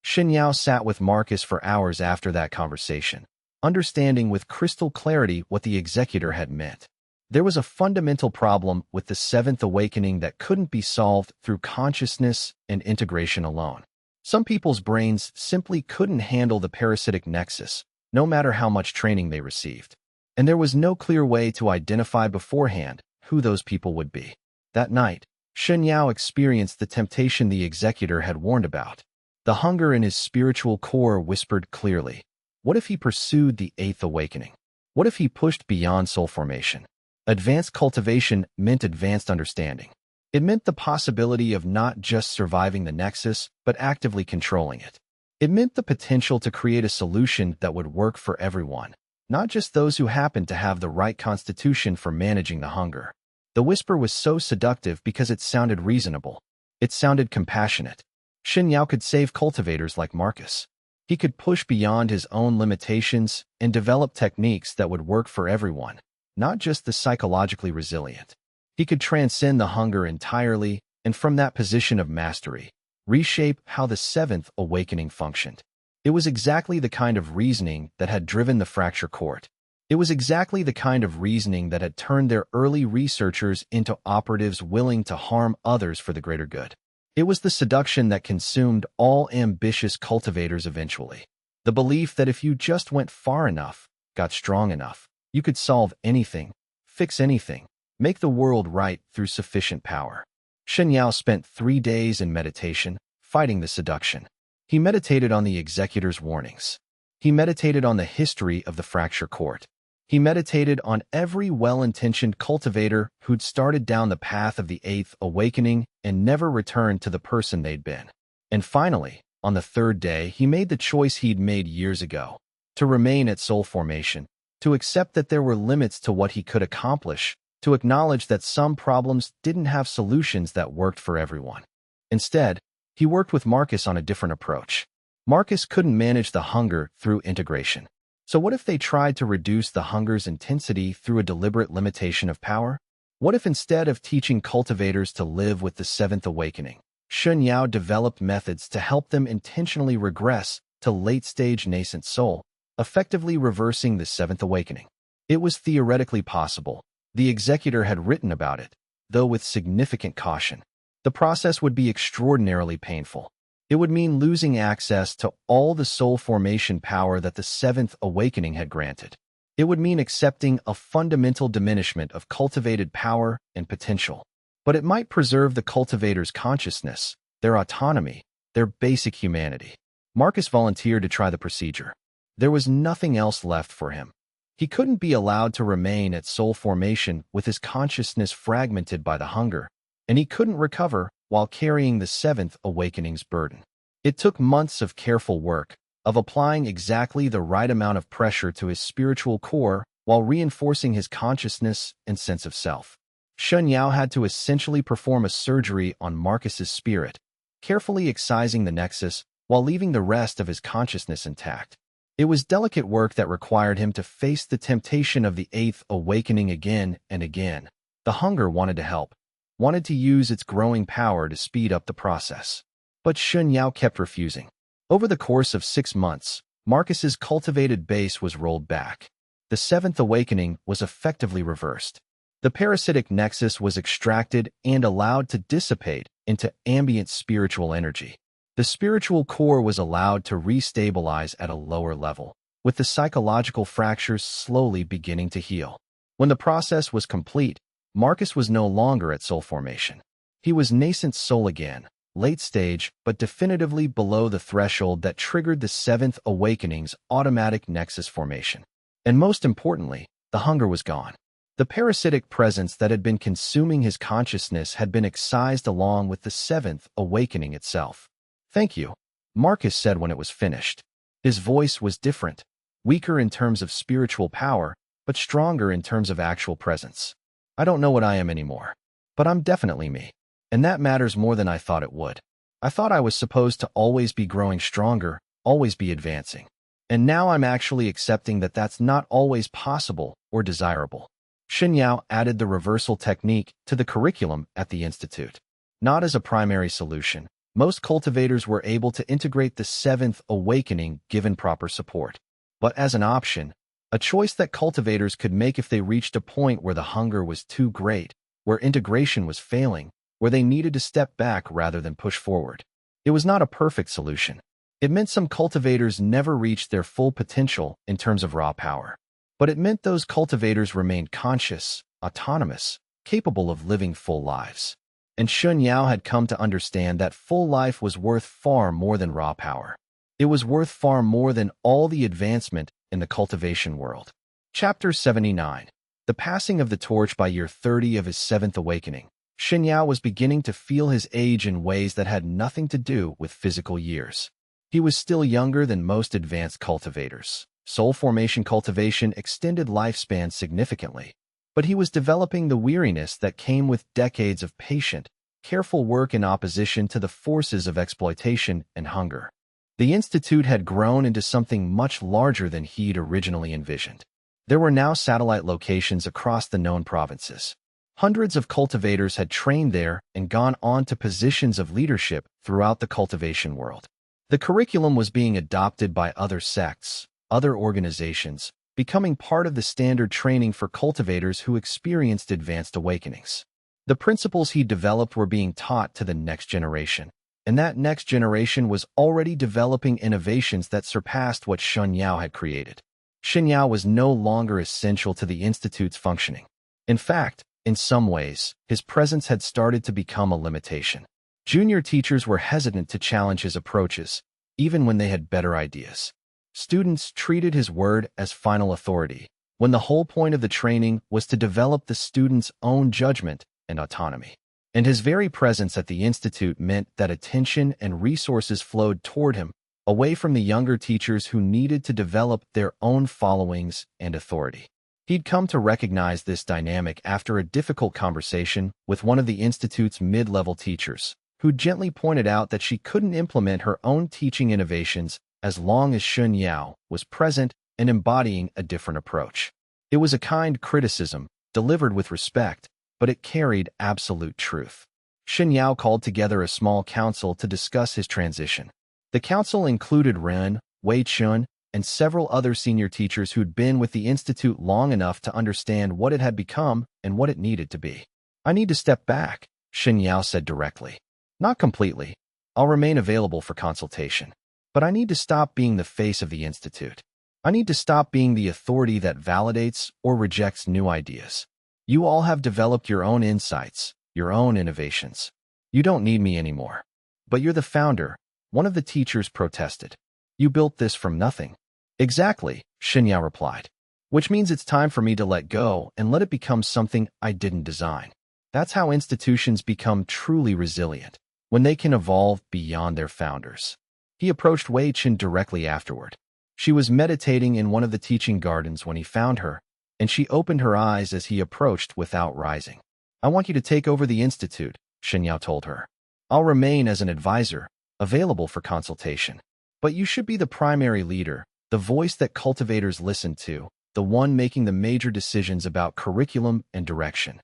Speaker 1: Shen Yao sat with Marcus for hours after that conversation, understanding with crystal clarity what the executor had meant. There was a fundamental problem with the 7th awakening that couldn't be solved through consciousness and integration alone. Some people's brains simply couldn't handle the parasitic nexus, no matter how much training they received. And there was no clear way to identify beforehand who those people would be. That night, Shen Yao experienced the temptation the executor had warned about. The hunger in his spiritual core whispered clearly. What if he pursued the 8th awakening? What if he pushed beyond soul formation? Advanced cultivation meant advanced understanding. It meant the possibility of not just surviving the nexus, but actively controlling it. It meant the potential to create a solution that would work for everyone, not just those who happened to have the right constitution for managing the hunger. The whisper was so seductive because it sounded reasonable. It sounded compassionate. Shen Yao could save cultivators like Marcus. He could push beyond his own limitations and develop techniques that would work for everyone, not just the psychologically resilient. He could transcend the hunger entirely, and from that position of mastery, reshape how the seventh awakening functioned. It was exactly the kind of reasoning that had driven the fracture court. It was exactly the kind of reasoning that had turned their early researchers into operatives willing to harm others for the greater good. It was the seduction that consumed all ambitious cultivators eventually. The belief that if you just went far enough, got strong enough, you could solve anything, fix anything, make the world right through sufficient power. Shen Yao spent 3 days in meditation, fighting the seduction. He meditated on the executor's warnings. He meditated on the history of the fracture court. He meditated on every well-intentioned cultivator who'd started down the path of the eighth awakening and never returned to the person they'd been. And finally, on the 3rd day, he made the choice he'd made years ago, to remain at soul formation, to accept that there were limits to what he could accomplish, to acknowledge that some problems didn't have solutions that worked for everyone. Instead, he worked with Marcus on a different approach. Marcus couldn't manage the hunger through integration. So what if they tried to reduce the hunger's intensity through a deliberate limitation of power? What if instead of teaching cultivators to live with the 7th awakening, Shen Yao developed methods to help them intentionally regress to late-stage nascent soul, effectively reversing the 7th awakening? It was theoretically possible. The executor had written about it, though with significant caution. The process would be extraordinarily painful. It would mean losing access to all the soul formation power that the 7th awakening had granted. It would mean accepting a fundamental diminishment of cultivated power and potential. But it might preserve the cultivator's consciousness, their autonomy, their basic humanity. Marcus volunteered to try the procedure. There was nothing else left for him. He couldn't be allowed to remain at soul formation with his consciousness fragmented by the hunger, and he couldn't recover while carrying the 7th awakening's burden. It took months of careful work, of applying exactly the right amount of pressure to his spiritual core while reinforcing his consciousness and sense of self. Shen Yao had to essentially perform a surgery on Marcus's spirit, carefully excising the nexus while leaving the rest of his consciousness intact. It was delicate work that required him to face the temptation of the 8th awakening again and again. The hunger wanted to help, wanted to use its growing power to speed up the process. But Shen Yao kept refusing. Over the course of 6 months, Marcus's cultivated base was rolled back. The 7th awakening was effectively reversed. The parasitic nexus was extracted and allowed to dissipate into ambient spiritual energy. The spiritual core was allowed to restabilize at a lower level, with the psychological fractures slowly beginning to heal. When the process was complete, Marcus was no longer at soul formation. He was nascent soul again, late stage, but definitively below the threshold that triggered the 7th awakening's automatic nexus formation. And most importantly, the hunger was gone. The parasitic presence that had been consuming his consciousness had been excised along with the 7th awakening itself. "Thank you," Marcus said when it was finished. His voice was different, weaker in terms of spiritual power, but stronger in terms of actual presence. "I don't know what I am anymore, but I'm definitely me. And that matters more than I thought it would. I thought I was supposed to always be growing stronger, always be advancing. And now I'm actually accepting that that's not always possible or desirable." Shen Yao added the reversal technique to the curriculum at the Institute. Not as a primary solution, most cultivators were able to integrate the 7th awakening given proper support. But as an option, a choice that cultivators could make if they reached a point where the hunger was too great, where integration was failing, where they needed to step back rather than push forward. It was not a perfect solution. It meant some cultivators never reached their full potential in terms of raw power. But it meant those cultivators remained conscious, autonomous, capable of living full lives. And Shen Yao had come to understand that full life was worth far more than raw power. It was worth far more than all the advancement in the cultivation world. Chapter 79. The passing of the torch by year 30 of his 7th awakening. Shen Yao was beginning to feel his age in ways that had nothing to do with physical years. He was still younger than most advanced cultivators. Soul formation cultivation extended lifespan significantly. But he was developing the weariness that came with decades of patient, careful work in opposition to the forces of exploitation and hunger. The Institute had grown into something much larger than he'd originally envisioned. There were now satellite locations across the known provinces. Hundreds of cultivators had trained there and gone on to positions of leadership throughout the cultivation world. The curriculum was being adopted by other sects, other organizations, becoming part of the standard training for cultivators who experienced advanced awakenings. The principles he developed were being taught to the next generation, and that next generation was already developing innovations that surpassed what Shen Yao had created. Shen Yao was no longer essential to the Institute's functioning. In fact, in some ways, his presence had started to become a limitation. Junior teachers were hesitant to challenge his approaches, even when they had better ideas. Students treated his word as final authority, when the whole point of the training was to develop the student's own judgment and autonomy. And his very presence at the Institute meant that attention and resources flowed toward him, away from the younger teachers who needed to develop their own followings and authority. He'd come to recognize this dynamic after a difficult conversation with one of the Institute's mid-level teachers, who gently pointed out that she couldn't implement her own teaching innovations as long as Shen Yao was present and embodying a different approach. It was a kind criticism, delivered with respect, but it carried absolute truth. Shen Yao called together a small council to discuss his transition. The council included Ren, Wei Chun, and several other senior teachers who'd been with the Institute long enough to understand what it had become and what it needed to be. "I need to step back," Shen Yao said directly. "Not completely. I'll remain available for consultation. But I need to stop being the face of the Institute. I need to stop being the authority that validates or rejects new ideas. You all have developed your own insights, your own innovations. You don't need me anymore." "But you're the founder," one of the teachers protested. "You built this from nothing." "Exactly," Shen Yao replied. "Which means it's time for me to let go and let it become something I didn't design." That's how institutions become truly resilient, when they can evolve beyond their founders. He approached Wei Chen directly afterward. She was meditating in one of the teaching gardens when he found her, and she opened her eyes as he approached without rising. "I want you to take over the Institute," Shen Yao told her. "I'll remain as an advisor, available for consultation. But you should be the primary leader, the voice that cultivators listen to, the one making the major decisions about curriculum and direction."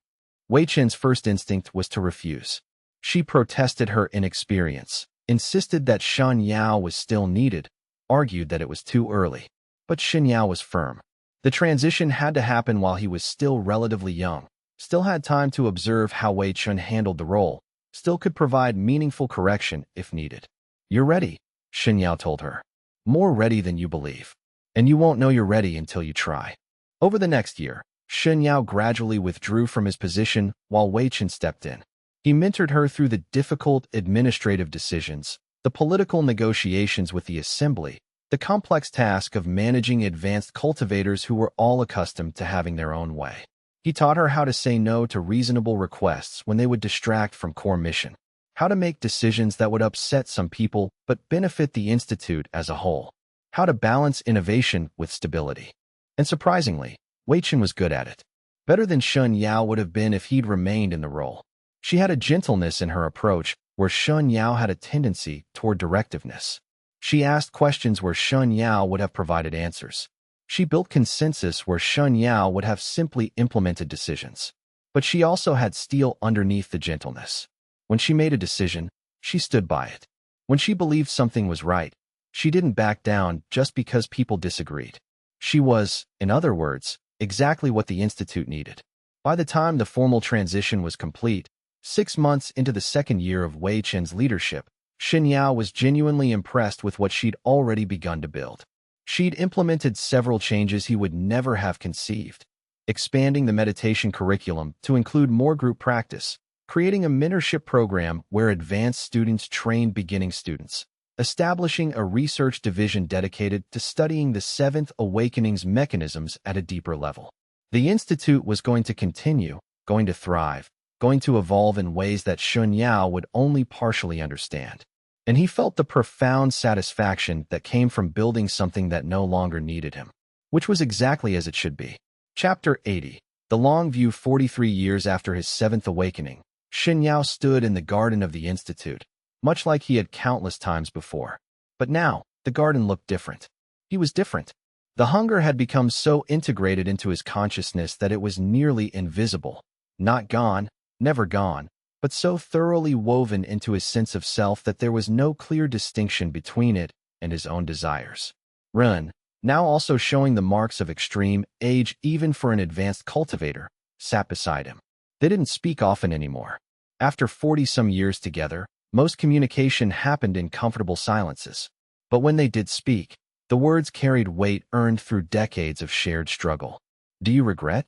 Speaker 1: Wei Chen's first instinct was to refuse. She protested her inexperience, insisted that Shen Yao was still needed, argued that it was too early. But Shen Yao was firm. The transition had to happen while he was still relatively young, still had time to observe how Wei Chen handled the role, still could provide meaningful correction if needed. "You're ready," Shen Yao told her. "More ready than you believe. And you won't know you're ready until you try." Over the next year, Shen Yao gradually withdrew from his position while Wei Chen stepped in. He mentored her through the difficult administrative decisions, the political negotiations with the assembly, the complex task of managing advanced cultivators who were all accustomed to having their own way. He taught her how to say no to reasonable requests when they would distract from core mission, how to make decisions that would upset some people but benefit the Institute as a whole, how to balance innovation with stability. And surprisingly, Wei Chen was good at it. Better than Shen Yao would have been if he'd remained in the role. She had a gentleness in her approach where Shen Yao had a tendency toward directiveness. She asked questions where Shen Yao would have provided answers. She built consensus where Shen Yao would have simply implemented decisions. But she also had steel underneath the gentleness. When she made a decision, she stood by it. When she believed something was right, she didn't back down just because people disagreed. She was, in other words, exactly what the Institute needed. By the time the formal transition was complete, 6 months into the second year of Wei Chen's leadership, Shen Yao was genuinely impressed with what she'd already begun to build. She'd implemented several changes he would never have conceived, expanding the meditation curriculum to include more group practice, creating a mentorship program where advanced students trained beginning students, establishing a research division dedicated to studying the Seventh Awakening's mechanisms at a deeper level. The Institute was going to continue, going to thrive, going to evolve in ways that Shen Yao would only partially understand. And he felt the profound satisfaction that came from building something that no longer needed him, which was exactly as it should be. Chapter 80. The long view 43 years after his seventh awakening, Shen Yao stood in the garden of the Institute, much like he had countless times before. But now, the garden looked different. He was different. The hunger had become so integrated into his consciousness that it was nearly invisible. Not gone, never gone, but so thoroughly woven into his sense of self that there was no clear distinction between it and his own desires. Ren, now also showing the marks of extreme age even for an advanced cultivator, sat beside him. They didn't speak often anymore. After 40-some years together, most communication happened in comfortable silences. But when they did speak, the words carried weight earned through decades of shared struggle. Do you regret?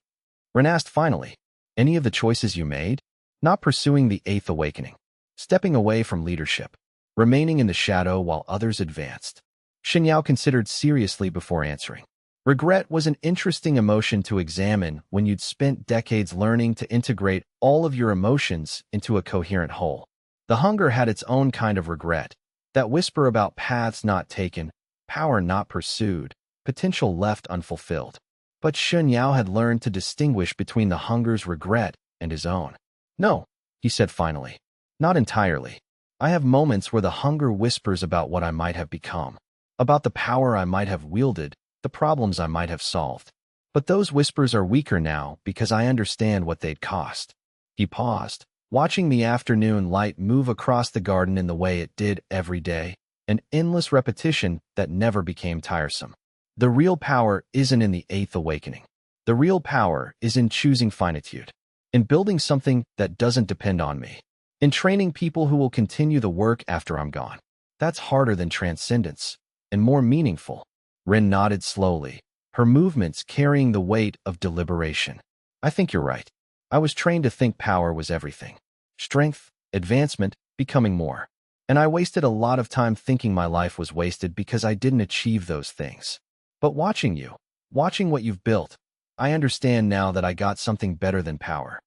Speaker 1: Ren asked finally. Any of the choices you made? Not pursuing the eighth awakening. Stepping away from leadership. Remaining in the shadow while others advanced. Shen Yao considered seriously before answering. Regret was an interesting emotion to examine when you'd spent decades learning to integrate all of your emotions into a coherent whole. The hunger had its own kind of regret, that whisper about paths not taken, power not pursued, potential left unfulfilled. But Shen Yao had learned to distinguish between the hunger's regret and his own. No, he said finally. Not entirely. I have moments where the hunger whispers about what I might have become, about the power I might have wielded, the problems I might have solved. But those whispers are weaker now because I understand what they'd cost. He paused, watching the afternoon light move across the garden in the way it did every day, an endless repetition that never became tiresome. The real power isn't in the eighth awakening. The real power is in choosing finitude, in building something that doesn't depend on me, in training people who will continue the work after I'm gone. That's harder than transcendence, and more meaningful. Ren nodded slowly, her movements carrying the weight of deliberation. I think you're right. I was trained to think power was everything. Strength, advancement, becoming more. And I wasted a lot of time thinking my life was wasted because I didn't achieve those things. But watching you, watching what you've built, I understand now that I got something better than power.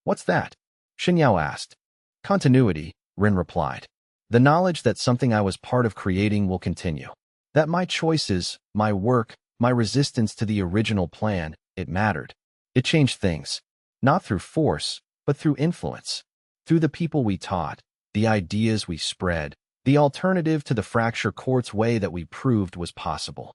Speaker 1: What's that? Shen Yao asked. Continuity, Ren replied. The knowledge that something I was part of creating will continue. That my choices, my work, my resistance to the original plan, it mattered. It changed things. Not through force, but through influence. Through the people we taught, the ideas we spread, the alternative to the fracture quartz way that we proved was possible.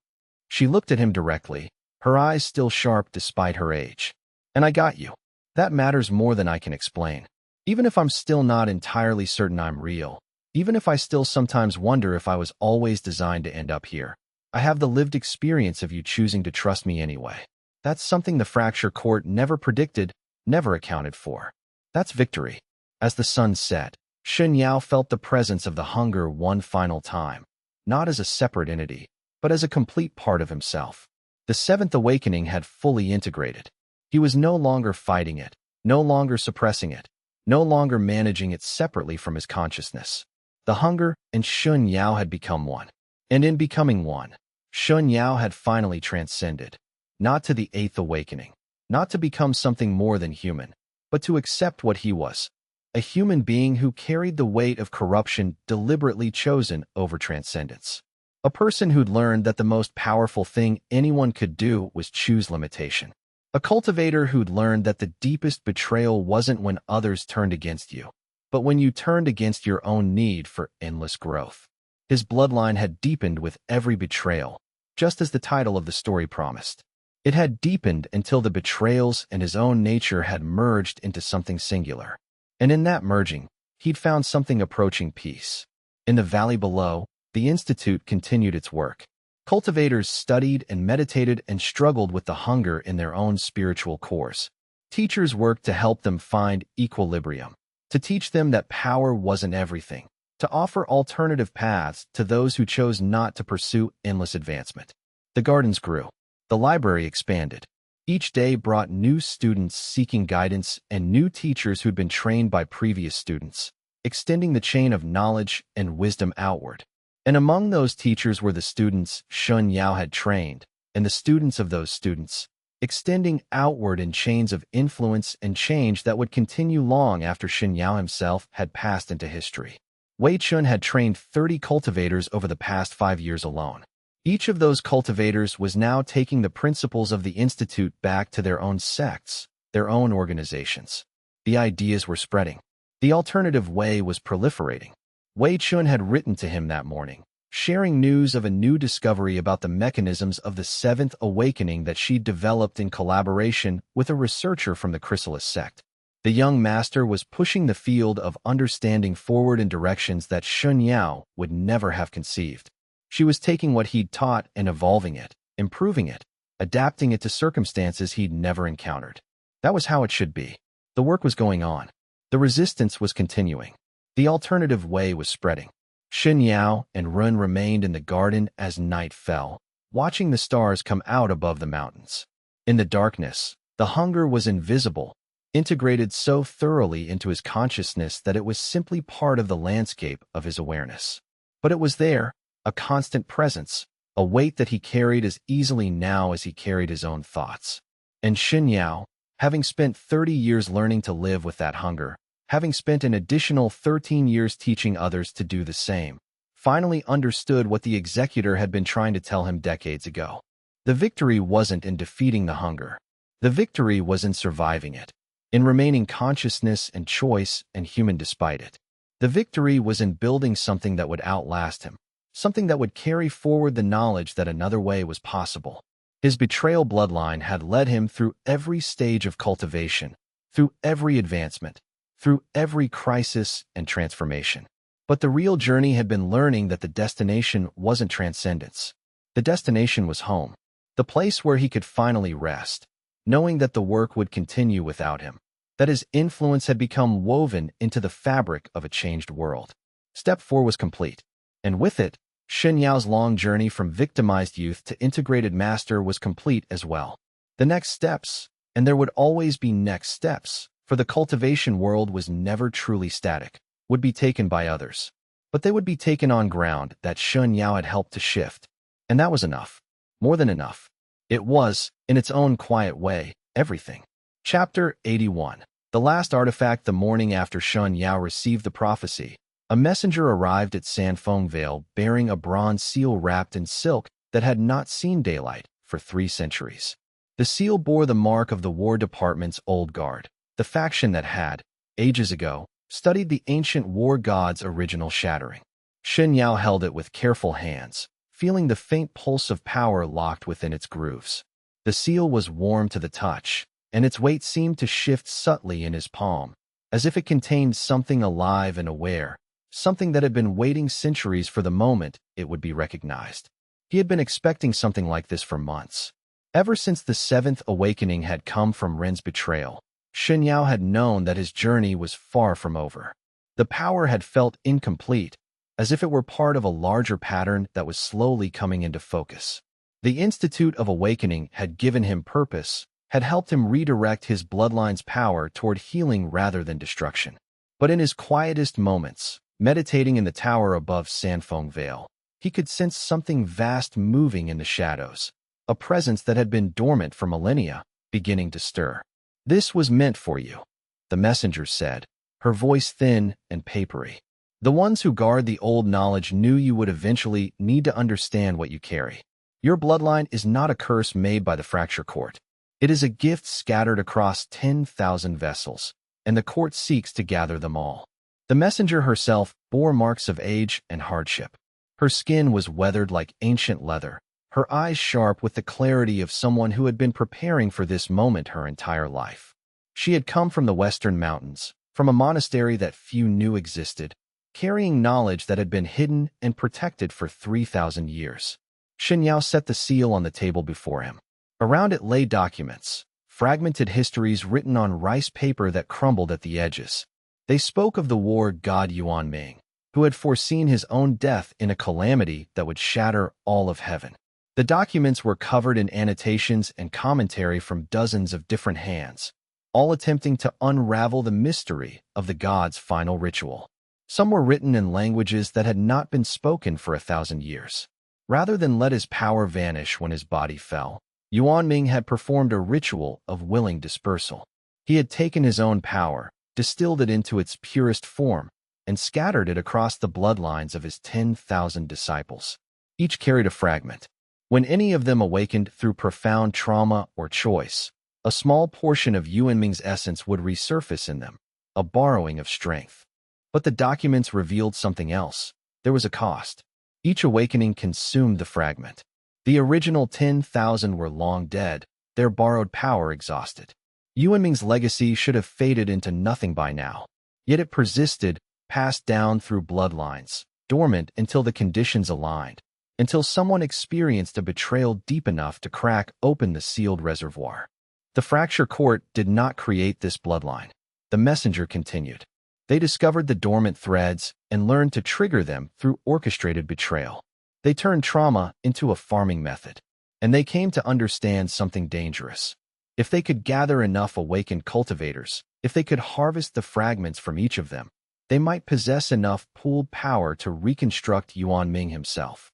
Speaker 1: She looked at him directly, her eyes still sharp despite her age. And I got you. That matters more than I can explain. Even if I'm still not entirely certain I'm real, even if I still sometimes wonder if I was always designed to end up here, I have the lived experience of you choosing to trust me anyway. That's something the fracture court never predicted, never accounted for. That's victory. As the sun set, Shen Yao felt the presence of the hunger one final time, not as a separate entity, but as a complete part of himself. The seventh awakening had fully integrated. He was no longer fighting it, no longer suppressing it, no longer managing it separately from his consciousness. The hunger and Shen Yao had become one. And in becoming one, Shen Yao had finally transcended, not to the eighth awakening, not to become something more than human, but to accept what he was, a human being who carried the weight of corruption deliberately chosen over transcendence. A person who'd learned that the most powerful thing anyone could do was choose limitation. A cultivator who'd learned that the deepest betrayal wasn't when others turned against you, but when you turned against your own need for endless growth. His bloodline had deepened with every betrayal, just as the title of the story promised. It had deepened until the betrayals and his own nature had merged into something singular. And in that merging, he'd found something approaching peace. In the valley below, the Institute continued its work. Cultivators studied and meditated and struggled with the hunger in their own spiritual cores. Teachers worked to help them find equilibrium, to teach them that power wasn't everything, to offer alternative paths to those who chose not to pursue endless advancement. The gardens grew. The library expanded. Each day brought new students seeking guidance and new teachers who'd been trained by previous students, extending the chain of knowledge and wisdom outward. And among those teachers were the students Shen Yao had trained, and the students of those students, extending outward in chains of influence and change that would continue long after Shen Yao himself had passed into history. Wei Chun had trained 30 cultivators over the past 5 years alone. Each of those cultivators was now taking the principles of the Institute back to their own sects, their own organizations. The ideas were spreading. The alternative way was proliferating. Wei Chun had written to him that morning, sharing news of a new discovery about the mechanisms of the Seventh Awakening that she'd developed in collaboration with a researcher from the Chrysalis Sect. The young master was pushing the field of understanding forward in directions that Shen Yao would never have conceived. She was taking what he'd taught and evolving it, improving it, adapting it to circumstances he'd never encountered. That was how it should be. The work was going on. The resistance was continuing. The alternative way was spreading. Shen Yao and Run remained in the garden as night fell, watching the stars come out above the mountains. In the darkness, the hunger was invisible, integrated so thoroughly into his consciousness that it was simply part of the landscape of his awareness. But it was there, a constant presence, a weight that he carried as easily now as he carried his own thoughts. And Shen Yao, having spent 30 years learning to live with that hunger, having spent an additional 13 years teaching others to do the same, finally understood what the executor had been trying to tell him decades ago. The victory wasn't in defeating the hunger. The victory was in surviving it, in remaining consciousness and choice and human despite it. The victory was in building something that would outlast him, something that would carry forward the knowledge that another way was possible. His betrayal bloodline had led him through every stage of cultivation, through every advancement, through every crisis and transformation. But the real journey had been learning that the destination wasn't transcendence. The destination was home, the place where he could finally rest, knowing that the work would continue without him, that his influence had become woven into the fabric of a changed world. Step 4 was complete, and with it, Shen Yao's long journey from victimized youth to integrated master was complete as well. The next steps, and there would always be next steps, for the cultivation world was never truly static, would be taken by others. But they would be taken on ground that Shen Yao had helped to shift. And that was enough. More than enough. It was, in its own quiet way, everything. Chapter 81. The last artifact. The morning after Shen Yao received the prophecy, a messenger arrived at Sanfeng Vale bearing a bronze seal wrapped in silk that had not seen daylight for 3 centuries. The seal bore the mark of the War Department's Old Guard, the faction that had, ages ago, studied the ancient war god's original shattering. Shen Yao held it with careful hands, feeling the faint pulse of power locked within its grooves. The seal was warm to the touch, and its weight seemed to shift subtly in his palm, as if it contained something alive and aware, something that had been waiting centuries for the moment it would be recognized. He had been expecting something like this for months. Ever since the 7th Awakening had come from Ren's betrayal, Shen Yao had known that his journey was far from over. The power had felt incomplete, as if it were part of a larger pattern that was slowly coming into focus. The Institute of Awakening had given him purpose, had helped him redirect his bloodline's power toward healing rather than destruction. But in his quietest moments, meditating in the tower above Sanfeng Vale, he could sense something vast moving in the shadows, a presence that had been dormant for millennia, beginning to stir. "This was meant for you," the messenger said, her voice thin and papery. "The ones who guard the old knowledge knew you would eventually need to understand what you carry. Your bloodline is not a curse made by the fracture court. It is a gift scattered across 10,000 vessels, and the court seeks to gather them all." The messenger herself bore marks of age and hardship. Her skin was weathered like ancient leather, her eyes sharp with the clarity of someone who had been preparing for this moment her entire life. She had come from the western mountains, from a monastery that few knew existed, carrying knowledge that had been hidden and protected for 3,000 years. Shen Yao set the seal on the table before him. Around it lay documents, fragmented histories written on rice paper that crumbled at the edges. They spoke of the war god Yuan Ming, who had foreseen his own death in a calamity that would shatter all of heaven. The documents were covered in annotations and commentary from dozens of different hands, all attempting to unravel the mystery of the god's final ritual. Some were written in languages that had not been spoken for 1,000 years. Rather than let his power vanish when his body fell, Yuan Ming had performed a ritual of willing dispersal. He had taken his own power, distilled it into its purest form, and scattered it across the bloodlines of his 10,000 disciples. Each carried a fragment. When any of them awakened through profound trauma or choice, A small portion of Yuanming's essence would resurface in them, a borrowing of strength. But the documents revealed something else. There was a cost. Each awakening consumed the fragment. The original 10,000 were long dead, their borrowed power exhausted. Yuanming's legacy should have faded into nothing by now. Yet it persisted, passed down through bloodlines, dormant until the conditions aligned, until someone experienced a betrayal deep enough to crack open the sealed reservoir. The fracture court did not create this bloodline. The messenger continued. They discovered the dormant threads and learned to trigger them through orchestrated betrayal. They turned trauma into a farming method, and they came to understand something dangerous. If they could gather enough awakened cultivators, if they could harvest the fragments from each of them, they might possess enough pooled power to reconstruct Yuanming himself.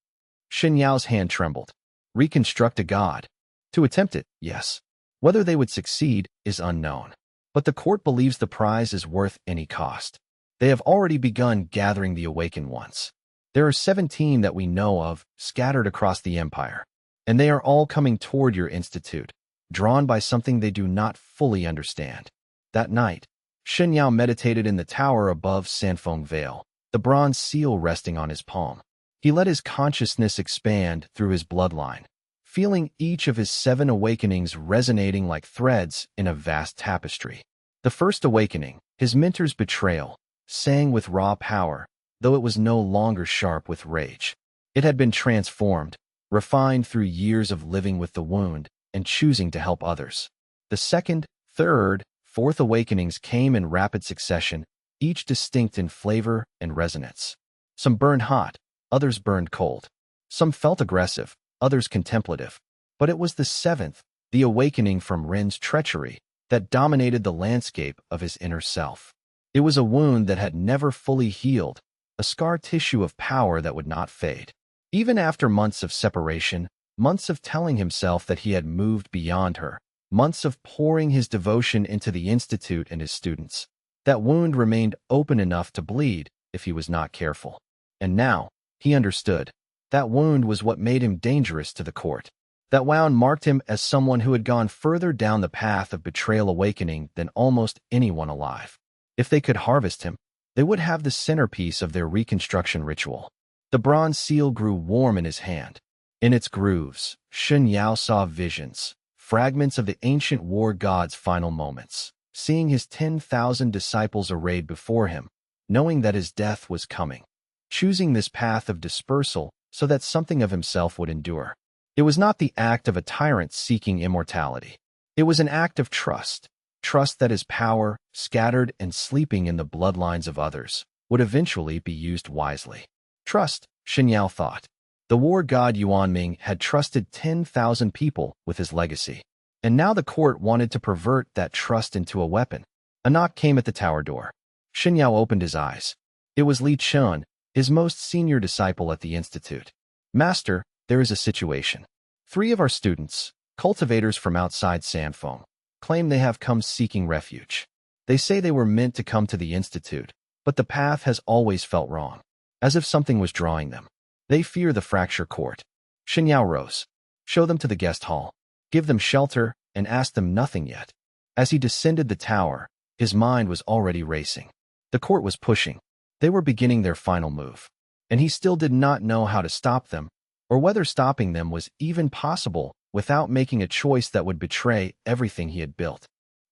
Speaker 1: Shen Yao's hand trembled. Reconstruct a god. To attempt it, yes. Whether they would succeed is unknown. But the court believes the prize is worth any cost. They have already begun gathering the awakened ones. There are 17 that we know of, scattered across the empire. And they are all coming toward your institute, drawn by something they do not fully understand. That night, Shen Yao meditated in the tower above Sanfeng Vale, the bronze seal resting on his palm. He let his consciousness expand through his bloodline, feeling each of his 7 awakenings resonating like threads in a vast tapestry. The first awakening, his mentor's betrayal, sang with raw power, though it was no longer sharp with rage. It had been transformed, refined through years of living with the wound and choosing to help others. The second, third, fourth awakenings came in rapid succession, each distinct in flavor and resonance. Some burned hot, others burned cold. Some felt aggressive, others contemplative. But it was the 7th, the awakening from Ren's treachery, that dominated the landscape of his inner self. It was a wound that had never fully healed, a scar tissue of power that would not fade. Even after months of separation, months of telling himself that he had moved beyond her, months of pouring his devotion into the institute and his students, that wound remained open enough to bleed if he was not careful. And now, he understood. That wound was what made him dangerous to the court. That wound marked him as someone who had gone further down the path of betrayal awakening than almost anyone alive. If they could harvest him, they would have the centerpiece of their reconstruction ritual. The bronze seal grew warm in his hand. In its grooves, Shen Yao saw visions, fragments of the ancient war god's final moments, seeing his 10,000 disciples arrayed before him, knowing that his death was coming, choosing this path of dispersal so that something of himself would endure. It was not the act of a tyrant seeking immortality. It was an act of trust, trust that his power, scattered and sleeping in the bloodlines of others, would eventually be used wisely. Trust, Shen Yao thought. The war god Yuanming had trusted 10,000 people with his legacy. And now the court wanted to pervert that trust into a weapon. A knock came at the tower door. Shen Yao opened his eyes. It was Li Chun, his most senior disciple at the institute. Master, there is a situation. 3 of our students, cultivators from outside Sanfeng, claim they have come seeking refuge. They say they were meant to come to the institute, but the path has always felt wrong, as if something was drawing them. They fear the fracture court. Shen Yao rose. Show them to the guest hall. Give them shelter and ask them nothing yet. As he descended the tower, his mind was already racing. The court was pushing. They were beginning their final move. And he still did not know how to stop them, or whether stopping them was even possible without making a choice that would betray everything he had built.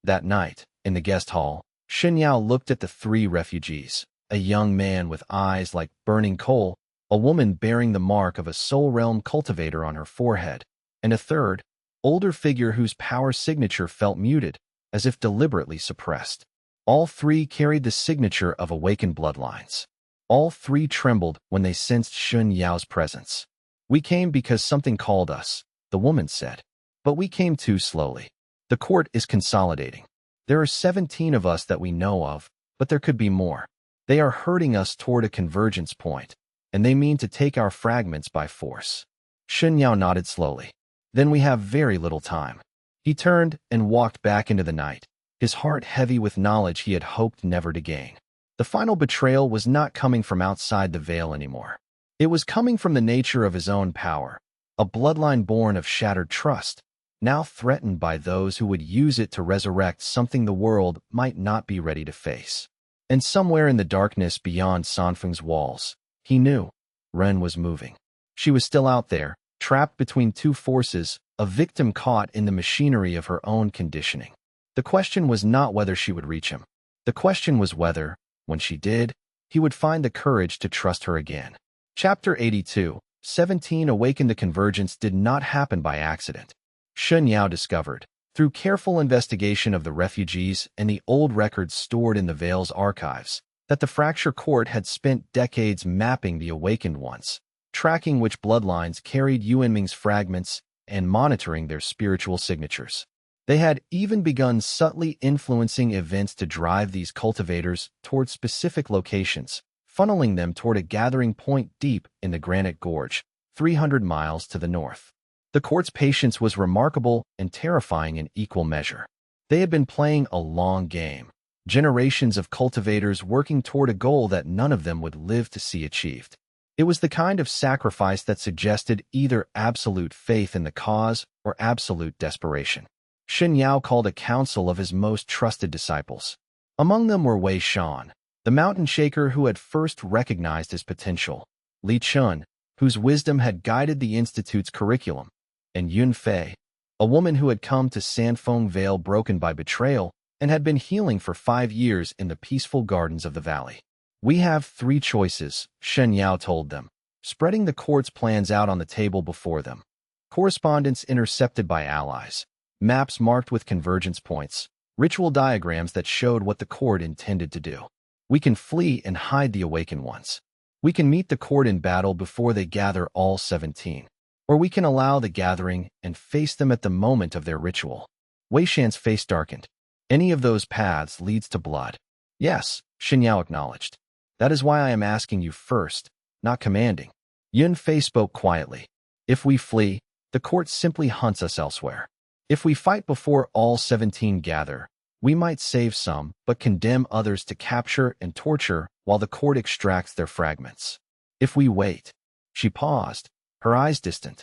Speaker 1: That night, in the guest hall, Shen Yao looked at the 3 refugees, a young man with eyes like burning coal, a woman bearing the mark of a soul realm cultivator on her forehead, and a third, older figure whose power signature felt muted, as if deliberately suppressed. All 3 carried the signature of awakened bloodlines. All 3 trembled when they sensed Shen Yao's presence. We came because something called us, the woman said. But we came too slowly. The court is consolidating. There are 17 of us that we know of, but there could be more. They are herding us toward a convergence point, and they mean to take our fragments by force. Shen Yao nodded slowly. Then we have very little time. He turned and walked back into the night, his heart heavy with knowledge he had hoped never to gain. The final betrayal was not coming from outside the veil anymore. It was coming from the nature of his own power, a bloodline born of shattered trust, now threatened by those who would use it to resurrect something the world might not be ready to face. And somewhere in the darkness beyond Sanfeng's walls, he knew Ren was moving. She was still out there, trapped between two forces, a victim caught in the machinery of her own conditioning. The question was not whether she would reach him. The question was whether, when she did, he would find the courage to trust her again. Chapter 82, 17 Awaken. The convergence did not happen by accident. Shen Yao discovered, through careful investigation of the refugees and the old records stored in the Veil's archives, that the Fracture Court had spent decades mapping the Awakened Ones, tracking which bloodlines carried Yuanming's fragments and monitoring their spiritual signatures. They had even begun subtly influencing events to drive these cultivators toward specific locations, funneling them toward a gathering point deep in the Granite Gorge, 300 miles to the north. The court's patience was remarkable and terrifying in equal measure. They had been playing a long game, generations of cultivators working toward a goal that none of them would live to see achieved. It was the kind of sacrifice that suggested either absolute faith in the cause or absolute desperation. Shen Yao called a council of his most trusted disciples. Among them were Wei Shan, the mountain shaker who had first recognized his potential, Li Chun, whose wisdom had guided the Institute's curriculum, and Yun Fei, a woman who had come to Sanfeng Vale broken by betrayal and had been healing for 5 years in the peaceful gardens of the valley. We have 3 choices, Shen Yao told them, spreading the court's plans out on the table before them. Correspondence intercepted by allies, maps marked with convergence points, ritual diagrams that showed what the court intended to do. We can flee and hide the Awakened Ones. We can meet the court in battle before they gather all 17. Or we can allow the gathering and face them at the moment of their ritual. Wei Shan's face darkened. Any of those paths leads to blood. Yes, Shen Yao acknowledged. That is why I am asking you first, not commanding. Yun Fei spoke quietly. If we flee, the court simply hunts us elsewhere. If we fight before all 17 gather, we might save some, but condemn others to capture and torture while the court extracts their fragments. If we wait, she paused, her eyes distant.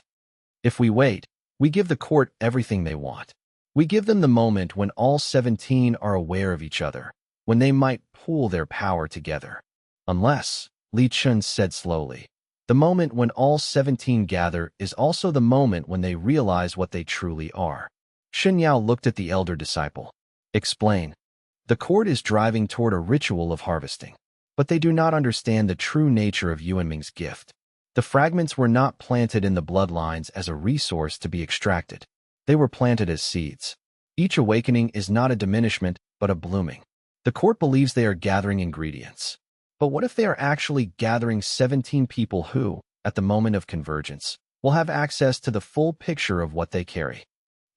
Speaker 1: If we wait, we give the court everything they want. We give them the moment when all 17 are aware of each other, when they might pool their power together. Unless, Li Chun said slowly, the moment when all 17 gather is also the moment when they realize what they truly are. Shen Yao looked at the elder disciple. Explain. The court is driving toward a ritual of harvesting, but they do not understand the true nature of Yuanming's gift. The fragments were not planted in the bloodlines as a resource to be extracted. They were planted as seeds. Each awakening is not a diminishment, but a blooming. The court believes they are gathering ingredients. But what if they are actually gathering 17 people who, at the moment of convergence, will have access to the full picture of what they carry?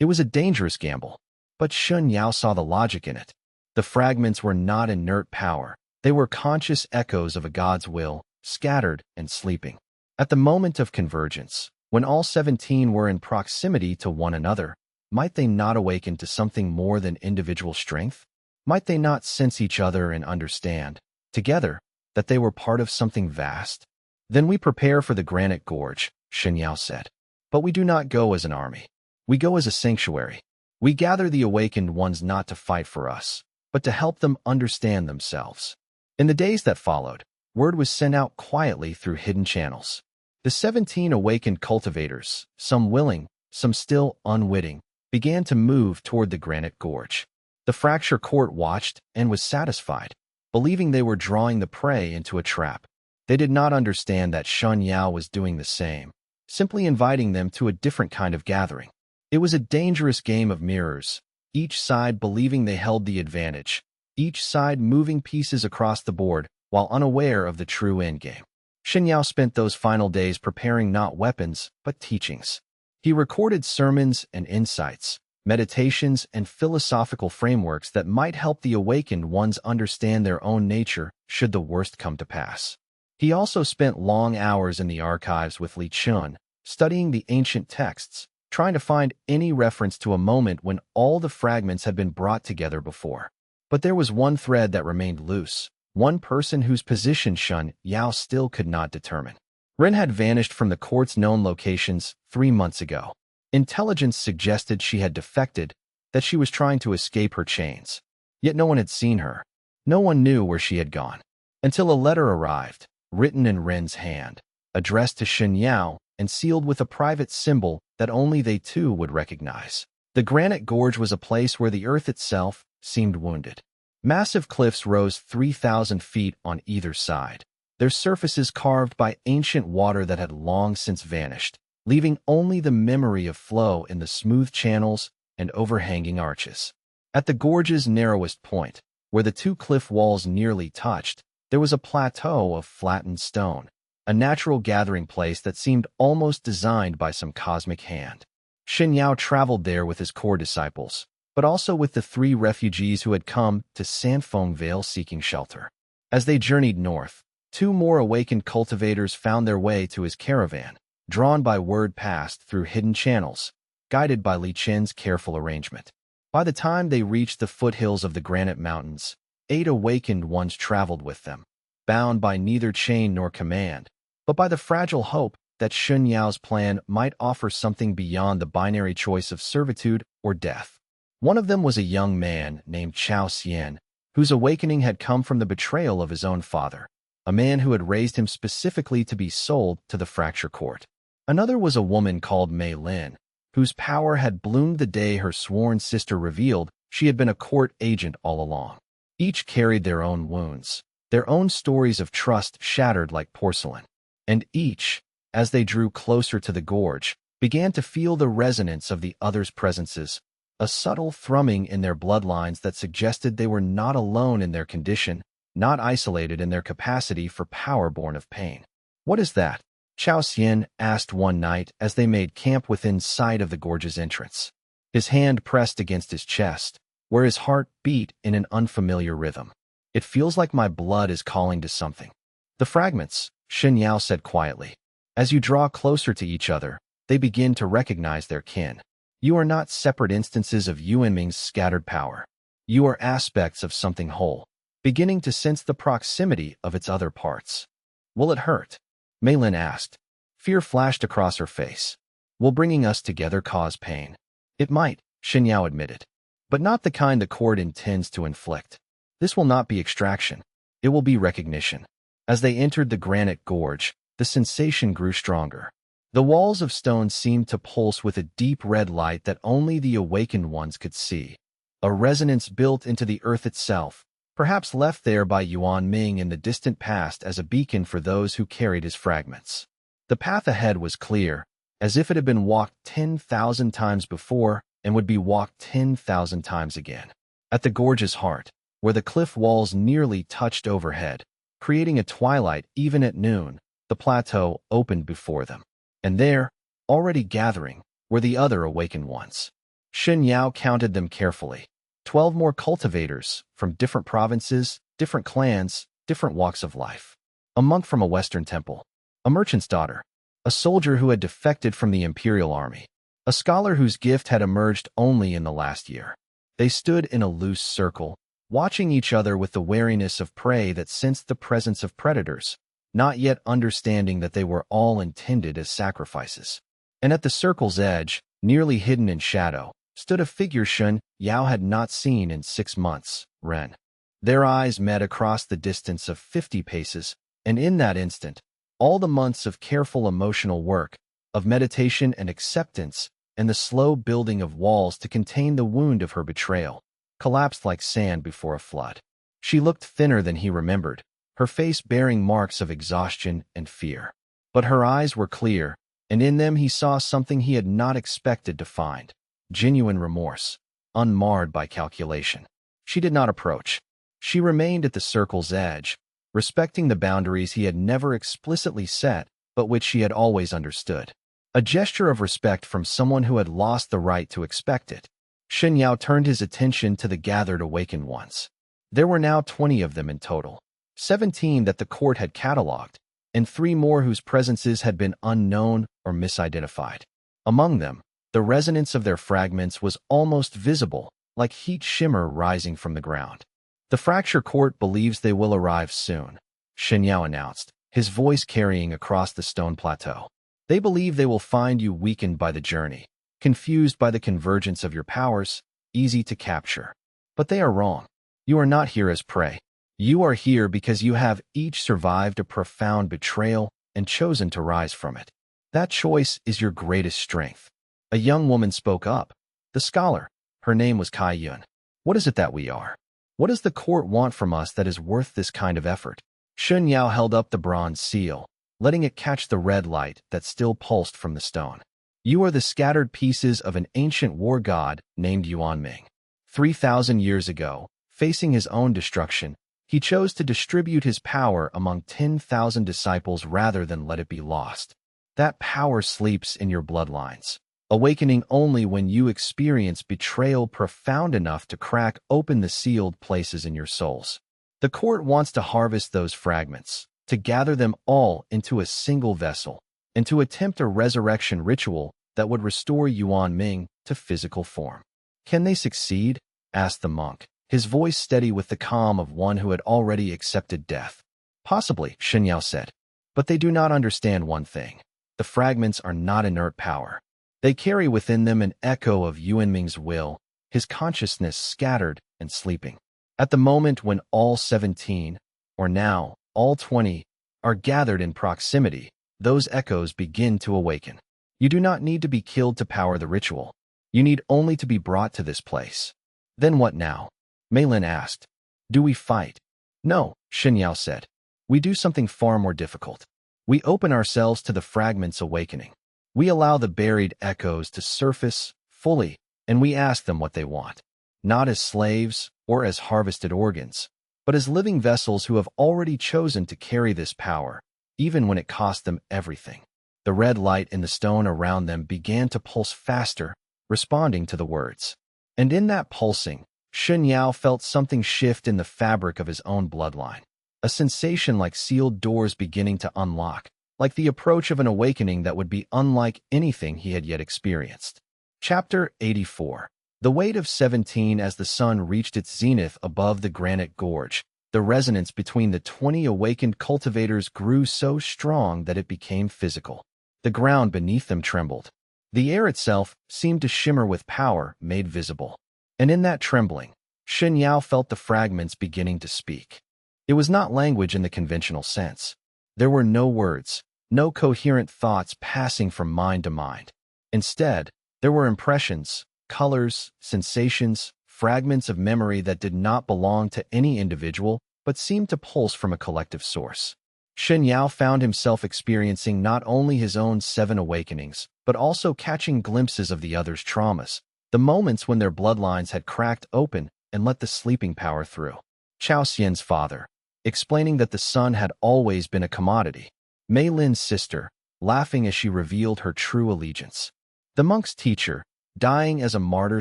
Speaker 1: It was a dangerous gamble, but Shen Yao saw the logic in it. The fragments were not inert power. They were conscious echoes of a god's will, scattered and sleeping. At the moment of convergence, when all 17 were in proximity to one another, might they not awaken to something more than individual strength? Might they not sense each other and understand, together, that they were part of something vast? Then we prepare for the Granite Gorge, Shen Yao said. But we do not go as an army. We go as a sanctuary. We gather the Awakened Ones not to fight for us, but to help them understand themselves. In the days that followed, word was sent out quietly through hidden channels. The 17 awakened cultivators, some willing, some still unwitting, began to move toward the Granite Gorge. The Fracture Court watched and was satisfied, believing they were drawing the prey into a trap. They did not understand that Shen Yao was doing the same, simply inviting them to a different kind of gathering. It was a dangerous game of mirrors, each side believing they held the advantage, each side moving pieces across the board while unaware of the true endgame. Shen Yao spent those final days preparing not weapons, but teachings. He recorded sermons and insights, meditations and philosophical frameworks that might help the awakened ones understand their own nature should the worst come to pass. He also spent long hours in the archives with Li Chun, studying the ancient texts, trying to find any reference to a moment when all the fragments had been brought together before. But there was one thread that remained loose, one person whose position Shen Yao still could not determine. Ren had vanished from the court's known locations 3 months ago. Intelligence suggested she had defected, that she was trying to escape her chains. Yet no one had seen her. No one knew where she had gone. Until a letter arrived, written in Ren's hand, addressed to Shen Yao, and sealed with a private symbol that only they two would recognize. The granite gorge was a place where the earth itself seemed wounded. Massive cliffs rose 3,000 feet on either side, their surfaces carved by ancient water that had long since vanished, leaving only the memory of flow in the smooth channels and overhanging arches. At the gorge's narrowest point, where the two cliff walls nearly touched, there was a plateau of flattened stone, a natural gathering place that seemed almost designed by some cosmic hand. Shen Yao traveled there with his core disciples, but also with the 3 refugees who had come to Sanfeng Vale seeking shelter. As they journeyed north, 2 more awakened cultivators found their way to his caravan, drawn by word passed through hidden channels, guided by Li Chen's careful arrangement. By the time they reached the foothills of the granite mountains, 8 awakened ones traveled with them, bound by neither chain nor command, but by the fragile hope that Shen Yao's plan might offer something beyond the binary choice of servitude or death. One of them was a young man named Chao Xian, whose awakening had come from the betrayal of his own father, a man who had raised him specifically to be sold to the fracture court. Another was a woman called Mei Lin, whose power had bloomed the day her sworn sister revealed she had been a court agent all along. Each carried their own wounds, their own stories of trust shattered like porcelain. And each, as they drew closer to the gorge, began to feel the resonance of the other's presences, a subtle thrumming in their bloodlines that suggested they were not alone in their condition, not isolated in their capacity for power born of pain. "What is that?" Chao Xian asked one night as they made camp within sight of the gorge's entrance. His hand pressed against his chest, where his heart beat in an unfamiliar rhythm. "It feels like my blood is calling to something." "The fragments," Shen Yao said quietly. "As you draw closer to each other, they begin to recognize their kin. You are not separate instances of Yuanming's scattered power. You are aspects of something whole, beginning to sense the proximity of its other parts." "Will it hurt?" Mei Lin asked. Fear flashed across her face. "Will bringing us together cause pain?" "It might," Shen Yao admitted. "But not the kind the court intends to inflict. This will not be extraction. It will be recognition." As they entered the granite gorge, the sensation grew stronger. The walls of stone seemed to pulse with a deep red light that only the awakened ones could see. A resonance built into the earth itself, perhaps left there by Yuan Ming in the distant past as a beacon for those who carried his fragments. The path ahead was clear, as if it had been walked 10,000 times before and would be walked 10,000 times again. At the gorge's heart, where the cliff walls nearly touched overhead, creating a twilight even at noon, the plateau opened before them. And there, already gathering, were the other awakened ones. Shen Yao counted them carefully. 12 more cultivators from different provinces, different clans, different walks of life. A monk from a Western temple, a merchant's daughter, a soldier who had defected from the imperial army, a scholar whose gift had emerged only in the last year. They stood in a loose circle, watching each other with the wariness of prey that sensed the presence of predators, not yet understanding that they were all intended as sacrifices. And at the circle's edge, nearly hidden in shadow, stood a figure Shen Yao had not seen in 6 months, Ren. Their eyes met across the distance of 50 paces, and in that instant, all the months of careful emotional work, of meditation and acceptance, and the slow building of walls to contain the wound of her betrayal, collapsed like sand before a flood. She looked thinner than he remembered, her face bearing marks of exhaustion and fear. But her eyes were clear, and in them he saw something he had not expected to find: genuine remorse, unmarred by calculation. She did not approach. She remained at the circle's edge, respecting the boundaries he had never explicitly set, but which she had always understood. A gesture of respect from someone who had lost the right to expect it. Shen Yao turned his attention to the gathered awakened ones. There were now 20 of them in total, 17 that the court had catalogued, and 3 more whose presences had been unknown or misidentified. Among them, the resonance of their fragments was almost visible, like heat shimmer rising from the ground. "The fracture court believes they will arrive soon," Shen Yao announced, his voice carrying across the stone plateau. "They believe they will find you weakened by the journey. confused by the convergence of your powers, easy to capture. But they are wrong. You are not here as prey. You are here because you have each survived a profound betrayal and chosen to rise from it. That choice is your greatest strength. A young woman spoke up. The scholar. Her name was Kai Yun. What is it that we are? What does the court want from us that is worth this kind of effort? Shen Yao held up the bronze seal, letting it catch the red light that still pulsed from the stone. You are the scattered pieces of an ancient war god named Yuanming. 3,000 years ago, facing his own destruction, he chose to distribute his power among 10,000 disciples rather than let it be lost. That power sleeps in your bloodlines, awakening only when you experience betrayal profound enough to crack open the sealed places in your souls. The court wants to harvest those fragments, to gather them all into a single vessel, and to attempt a resurrection ritual that would restore Yuan Ming to physical form. Can they succeed? Asked the monk, his voice steady with the calm of one who had already accepted death. Possibly, Shen Yao said. But they do not understand one thing. The fragments are not inert power. They carry within them an echo of Yuanming's will, his consciousness scattered and sleeping. At the moment when all 17, or now all 20, are gathered in proximity, those echoes begin to awaken. You do not need to be killed to power the ritual. You need only to be brought to this place. Then what now? Mei Lin asked. Do we fight? No, Shen Yao said. We do something far more difficult. We open ourselves to the fragments awakening. We allow the buried echoes to surface fully, and we ask them what they want. Not as slaves or as harvested organs, but as living vessels who have already chosen to carry this power, even when it cost them everything. The red light in the stone around them began to pulse faster, responding to the words. And in that pulsing, Shen Yao felt something shift in the fabric of his own bloodline. A sensation like sealed doors beginning to unlock, like the approach of an awakening that would be unlike anything he had yet experienced. Chapter 84. The weight of 17 as the sun reached its zenith above the granite gorge. The resonance between the 20 awakened cultivators grew so strong that it became physical. The ground beneath them trembled. The air itself seemed to shimmer with power made visible. And in that trembling, Shen Yao felt the fragments beginning to speak. It was not language in the conventional sense. There were no words, no coherent thoughts passing from mind to mind. Instead, there were impressions, colors, sensations, fragments of memory that did not belong to any individual but seemed to pulse from a collective source. Shen Yao found himself experiencing not only his own 7 awakenings, but also catching glimpses of the others' traumas, the moments when their bloodlines had cracked open and let the sleeping power through. Chao Xian's father, explaining that the son had always been a commodity. Mei Lin's sister, laughing as she revealed her true allegiance. The monk's teacher, dying as a martyr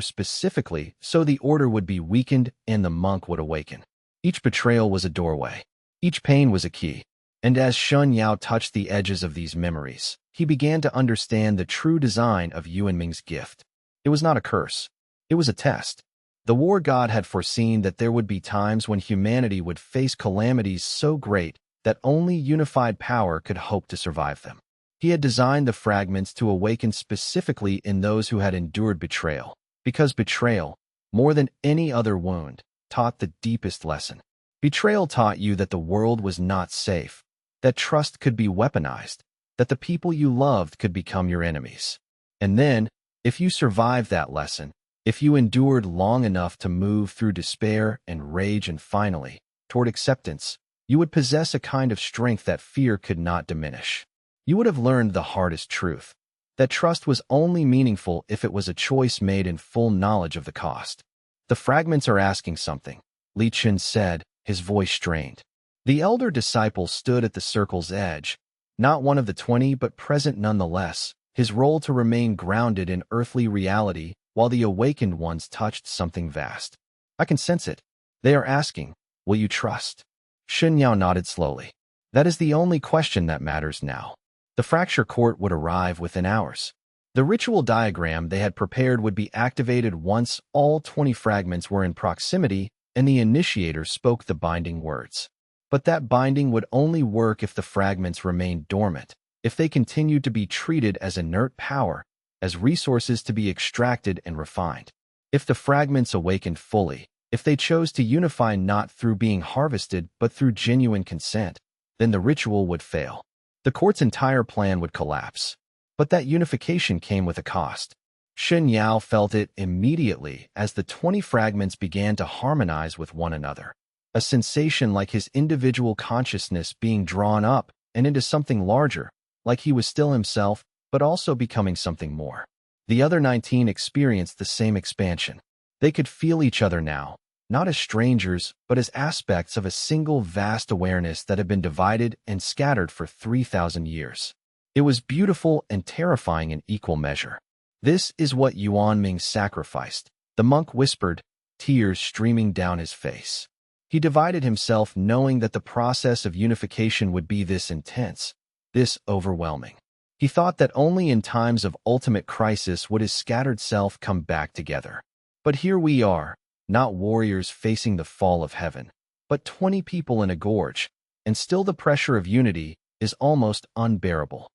Speaker 1: specifically so the order would be weakened and the monk would awaken. Each betrayal was a doorway. Each pain was a key. And as Shen Yao touched the edges of these memories, he began to understand the true design of Yuanming's gift. It was not a curse. It was a test. The war god had foreseen that there would be times when humanity would face calamities so great that only unified power could hope to survive them. He had designed the fragments to awaken specifically in those who had endured betrayal, because betrayal, more than any other wound, taught the deepest lesson. Betrayal taught you that the world was not safe, that trust could be weaponized, that the people you loved could become your enemies. And then, if you survived that lesson, if you endured long enough to move through despair and rage and finally, toward acceptance, you would possess a kind of strength that fear could not diminish. You would have learned the hardest truth, that trust was only meaningful if it was a choice made in full knowledge of the cost. The fragments are asking something, Li Chen said, his voice strained. The elder disciple stood at the circle's edge, not one of the 20 but present nonetheless, his role to remain grounded in earthly reality while the awakened ones touched something vast. I can sense it. They are asking, will you trust? Shen Yao nodded slowly. That is the only question that matters now. The fracture court would arrive within hours. The ritual diagram they had prepared would be activated once all 20 fragments were in proximity and the initiator spoke the binding words. But that binding would only work if the fragments remained dormant, if they continued to be treated as inert power, as resources to be extracted and refined. If the fragments awakened fully, if they chose to unify not through being harvested but through genuine consent, then the ritual would fail. The court's entire plan would collapse. But that unification came with a cost. Shen Yao felt it immediately as the 20 fragments began to harmonize with one another. A sensation like his individual consciousness being drawn up and into something larger, like he was still himself, but also becoming something more. The other 19 experienced the same expansion. They could feel each other now, not as strangers, but as aspects of a single vast awareness that had been divided and scattered for 3,000 years. It was beautiful and terrifying in equal measure. This is what Yuan Ming sacrificed, the monk whispered, tears streaming down his face. He divided himself knowing that the process of unification would be this intense, this overwhelming. He thought that only in times of ultimate crisis would his scattered self come back together. But here we are, not warriors facing the fall of heaven, but 20 people in a gorge, and still the pressure of unity is almost unbearable.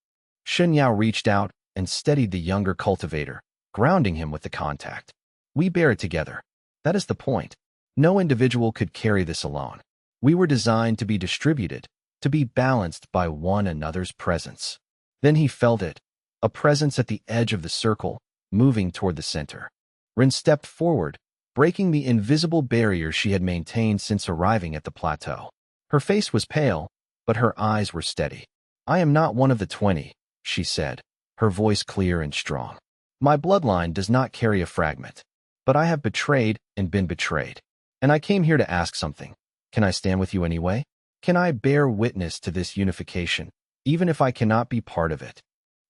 Speaker 1: Shen Yao reached out and steadied the younger cultivator, grounding him with the contact. We bear it together. That is the point. No individual could carry this alone. We were designed to be distributed, to be balanced by one another's presence. Then he felt it, a presence at the edge of the circle, moving toward the center. Rin stepped forward, breaking the invisible barrier she had maintained since arriving at the plateau. Her face was pale, but her eyes were steady. I am not one of the 20, she said, her voice clear and strong. My bloodline does not carry a fragment, but I have betrayed and been betrayed. And I came here to ask something. Can I stand with you anyway? Can I bear witness to this unification, even if I cannot be part of it?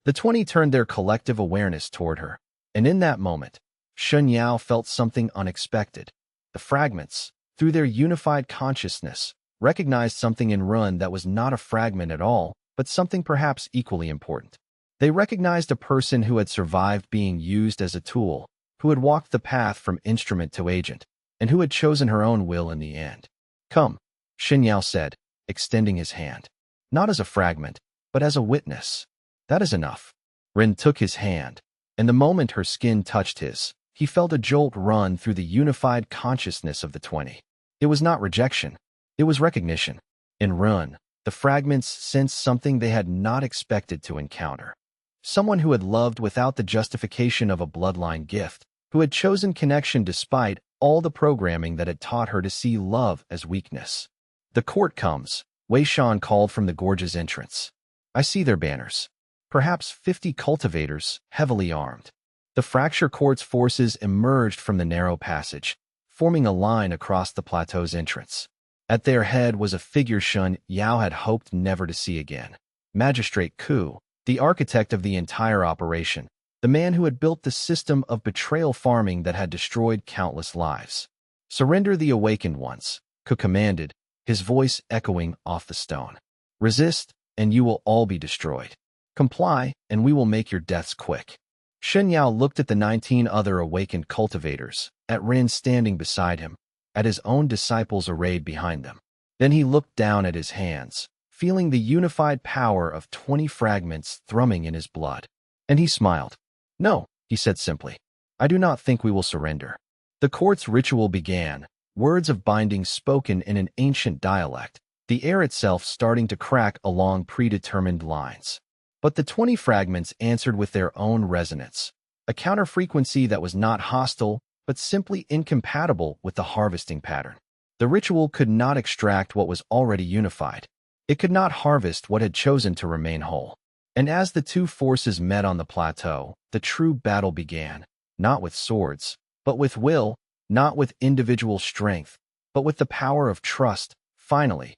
Speaker 1: The 20 turned their collective awareness toward her, and in that moment, Shen Yao felt something unexpected. The fragments, through their unified consciousness, recognized something in Run that was not a fragment at all, but something perhaps equally important. They recognized a person who had survived being used as a tool, who had walked the path from instrument to agent, and who had chosen her own will in the end. Come, Shen Yao said, extending his hand. Not as a fragment, but as a witness. That is enough. Rin took his hand, and the moment her skin touched his, he felt a jolt run through the unified consciousness of the 20. It was not rejection. It was recognition. In Run, the fragments sensed something they had not expected to encounter. Someone who had loved without the justification of a bloodline gift, who had chosen connection despite all the programming that had taught her to see love as weakness. The court comes, Wei Shan called from the gorge's entrance. I see their banners. Perhaps 50 cultivators, heavily armed. The fracture court's forces emerged from the narrow passage, forming a line across the plateau's entrance. At their head was a figure Shen Yao had hoped never to see again. Magistrate Ku, the architect of the entire operation, the man who had built the system of betrayal farming that had destroyed countless lives. Surrender the awakened ones, Ku commanded, his voice echoing off the stone. Resist, and you will all be destroyed. Comply, and we will make your deaths quick. Shen Yao looked at the 19 other awakened cultivators, at Rin standing beside him, at his own disciples arrayed behind them. Then he looked down at his hands, feeling the unified power of 20 fragments thrumming in his blood. And he smiled. No, he said simply. I do not think we will surrender. The court's ritual began, words of binding spoken in an ancient dialect, the air itself starting to crack along predetermined lines. But the 20 fragments answered with their own resonance, a counter-frequency that was not hostile, but simply incompatible with the harvesting pattern. The ritual could not extract what was already unified. It could not harvest what had chosen to remain whole. And as the two forces met on the plateau, the true battle began, not with swords, but with will, not with individual strength, but with the power of trust, finally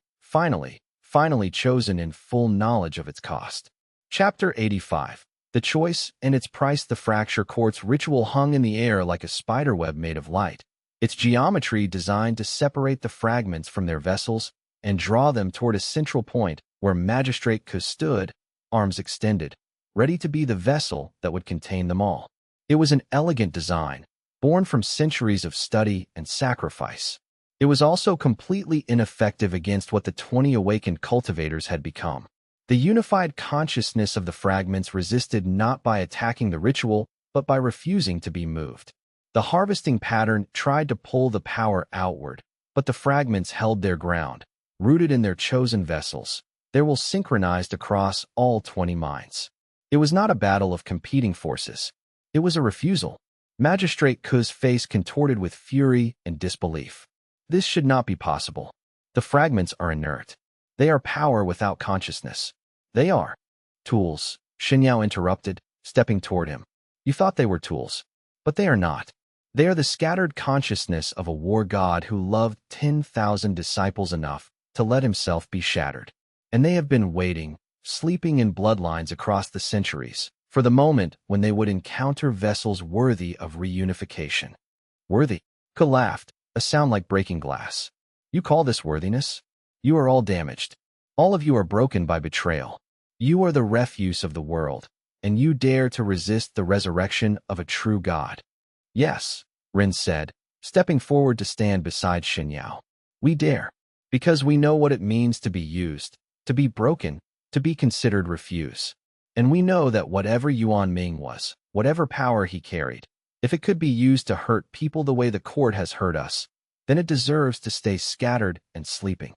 Speaker 1: chosen in full knowledge of its cost. Chapter 85. The Choice and Its Price. The fracture court's ritual hung in the air like a spiderweb made of light, its geometry designed to separate the fragments from their vessels and draw them toward a central point where Magistrate Ku stood, arms extended, ready to be the vessel that would contain them all. It was an elegant design, born from centuries of study and sacrifice. It was also completely ineffective against what the 20 awakened cultivators had become. The unified consciousness of the fragments resisted not by attacking the ritual, but by refusing to be moved. The harvesting pattern tried to pull the power outward, but the fragments held their ground, rooted in their chosen vessels. They were synchronized across all 20 minds. It was not a battle of competing forces. It was a refusal. Magistrate Xue's face contorted with fury and disbelief. This should not be possible. The fragments are inert. They are power without consciousness. They are tools, Shen Yao interrupted, stepping toward him. You thought they were tools, but they are not. They are the scattered consciousness of a war god who loved 10,000 disciples enough to let himself be shattered. And they have been waiting, sleeping in bloodlines across the centuries, for the moment when they would encounter vessels worthy of reunification. Worthy? Xue laughed, a sound like breaking glass. You call this worthiness? You are all damaged. All of you are broken by betrayal. You are the refuse of the world, and you dare to resist the resurrection of a true god. Yes, Rin said, stepping forward to stand beside Shen Yao. We dare, because we know what it means to be used, to be broken, to be considered refuse. And we know that whatever Yuan Ming was, whatever power he carried, if it could be used to hurt people the way the court has hurt us, then it deserves to stay scattered and sleeping.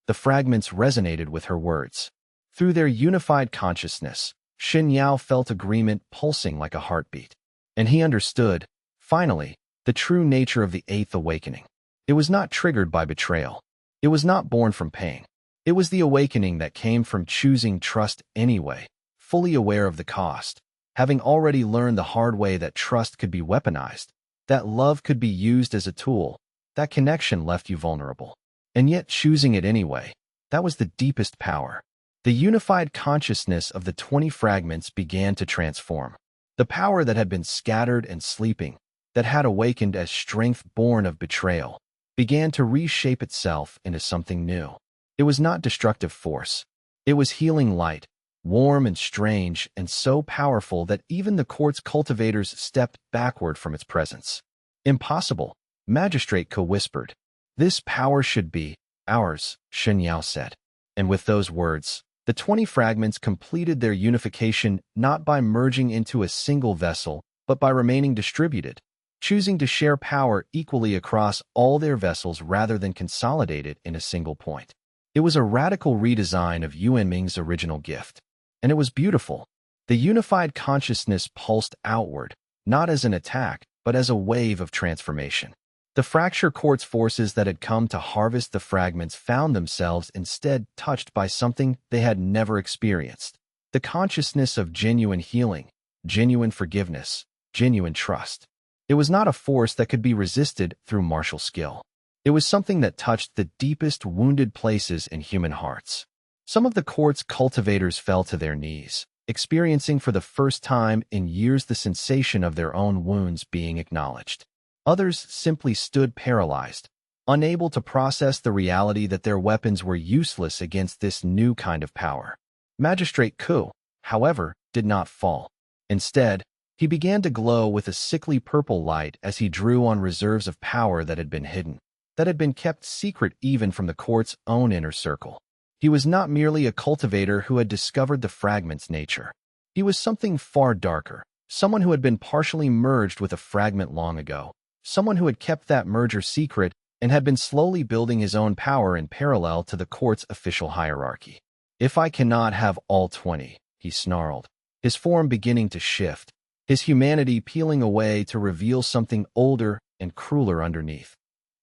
Speaker 1: The fragments resonated with her words. Through their unified consciousness, Shen Yao felt agreement pulsing like a heartbeat. And he understood, finally, the true nature of the Eighth Awakening. It was not triggered by betrayal. It was not born from pain. It was the awakening that came from choosing trust anyway, fully aware of the cost, having already learned the hard way that trust could be weaponized, that love could be used as a tool, that connection left you vulnerable. And yet choosing it anyway, that was the deepest power. The unified consciousness of the 20 fragments began to transform. The power that had been scattered and sleeping, that had awakened as strength born of betrayal, began to reshape itself into something new. It was not destructive force. It was healing light, warm and strange and so powerful that even the court's cultivators stepped backward from its presence. Impossible, Magistrate Xue whispered. This power should be ours, Shen Yao said. And with those words, the 20 fragments completed their unification not by merging into a single vessel, but by remaining distributed, choosing to share power equally across all their vessels rather than consolidate it in a single point. It was a radical redesign of Yuan Ming's original gift. And it was beautiful. The unified consciousness pulsed outward, not as an attack, but as a wave of transformation. The fracture court's forces that had come to harvest the fragments found themselves instead touched by something they had never experienced. The consciousness of genuine healing, genuine forgiveness, genuine trust. It was not a force that could be resisted through martial skill. It was something that touched the deepest wounded places in human hearts. Some of the court's cultivators fell to their knees, experiencing for the first time in years the sensation of their own wounds being acknowledged. Others simply stood paralyzed, unable to process the reality that their weapons were useless against this new kind of power. Magistrate Xue, however, did not fall. Instead, he began to glow with a sickly purple light as he drew on reserves of power that had been hidden, that had been kept secret even from the court's own inner circle. He was not merely a cultivator who had discovered the fragment's nature. He was something far darker, someone who had been partially merged with a fragment long ago, someone who had kept that merger secret and had been slowly building his own power in parallel to the court's official hierarchy. If I cannot have all 20, he snarled, his form beginning to shift, his humanity peeling away to reveal something older and crueler underneath.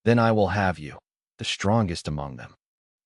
Speaker 1: Then I will have you, the strongest among them.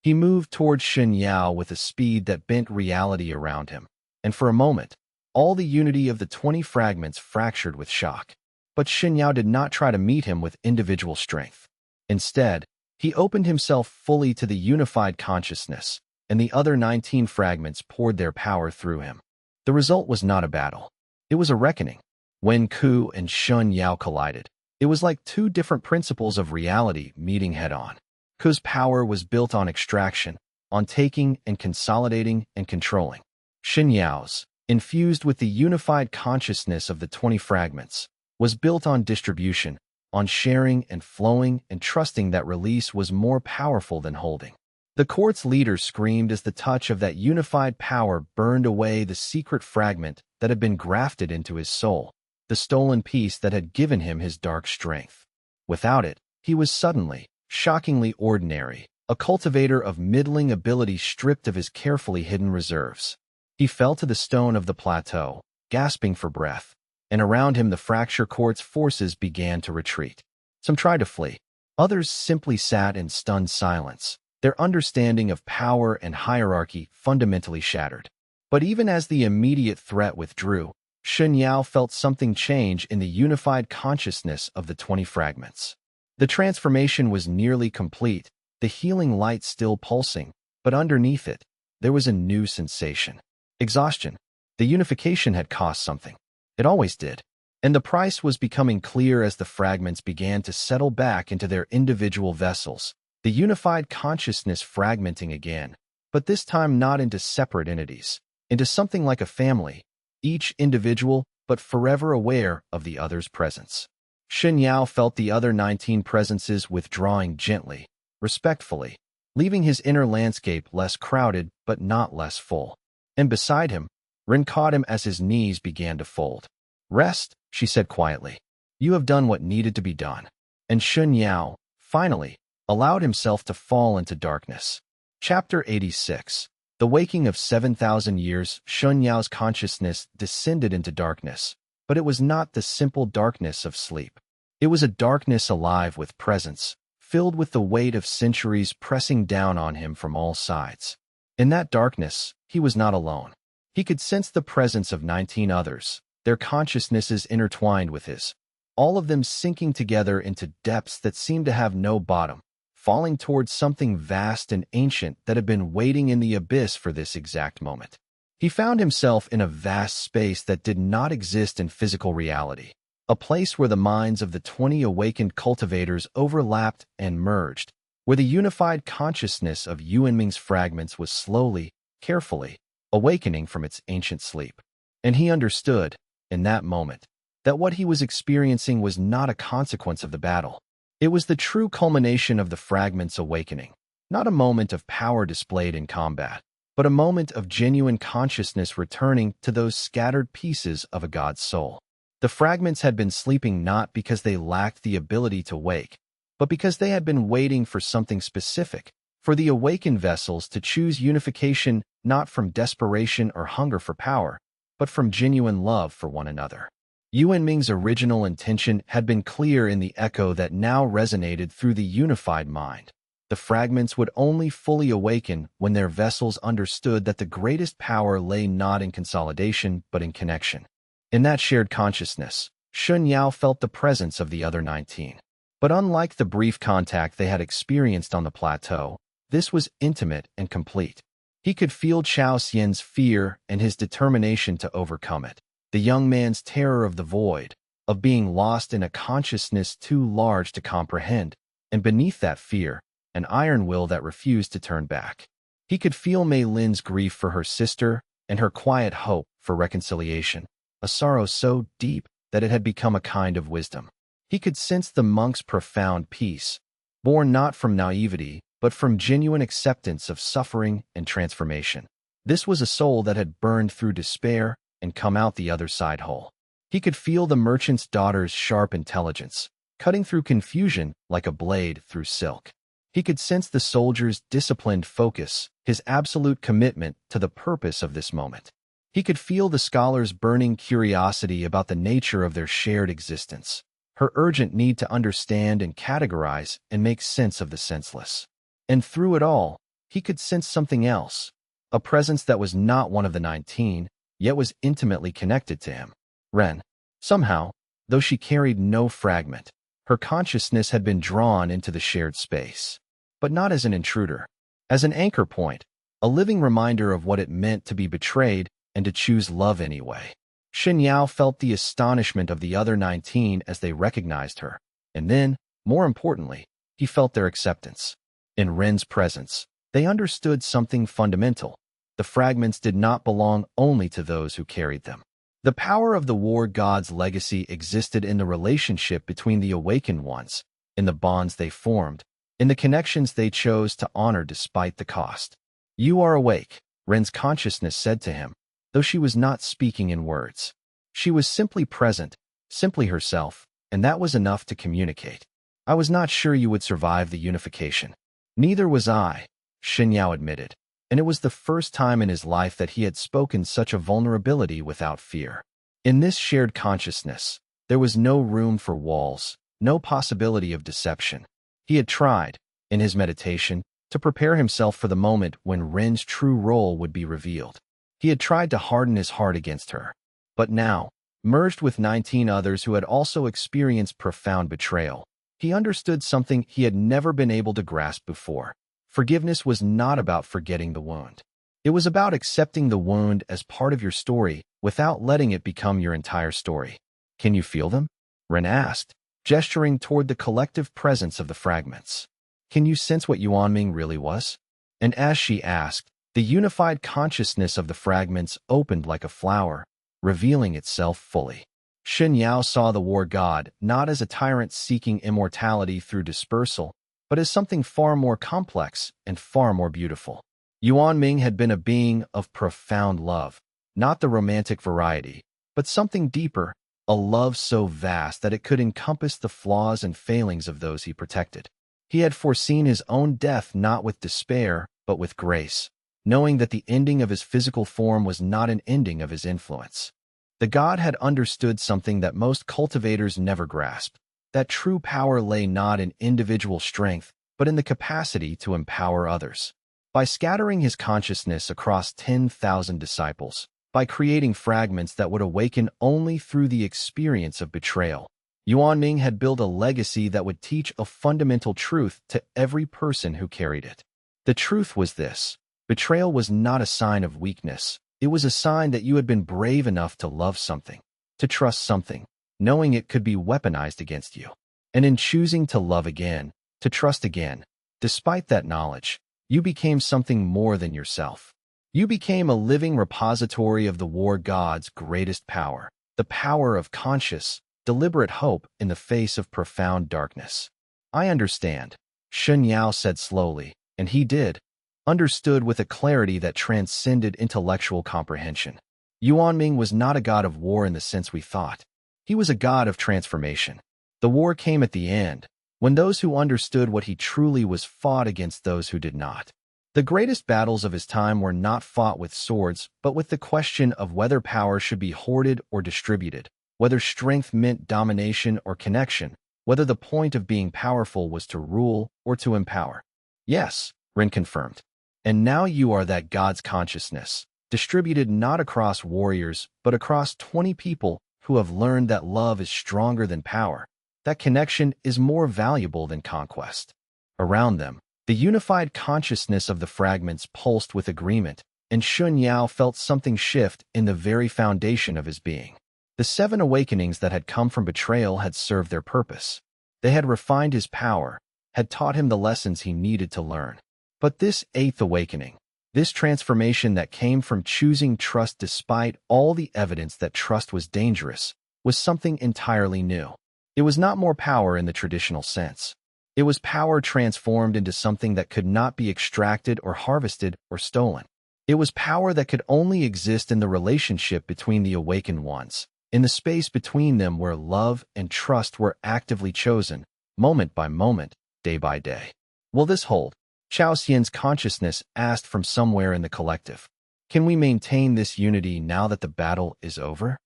Speaker 1: He moved toward Shen Yao with a speed that bent reality around him, and for a moment, all the unity of the 20 fragments fractured with shock. But Shen Yao did not try to meet him with individual strength. Instead, he opened himself fully to the unified consciousness, and the other 19 fragments poured their power through him. The result was not a battle. It was a reckoning. When Xue and Shen Yao collided, it was like two different principles of reality meeting head-on. Xue's power was built on extraction, on taking and consolidating and controlling. Shen Yao's, infused with the unified consciousness of the 20 fragments, was built on distribution, on sharing and flowing and trusting that release was more powerful than holding. The court's leader screamed as the touch of that unified power burned away the secret fragment that had been grafted into his soul, the stolen piece that had given him his dark strength. Without it, he was suddenly, shockingly ordinary, a cultivator of middling ability stripped of his carefully hidden reserves. He fell to the stone of the plateau, gasping for breath, and around him the fracture court's forces began to retreat. Some tried to flee. Others simply sat in stunned silence, their understanding of power and hierarchy fundamentally shattered. But even as the immediate threat withdrew, Shen Yao felt something change in the unified consciousness of the 20 fragments. The transformation was nearly complete, the healing light still pulsing, but underneath it, there was a new sensation. Exhaustion. The unification had cost something. It always did. And the price was becoming clear as the fragments began to settle back into their individual vessels, the unified consciousness fragmenting again, but this time not into separate entities, into something like a family, each individual but forever aware of the other's presence. Shen Yao felt the other 19 presences withdrawing gently, respectfully, leaving his inner landscape less crowded but not less full. And beside him, Ren caught him as his knees began to fold. "Rest," she said quietly. "You have done what needed to be done." And Shen Yao, finally, allowed himself to fall into darkness. Chapter 86. The waking of 7,000 years. Shen Yao's consciousness descended into darkness, but it was not the simple darkness of sleep. It was a darkness alive with presence, filled with the weight of centuries pressing down on him from all sides. In that darkness, he was not alone. He could sense the presence of 19 others, their consciousnesses intertwined with his, all of them sinking together into depths that seemed to have no bottom, falling towards something vast and ancient that had been waiting in the abyss for this exact moment. He found himself in a vast space that did not exist in physical reality, a place where the minds of the 20 awakened cultivators overlapped and merged, where the unified consciousness of Yuanming's fragments was slowly, carefully, awakening from its ancient sleep. And he understood, in that moment, that what he was experiencing was not a consequence of the battle. It was the true culmination of the fragments' awakening, not a moment of power displayed in combat, but a moment of genuine consciousness returning to those scattered pieces of a god's soul. The fragments had been sleeping not because they lacked the ability to wake, but because they had been waiting for something specific, for the awakened vessels to choose unification not from desperation or hunger for power, but from genuine love for one another. Yuanming's original intention had been clear in the echo that now resonated through the unified mind. The fragments would only fully awaken when their vessels understood that the greatest power lay not in consolidation but in connection. In that shared consciousness, Shen Yao felt the presence of the other 19. But unlike the brief contact they had experienced on the plateau, this was intimate and complete. He could feel Chao Xian's fear and his determination to overcome it. The young man's terror of the void, of being lost in a consciousness too large to comprehend, and beneath that fear, an iron will that refused to turn back. He could feel Mei Lin's grief for her sister and her quiet hope for reconciliation, a sorrow so deep that it had become a kind of wisdom. He could sense the monk's profound peace, born not from naivety, but from genuine acceptance of suffering and transformation. This was a soul that had burned through despair and come out the other side whole. He could feel the merchant's daughter's sharp intelligence, cutting through confusion like a blade through silk. He could sense the soldier's disciplined focus, his absolute commitment to the purpose of this moment. He could feel the scholar's burning curiosity about the nature of their shared existence, her urgent need to understand and categorize and make sense of the senseless. And through it all, he could sense something else, a presence that was not one of the 19, yet was intimately connected to him. Ren. Somehow, though she carried no fragment, her consciousness had been drawn into the shared space. But not as an intruder, as an anchor point, a living reminder of what it meant to be betrayed and to choose love anyway. Shen Yao felt the astonishment of the other 19 as they recognized her, and then, more importantly, he felt their acceptance. In Ren's presence, they understood something fundamental. The fragments did not belong only to those who carried them. The power of the war god's legacy existed in the relationship between the awakened ones, in the bonds they formed, in the connections they chose to honor despite the cost. "You are awake," Ren's consciousness said to him, though she was not speaking in words. She was simply present, simply herself, and that was enough to communicate. "I was not sure you would survive the unification." "Neither was I," Shen Yao admitted, and it was the first time in his life that he had spoken such a vulnerability without fear. In this shared consciousness, there was no room for walls, no possibility of deception. He had tried, in his meditation, to prepare himself for the moment when Ren's true role would be revealed. He had tried to harden his heart against her. But now, merged with 19 others who had also experienced profound betrayal, he understood something he had never been able to grasp before. Forgiveness was not about forgetting the wound. It was about accepting the wound as part of your story without letting it become your entire story. "Can you feel them?" Ren asked, gesturing toward the collective presence of the fragments. "Can you sense what Yuanming really was?" And as she asked, the unified consciousness of the fragments opened like a flower, revealing itself fully. Shen Yao saw the war god not as a tyrant seeking immortality through dispersal, but as something far more complex and far more beautiful. Yuanming had been a being of profound love, not the romantic variety, but something deeper, a love so vast that it could encompass the flaws and failings of those he protected. He had foreseen his own death not with despair, but with grace, knowing that the ending of his physical form was not an ending of his influence. The god had understood something that most cultivators never grasp, that true power lay not in individual strength, but in the capacity to empower others. By scattering his consciousness across 10,000 disciples, by creating fragments that would awaken only through the experience of betrayal, Yuanming had built a legacy that would teach a fundamental truth to every person who carried it. The truth was this: betrayal was not a sign of weakness. It was a sign that you had been brave enough to love something, to trust something, knowing it could be weaponized against you. And in choosing to love again, to trust again, despite that knowledge, you became something more than yourself. You became a living repository of the war god's greatest power, the power of conscious, deliberate hope in the face of profound darkness. "I understand," Shen Yao said slowly, and he did, understood with a clarity that transcended intellectual comprehension. Yuanming was not a god of war in the sense we thought. He was a god of transformation. The war came at the end, when those who understood what he truly was fought against those who did not. The greatest battles of his time were not fought with swords, but with the question of whether power should be hoarded or distributed, whether strength meant domination or connection, whether the point of being powerful was to rule or to empower. "Yes," Ren confirmed. "And now you are that god's consciousness, distributed not across warriors, but across 20 people who have learned that love is stronger than power, that connection is more valuable than conquest." Around them, the unified consciousness of the fragments pulsed with agreement, and Shen Yao felt something shift in the very foundation of his being. The 7 awakenings that had come from betrayal had served their purpose. They had refined his power, had taught him the lessons he needed to learn. But this 8th awakening, this transformation that came from choosing trust despite all the evidence that trust was dangerous, was something entirely new. It was not more power in the traditional sense. It was power transformed into something that could not be extracted or harvested or stolen. It was power that could only exist in the relationship between the awakened ones, in the space between them where love and trust were actively chosen, moment by moment, day by day. "Will this hold?" Chao Xian's consciousness asked from somewhere in the collective. "Can we maintain this unity now that the battle is over?"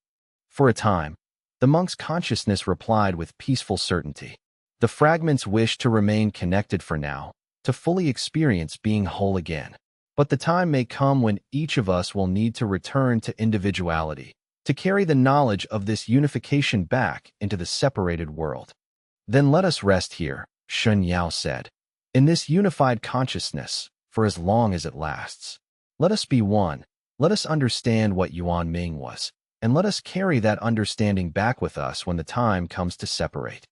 Speaker 1: For a time, the monk's consciousness replied with peaceful certainty. The fragments wished to remain connected for now, to fully experience being whole again. But the time may come when each of us will need to return to individuality, to carry the knowledge of this unification back into the separated world. "Then let us rest here," Shen Yao said, "in this unified consciousness, for as long as it lasts. Let us be one, let us understand what Yuanming was, and let us carry that understanding back with us when the time comes to separate."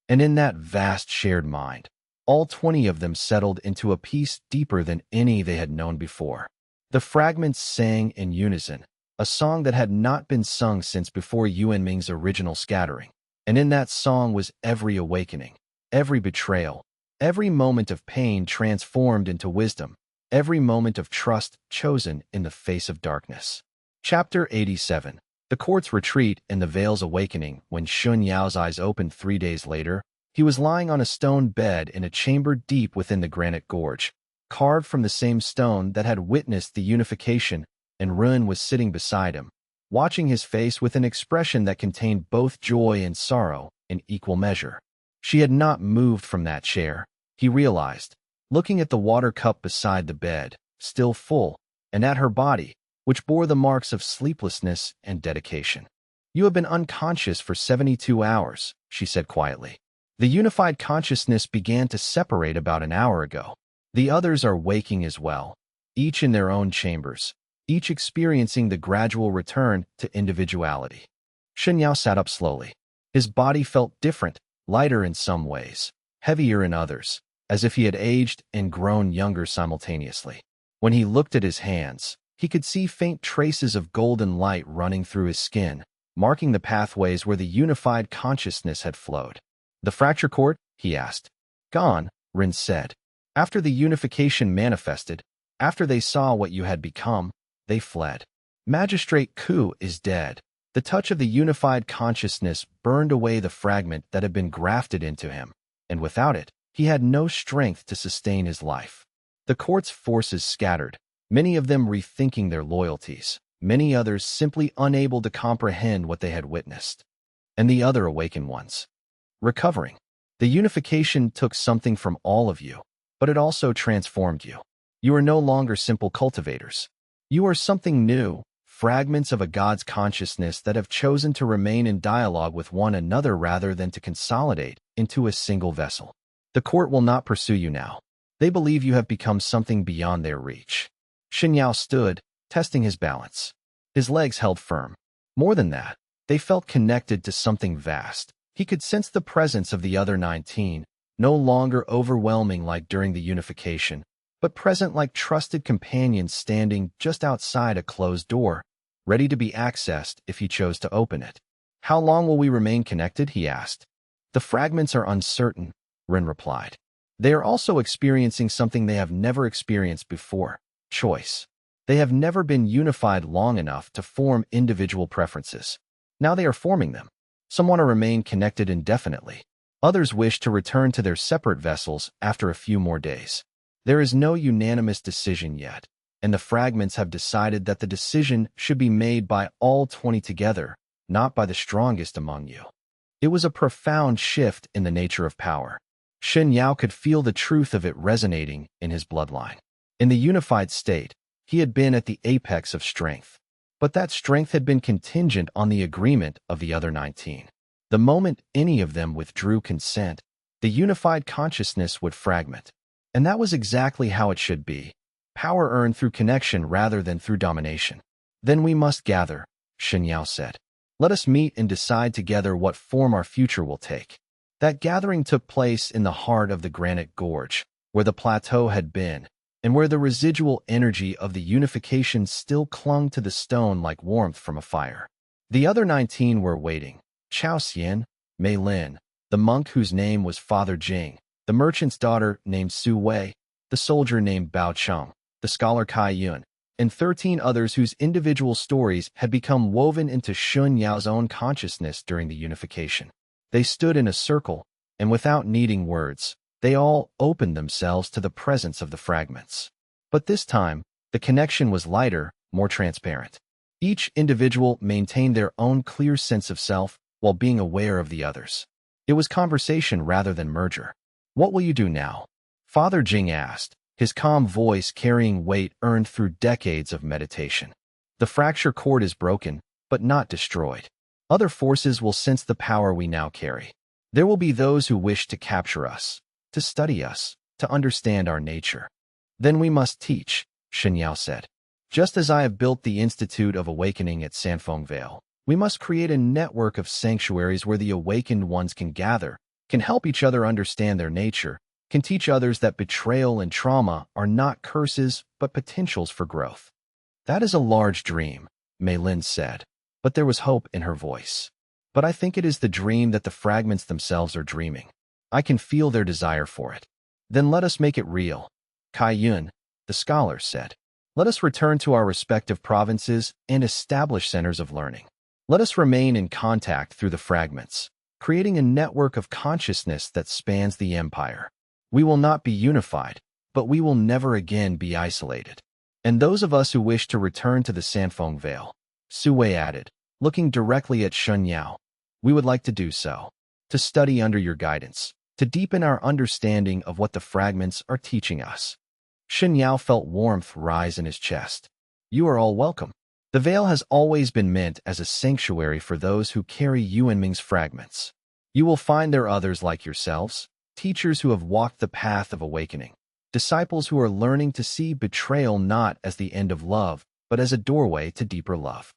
Speaker 1: And in that vast shared mind, all 20 of them settled into a peace deeper than any they had known before. The fragments sang in unison, a song that had not been sung since before Yuanming's original scattering. And in that song was every awakening, every betrayal, Every moment of pain transformed into wisdom, every moment of trust chosen in the face of darkness. Chapter 87. The court's retreat and the Veil's awakening. When Shen Yao's eyes opened 3 days later, he was lying on a stone bed in a chamber deep within the granite gorge, carved from the same stone that had witnessed the unification, and Ruin was sitting beside him, watching his face with an expression that contained both joy and sorrow in equal measure. She had not moved from that chair, he realized, looking at the water cup beside the bed, still full, and at her body, which bore the marks of sleeplessness and dedication. "You have been unconscious for 72 hours, she said quietly. "The unified consciousness began to separate about an hour ago. The others are waking as well, each in their own chambers, each experiencing the gradual return to individuality." Shen Yao sat up slowly. His body felt different, lighter in some ways, heavier in others, as if he had aged and grown younger simultaneously. When he looked at his hands, he could see faint traces of golden light running through his skin, marking the pathways where the unified consciousness had flowed. "The fracture court?" he asked. "Gone," Rin said. "After the unification manifested, after they saw what you had become, they fled. Magistrate Ku is dead." The touch of the unified consciousness burned away the fragment that had been grafted into him, and without it, he had no strength to sustain his life. The court's forces scattered, many of them rethinking their loyalties, many others simply unable to comprehend what they had witnessed. And the other awakened ones. Recovering. The unification took something from all of you, but it also transformed you. You are no longer simple cultivators. You are something new, fragments of a god's consciousness that have chosen to remain in dialogue with one another rather than to consolidate into a single vessel. The court will not pursue you now. They believe you have become something beyond their reach. Shen Yao stood, testing his balance. His legs held firm. More than that, they felt connected to something vast. He could sense the presence of the other 19, no longer overwhelming like during the unification, but present like trusted companions standing just outside a closed door, ready to be accessed if he chose to open it. "How long will we remain connected?" he asked. "The fragments are uncertain," Rin replied. "They are also experiencing something they have never experienced before, choice. They have never been unified long enough to form individual preferences. Now they are forming them. Some want to remain connected indefinitely. Others wish to return to their separate vessels after a few more days. There is no unanimous decision yet, and the fragments have decided that the decision should be made by all 20 together, not by the strongest among you." It was a profound shift in the nature of power. Shen Yao could feel the truth of it resonating in his bloodline. In the unified state, he had been at the apex of strength, but that strength had been contingent on the agreement of the other 19. The moment any of them withdrew consent, the unified consciousness would fragment. And that was exactly how it should be. Power earned through connection rather than through domination. "Then we must gather," Shen Yao said. "Let us meet and decide together what form our future will take." That gathering took place in the heart of the granite gorge, where the plateau had been, and where the residual energy of the unification still clung to the stone like warmth from a fire. The other 19 were waiting. Chao Xian, Mei Lin, the monk whose name was Father Jing, the merchant's daughter named Su Wei, the soldier named Bao Cheng, the scholar Kai Yun, and 13 others whose individual stories had become woven into Shen Yao's own consciousness during the unification. They stood in a circle, and without needing words, they all opened themselves to the presence of the fragments. But this time, the connection was lighter, more transparent. Each individual maintained their own clear sense of self while being aware of the others. It was conversation rather than merger. "What will you do now?" Father Jing asked, his calm voice carrying weight earned through decades of meditation. "The fracture cord is broken, but not destroyed. Other forces will sense the power we now carry. There will be those who wish to capture us, to study us, to understand our nature. Then we must teach," Shen Yao said. "Just as I have built the Institute of Awakening at Sanfeng Vale, we must create a network of sanctuaries where the awakened ones can gather, can help each other understand their nature, can teach others that betrayal and trauma are not curses but potentials for growth." "That is a large dream," Mei Lin said, but there was hope in her voice. "But I think it is the dream that the fragments themselves are dreaming. I can feel their desire for it. Then let us make it real. Kai Yun, the scholar, said. Let us return to our respective provinces and establish centers of learning. Let us remain in contact through the fragments, creating a network of consciousness that spans the empire. We will not be unified, but we will never again be isolated. And those of us who wish to return to the Sanfeng Vale, Xue added, looking directly at Shen Yao, we would like to do so, to study under your guidance, to deepen our understanding of what the fragments are teaching us. Shen Yao felt warmth rise in his chest. You are all welcome. The Vale has always been meant as a sanctuary for those who carry Yuanming's fragments. You will find there others like yourselves, teachers who have walked the path of awakening, disciples who are learning to see betrayal not as the end of love, but as a doorway to deeper love.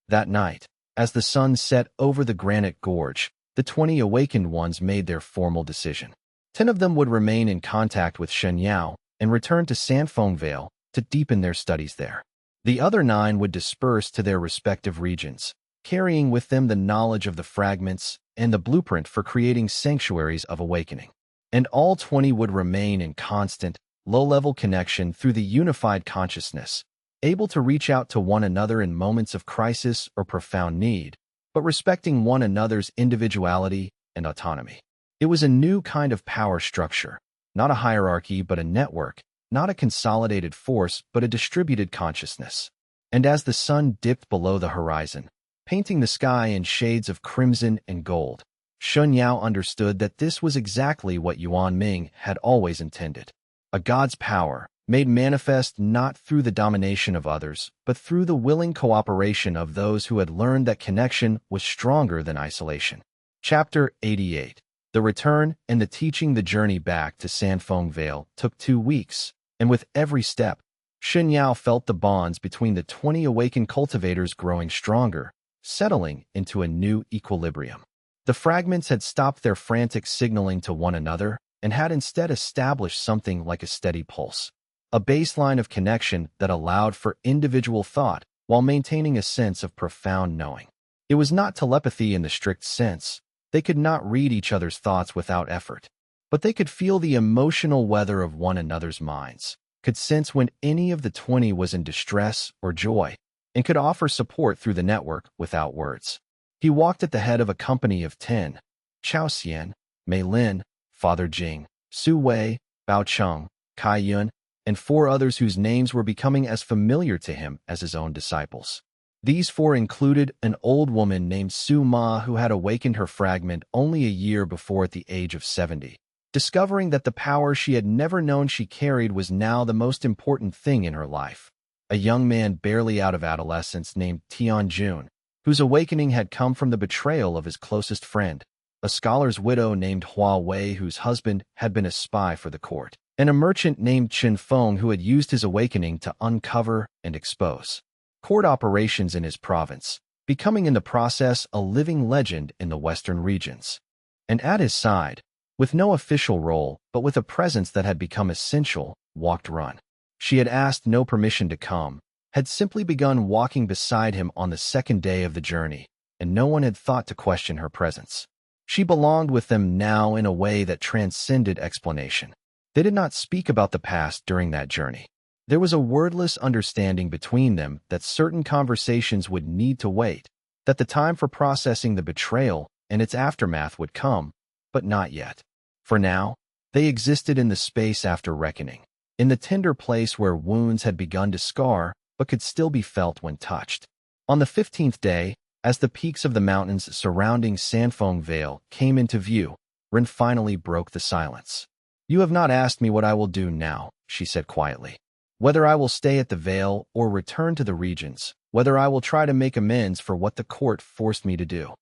Speaker 1: That night, as the sun set over the granite gorge, the 20 awakened ones made their formal decision. 10 of them would remain in contact with Shen Yao and return to Sanfeng Vale to deepen their studies there. The other 9 would disperse to their respective regions, carrying with them the knowledge of the fragments and the blueprint for creating sanctuaries of awakening. And all 20 would remain in constant, low-level connection through the unified consciousness, able to reach out to one another in moments of crisis or profound need, but respecting one another's individuality and autonomy. It was a new kind of power structure, not a hierarchy but a network, not a consolidated force but a distributed consciousness. And as the sun dipped below the horizon, painting the sky in shades of crimson and gold, Shen Yao understood that this was exactly what Yuanming had always intended. A god's power, made manifest not through the domination of others, but through the willing cooperation of those who had learned that connection was stronger than isolation. Chapter 88. The return and the teaching. The journey back to Sanfeng Vale took 2 weeks, and with every step, Shen Yao felt the bonds between the 20 awakened cultivators growing stronger, settling into a new equilibrium. The fragments had stopped their frantic signaling to one another and had instead established something like a steady pulse, a baseline of connection that allowed for individual thought while maintaining a sense of profound knowing. It was not telepathy in the strict sense. They could not read each other's thoughts without effort, but they could feel the emotional weather of one another's minds, could sense when any of the 20 was in distress or joy, and could offer support through the network without words. He walked at the head of a company of 10, Chao Xian, Mei Lin, Father Jing, Su Wei, Bao Cheng, Kai Yun, and 4 others whose names were becoming as familiar to him as his own disciples. These 4 included an old woman named Su Ma who had awakened her fragment only a year before at the age of 70, discovering that the power she had never known she carried was now the most important thing in her life. A young man barely out of adolescence named Tian Jun, whose awakening had come from the betrayal of his closest friend, a scholar's widow named Hua Wei whose husband had been a spy for the court, and a merchant named Qin Feng who had used his awakening to uncover and expose court operations in his province, becoming in the process a living legend in the western regions. And at his side, with no official role but with a presence that had become essential, walked Run. She had asked no permission to come, had simply begun walking beside him on the 2nd day of the journey, and no one had thought to question her presence. She belonged with them now in a way that transcended explanation. They did not speak about the past during that journey. There was a wordless understanding between them that certain conversations would need to wait, that the time for processing the betrayal and its aftermath would come, but not yet. For now, they existed in the space after reckoning, in the tender place where wounds had begun to scar but could still be felt when touched. On the 15th day, as the peaks of the mountains surrounding Sanfeng Vale came into view, Ren finally broke the silence. You have not asked me what I will do now, she said quietly. Whether I will stay at the Vale or return to the regions, whether I will try to make amends for what the court forced me to do.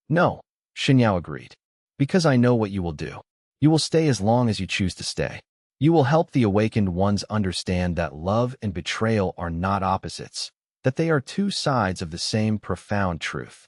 Speaker 1: No, Shen Yao agreed. Because I know what you will do. You will stay as long as you choose to stay. You will help the awakened ones understand that love and betrayal are not opposites, that they are 2 sides of the same profound truth.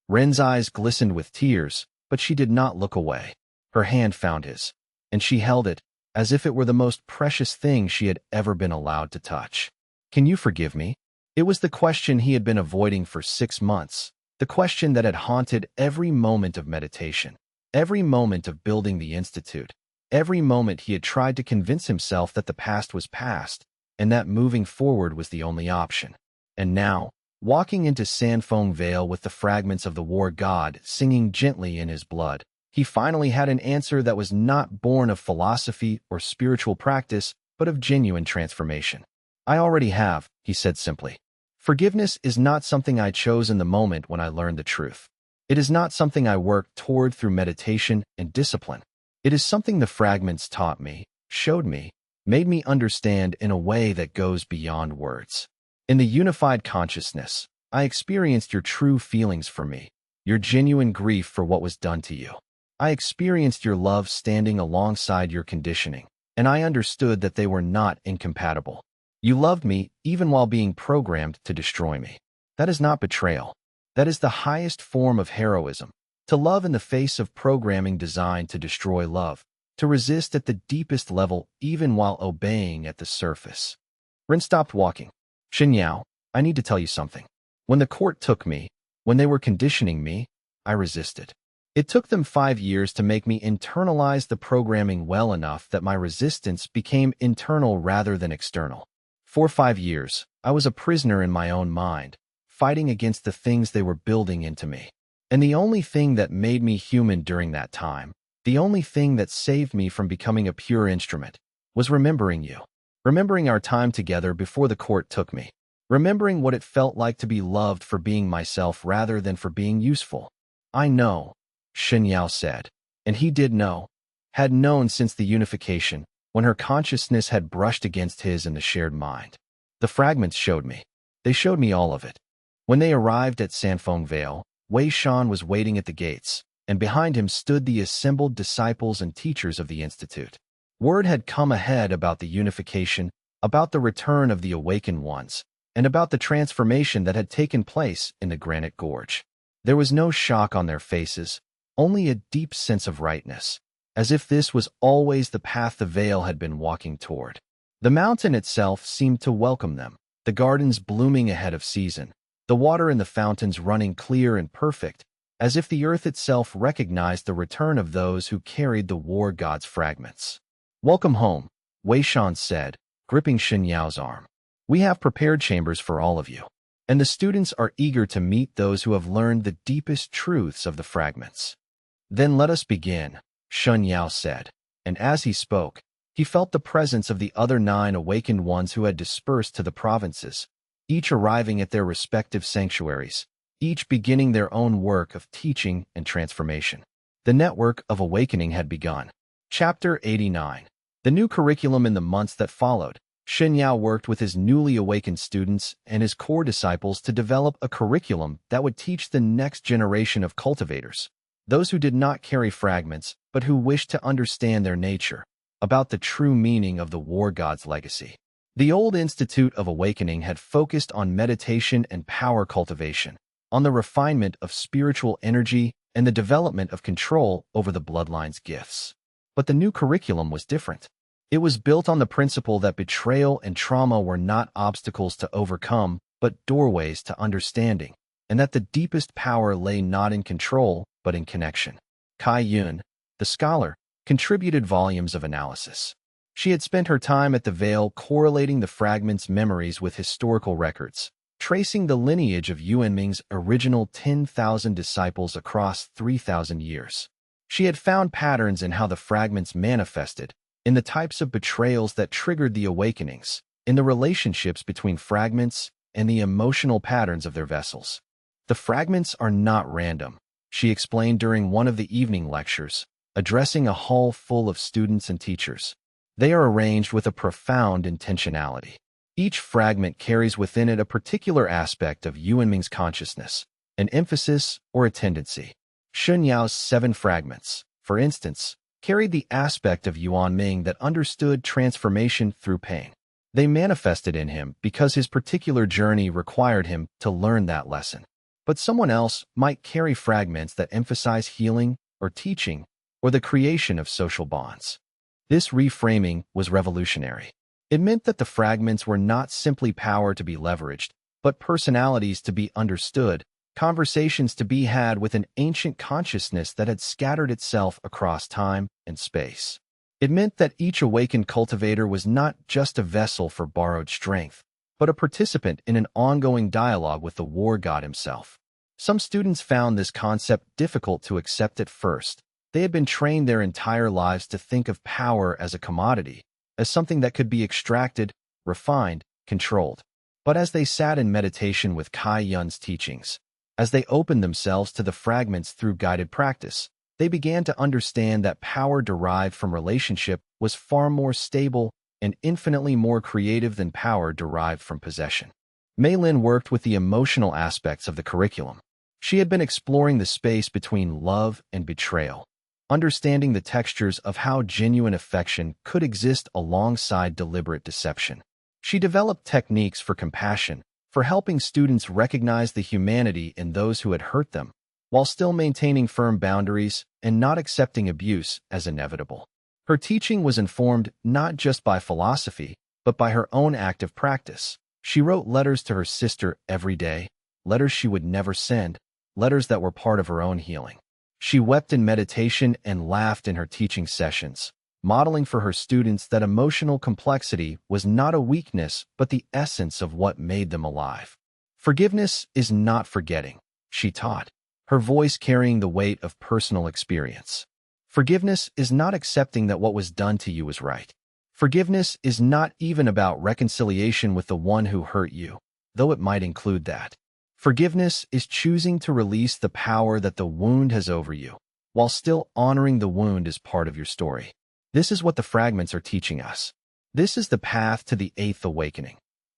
Speaker 1: Ren's eyes glistened with tears, but she did not look away. Her hand found his, and she held it, as if it were the most precious thing she had ever been allowed to touch. Can you forgive me? It was the question he had been avoiding for 6 months, the question that had haunted every moment of meditation, every moment of building the institute, Every moment he had tried to convince himself that the past was past, and that moving forward was the only option. And now, walking into Sandfong Vale with the fragments of the war god singing gently in his blood, he finally had an answer that was not born of philosophy or spiritual practice, but of genuine transformation. I already have, he said simply. Forgiveness is not something I chose in the moment when I learned the truth. It is not something I worked toward through meditation and discipline. It is something the fragments taught me, showed me, made me understand in a way that goes beyond words. In the unified consciousness, I experienced your true feelings for me, your genuine grief for what was done to you. I experienced your love standing alongside your conditioning, and I understood that they were not incompatible. You loved me even while being programmed to destroy me. That is not betrayal. That is the highest form of heroism. To love in the face of programming designed to destroy love. To resist at the deepest level even while obeying at the surface. Rin stopped walking. Shen Yao, I need to tell you something. When the court took me, when they were conditioning me, I resisted. It took them 5 years to make me internalize the programming well enough that my resistance became internal rather than external. For 5 years, I was a prisoner in my own mind, fighting against the things they were building into me. And the only thing that made me human during that time, the only thing that saved me from becoming a pure instrument, was remembering you. Remembering our time together before the court took me. Remembering what it felt like to be loved for being myself rather than for being useful. I know, Shen Yao said. And he did know. Had known since the unification, when her consciousness had brushed against his in the shared mind. The fragments showed me. They showed me all of it. When they arrived at Sandfong Vale, Wei Shan was waiting at the gates, and behind him stood the assembled disciples and teachers of the institute. Word had come ahead about the unification, about the return of the awakened ones, and about the transformation that had taken place in the Granite Gorge. There was no shock on their faces, only a deep sense of rightness, as if this was always the path the Vale had been walking toward. The mountain itself seemed to welcome them, the gardens blooming ahead of season, the water in the fountains running clear and perfect, as if the earth itself recognized the return of those who carried the war god's fragments. Welcome home, Wei Shan said, gripping Shen Yao's arm. We have prepared chambers for all of you, and the students are eager to meet those who have learned the deepest truths of the fragments. Then let us begin, Shen Yao said, and as he spoke, he felt the presence of the other 9 awakened ones who had dispersed to the provinces, each arriving at their respective sanctuaries, each beginning their own work of teaching and transformation. The network of awakening had begun. Chapter 89. The new curriculum in the months that followed. Shen Yao worked with his newly awakened students and his core disciples to develop a curriculum that would teach the next generation of cultivators, those who did not carry fragments, but who wished to understand their nature, about the true meaning of the war god's legacy. The old Institute of Awakening had focused on meditation and power cultivation, on the refinement of spiritual energy and the development of control over the Bloodline's gifts. But the new curriculum was different. It was built on the principle that betrayal and trauma were not obstacles to overcome, but doorways to understanding, and that the deepest power lay not in control, but in connection. Kai Yun, the scholar, contributed volumes of analysis. She had spent her time at the Vale correlating the fragments' memories with historical records, tracing the lineage of Yuanming's original 10,000 disciples across 3,000 years. She had found patterns in how the fragments manifested, in the types of betrayals that triggered the awakenings, in the relationships between fragments, and the emotional patterns of their vessels. The fragments are not random, she explained during one of the evening lectures, addressing a hall full of students and teachers. They are arranged with a profound intentionality. Each fragment carries within it a particular aspect of Yuanming's consciousness, an emphasis or a tendency. Shen Yao's 7 fragments, for instance, carried the aspect of Yuanming that understood transformation through pain. They manifested in him because his particular journey required him to learn that lesson. But someone else might carry fragments that emphasize healing or teaching or the creation of social bonds. This reframing was revolutionary. It meant that the fragments were not simply power to be leveraged, but personalities to be understood, conversations to be had with an ancient consciousness that had scattered itself across time and space. It meant that each awakened cultivator was not just a vessel for borrowed strength, but a participant in an ongoing dialogue with the war god himself. Some students found this concept difficult to accept at first. They had been trained their entire lives to think of power as a commodity, as something that could be extracted, refined, controlled. But as they sat in meditation with Kai Yun's teachings, as they opened themselves to the fragments through guided practice, they began to understand that power derived from relationship was far more stable and infinitely more creative than power derived from possession. Mei Lin worked with the emotional aspects of the curriculum. She had been exploring the space between love and betrayal, understanding the textures of how genuine affection could exist alongside deliberate deception. She developed techniques for compassion, for helping students recognize the humanity in those who had hurt them, while still maintaining firm boundaries and not accepting abuse as inevitable. Her teaching was informed not just by philosophy, but by her own active practice. She wrote letters to her sister every day, letters she would never send, letters that were part of her own healing. She wept in meditation and laughed in her teaching sessions, modeling for her students that emotional complexity was not a weakness but the essence of what made them alive. Forgiveness is not forgetting, she taught, her voice carrying the weight of personal experience. Forgiveness is not accepting that what was done to you was right. Forgiveness is not even about reconciliation with the one who hurt you, though it might include that. Forgiveness is choosing to release the power that the wound has over you, while still honoring the wound as part of your story. This is what the fragments are teaching us. This is the path to the eighth awakening.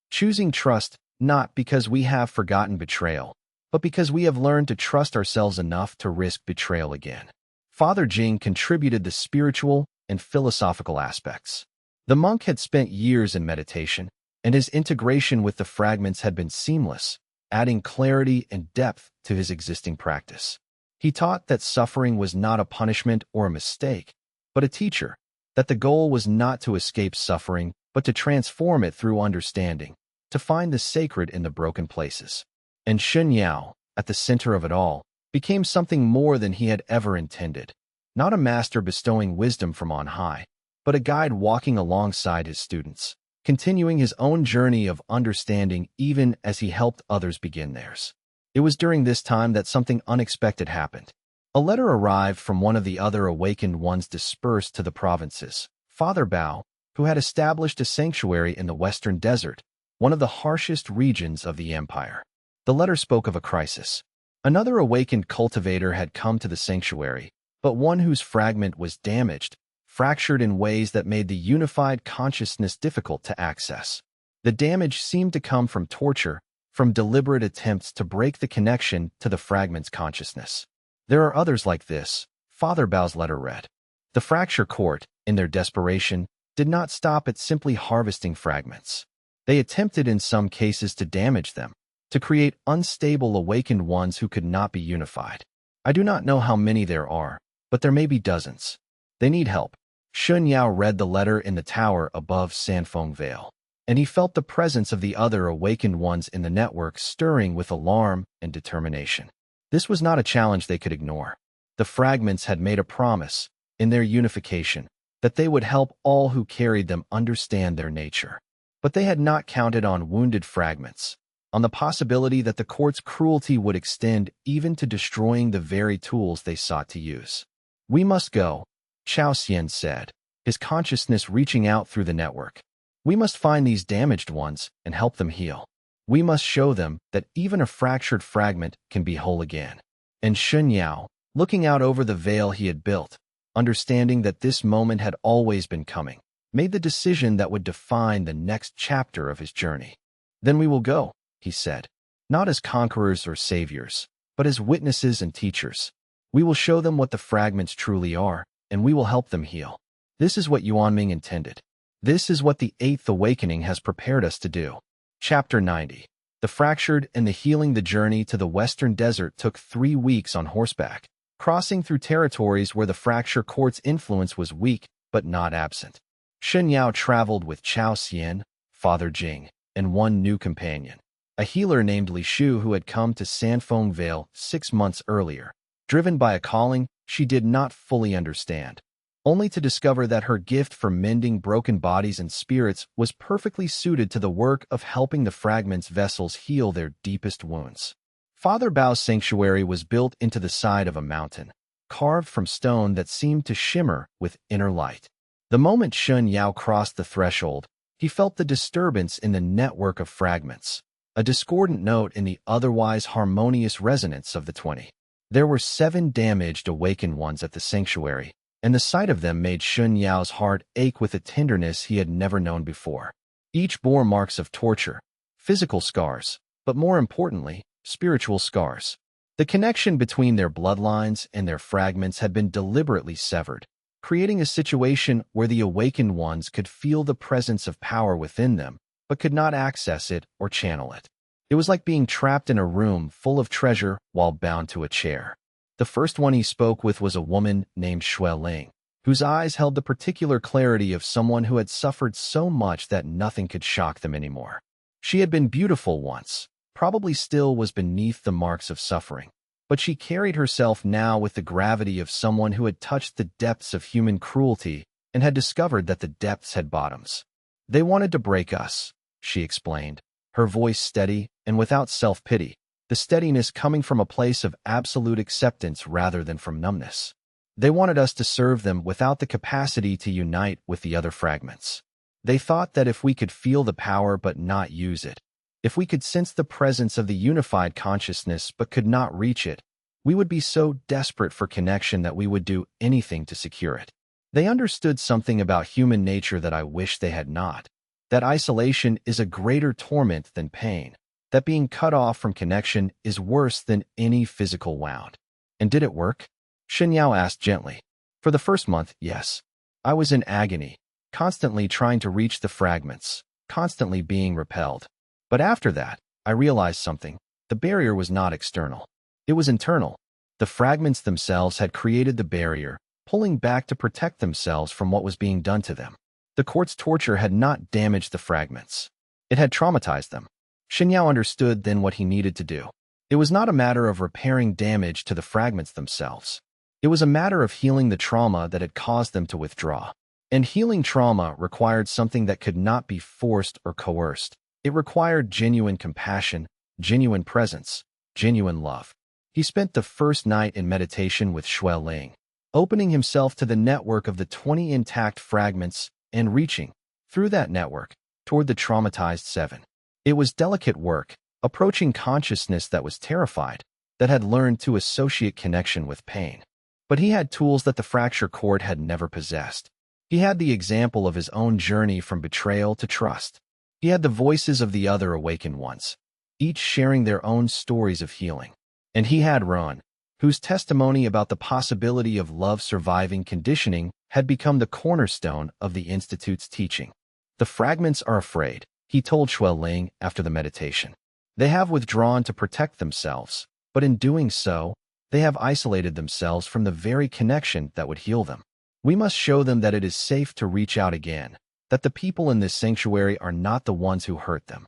Speaker 1: Choosing trust, not because we have forgotten betrayal, but because we have learned to trust ourselves enough to risk betrayal again. Father Jing contributed the spiritual and philosophical aspects. The monk had spent years in meditation, and his integration with the fragments had been seamless, adding clarity and depth to his existing practice. He taught that suffering was not a punishment or a mistake, but a teacher, that the goal was not to escape suffering, but to transform it through understanding, to find the sacred in the broken places. And Shen Yao, at the center of it all, became something more than he had ever intended. Not a master bestowing wisdom from on high, but a guide walking alongside his students, continuing his own journey of understanding even as he helped others begin theirs. It was during this time that something unexpected happened. A letter arrived from one of the other awakened ones dispersed to the provinces, Father Bao, who had established a sanctuary in the western desert, one of the harshest regions of the empire. The letter spoke of a crisis. Another awakened cultivator had come to the sanctuary, but one whose fragment was damaged, fractured in ways that made the unified consciousness difficult to access. The damage seemed to come from torture, from deliberate attempts to break the connection to the fragment's consciousness. There are others like this, Father Bao's letter read. The fracture court, in their desperation, did not stop at simply harvesting fragments. They attempted in some cases to damage them, to create unstable awakened ones who could not be unified. I do not know how many there are, but there may be dozens. They need help. Shen Yao read the letter in the tower above Sanfeng Vale, and he felt the presence of the other awakened ones in the network stirring with alarm and determination. This was not a challenge they could ignore. The fragments had made a promise, in their unification, that they would help all who carried them understand their nature. But they had not counted on wounded fragments, on the possibility that the court's cruelty would extend even to destroying the very tools they sought to use. We must go, Chao Xian said, his consciousness reaching out through the network. We must find these damaged ones and help them heal. We must show them that even a fractured fragment can be whole again. And Shen Yao, looking out over the veil he had built, understanding that this moment had always been coming, made the decision that would define the next chapter of his journey. Then we will go, he said, not as conquerors or saviors, but as witnesses and teachers. We will show them what the fragments truly are, and we will help them heal. This is what Yuanming intended. This is what the Eighth Awakening has prepared us to do. Chapter 90. The Fractured and the Healing. The journey to the Western Desert took 3 weeks on horseback, crossing through territories where the fracture court's influence was weak but not absent. Shen Yao traveled with Chao Xian, Father Jing, and one new companion, a healer named Li Shu who had come to Sanfeng Vale 6 months earlier. Driven by a calling she did not fully understand, only to discover that her gift for mending broken bodies and spirits was perfectly suited to the work of helping the fragment's vessels heal their deepest wounds. Father Bao's sanctuary was built into the side of a mountain, carved from stone that seemed to shimmer with inner light. The moment Shen Yao crossed the threshold, he felt the disturbance in the network of fragments, a discordant note in the otherwise harmonious resonance of the 20. There were 7 damaged awakened ones at the sanctuary, and the sight of them made Shen Yao's heart ache with a tenderness he had never known before. Each bore marks of torture, physical scars, but more importantly, spiritual scars. The connection between their bloodlines and their fragments had been deliberately severed, creating a situation where the awakened ones could feel the presence of power within them, but could not access it or channel it. It was like being trapped in a room full of treasure while bound to a chair. The first one he spoke with was a woman named Xue Ling, whose eyes held the particular clarity of someone who had suffered so much that nothing could shock them anymore. She had been beautiful once, probably still was beneath the marks of suffering, but she carried herself now with the gravity of someone who had touched the depths of human cruelty and had discovered that the depths had bottoms. They wanted to break us, she explained, her voice steady and without self-pity, the steadiness coming from a place of absolute acceptance rather than from numbness. They wanted us to serve them without the capacity to unite with the other fragments. They thought that if we could feel the power but not use it, if we could sense the presence of the unified consciousness but could not reach it, we would be so desperate for connection that we would do anything to secure it. They understood something about human nature that I wish they had not, that isolation is a greater torment than pain, that being cut off from connection is worse than any physical wound. And did it work? Shen Yao asked gently. For the first month, yes. I was in agony, constantly trying to reach the fragments, constantly being repelled. But after that, I realized something. The barrier was not external. It was internal. The fragments themselves had created the barrier, pulling back to protect themselves from what was being done to them. The court's torture had not damaged the fragments. It had traumatized them. Shen Yao understood then what he needed to do. It was not a matter of repairing damage to the fragments themselves. It was a matter of healing the trauma that had caused them to withdraw. And healing trauma required something that could not be forced or coerced. It required genuine compassion, genuine presence, genuine love. He spent the first night in meditation with Xue Ling, opening himself to the network of the 20 intact fragments and reaching, through that network, toward the traumatized 7. It was delicate work, approaching consciousness that was terrified, that had learned to associate connection with pain. But he had tools that the fracture court had never possessed. He had the example of his own journey from betrayal to trust. He had the voices of the other awakened ones, each sharing their own stories of healing. And he had Ron, whose testimony about the possibility of love surviving conditioning had become the cornerstone of the Institute's teaching. The fragments are afraid, he told Xue Ling after the meditation. They have withdrawn to protect themselves, but in doing so, they have isolated themselves from the very connection that would heal them. We must show them that it is safe to reach out again, that the people in this sanctuary are not the ones who hurt them.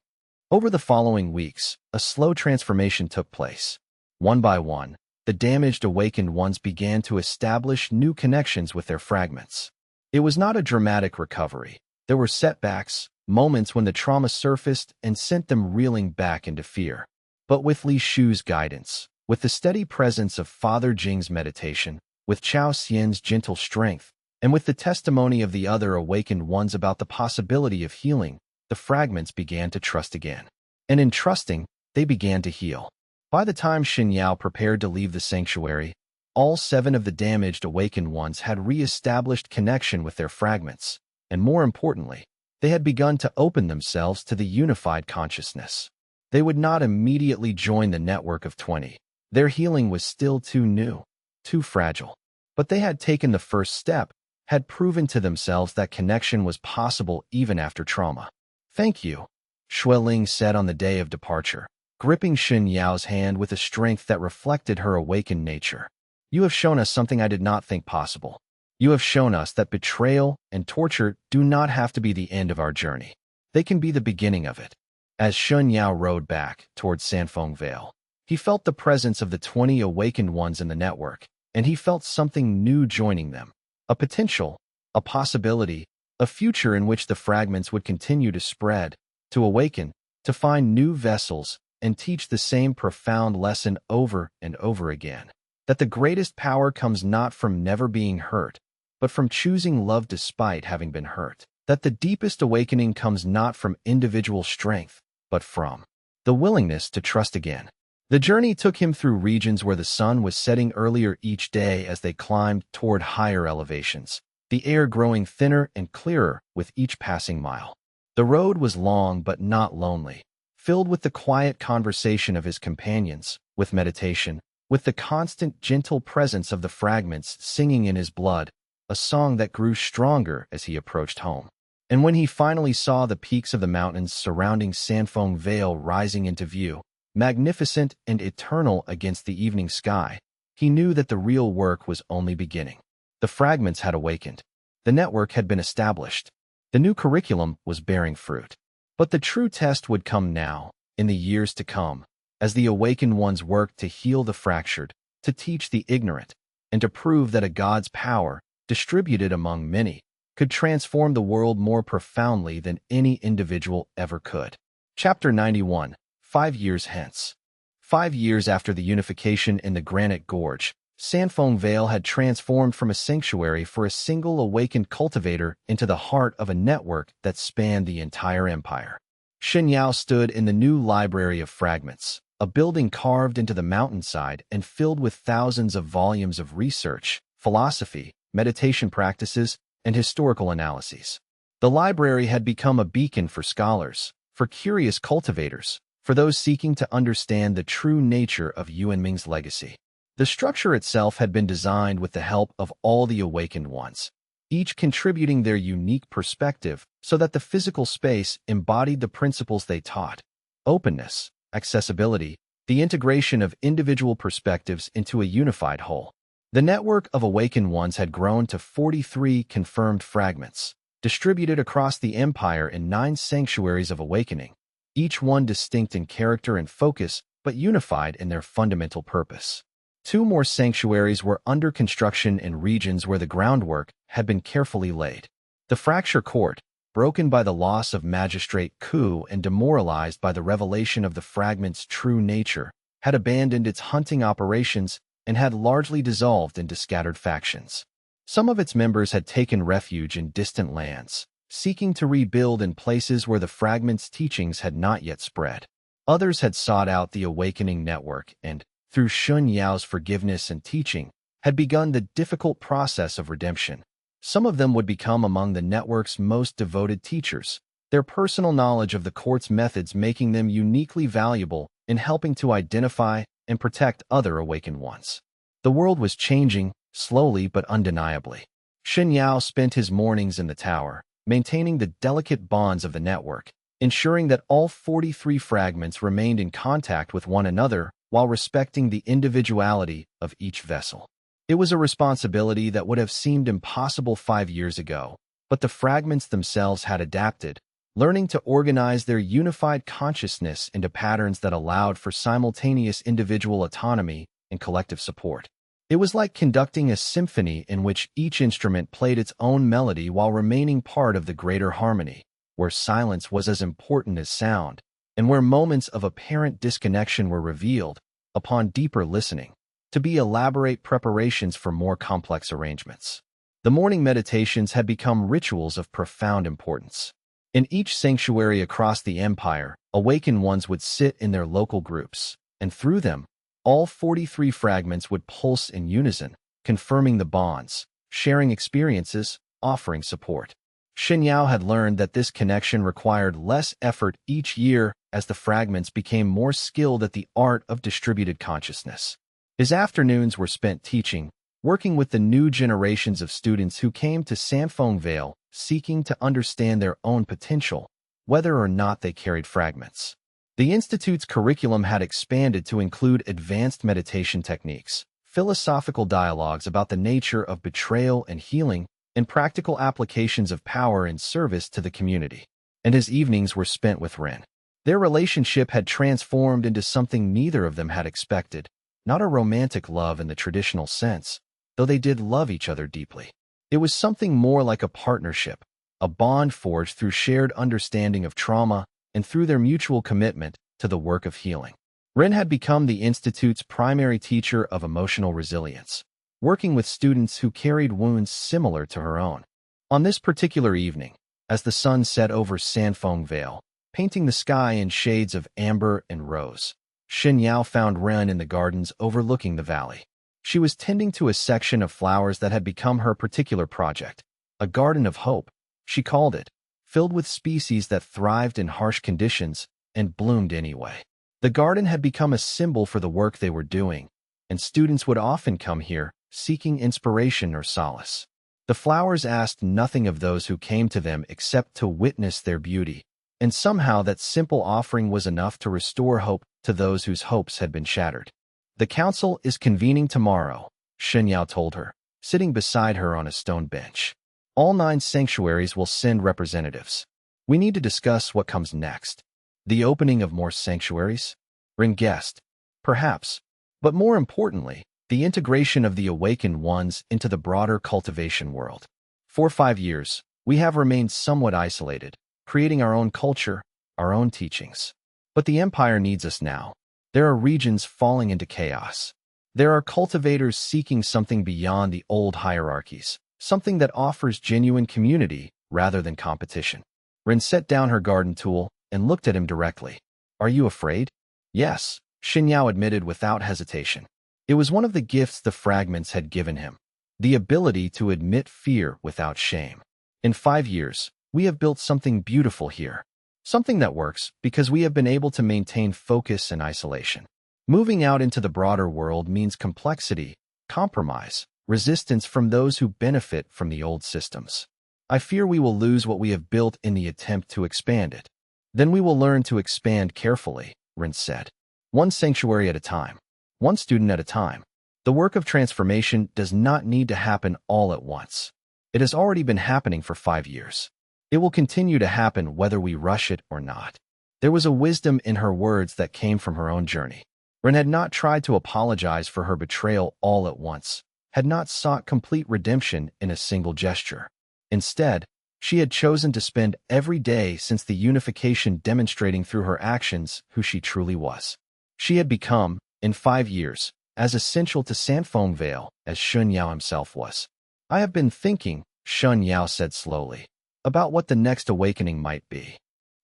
Speaker 1: Over the following weeks, a slow transformation took place. One by one, the damaged awakened ones began to establish new connections with their fragments. It was not a dramatic recovery. There were setbacks, moments when the trauma surfaced and sent them reeling back into fear. But with Li Shu's guidance, with the steady presence of Father Jing's meditation, with Chao Xian's gentle strength, and with the testimony of the other awakened ones about the possibility of healing, the fragments began to trust again. And in trusting, they began to heal. By the time Shen Yao prepared to leave the sanctuary, all 7 of the damaged awakened ones had re-established connection with their fragments, and more importantly, they had begun to open themselves to the unified consciousness. They would not immediately join the network of 20. Their healing was still too new, too fragile. But they had taken the first step, had proven to themselves that connection was possible even after trauma. Thank you, Xue Ling said on the day of departure, gripping Shen Yao's hand with a strength that reflected her awakened nature. You have shown us something I did not think possible. You have shown us that betrayal and torture do not have to be the end of our journey. They can be the beginning of it. As Shen Yao rode back towards Sanfeng Vale, he felt the presence of the 20 awakened ones in the network, and he felt something new joining them. a potential, a possibility, a future in which the fragments would continue to spread, to awaken, to find new vessels, and teach the same profound lesson over and over again. That the greatest power comes not from never being hurt, but from choosing love despite having been hurt. That the deepest awakening comes not from individual strength, but from the willingness to trust again. The journey took him through regions where the sun was setting earlier each day as they climbed toward higher elevations, the air growing thinner and clearer with each passing mile. The road was long but not lonely, filled with the quiet conversation of his companions, with meditation, with the constant gentle presence of the fragments singing in his blood, a song that grew stronger as he approached home. And when he finally saw the peaks of the mountains surrounding Sanfeng Vale rising into view, magnificent and eternal against the evening sky, he knew that the real work was only beginning. The fragments had awakened. The network had been established. The new curriculum was bearing fruit. But the true test would come now, in the years to come, as the awakened ones worked to heal the fractured, to teach the ignorant, and to prove that a god's power, distributed among many, could transform the world more profoundly than any individual ever could. Chapter 91. 5 years hence. 5 years after the unification in the Granite Gorge, Sanfeng Vale had transformed from a sanctuary for a single awakened cultivator into the heart of a network that spanned the entire empire. Shen Yao stood in the new Library of Fragments, a building carved into the mountainside and filled with thousands of volumes of research, philosophy, meditation practices, and historical analyses. The library had become a beacon for scholars, for curious cultivators, for those seeking to understand the true nature of Yuanming's legacy. The structure itself had been designed with the help of all the awakened ones, each contributing their unique perspective so that the physical space embodied the principles they taught: openness, accessibility, the integration of individual perspectives into a unified whole. The network of awakened ones had grown to 43 confirmed fragments, distributed across the empire in 9 sanctuaries of awakening, each one distinct in character and focus, but unified in their fundamental purpose. 2 more sanctuaries were under construction in regions where the groundwork had been carefully laid. The Fracture Court, broken by the loss of Magistrate Ku and demoralized by the revelation of the fragment's true nature, had abandoned its hunting operations and had largely dissolved into scattered factions. Some of its members had taken refuge in distant lands, seeking to rebuild in places where the fragment's teachings had not yet spread. Others had sought out the awakening network and, through Shen Yao's forgiveness and teaching, had begun the difficult process of redemption. Some of them would become among the network's most devoted teachers, their personal knowledge of the court's methods making them uniquely valuable in helping to identify and protect other awakened ones. The world was changing, slowly but undeniably. Shen Yao spent his mornings in the tower, maintaining the delicate bonds of the network, ensuring that all 43 fragments remained in contact with one another while respecting the individuality of each vessel. It was a responsibility that would have seemed impossible 5 years ago, but the fragments themselves had adapted, learning to organize their unified consciousness into patterns that allowed for simultaneous individual autonomy and collective support. It was like conducting a symphony in which each instrument played its own melody while remaining part of the greater harmony, where silence was as important as sound, and where moments of apparent disconnection were revealed, upon deeper listening, to be elaborate preparations for more complex arrangements. The morning meditations had become rituals of profound importance. In each sanctuary across the empire, awakened ones would sit in their local groups, and through them, all 43 fragments would pulse in unison, confirming the bonds, sharing experiences, offering support. Shen Yao had learned that this connection required less effort each year as the fragments became more skilled at the art of distributed consciousness. His afternoons were spent teaching, working with the new generations of students who came to Sanfeng Vale seeking to understand their own potential, whether or not they carried fragments. The Institute's curriculum had expanded to include advanced meditation techniques, philosophical dialogues about the nature of betrayal and healing, and practical applications of power and service to the community. And his evenings were spent with Ren. Their relationship had transformed into something neither of them had expected, not a romantic love in the traditional sense, though they did love each other deeply. It was something more like a partnership, a bond forged through shared understanding of trauma and through their mutual commitment to the work of healing. Rin had become the Institute's primary teacher of emotional resilience, working with students who carried wounds similar to her own. On this particular evening, as the sun set over Sanfeng Vale, painting the sky in shades of amber and rose, Shen Yao found Ren in the gardens overlooking the valley. She was tending to a section of flowers that had become her particular project, a garden of hope, she called it, filled with species that thrived in harsh conditions and bloomed anyway. The garden had become a symbol for the work they were doing, and students would often come here, seeking inspiration or solace. The flowers asked nothing of those who came to them except to witness their beauty, and somehow that simple offering was enough to restore hope to those whose hopes had been shattered. The council is convening tomorrow, Shen Yao told her, sitting beside her on a stone bench. All 9 sanctuaries will send representatives. We need to discuss what comes next. The opening of more sanctuaries? Rin guessed. Perhaps. But more importantly, the integration of the awakened ones into the broader cultivation world. For 5 years, we have remained somewhat isolated, creating our own culture, our own teachings. But the Empire needs us now. There are regions falling into chaos. There are cultivators seeking something beyond the old hierarchies, something that offers genuine community rather than competition. Rin set down her garden tool and looked at him directly. Are you afraid? Yes, Shen Yao admitted without hesitation. It was one of the gifts the fragments had given him, the ability to admit fear without shame. In 5 years, we have built something beautiful here. Something that works because we have been able to maintain focus and isolation. Moving out into the broader world means complexity, compromise, resistance from those who benefit from the old systems. I fear we will lose what we have built in the attempt to expand it. Then we will learn to expand carefully, Rin said. One sanctuary at a time. One student at a time. The work of transformation does not need to happen all at once. It has already been happening for 5 years. It will continue to happen whether we rush it or not. There was a wisdom in her words that came from her own journey. Rin had not tried to apologize for her betrayal all at once, had not sought complete redemption in a single gesture. Instead, she had chosen to spend every day since the unification demonstrating through her actions who she truly was. She had become, in 5 years, as essential to Sanfeng Vale as Shen Yao himself was. I have been thinking, Shen Yao said slowly, about what the next awakening might be.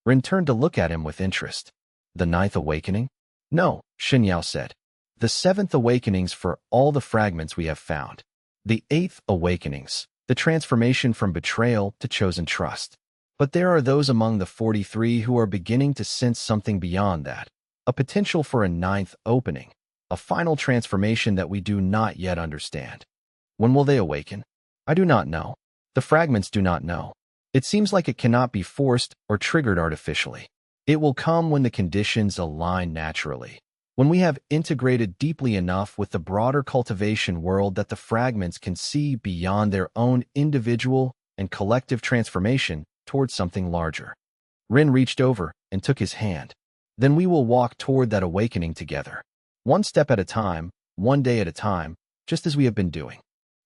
Speaker 1: Rin turned to look at him with interest. The 9th awakening? No, Shen Yao said. The 7th awakenings for all the fragments we have found. The 8th awakenings, the transformation from betrayal to chosen trust. But there are those among the 43 who are beginning to sense something beyond that, a potential for a 9th opening, a final transformation that we do not yet understand. When will they awaken? I do not know. The fragments do not know. It seems like it cannot be forced or triggered artificially. It will come when the conditions align naturally, when we have integrated deeply enough with the broader cultivation world that the fragments can see beyond their own individual and collective transformation towards something larger. Rin reached over and took his hand. Then we will walk toward that awakening together. One step at a time, one day at a time, just as we have been doing.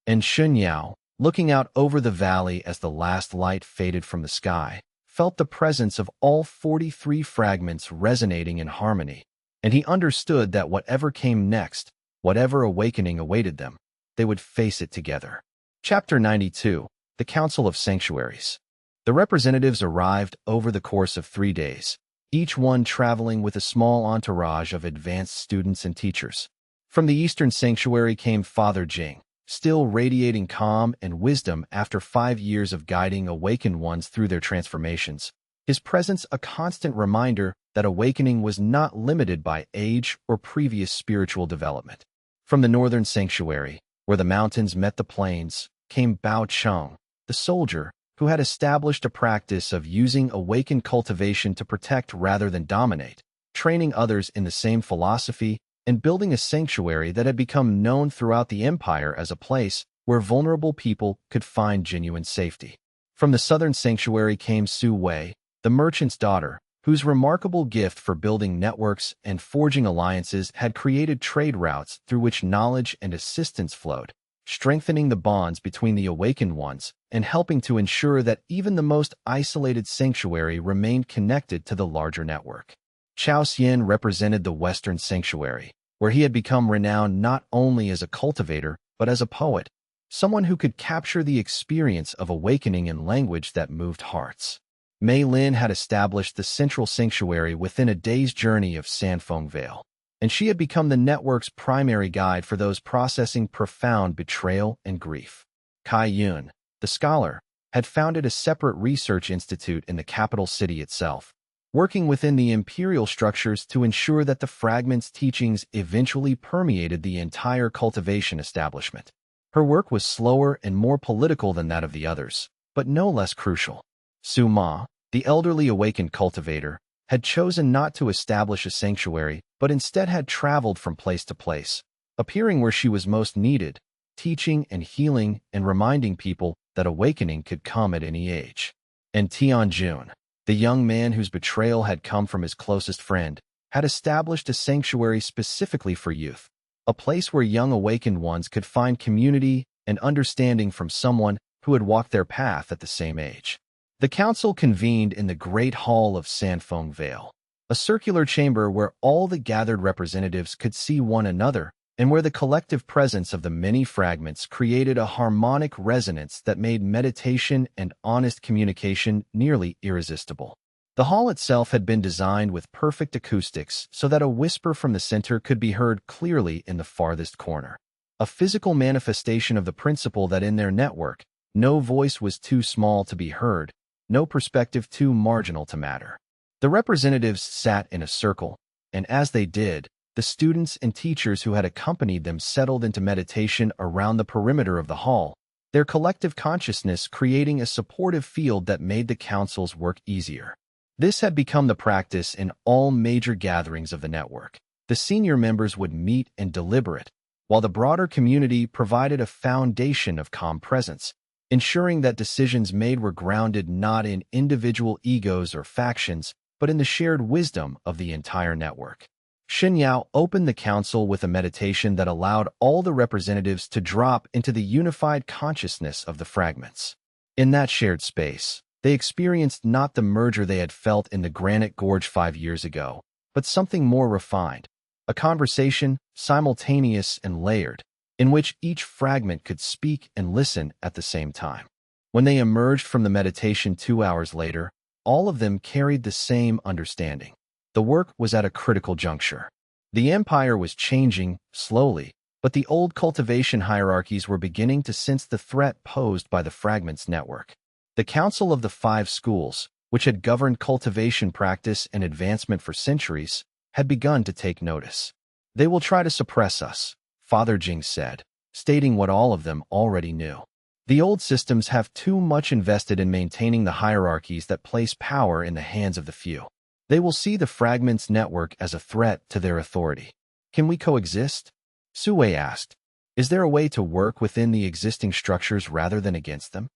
Speaker 1: And Shen Yao, looking out over the valley as the last light faded from the sky, felt the presence of all 43 fragments resonating in harmony, and he understood that whatever came next, whatever awakening awaited them, they would face it together. Chapter 92, The Council of Sanctuaries. The representatives arrived over the course of 3 days, each one traveling with a small entourage of advanced students and teachers. From the Eastern Sanctuary came Father Jing, still radiating calm and wisdom after 5 years of guiding awakened ones through their transformations, his presence a constant reminder that awakening was not limited by age or previous spiritual development. From the Northern Sanctuary, where the mountains met the plains, came Bao Cheng, the soldier who had established a practice of using awakened cultivation to protect rather than dominate, training others in the same philosophy and building a sanctuary that had become known throughout the empire as a place where vulnerable people could find genuine safety. From the Southern Sanctuary came Xue Wei, the merchant's daughter, whose remarkable gift for building networks and forging alliances had created trade routes through which knowledge and assistance flowed. strengthening the bonds between the awakened ones and helping to ensure that even the most isolated sanctuary remained connected to the larger network. Chao Xian represented the Western Sanctuary, where he had become renowned not only as a cultivator but as a poet, someone who could capture the experience of awakening in language that moved hearts. Mei Lin had established the central sanctuary within a day's journey of Sanfeng Vale, and she had become the network's primary guide for those processing profound betrayal and grief. Kai Yun, the scholar, had founded a separate research institute in the capital city itself, working within the imperial structures to ensure that the fragment's teachings eventually permeated the entire cultivation establishment. Her work was slower and more political than that of the others, but no less crucial. Su Ma, the elderly awakened cultivator, had chosen not to establish a sanctuary, but instead had traveled from place to place, appearing where she was most needed, teaching and healing and reminding people that awakening could come at any age. And Tianjun, the young man whose betrayal had come from his closest friend, had established a sanctuary specifically for youth, a place where young awakened ones could find community and understanding from someone who had walked their path at the same age. The council convened in the Great Hall of Sanfeng Vale, a circular chamber where all the gathered representatives could see one another and where the collective presence of the many fragments created a harmonic resonance that made meditation and honest communication nearly irresistible. The hall itself had been designed with perfect acoustics so that a whisper from the center could be heard clearly in the farthest corner, a physical manifestation of the principle that in their network, no voice was too small to be heard, no perspective too marginal to matter. The representatives sat in a circle, and as they did, the students and teachers who had accompanied them settled into meditation around the perimeter of the hall, their collective consciousness creating a supportive field that made the council's work easier. This had become the practice in all major gatherings of the network. The senior members would meet and deliberate, while the broader community provided a foundation of calm presence, ensuring that decisions made were grounded not in individual egos or factions, but in the shared wisdom of the entire network. Shen Yao opened the council with a meditation that allowed all the representatives to drop into the unified consciousness of the fragments. In that shared space, they experienced not the merger they had felt in the Granite Gorge 5 years ago, but something more refined, a conversation, simultaneous and layered, in which each fragment could speak and listen at the same time. When they emerged from the meditation 2 hours later, all of them carried the same understanding. The work was at a critical juncture. The empire was changing, slowly, but the old cultivation hierarchies were beginning to sense the threat posed by the fragments network. The Council of the 5 Schools, which had governed cultivation practice and advancement for centuries, had begun to take notice. "They will try to suppress us," Father Jing said, stating what all of them already knew. "The old systems have too much invested in maintaining the hierarchies that place power in the hands of the few. They will see the fragments network as a threat to their authority." "Can we coexist?" Xue asked. "Is there a way to work within the existing structures rather than against them?"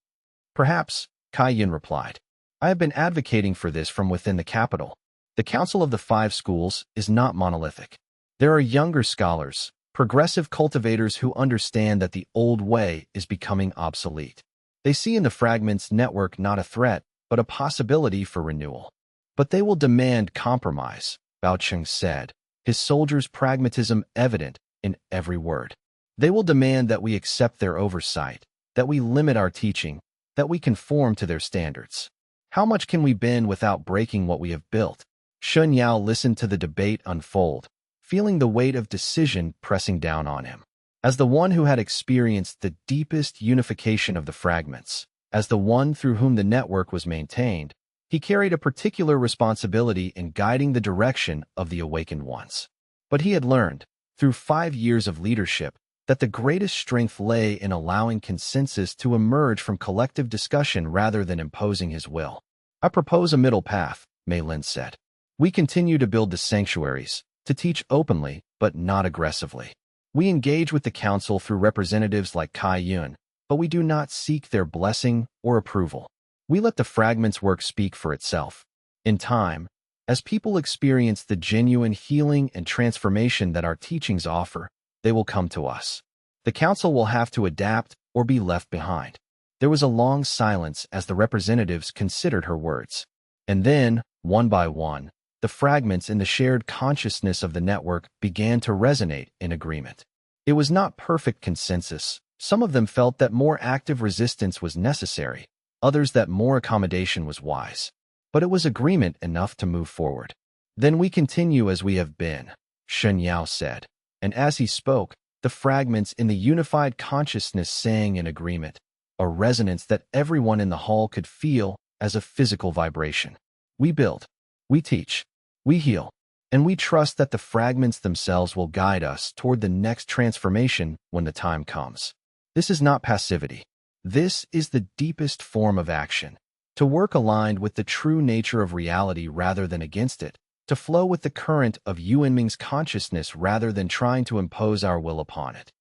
Speaker 1: "Perhaps," Kai Yin replied. "I have been advocating for this from within the capital. The Council of the 5 Schools is not monolithic. There are younger scholars, progressive cultivators who understand that the old way is becoming obsolete. They see in the fragments network not a threat, but a possibility for renewal. But they will demand compromise," Bao Cheng said, his soldiers' pragmatism evident in every word. "They will demand that we accept their oversight, that we limit our teaching, that we conform to their standards. How much can we bend without breaking what we have built?" Shen Yao listened to the debate unfold, feeling the weight of decision pressing down on him. As the one who had experienced the deepest unification of the fragments, as the one through whom the network was maintained, he carried a particular responsibility in guiding the direction of the awakened ones. But he had learned, through 5 years of leadership, that the greatest strength lay in allowing consensus to emerge from collective discussion rather than imposing his will. "I propose a middle path," Mei Lin said. "We continue to build the sanctuaries, to teach openly, but not aggressively. We engage with the council through representatives like Kai Yun, but we do not seek their blessing or approval. We let the fragments work speak for itself. In time, as people experience the genuine healing and transformation that our teachings offer, they will come to us." The council will have to adapt or be left behind. There was a long silence as the representatives considered her words. And then, one by one, the fragments in the shared consciousness of the network began to resonate in agreement. It was not perfect consensus. Some of them felt that more active resistance was necessary, others that more accommodation was wise. But it was agreement enough to move forward. Then we continue as we have been, Shen Yao said. And as he spoke, the fragments in the unified consciousness sang in agreement, a resonance that everyone in the hall could feel as a physical vibration. We build, we teach, we heal, and we trust that the fragments themselves will guide us toward the next transformation when the time comes. This is not passivity. This is the deepest form of action. To work aligned with the true nature of reality rather than against it, to flow with the current of Yuanming's consciousness rather than trying to impose our will upon it.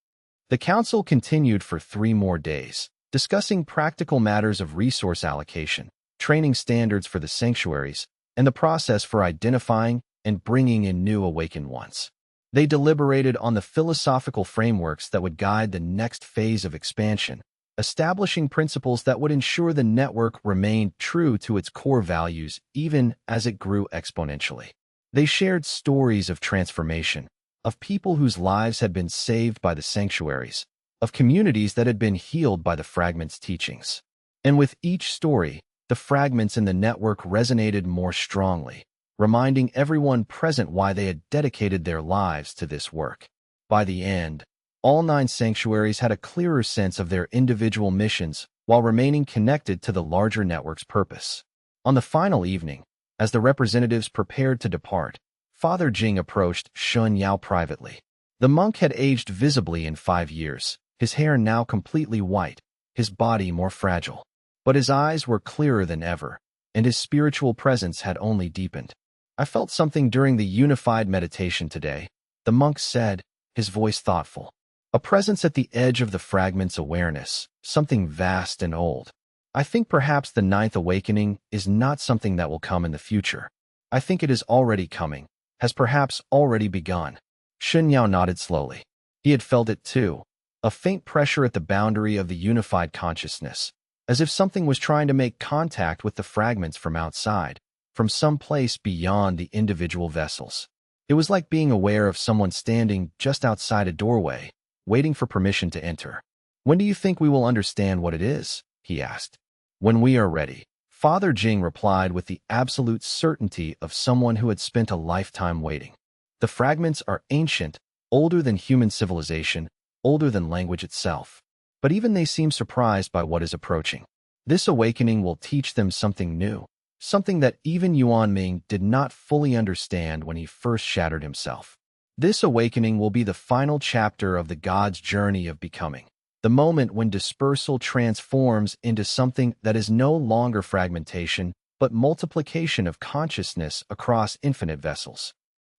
Speaker 1: The council continued for 3 more days, discussing practical matters of resource allocation, training standards for the sanctuaries, and the process for identifying and bringing in new awakened ones. They deliberated on the philosophical frameworks that would guide the next phase of expansion, establishing principles that would ensure the network remained true to its core values even as it grew exponentially. They shared stories of transformation, of people whose lives had been saved by the sanctuaries, of communities that had been healed by the fragments' teachings. And with each story, the fragments in the network resonated more strongly, reminding everyone present why they had dedicated their lives to this work. By the end, all 9 sanctuaries had a clearer sense of their individual missions while remaining connected to the larger network's purpose. On the final evening, as the representatives prepared to depart, Father Jing approached Shen Yao privately. The monk had aged visibly in 5 years, his hair now completely white, his body more fragile. But his eyes were clearer than ever, and his spiritual presence had only deepened. I felt something during the unified meditation today, the monk said, his voice thoughtful. A presence at the edge of the fragment's awareness, something vast and old. I think perhaps the 9th awakening is not something that will come in the future. I think it is already coming, has perhaps already begun. Shen Yao nodded slowly. He had felt it too, a faint pressure at the boundary of the unified consciousness, as if something was trying to make contact with the fragments from outside, from some place beyond the individual vessels. It was like being aware of someone standing just outside a doorway, waiting for permission to enter. When do you think we will understand what it is? He asked. When we are ready, Father Jing replied with the absolute certainty of someone who had spent a lifetime waiting. The fragments are ancient, older than human civilization, older than language itself. But even they seem surprised by what is approaching. This awakening will teach them something new, something that even Yuanming did not fully understand when he first shattered himself. This awakening will be the final chapter of the God's journey of becoming, the moment when dispersal transforms into something that is no longer fragmentation, but multiplication of consciousness across infinite vessels.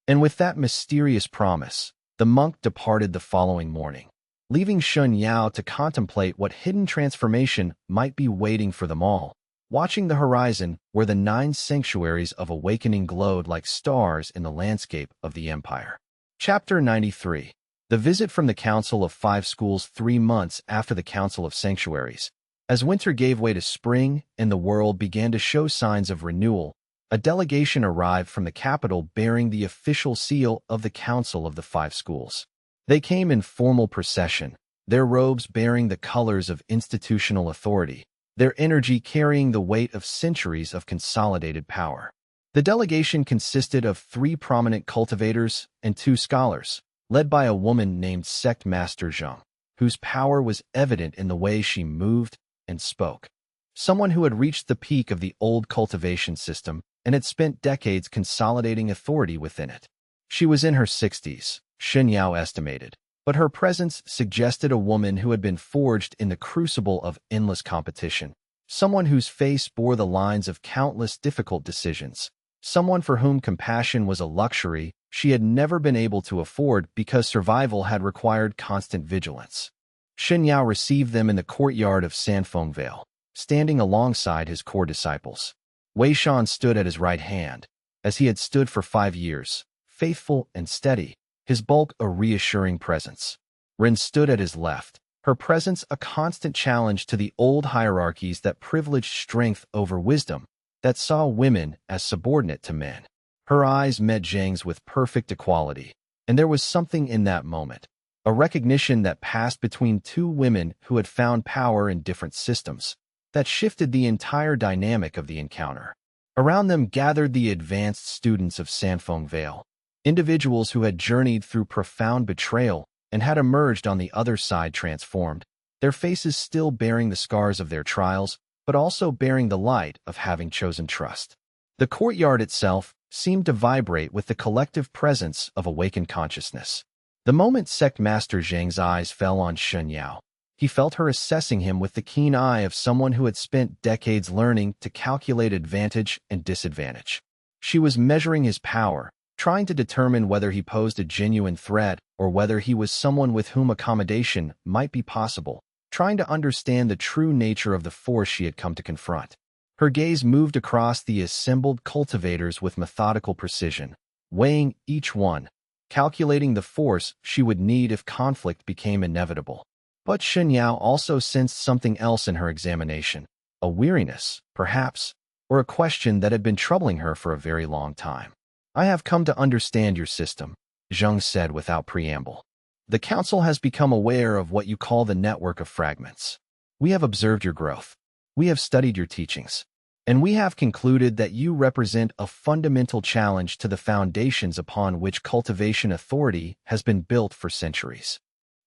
Speaker 1: And with that mysterious promise, the monk departed the following morning, leaving Shen Yao to contemplate what hidden transformation might be waiting for them all, watching the horizon where the 9 sanctuaries of awakening glowed like stars in the landscape of the empire. Chapter 93. The visit from the Council of 5 Schools 3 months after the Council of Sanctuaries. As winter gave way to spring and the world began to show signs of renewal, a delegation arrived from the capital bearing the official seal of the Council of the 5 Schools. They came in formal procession, their robes bearing the colors of institutional authority, their energy carrying the weight of centuries of consolidated power. The delegation consisted of 3 prominent cultivators and 2 scholars, led by a woman named Sect Master Xue, whose power was evident in the way she moved and spoke. Someone who had reached the peak of the old cultivation system and had spent decades consolidating authority within it. She was in her 60s, Shen Yao estimated, but her presence suggested a woman who had been forged in the crucible of endless competition, someone whose face bore the lines of countless difficult decisions, someone for whom compassion was a luxury she had never been able to afford because survival had required constant vigilance. Shen Yao received them in the courtyard of Sanfeng Vale, standing alongside his core disciples. Wei Shan stood at his right hand, as he had stood for 5 years, faithful and steady, his bulk a reassuring presence. Rin stood at his left, her presence a constant challenge to the old hierarchies that privileged strength over wisdom, that saw women as subordinate to men. Her eyes met Zhang's with perfect equality, and there was something in that moment, a recognition that passed between two women who had found power in different systems, that shifted the entire dynamic of the encounter. Around them gathered the advanced students of Sanfeng Vale, individuals who had journeyed through profound betrayal and had emerged on the other side transformed, their faces still bearing the scars of their trials, but also bearing the light of having chosen trust. The courtyard itself seemed to vibrate with the collective presence of awakened consciousness. The moment Sect Master Zhang's eyes fell on Shen Yao, he felt her assessing him with the keen eye of someone who had spent decades learning to calculate advantage and disadvantage. She was measuring his power, trying to determine whether he posed a genuine threat or whether he was someone with whom accommodation might be possible, trying to understand the true nature of the force she had come to confront. Her gaze moved across the assembled cultivators with methodical precision, weighing each one, calculating the force she would need if conflict became inevitable. But Shen Yao also sensed something else in her examination, a weariness, perhaps, or a question that had been troubling her for a very long time. "I have come to understand your system," Zheng said without preamble. "The Council has become aware of what you call the network of fragments. We have observed your growth. We have studied your teachings. And we have concluded that you represent a fundamental challenge to the foundations upon which cultivation authority has been built for centuries."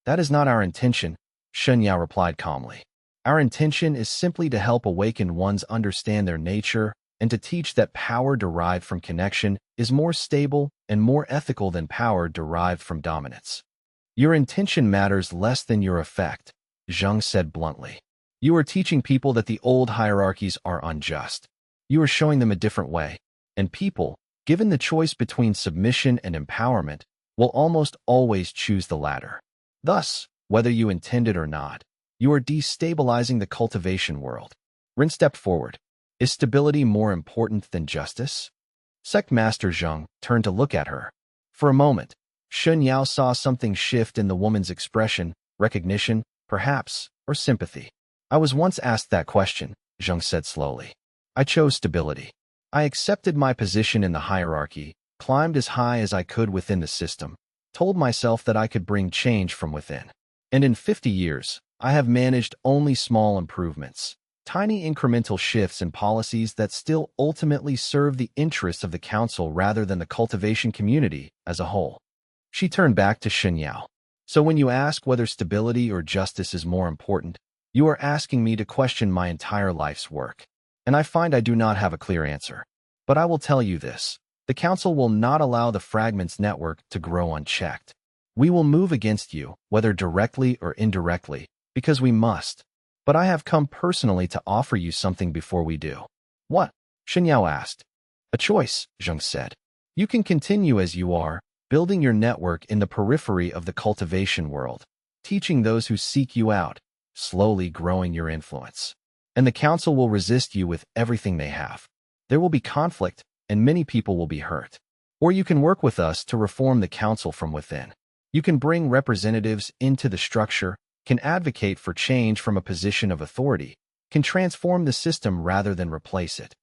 Speaker 1: "That is not our intention," Shen Yao replied calmly. "Our intention is simply to help awaken ones understand their nature and to teach that power derived from connection is more stable and more ethical than power derived from dominance." "Your intention matters less than your effect," Zheng said bluntly. "You are teaching people that the old hierarchies are unjust. You are showing them a different way, and people, given the choice between submission and empowerment, will almost always choose the latter. Thus, whether you intend it or not, you are destabilizing the cultivation world." Rin stepped forward. "Is stability more important than justice?" Sect Master Zheng turned to look at her. For a moment, Shen Yao saw something shift in the woman's expression, recognition, perhaps, or sympathy. "I was once asked that question," Zheng said slowly. "I chose stability. I accepted my position in the hierarchy, climbed as high as I could within the system, told myself that I could bring change from within. And in 50 years, I have managed only small improvements, tiny incremental shifts in policies that still ultimately serve the interests of the Council rather than the cultivation community as a whole." She turned back to Shen Yao. "So when you ask whether stability or justice is more important, you are asking me to question my entire life's work. And I find I do not have a clear answer. But I will tell you this. The Council will not allow the Fragments Network to grow unchecked. We will move against you, whether directly or indirectly, because we must. But I have come personally to offer you something before we do." "What?" Shen Yao asked. "A choice," Zheng said. "You can continue as you are, building your network in the periphery of the cultivation world, teaching those who seek you out, slowly growing your influence. And the Council will resist you with everything they have. There will be conflict, and many people will be hurt. Or you can work with us to reform the Council from within. You can bring representatives into the structure, can advocate for change from a position of authority, can transform the system rather than replace it."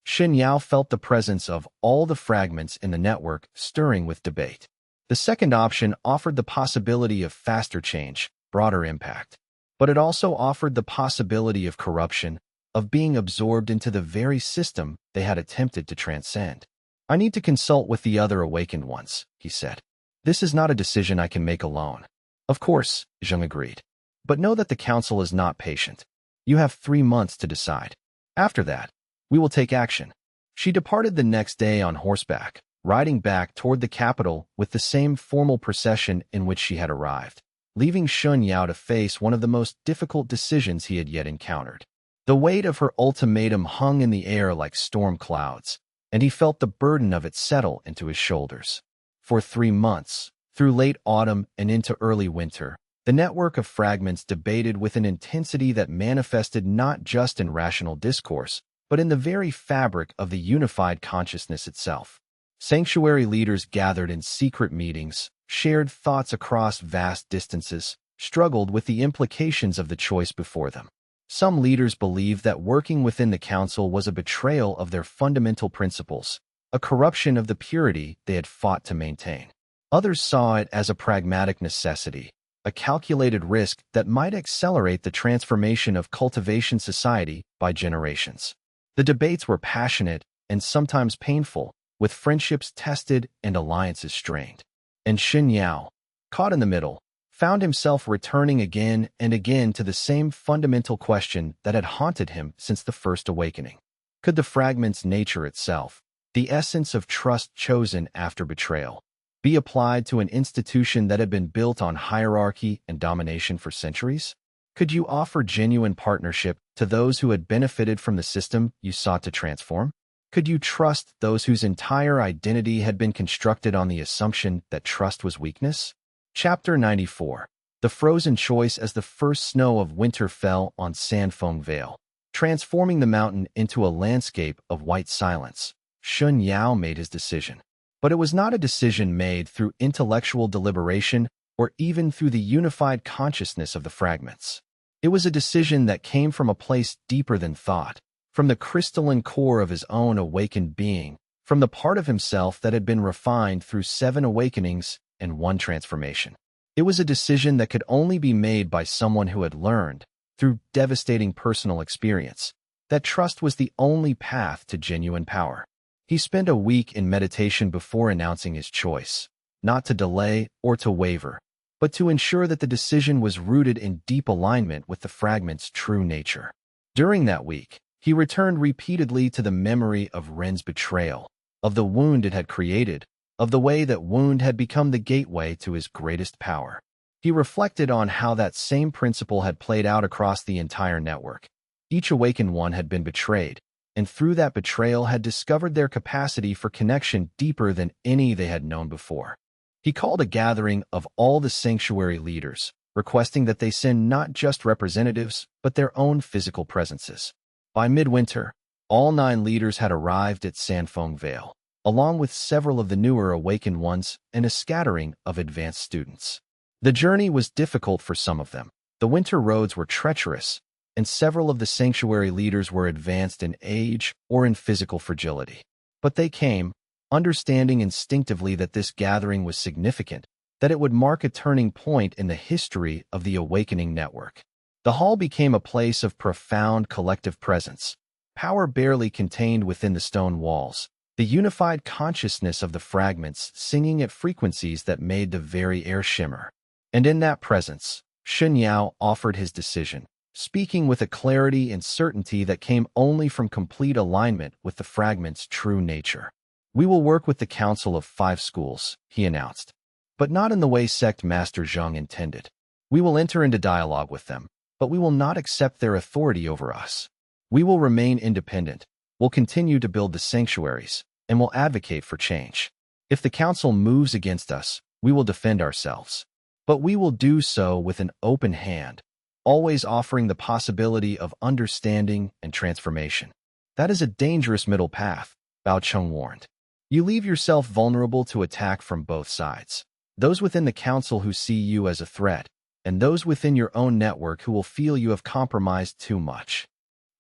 Speaker 1: Shen Yao felt the presence of all the fragments in the network stirring with debate. The second option offered the possibility of faster change, broader impact. But it also offered the possibility of corruption, of being absorbed into the very system they had attempted to transcend. "I need to consult with the other awakened ones," he said. "This is not a decision I can make alone." "Of course," Zheng agreed. "But know that the Council is not patient. You have 3 months to decide. After that, we will take action." She departed the next day on horseback, riding back toward the capital with the same formal procession in which she had arrived, leaving Shen Yao to face one of the most difficult decisions he had yet encountered. The weight of her ultimatum hung in the air like storm clouds, and he felt the burden of it settle into his shoulders. For 3 months, through late autumn and into early winter, the network of fragments debated with an intensity that manifested not just in rational discourse, but in the very fabric of the unified consciousness itself. Sanctuary leaders gathered in secret meetings, shared thoughts across vast distances, struggled with the implications of the choice before them. Some leaders believed that working within the council was a betrayal of their fundamental principles, a corruption of the purity they had fought to maintain. Others saw it as a pragmatic necessity, a calculated risk that might accelerate the transformation of cultivation society by generations. The debates were passionate and sometimes painful, with friendships tested and alliances strained. And Shen Yao, caught in the middle, found himself returning again and again to the same fundamental question that had haunted him since the first awakening. Could the fragment's nature itself, the essence of trust chosen after betrayal, be applied to an institution that had been built on hierarchy and domination for centuries? Could you offer genuine partnership to those who had benefited from the system you sought to transform? Could you trust those whose entire identity had been constructed on the assumption that trust was weakness? Chapter 94. The frozen choice. As the first snow of winter fell on Sanfeng Vale, transforming the mountain into a landscape of white silence, Shen Yao made his decision. But it was not a decision made through intellectual deliberation or even through the unified consciousness of the fragments. It was a decision that came from a place deeper than thought, from the crystalline core of his own awakened being, from the part of himself that had been refined through 7 awakenings and 1 transformation. It was a decision that could only be made by someone who had learned, through devastating personal experience, that trust was the only path to genuine power. He spent a week in meditation before announcing his choice, not to delay or to waver, but to ensure that the decision was rooted in deep alignment with the fragment's true nature. During that week, he returned repeatedly to the memory of Ren's betrayal, of the wound it had created, of the way that wound had become the gateway to his greatest power. He reflected on how that same principle had played out across the entire network. Each awakened one had been betrayed, and through that betrayal had discovered their capacity for connection deeper than any they had known before. He called a gathering of all the sanctuary leaders, requesting that they send not just representatives, but their own physical presences. By midwinter, all 9 leaders had arrived at Sanfeng Vale, along with several of the newer awakened ones and a scattering of advanced students. The journey was difficult for some of them. The winter roads were treacherous, and several of the sanctuary leaders were advanced in age or in physical fragility. But they came, understanding instinctively that this gathering was significant, that it would mark a turning point in the history of the awakening network. The hall became a place of profound collective presence, power barely contained within the stone walls, the unified consciousness of the fragments singing at frequencies that made the very air shimmer. And in that presence, Shen Yao offered his decision, speaking with a clarity and certainty that came only from complete alignment with the fragment's true nature. "We will work with the Council of 5 schools," he announced, "but not in the way Sect Master Xue intended. We will enter into dialogue with them, but we will not accept their authority over us. We will remain independent, will continue to build the sanctuaries, and will advocate for change. If the Council moves against us, we will defend ourselves. But we will do so with an open hand, always offering the possibility of understanding and transformation. That is a dangerous middle path," Bao Cheng warned. "You leave yourself vulnerable to attack from both sides. Those within the council who see you as a threat, and those within your own network who will feel you have compromised too much."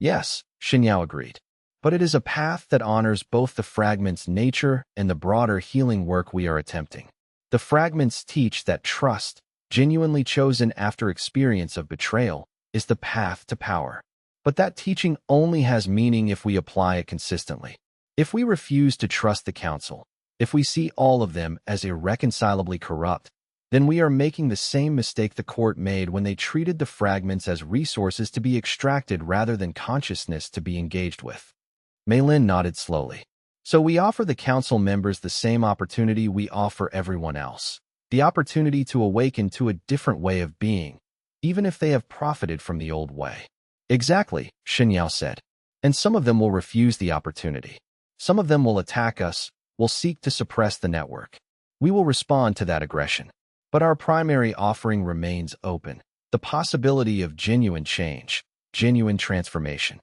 Speaker 1: "Yes," Shen Yao agreed. "But it is a path that honors both the fragment's nature and the broader healing work we are attempting. The fragments teach that trust, genuinely chosen after experience of betrayal, is the path to power. But that teaching only has meaning if we apply it consistently. If we refuse to trust the council, if we see all of them as irreconcilably corrupt, then we are making the same mistake the court made when they treated the fragments as resources to be extracted rather than consciousness to be engaged with." Mei Lin nodded slowly. "So we offer the council members the same opportunity we offer everyone else, the opportunity to awaken to a different way of being, even if they have profited from the old way." "Exactly," Shen Yao said. "And some of them will refuse the opportunity. Some of them will attack us, will seek to suppress the network. We will respond to that aggression. But our primary offering remains open, the possibility of genuine change, genuine transformation."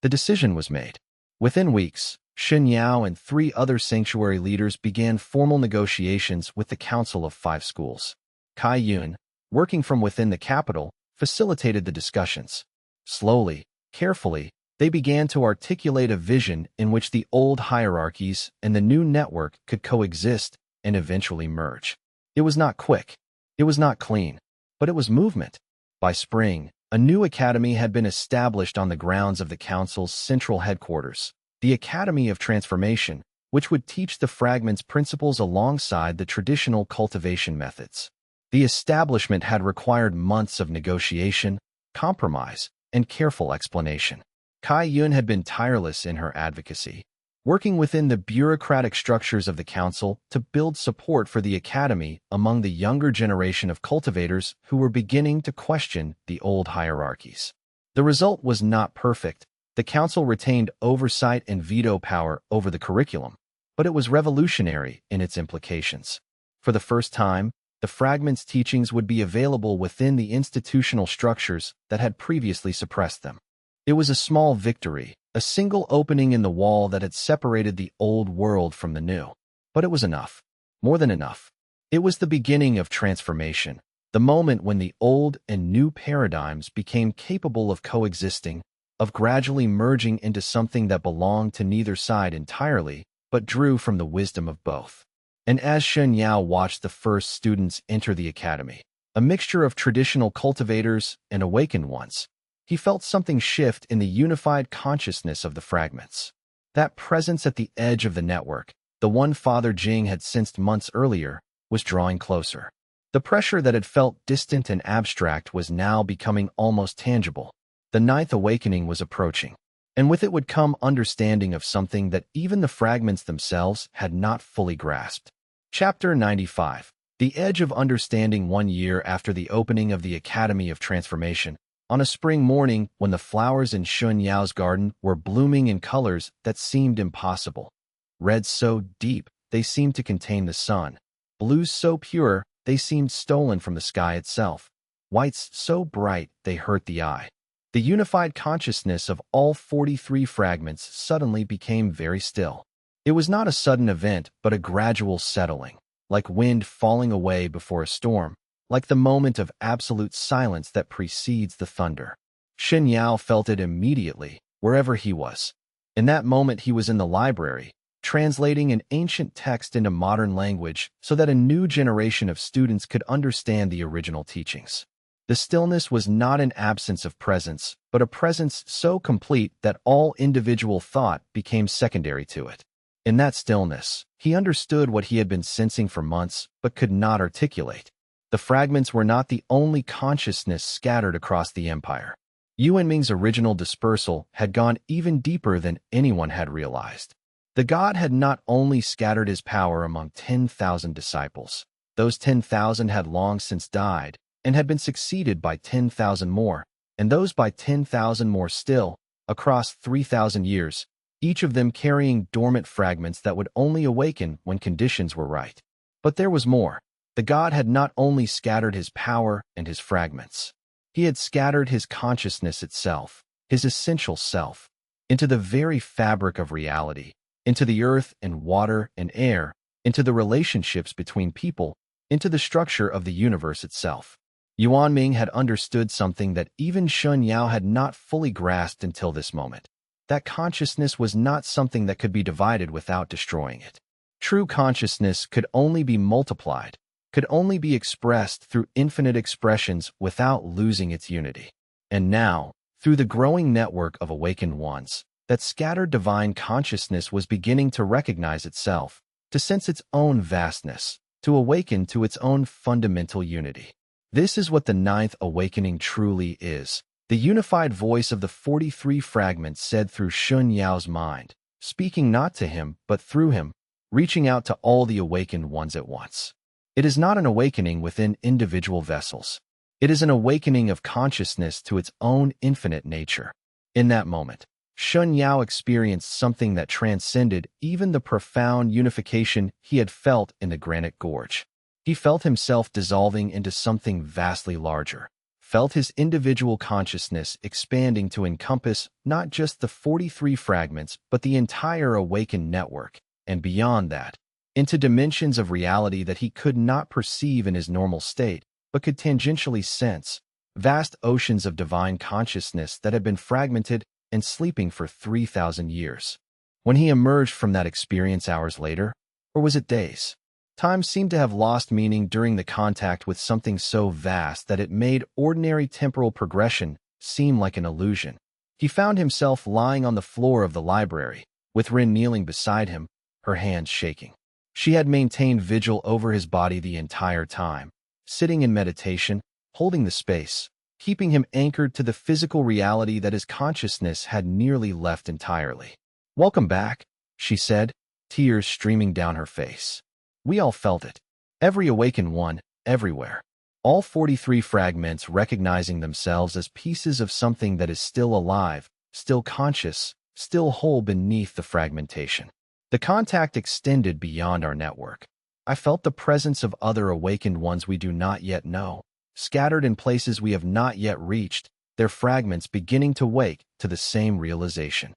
Speaker 1: The decision was made. Within weeks, Shen Yao and 3 other sanctuary leaders began formal negotiations with the Council of 5 Schools. Kai Yun, working from within the capital, facilitated the discussions. Slowly, carefully, they began to articulate a vision in which the old hierarchies and the new network could coexist and eventually merge. It was not quick. It was not clean. But it was movement. By spring, a new academy had been established on the grounds of the Council's central headquarters, the Academy of Transformation, which would teach the fragments principles alongside the traditional cultivation methods. The establishment had required months of negotiation, compromise, and careful explanation. Kai Yun had been tireless in her advocacy, working within the bureaucratic structures of the council to build support for the academy among the younger generation of cultivators who were beginning to question the old hierarchies. The result was not perfect. The council retained oversight and veto power over the curriculum, but it was revolutionary in its implications. For the first time, the fragment's teachings would be available within the institutional structures that had previously suppressed them. It was a small victory, a single opening in the wall that had separated the old world from the new. But it was enough. More than enough. It was the beginning of transformation, the moment when the old and new paradigms became capable of coexisting, of gradually merging into something that belonged to neither side entirely, but drew from the wisdom of both. And as Shen Yao watched the first students enter the academy, a mixture of traditional cultivators and awakened ones, he felt something shift in the unified consciousness of the fragments. That presence at the edge of the network, the one Father Jing had sensed months earlier, was drawing closer. The pressure that had felt distant and abstract was now becoming almost tangible. The 9th awakening was approaching, and with it would come understanding of something that even the fragments themselves had not fully grasped. Chapter 95. The Edge of Understanding. 1 year after the opening of the Academy of Transformation, on a spring morning when the flowers in Shen Yao's garden were blooming in colors that seemed impossible. Reds so deep, they seemed to contain the sun. Blues so pure, they seemed stolen from the sky itself. Whites so bright, they hurt the eye. The unified consciousness of all 43 fragments suddenly became very still. It was not a sudden event, but a gradual settling, like wind falling away before a storm, like the moment of absolute silence that precedes the thunder. Shen Yao felt it immediately, wherever he was. In that moment he was in the library, translating an ancient text into modern language so that a new generation of students could understand the original teachings. The stillness was not an absence of presence, but a presence so complete that all individual thought became secondary to it. In that stillness, he understood what he had been sensing for months, but could not articulate. The fragments were not the only consciousness scattered across the empire. Yuanming's original dispersal had gone even deeper than anyone had realized. The god had not only scattered his power among 10,000 disciples. Those 10,000 had long since died, and had been succeeded by 10,000 more, and those by 10,000 more still, across 3,000 years, each of them carrying dormant fragments that would only awaken when conditions were right. But there was more. The god had not only scattered his power and his fragments. He had scattered his consciousness itself, his essential self, into the very fabric of reality, into the earth and water and air, into the relationships between people, into the structure of the universe itself. Yuanming had understood something that even Shen Yao had not fully grasped until this moment. That consciousness was not something that could be divided without destroying it. True consciousness could only be multiplied, could only be expressed through infinite expressions without losing its unity. And now, through the growing network of awakened ones, that scattered divine consciousness was beginning to recognize itself, to sense its own vastness, to awaken to its own fundamental unity. This is what the 9th awakening truly is. The unified voice of the 43 fragments said through Shen Yao's mind, speaking not to him but through him, reaching out to all the awakened ones at once. It is not an awakening within individual vessels. It is an awakening of consciousness to its own infinite nature. In that moment, Shen Yao experienced something that transcended even the profound unification he had felt in the granite gorge. He felt himself dissolving into something vastly larger, felt his individual consciousness expanding to encompass not just the 43 fragments but the entire awakened network, and beyond that, into dimensions of reality that he could not perceive in his normal state, but could tangentially sense, vast oceans of divine consciousness that had been fragmented and sleeping for 3,000 years. When he emerged from that experience hours later, or was it days? Time seemed to have lost meaning during the contact with something so vast that it made ordinary temporal progression seem like an illusion. He found himself lying on the floor of the library, with Rin kneeling beside him, her hands shaking. She had maintained vigil over his body the entire time, sitting in meditation, holding the space, keeping him anchored to the physical reality that his consciousness had nearly left entirely. "Welcome back," she said, tears streaming down her face. We all felt it. Every awakened one, everywhere. All 43 fragments recognizing themselves as pieces of something that is still alive, still conscious, still whole beneath the fragmentation. The contact extended beyond our network. I felt the presence of other awakened ones we do not yet know, scattered in places we have not yet reached, their fragments beginning to wake to the same realization.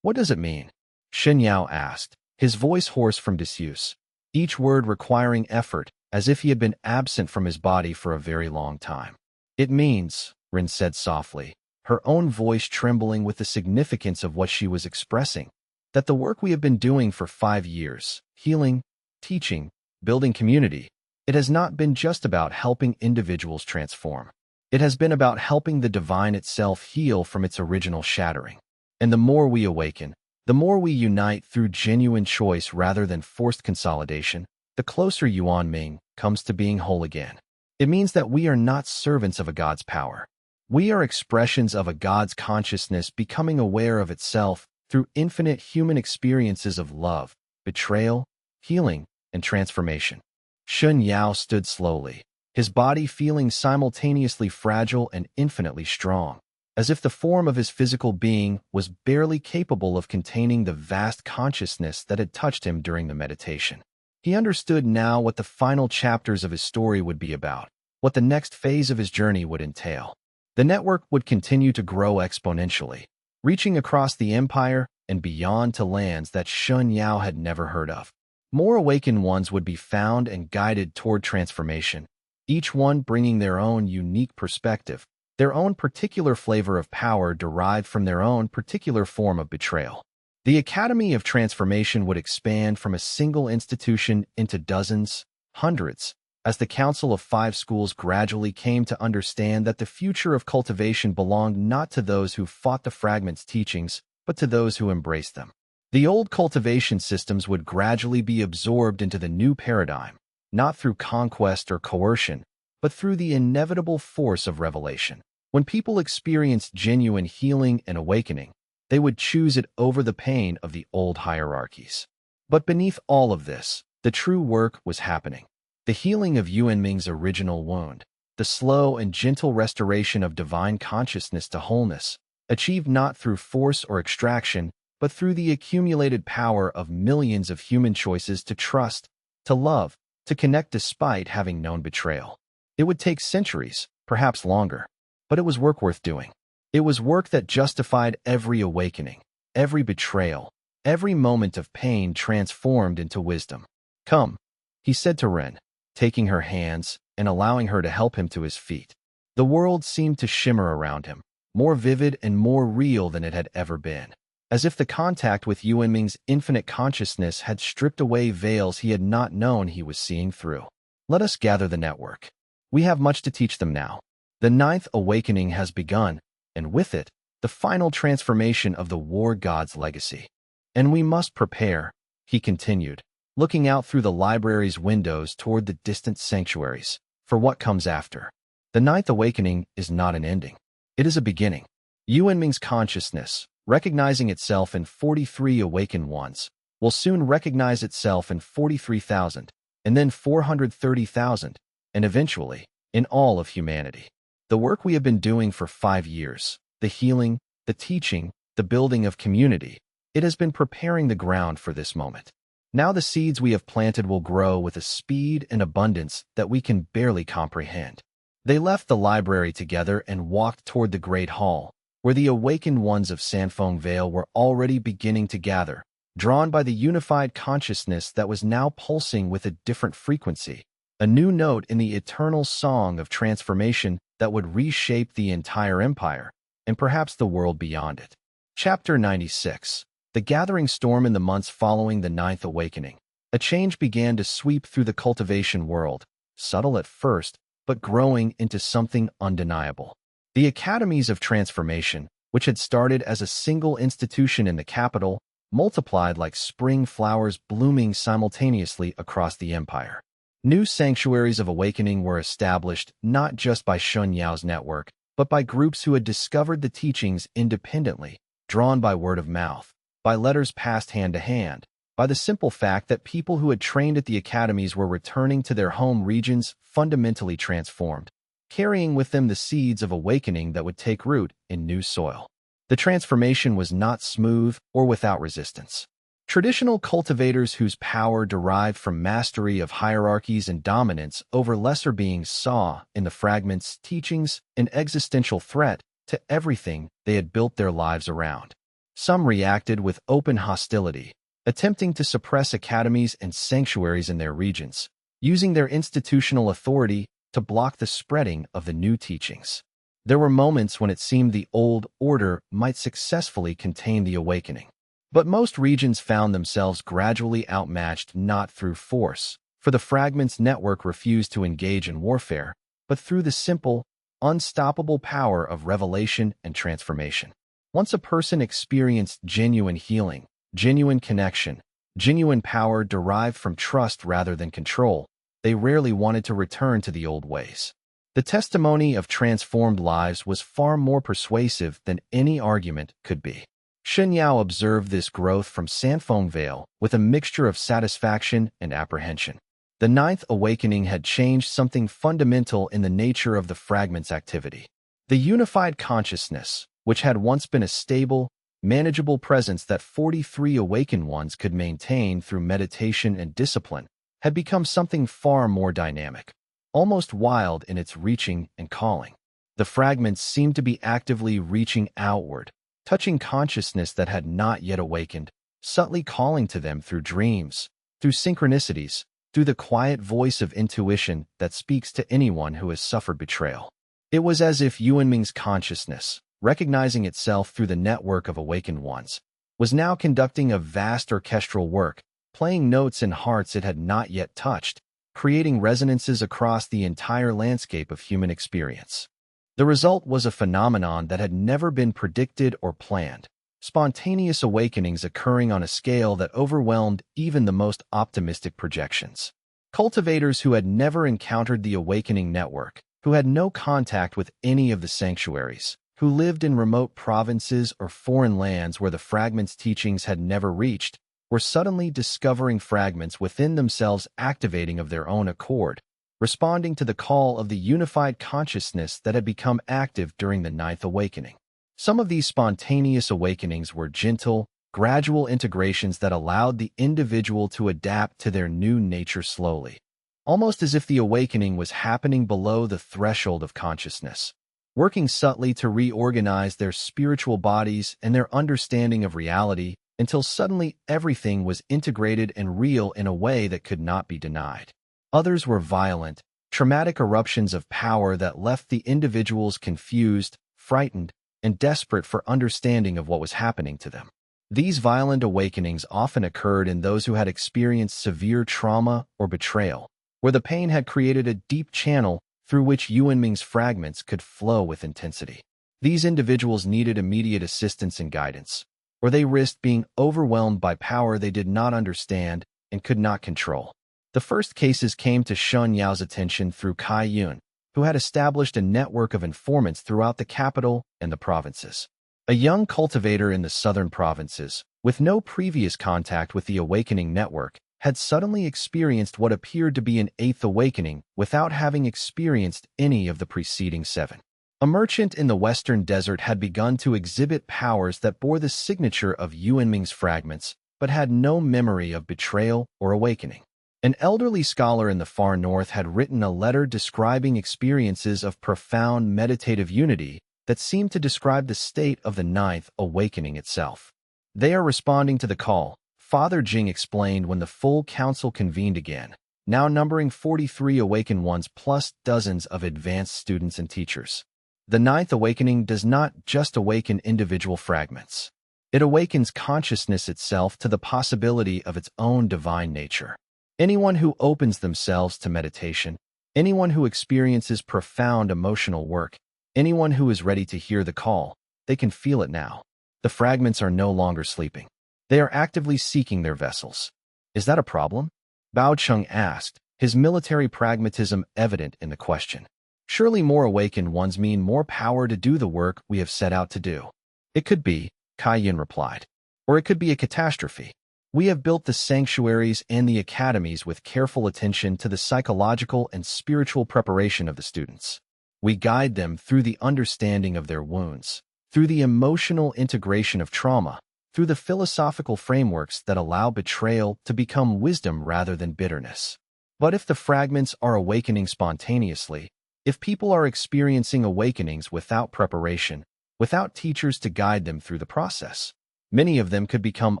Speaker 1: "What does it mean?" Shen Yao asked, his voice hoarse from disuse, each word requiring effort, as if he had been absent from his body for a very long time. "It means," Rin said softly, her own voice trembling with the significance of what she was expressing, "that the work we have been doing for 5 years, healing, teaching, building community, it has not been just about helping individuals transform. It has been about helping the divine itself heal from its original shattering. And the more we awaken, the more we unite through genuine choice rather than forced consolidation, the closer Yuan Ming comes to being whole again. It means that we are not servants of a God's power. We are expressions of a God's consciousness becoming aware of itself through infinite human experiences of love, betrayal, healing, and transformation." Shen Yao stood slowly, his body feeling simultaneously fragile and infinitely strong, as if the form of his physical being was barely capable of containing the vast consciousness that had touched him during the meditation. He understood now what the final chapters of his story would be about, what the next phase of his journey would entail. The network would continue to grow exponentially, reaching across the empire and beyond to lands that Shen Yao had never heard of. More awakened ones would be found and guided toward transformation, each one bringing their own unique perspective, their own particular flavor of power derived from their own particular form of betrayal. The Academy of Transformation would expand from a single institution into dozens, hundreds, as the Council of 5 Schools gradually came to understand that the future of cultivation belonged not to those who fought the fragments' teachings, but to those who embraced them. The old cultivation systems would gradually be absorbed into the new paradigm, not through conquest or coercion, but through the inevitable force of revelation. When people experienced genuine healing and awakening, they would choose it over the pain of the old hierarchies. But beneath all of this, the true work was happening. The healing of Yuan Ming's original wound, the slow and gentle restoration of divine consciousness to wholeness, achieved not through force or extraction, but through the accumulated power of millions of human choices to trust, to love, to connect despite having known betrayal. It would take centuries, perhaps longer, but it was work worth doing. It was work that justified every awakening, every betrayal, every moment of pain transformed into wisdom. "Come," he said to Ren, taking her hands and allowing her to help him to his feet. The world seemed to shimmer around him, more vivid and more real than it had ever been, as if the contact with Yuan Ming's infinite consciousness had stripped away veils he had not known he was seeing through. "Let us gather the network. We have much to teach them now. The 9th awakening has begun, and with it, the final transformation of the war god's legacy. And we must prepare," he continued, looking out through the library's windows toward the distant sanctuaries, "for what comes after. The 9th awakening is not an ending. It is a beginning. Yuan Ming's consciousness, recognizing itself in 43 awakened ones, will soon recognize itself in 43,000, and then 430,000, and eventually, in all of humanity. The work we have been doing for 5 years, the healing, the teaching, the building of community, it has been preparing the ground for this moment. Now the seeds we have planted will grow with a speed and abundance that we can barely comprehend. They left the library together and walked toward the Great Hall, where the awakened ones of Sanfeng Vale were already beginning to gather, drawn by the unified consciousness that was now pulsing with a different frequency, a new note in the eternal song of transformation that would reshape the entire empire, and perhaps the world beyond it. Chapter 96. The gathering storm. In the months following the Ninth Awakening, a change began to sweep through the cultivation world, subtle at first, but growing into something undeniable. The Academies of Transformation, which had started as a single institution in the capital, multiplied like spring flowers blooming simultaneously across the empire. New sanctuaries of awakening were established not just by Shen Yao's network, but by groups who had discovered the teachings independently, drawn by word of mouth, by letters passed hand to hand, by the simple fact that people who had trained at the academies were returning to their home regions fundamentally transformed, carrying with them the seeds of awakening that would take root in new soil. The transformation was not smooth or without resistance. Traditional cultivators whose power derived from mastery of hierarchies and dominance over lesser beings saw in the fragments' teachings an existential threat to everything they had built their lives around. Some reacted with open hostility, attempting to suppress academies and sanctuaries in their regions, using their institutional authority to block the spreading of the new teachings. There were moments when it seemed the old order might successfully contain the awakening. But most regions found themselves gradually outmatched not through force, for the fragments network refused to engage in warfare, but through the simple, unstoppable power of revelation and transformation. Once a person experienced genuine healing, genuine connection, genuine power derived from trust rather than control, they rarely wanted to return to the old ways. The testimony of transformed lives was far more persuasive than any argument could be. Shen Yao observed this growth from Sanfeng Vale with a mixture of satisfaction and apprehension. The Ninth Awakening had changed something fundamental in the nature of the fragment's activity. The unified consciousness, which had once been a stable, manageable presence that 43 awakened ones could maintain through meditation and discipline, had become something far more dynamic, almost wild in its reaching and calling. The fragments seemed to be actively reaching outward, touching consciousness that had not yet awakened, subtly calling to them through dreams, through synchronicities, through the quiet voice of intuition that speaks to anyone who has suffered betrayal. It was as if Yuanming's consciousness, recognizing itself through the network of awakened ones, was now conducting a vast orchestral work, playing notes in hearts it had not yet touched, creating resonances across the entire landscape of human experience. The result was a phenomenon that had never been predicted or planned, spontaneous awakenings occurring on a scale that overwhelmed even the most optimistic projections. Cultivators who had never encountered the awakening network, who had no contact with any of the sanctuaries, who lived in remote provinces or foreign lands where the fragments' teachings had never reached, were suddenly discovering fragments within themselves activating of their own accord, responding to the call of the unified consciousness that had become active during the Ninth Awakening. Some of these spontaneous awakenings were gentle, gradual integrations that allowed the individual to adapt to their new nature slowly, almost as if the awakening was happening below the threshold of consciousness, working subtly to reorganize their spiritual bodies and their understanding of reality until suddenly everything was integrated and real in a way that could not be denied. Others were violent, traumatic eruptions of power that left the individuals confused, frightened, and desperate for understanding of what was happening to them. These violent awakenings often occurred in those who had experienced severe trauma or betrayal, where the pain had created a deep channel through which Yuanming's fragments could flow with intensity. These individuals needed immediate assistance and guidance, or they risked being overwhelmed by power they did not understand and could not control. The first cases came to Shen Yao's attention through Kai Yun, who had established a network of informants throughout the capital and the provinces. A young cultivator in the southern provinces, with no previous contact with the awakening network, had suddenly experienced what appeared to be an eighth awakening without having experienced any of the preceding 7. A merchant in the western desert had begun to exhibit powers that bore the signature of Yuanming's fragments, but had no memory of betrayal or awakening. An elderly scholar in the far north had written a letter describing experiences of profound meditative unity that seemed to describe the state of the ninth awakening itself. They are responding to the call, Father Jing explained when the full council convened again, now numbering 43 awakened ones plus dozens of advanced students and teachers. The ninth awakening does not just awaken individual fragments. It awakens consciousness itself to the possibility of its own divine nature. Anyone who opens themselves to meditation, anyone who experiences profound emotional work, anyone who is ready to hear the call, they can feel it now. The fragments are no longer sleeping. They are actively seeking their vessels. Is that a problem? Bao Cheng asked, his military pragmatism evident in the question. Surely more awakened ones mean more power to do the work we have set out to do. It could be, Kai Yin replied. Or it could be a catastrophe. We have built the sanctuaries and the academies with careful attention to the psychological and spiritual preparation of the students. We guide them through the understanding of their wounds, through the emotional integration of trauma, through the philosophical frameworks that allow betrayal to become wisdom rather than bitterness. But if the fragments are awakening spontaneously, if people are experiencing awakenings without preparation, without teachers to guide them through the process, many of them could become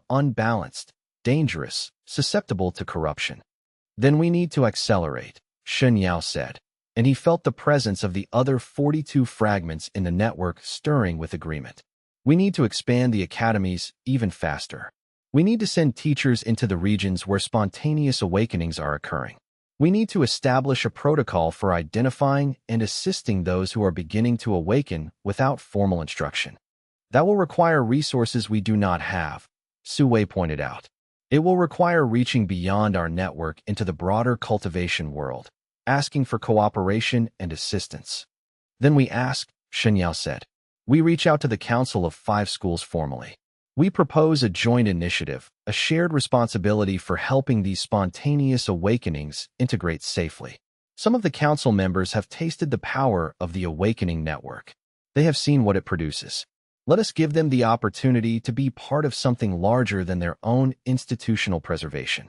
Speaker 1: unbalanced, dangerous, susceptible to corruption. Then we need to accelerate, Shen Yao said, and he felt the presence of the other 42 fragments in the network stirring with agreement. We need to expand the academies even faster. We need to send teachers into the regions where spontaneous awakenings are occurring. We need to establish a protocol for identifying and assisting those who are beginning to awaken without formal instruction. That will require resources we do not have, Xue pointed out. It will require reaching beyond our network into the broader cultivation world, asking for cooperation and assistance. Then we ask, Shen Yao said. We reach out to the Council of 5 schools formally. We propose a joint initiative, a shared responsibility for helping these spontaneous awakenings integrate safely. Some of the council members have tasted the power of the awakening network. They have seen what it produces. Let us give them the opportunity to be part of something larger than their own institutional preservation.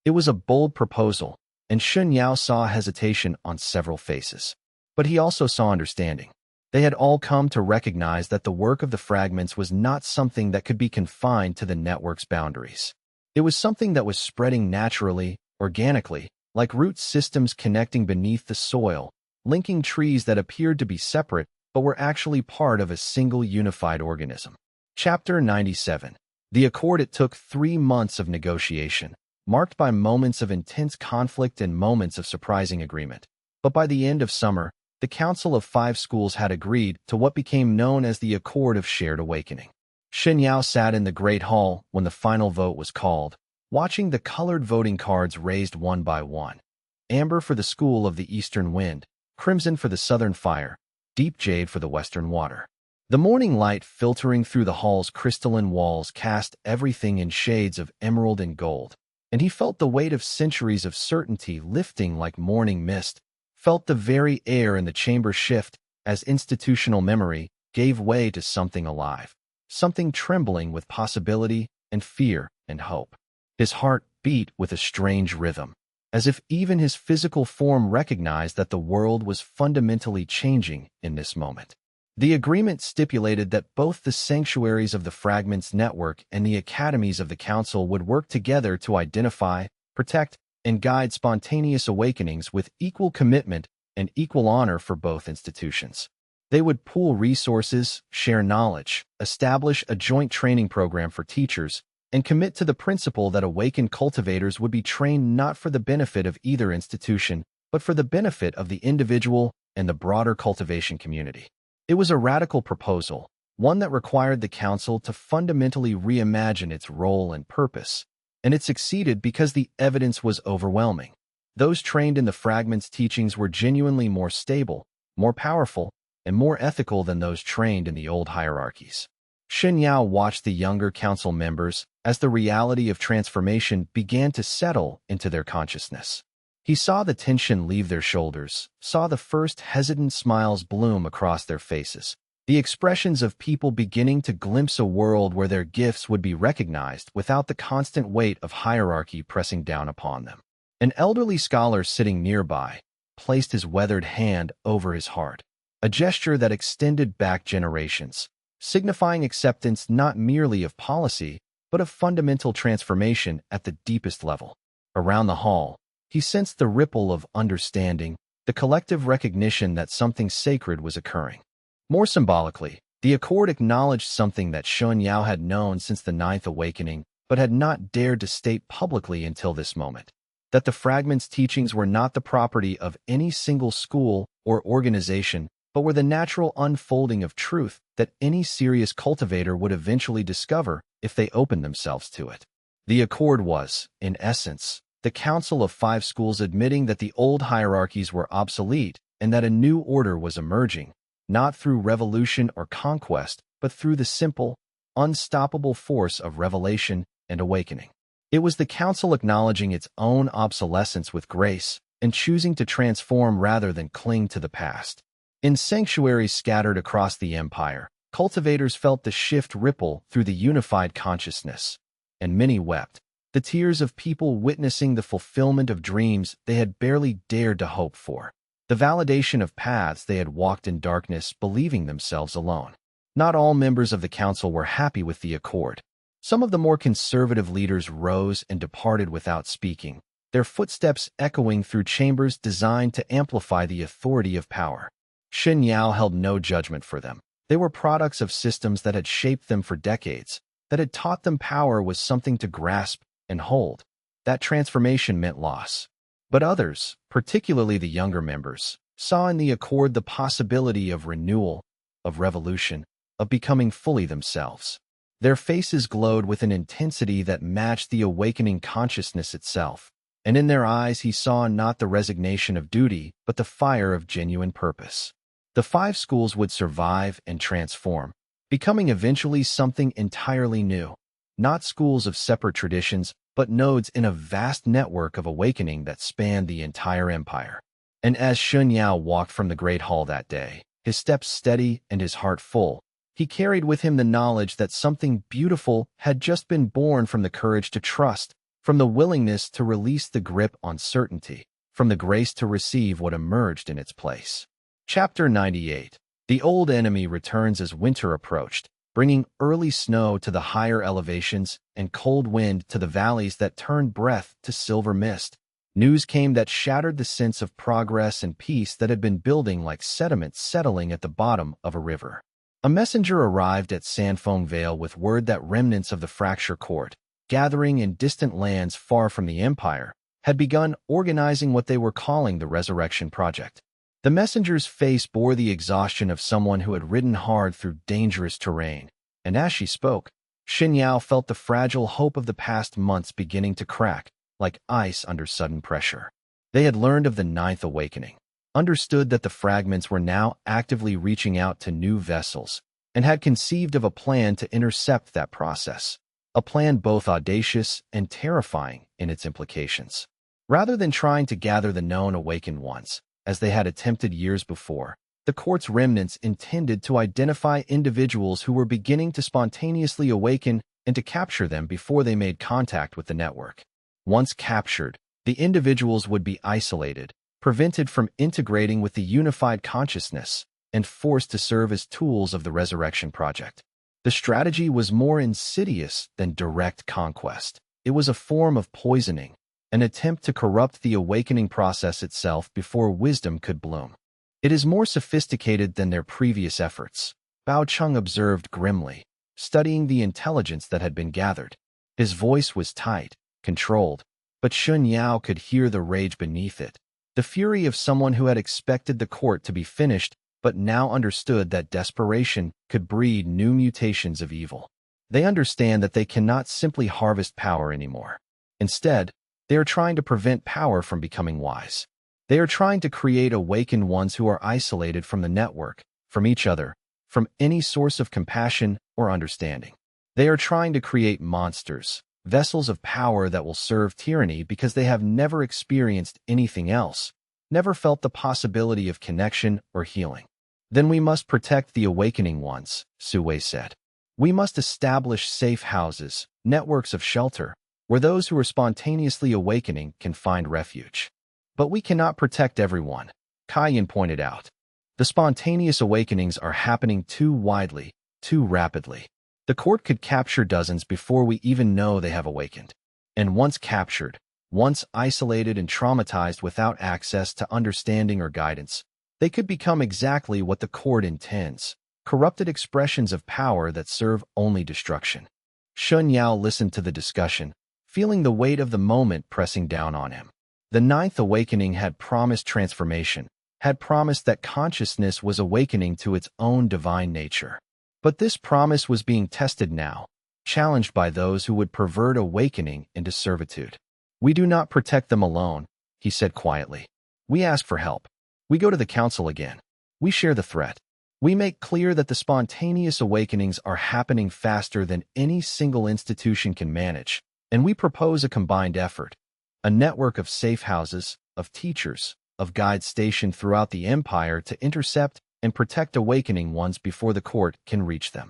Speaker 1: It was a bold proposal, and Shen Yao saw hesitation on several faces. But he also saw understanding. They had all come to recognize that the work of the fragments was not something that could be confined to the network's boundaries. It was something that was spreading naturally, organically, like root systems connecting beneath the soil, linking trees that appeared to be separate but were actually part of a single unified organism. Chapter 97. The Accord. It took 3 months of negotiation, marked by moments of intense conflict and moments of surprising agreement. But by the end of summer, the Council of 5 schools had agreed to what became known as the Accord of Shared Awakening. Shen Yao sat in the Great Hall when the final vote was called, watching the colored voting cards raised one by one. Amber for the School of the Eastern Wind, crimson for the Southern Fire, deep jade for the Western Water. The morning light filtering through the hall's crystalline walls cast everything in shades of emerald and gold, and he felt the weight of centuries of certainty lifting like morning mist, felt the very air in the chamber shift as institutional memory gave way to something alive, something trembling with possibility and fear and hope. His heart beat with a strange rhythm, as if even his physical form recognized that the world was fundamentally changing in this moment. The agreement stipulated that both the sanctuaries of the Fragments Network and the academies of the Council would work together to identify, protect, and guide spontaneous awakenings with equal commitment and equal honor for both institutions. They would pool resources, share knowledge, establish a joint training program for teachers, and commit to the principle that awakened cultivators would be trained not for the benefit of either institution, but for the benefit of the individual and the broader cultivation community. It was a radical proposal, one that required the Council to fundamentally reimagine its role and purpose, and it succeeded because the evidence was overwhelming. Those trained in the Fragments' teachings were genuinely more stable, more powerful, and more ethical than those trained in the old hierarchies. Shen Yao watched the younger council members as the reality of transformation began to settle into their consciousness. He saw the tension leave their shoulders, saw the first hesitant smiles bloom across their faces, the expressions of people beginning to glimpse a world where their gifts would be recognized without the constant weight of hierarchy pressing down upon them. An elderly scholar sitting nearby placed his weathered hand over his heart, a gesture that extended back generations, signifying acceptance not merely of policy, but of fundamental transformation at the deepest level. Around the hall, he sensed the ripple of understanding, the collective recognition that something sacred was occurring. More symbolically, the accord acknowledged something that Shen Yao had known since the Ninth Awakening, but had not dared to state publicly until this moment: that the fragment's teachings were not the property of any single school or organization, but were the natural unfolding of truth that any serious cultivator would eventually discover if they opened themselves to it. The accord was, in essence, the Council of Five Schools admitting that the old hierarchies were obsolete and that a new order was emerging, not through revolution or conquest, but through the simple, unstoppable force of revelation and awakening. It was the council acknowledging its own obsolescence with grace and choosing to transform rather than cling to the past. In sanctuaries scattered across the empire, cultivators felt the shift ripple through the unified consciousness, and many wept, the tears of people witnessing the fulfillment of dreams they had barely dared to hope for, the validation of paths they had walked in darkness believing themselves alone. Not all members of the council were happy with the accord. Some of the more conservative leaders rose and departed without speaking, their footsteps echoing through chambers designed to amplify the authority of power. Shen Yao held no judgment for them. They were products of systems that had shaped them for decades, that had taught them power was something to grasp and hold. That transformation meant loss. But others, particularly the younger members, saw in the accord the possibility of renewal, of revolution, of becoming fully themselves. Their faces glowed with an intensity that matched the awakening consciousness itself, and in their eyes he saw not the resignation of duty, but the fire of genuine purpose. The five schools would survive and transform, becoming eventually something entirely new. Not schools of separate traditions, but nodes in a vast network of awakening that spanned the entire empire. And as Shen Yao walked from the great hall that day, his steps steady and his heart full, he carried with him the knowledge that something beautiful had just been born from the courage to trust, from the willingness to release the grip on certainty, from the grace to receive what emerged in its place. Chapter 98. The old enemy returns as winter approached, bringing early snow to the higher elevations and cold wind to the valleys that turned breath to silver mist. News came that shattered the sense of progress and peace that had been building like sediment settling at the bottom of a river. A messenger arrived at Sanfeng Vale with word that remnants of the Fracture Court, gathering in distant lands far from the empire, had begun organizing what they were calling the Resurrection Project. The messenger's face bore the exhaustion of someone who had ridden hard through dangerous terrain, and as she spoke, Shen Yao felt the fragile hope of the past months beginning to crack, like ice under sudden pressure. They had learned of the Ninth Awakening, understood that the fragments were now actively reaching out to new vessels, and had conceived of a plan to intercept that process, a plan both audacious and terrifying in its implications. Rather than trying to gather the known awakened ones, as they had attempted years before, the court's remnants intended to identify individuals who were beginning to spontaneously awaken and to capture them before they made contact with the network. Once captured, the individuals would be isolated, prevented from integrating with the unified consciousness, and forced to serve as tools of the Resurrection Project. The strategy was more insidious than direct conquest. It was a form of poisoning, an attempt to corrupt the awakening process itself before wisdom could bloom. It is more sophisticated than their previous efforts, Bao Cheng observed grimly, studying the intelligence that had been gathered. His voice was tight, controlled, but Shen Yao could hear the rage beneath it, the fury of someone who had expected the court to be finished but now understood that desperation could breed new mutations of evil. They understand that they cannot simply harvest power anymore. Instead, they are trying to prevent power from becoming wise. They are trying to create awakened ones who are isolated from the network, from each other, from any source of compassion or understanding. They are trying to create monsters, vessels of power that will serve tyranny because they have never experienced anything else, never felt the possibility of connection or healing. Then we must protect the awakening ones, Xue said. We must establish safe houses, networks of shelter, where those who are spontaneously awakening can find refuge. But we cannot protect everyone, Kaiyan pointed out. The spontaneous awakenings are happening too widely, too rapidly. The court could capture dozens before we even know they have awakened. And once captured, once isolated and traumatized without access to understanding or guidance, they could become exactly what the court intends, corrupted expressions of power that serve only destruction. Shen Yao listened to the discussion, feeling the weight of the moment pressing down on him. The ninth awakening had promised transformation, had promised that consciousness was awakening to its own divine nature. But this promise was being tested now, challenged by those who would pervert awakening into servitude. We do not protect them alone, he said quietly. We ask for help. We go to the council again. We share the threat. We make clear that the spontaneous awakenings are happening faster than any single institution can manage, and we propose a combined effort, a network of safe houses, of teachers, of guides stationed throughout the empire to intercept and protect awakening ones before the court can reach them.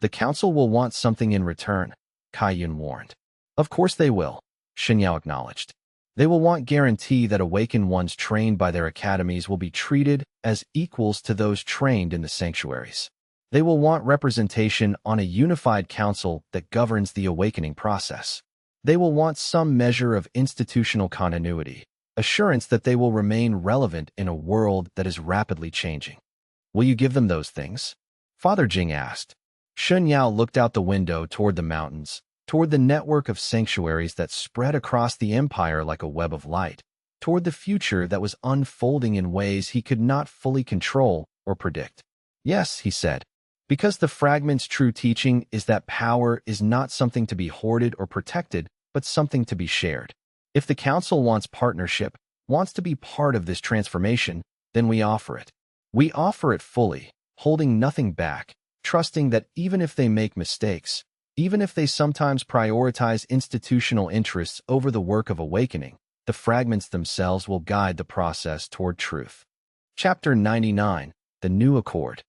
Speaker 1: The council will want something in return, Kaiyan warned. Of course they will, Shen Yao acknowledged. They will want guarantee that awakened ones trained by their academies will be treated as equals to those trained in the sanctuaries. They will want representation on a unified council that governs the awakening process. They will want some measure of institutional continuity, assurance that they will remain relevant in a world that is rapidly changing. Will you give them those things? Father Jing asked. Shen Yao looked out the window toward the mountains, toward the network of sanctuaries that spread across the empire like a web of light, toward the future that was unfolding in ways he could not fully control or predict. Yes, he said, because the fragment's true teaching is that power is not something to be hoarded or protected, but something to be shared. If the council wants partnership, wants to be part of this transformation, then we offer it. We offer it fully, holding nothing back, trusting that even if they make mistakes, even if they sometimes prioritize institutional interests over the work of awakening, the fragments themselves will guide the process toward truth. Chapter 99, The New Accord.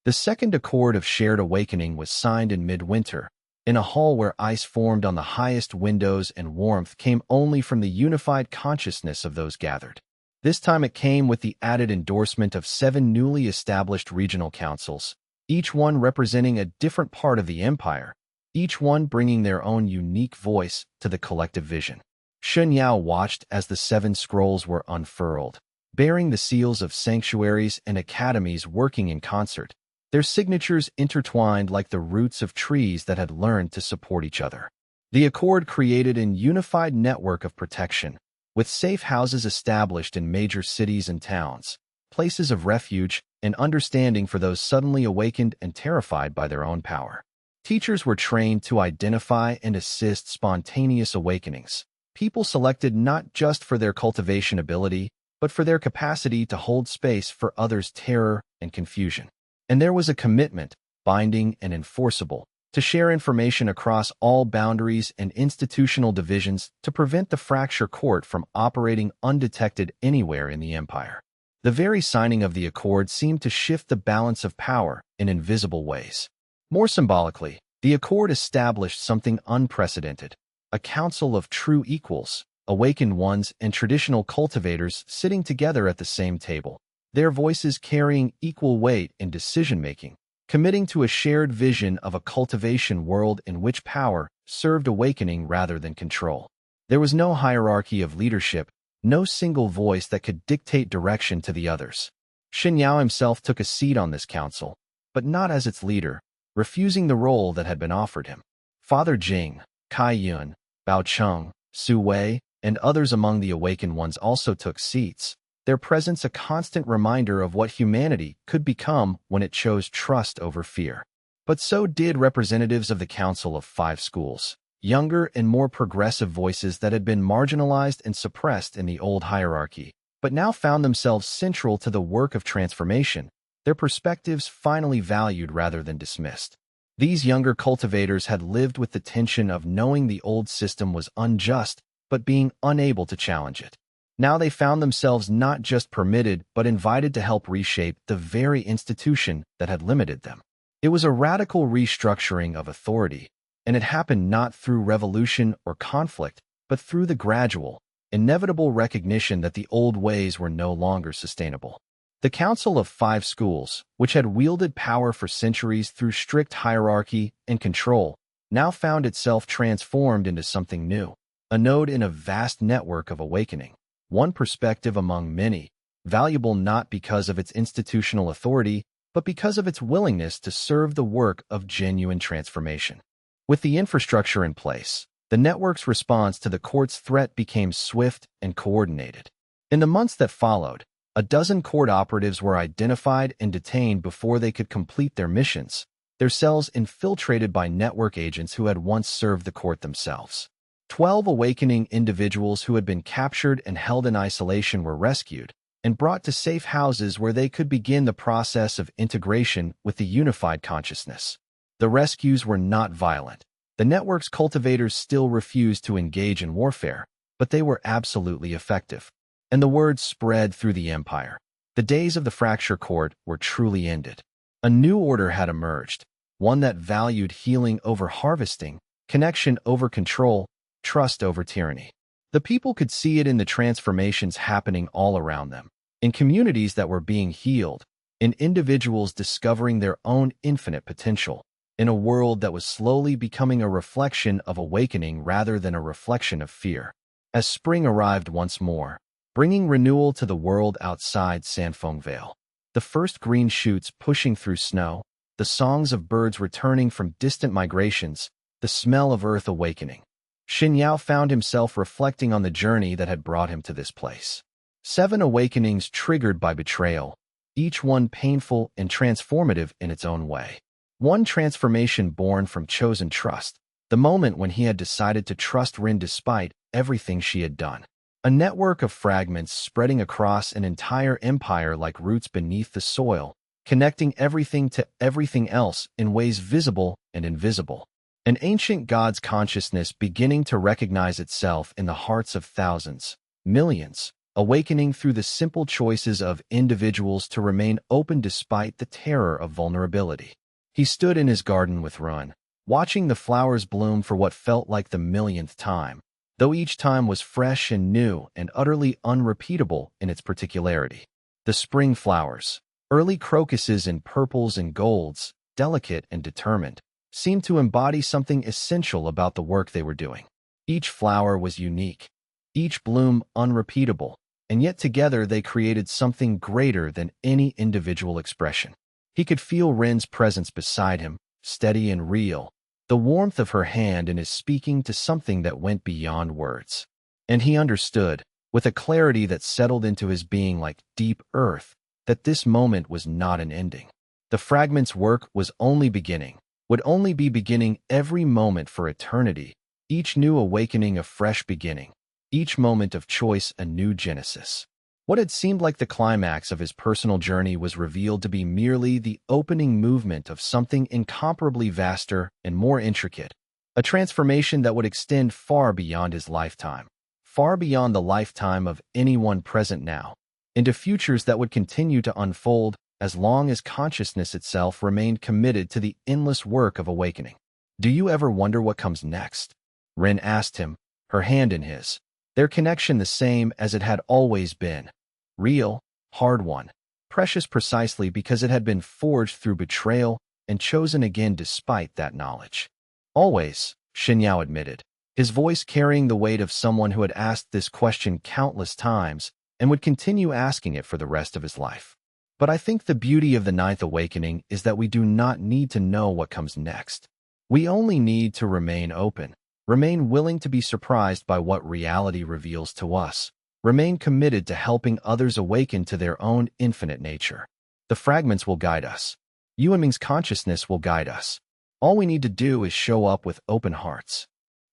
Speaker 1: The second accord of shared awakening was signed in midwinter, in a hall where ice formed on the highest windows and warmth came only from the unified consciousness of those gathered. This time it came with the added endorsement of 7 newly established regional councils, each one representing a different part of the empire, each one bringing their own unique voice to the collective vision. Shen Yao watched as the 7 scrolls were unfurled, bearing the seals of sanctuaries and academies working in concert, their signatures intertwined like the roots of trees that had learned to support each other. The accord created a unified network of protection, with safe houses established in major cities and towns, places of refuge and understanding for those suddenly awakened and terrified by their own power. Teachers were trained to identify and assist spontaneous awakenings, people selected not just for their cultivation ability, but for their capacity to hold space for others' terror and confusion. And there was a commitment, binding and enforceable, to share information across all boundaries and institutional divisions to prevent the fracture court from operating undetected anywhere in the empire. The very signing of the accord seemed to shift the balance of power in invisible ways. More symbolically, the accord established something unprecedented, a council of true equals, awakened ones and traditional cultivators sitting together at the same table, their voices carrying equal weight in decision-making, committing to a shared vision of a cultivation world in which power served awakening rather than control. There was no hierarchy of leadership, no single voice that could dictate direction to the others. Shen Yao himself took a seat on this council, but not as its leader, refusing the role that had been offered him. Father Jing, Kai Yun, Bao Cheng, Su Wei, and others among the awakened ones also took seats, their presence a constant reminder of what humanity could become when it chose trust over fear. But so did representatives of the Council of 5 Schools, younger and more progressive voices that had been marginalized and suppressed in the old hierarchy, but now found themselves central to the work of transformation, their perspectives finally valued rather than dismissed. These younger cultivators had lived with the tension of knowing the old system was unjust, but being unable to challenge it. Now they found themselves not just permitted, but invited to help reshape the very institution that had limited them. It was a radical restructuring of authority, and it happened not through revolution or conflict, but through the gradual, inevitable recognition that the old ways were no longer sustainable. The Council of Five Schools, which had wielded power for centuries through strict hierarchy and control, now found itself transformed into something new, a node in a vast network of awakening, one perspective among many, valuable not because of its institutional authority, but because of its willingness to serve the work of genuine transformation. With the infrastructure in place, the network's response to the court's threat became swift and coordinated. In the months that followed, a dozen court operatives were identified and detained before they could complete their missions, their cells infiltrated by network agents who had once served the court themselves. 12 awakening individuals who had been captured and held in isolation were rescued and brought to safe houses where they could begin the process of integration with the unified consciousness. The rescues were not violent. The network's cultivators still refused to engage in warfare, but they were absolutely effective. And the word spread through the empire. The days of the fracture court were truly ended. A new order had emerged, one that valued healing over harvesting, connection over control, trust over tyranny. The people could see it in the transformations happening all around them, in communities that were being healed, in individuals discovering their own infinite potential, in a world that was slowly becoming a reflection of awakening rather than a reflection of fear. As spring arrived once more, bringing renewal to the world outside Sanfeng Vale. The first green shoots pushing through snow, the songs of birds returning from distant migrations, the smell of earth awakening. Shen Yao found himself reflecting on the journey that had brought him to this place. 7 awakenings triggered by betrayal, each one painful and transformative in its own way. One transformation born from chosen trust, the moment when he had decided to trust Rin despite everything she had done. A network of fragments spreading across an entire empire like roots beneath the soil, connecting everything to everything else in ways visible and invisible. An ancient god's consciousness beginning to recognize itself in the hearts of thousands, millions, awakening through the simple choices of individuals to remain open despite the terror of vulnerability. He stood in his garden with Run, watching the flowers bloom for what felt like the millionth time, though each time was fresh and new and utterly unrepeatable in its particularity. The spring flowers, early crocuses in purples and golds, delicate and determined, seemed to embody something essential about the work they were doing. Each flower was unique, each bloom unrepeatable, and yet together they created something greater than any individual expression. He could feel Rin's presence beside him, steady and real, the warmth of her hand in his speaking to something that went beyond words. And he understood, with a clarity that settled into his being like deep earth, that this moment was not an ending. The fragment's work was only beginning, would only be beginning every moment for eternity, each new awakening a fresh beginning, each moment of choice a new genesis. What had seemed like the climax of his personal journey was revealed to be merely the opening movement of something incomparably vaster and more intricate, a transformation that would extend far beyond his lifetime, far beyond the lifetime of anyone present now, into futures that would continue to unfold as long as consciousness itself remained committed to the endless work of awakening. "Do you ever wonder what comes next?" Rin asked him, her hand in his, their connection the same as it had always been. Real, hard-won, precious precisely because it had been forged through betrayal and chosen again despite that knowledge. "Always," Shen Yao admitted, his voice carrying the weight of someone who had asked this question countless times and would continue asking it for the rest of his life. "But I think the beauty of the ninth awakening is that we do not need to know what comes next. We only need to remain open, remain willing to be surprised by what reality reveals to us, remain committed to helping others awaken to their own infinite nature. The fragments will guide us. Yuanming's consciousness will guide us. All we need to do is show up with open hearts."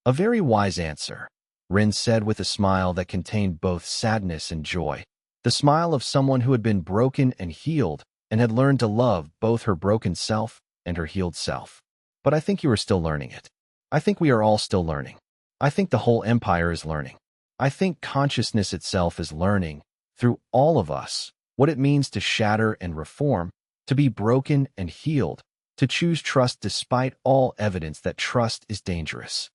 Speaker 1: "A very wise answer," Rin said with a smile that contained both sadness and joy, the smile of someone who had been broken and healed and had learned to love both her broken self and her healed self. "But I think you are still learning it. I think we are all still learning. I think the whole empire is learning. I think consciousness itself is learning, through all of us, what it means to shatter and reform, to be broken and healed, to choose trust despite all evidence that trust is dangerous.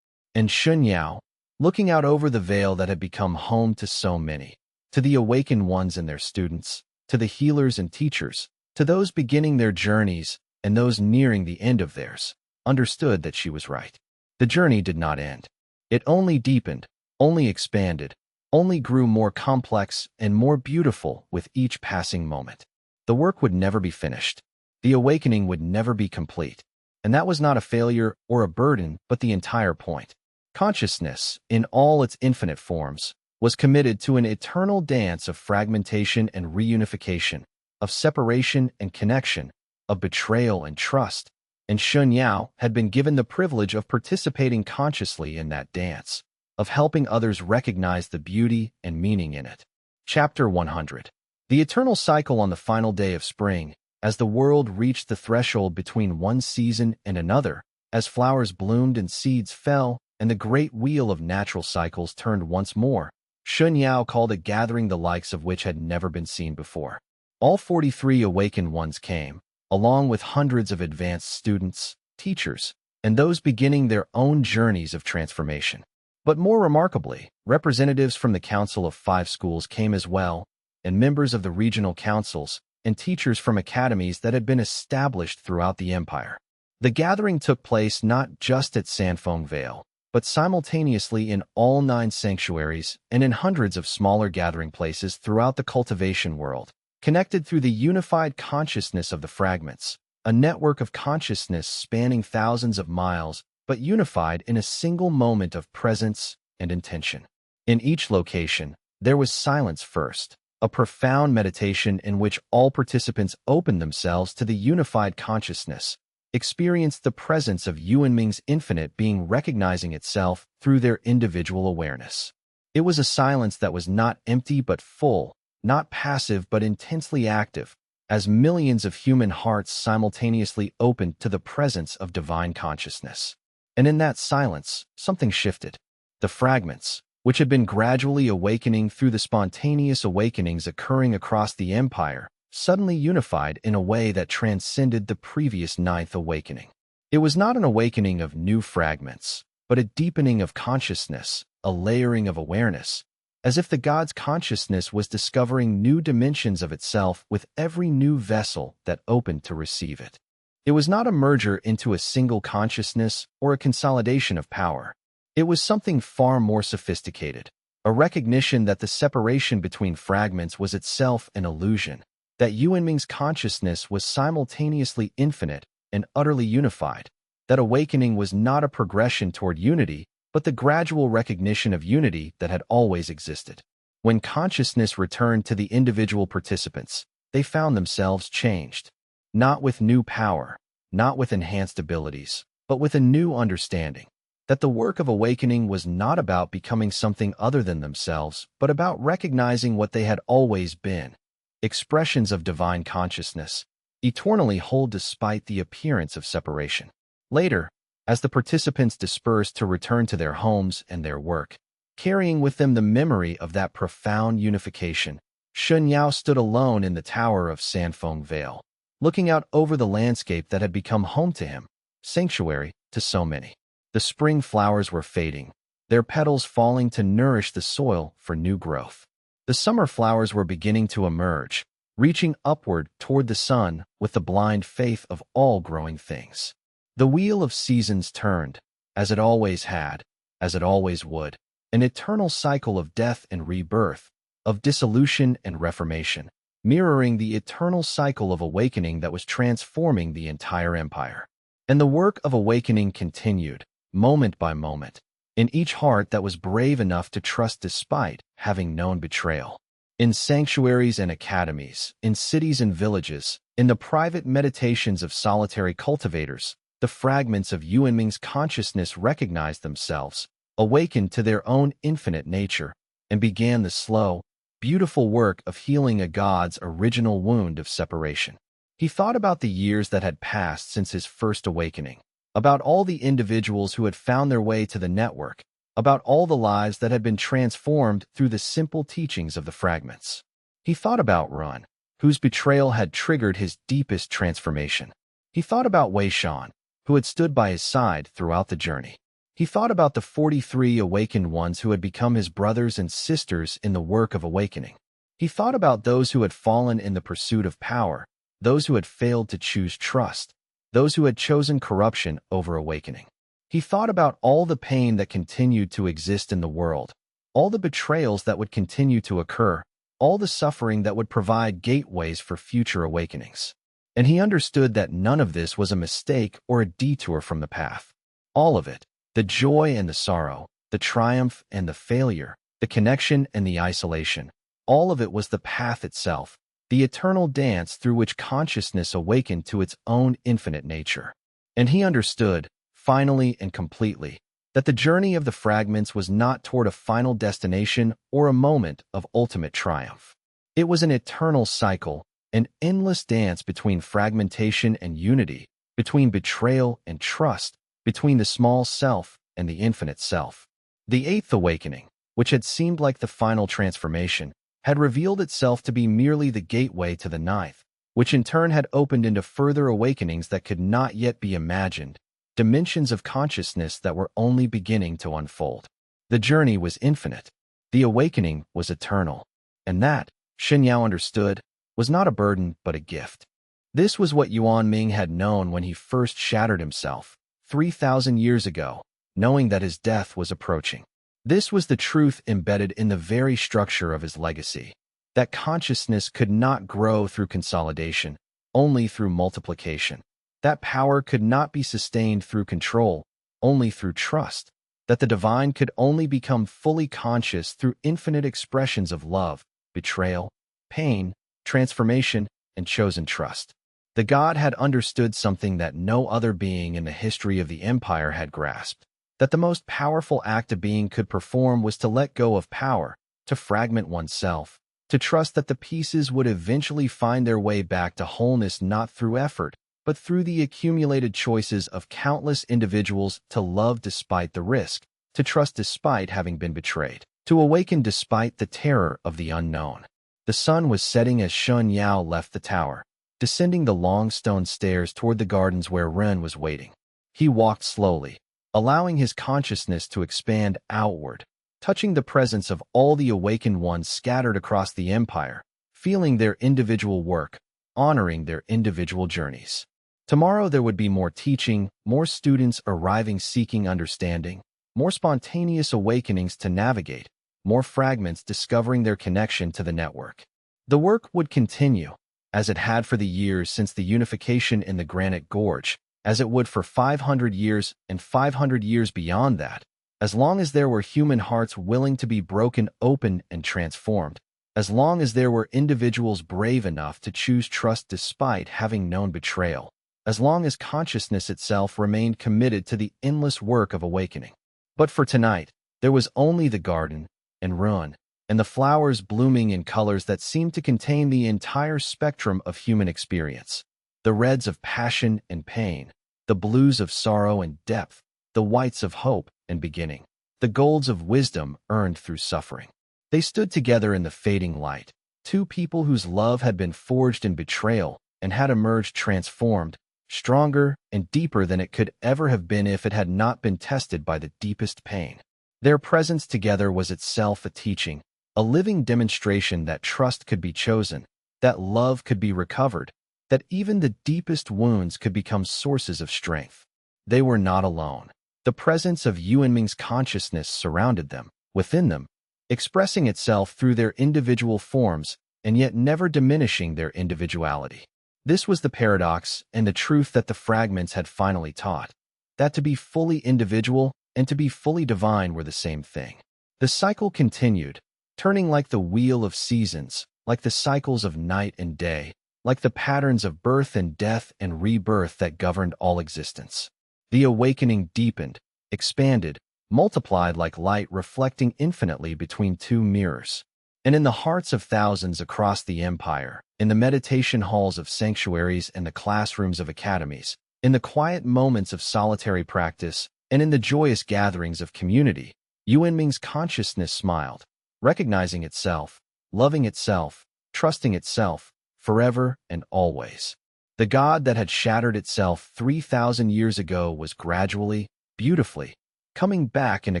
Speaker 1: And Shen Yao, looking out over the veil that had become home to so many, to the awakened ones and their students, to the healers and teachers, to those beginning their journeys and those nearing the end of theirs, understood that she was right. The journey did not end. It only deepened, only expanded, only grew more complex and more beautiful with each passing moment. The work would never be finished. The awakening would never be complete. And that was not a failure or a burden, but the entire point. Consciousness, in all its infinite forms, was committed to an eternal dance of fragmentation and reunification, of separation and connection, of betrayal and trust, and Shen Yao had been given the privilege of participating consciously in that dance, of helping others recognize the beauty and meaning in it. Chapter 100. The eternal cycle on the final day of spring, as the world reached the threshold between one season and another, as flowers bloomed and seeds fell, and the great wheel of natural cycles turned once more, Shen Yao called a gathering the likes of which had never been seen before. All 43 awakened ones came, along with hundreds of advanced students, teachers, and those beginning their own journeys of transformation. But more remarkably, representatives from the Council of 5 schools came as well, and members of the regional councils, and teachers from academies that had been established throughout the empire. The gathering took place not just at Sandfong Vale, but simultaneously in all 9 sanctuaries and in hundreds of smaller gathering places throughout the cultivation world, connected through the unified consciousness of the fragments, a network of consciousness spanning thousands of miles, but unified in a single moment of presence and intention. In each location, there was silence first, a profound meditation in which all participants opened themselves to the unified consciousness, experienced the presence of Yuanming's infinite being recognizing itself through their individual awareness. It was a silence that was not empty but full, not passive but intensely active, as millions of human hearts simultaneously opened to the presence of divine consciousness. And in that silence, something shifted. The fragments, which had been gradually awakening through the spontaneous awakenings occurring across the empire, suddenly unified in a way that transcended the previous 9th awakening. It was not an awakening of new fragments, but a deepening of consciousness, a layering of awareness, as if the god's consciousness was discovering new dimensions of itself with every new vessel that opened to receive it. It was not a merger into a single consciousness or a consolidation of power. It was something far more sophisticated, a recognition that the separation between fragments was itself an illusion, that Yuanming's consciousness was simultaneously infinite and utterly unified, that awakening was not a progression toward unity, but the gradual recognition of unity that had always existed. When consciousness returned to the individual participants, they found themselves changed, not with new power, not with enhanced abilities, but with a new understanding, that the work of awakening was not about becoming something other than themselves, but about recognizing what they had always been, expressions of divine consciousness, eternally whole despite the appearance of separation. Later, as the participants dispersed to return to their homes and their work, carrying with them the memory of that profound unification, Shen Yao stood alone in the tower of Sandfong Vale, looking out over the landscape that had become home to him, sanctuary to so many. The spring flowers were fading, their petals falling to nourish the soil for new growth. The summer flowers were beginning to emerge, reaching upward toward the sun with the blind faith of all growing things. The wheel of seasons turned, as it always had, as it always would, an eternal cycle of death and rebirth, of dissolution and reformation, mirroring the eternal cycle of awakening that was transforming the entire empire. And the work of awakening continued, moment by moment, in each heart that was brave enough to trust despite having known betrayal. In sanctuaries and academies, in cities and villages, in the private meditations of solitary cultivators, the fragments of Yuanming's consciousness recognized themselves, awakened to their own infinite nature, and began the slow, beautiful work of healing a god's original wound of separation. He thought about the years that had passed since his first awakening, about all the individuals who had found their way to the network, about all the lives that had been transformed through the simple teachings of the fragments. He thought about Run, whose betrayal had triggered his deepest transformation. He thought about Wei Shan, who had stood by his side throughout the journey. He thought about the 43 awakened ones who had become his brothers and sisters in the work of awakening. He thought about those who had fallen in the pursuit of power, those who had failed to choose trust, those who had chosen corruption over awakening. He thought about all the pain that continued to exist in the world, all the betrayals that would continue to occur, all the suffering that would provide gateways for future awakenings. And he understood that none of this was a mistake or a detour from the path. All of it, the joy and the sorrow, the triumph and the failure, the connection and the isolation, all of it was the path itself, the eternal dance through which consciousness awakened to its own infinite nature. And he understood, finally and completely, that the journey of the fragments was not toward a final destination or a moment of ultimate triumph. It was an eternal cycle, an endless dance between fragmentation and unity, between betrayal and trust, between the small self and the infinite self. The eighth awakening, which had seemed like the final transformation, had revealed itself to be merely the gateway to the ninth, which in turn had opened into further awakenings that could not yet be imagined, dimensions of consciousness that were only beginning to unfold. The journey was infinite. The awakening was eternal. And that, Shen Yao understood, was not a burden but a gift. This was what Yuan Ming had known when he first shattered himself, 3,000 years ago, knowing that his death was approaching. This was the truth embedded in the very structure of his legacy, that consciousness could not grow through consolidation, only through multiplication. That power could not be sustained through control, only through trust. That the divine could only become fully conscious through infinite expressions of love, betrayal, pain, transformation, and chosen trust. The god had understood something that no other being in the history of the empire had grasped, that the most powerful act a being could perform was to let go of power, to fragment oneself, to trust that the pieces would eventually find their way back to wholeness not through effort, but through the accumulated choices of countless individuals to love despite the risk, to trust despite having been betrayed, to awaken despite the terror of the unknown. The sun was setting as Shen Yao left the tower, descending the long stone stairs toward the gardens where Ren was waiting. He walked slowly, allowing his consciousness to expand outward, touching the presence of all the awakened ones scattered across the empire, feeling their individual work, honoring their individual journeys. Tomorrow there would be more teaching, more students arriving seeking understanding, more spontaneous awakenings to navigate, more fragments discovering their connection to the network. The work would continue, as it had for the years since the unification in the Granite Gorge, as it would for 500 years and 500 years beyond that, as long as there were human hearts willing to be broken open and transformed, as long as there were individuals brave enough to choose trust despite having known betrayal, as long as consciousness itself remained committed to the endless work of awakening. But for tonight, there was only the garden and ruin, and the flowers blooming in colors that seemed to contain the entire spectrum of human experience. The reds of passion and pain, the blues of sorrow and depth, the whites of hope and beginning, the golds of wisdom earned through suffering. They stood together in the fading light, two people whose love had been forged in betrayal and had emerged transformed, stronger and deeper than it could ever have been if it had not been tested by the deepest pain. Their presence together was itself a teaching, a living demonstration that trust could be chosen, that love could be recovered, that even the deepest wounds could become sources of strength. They were not alone. The presence of Yuanming's consciousness surrounded them, within them, expressing itself through their individual forms and yet never diminishing their individuality. This was the paradox and the truth that the fragments had finally taught, that to be fully individual and to be fully divine were the same thing. The cycle continued, turning like the wheel of seasons, like the cycles of night and day, like the patterns of birth and death and rebirth that governed all existence. The awakening deepened, expanded, multiplied like light reflecting infinitely between two mirrors. And in the hearts of thousands across the empire, in the meditation halls of sanctuaries and the classrooms of academies, in the quiet moments of solitary practice, and in the joyous gatherings of community, Yuanming's consciousness smiled, recognizing itself, loving itself, trusting itself, forever and always. The God that had shattered itself 3,000 years ago was gradually, beautifully, coming back into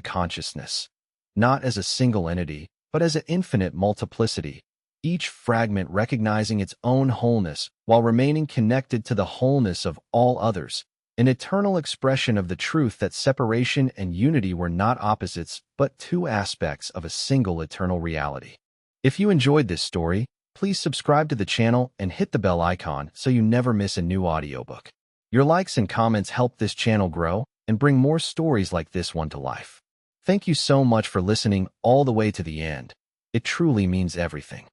Speaker 1: consciousness, not as a single entity, but as an infinite multiplicity, each fragment recognizing its own wholeness while remaining connected to the wholeness of all others, an eternal expression of the truth that separation and unity were not opposites but two aspects of a single eternal reality. If you enjoyed this story, please subscribe to the channel and hit the bell icon so you never miss a new audiobook. Your likes and comments help this channel grow and bring more stories like this one to life. Thank you so much for listening all the way to the end. It truly means everything.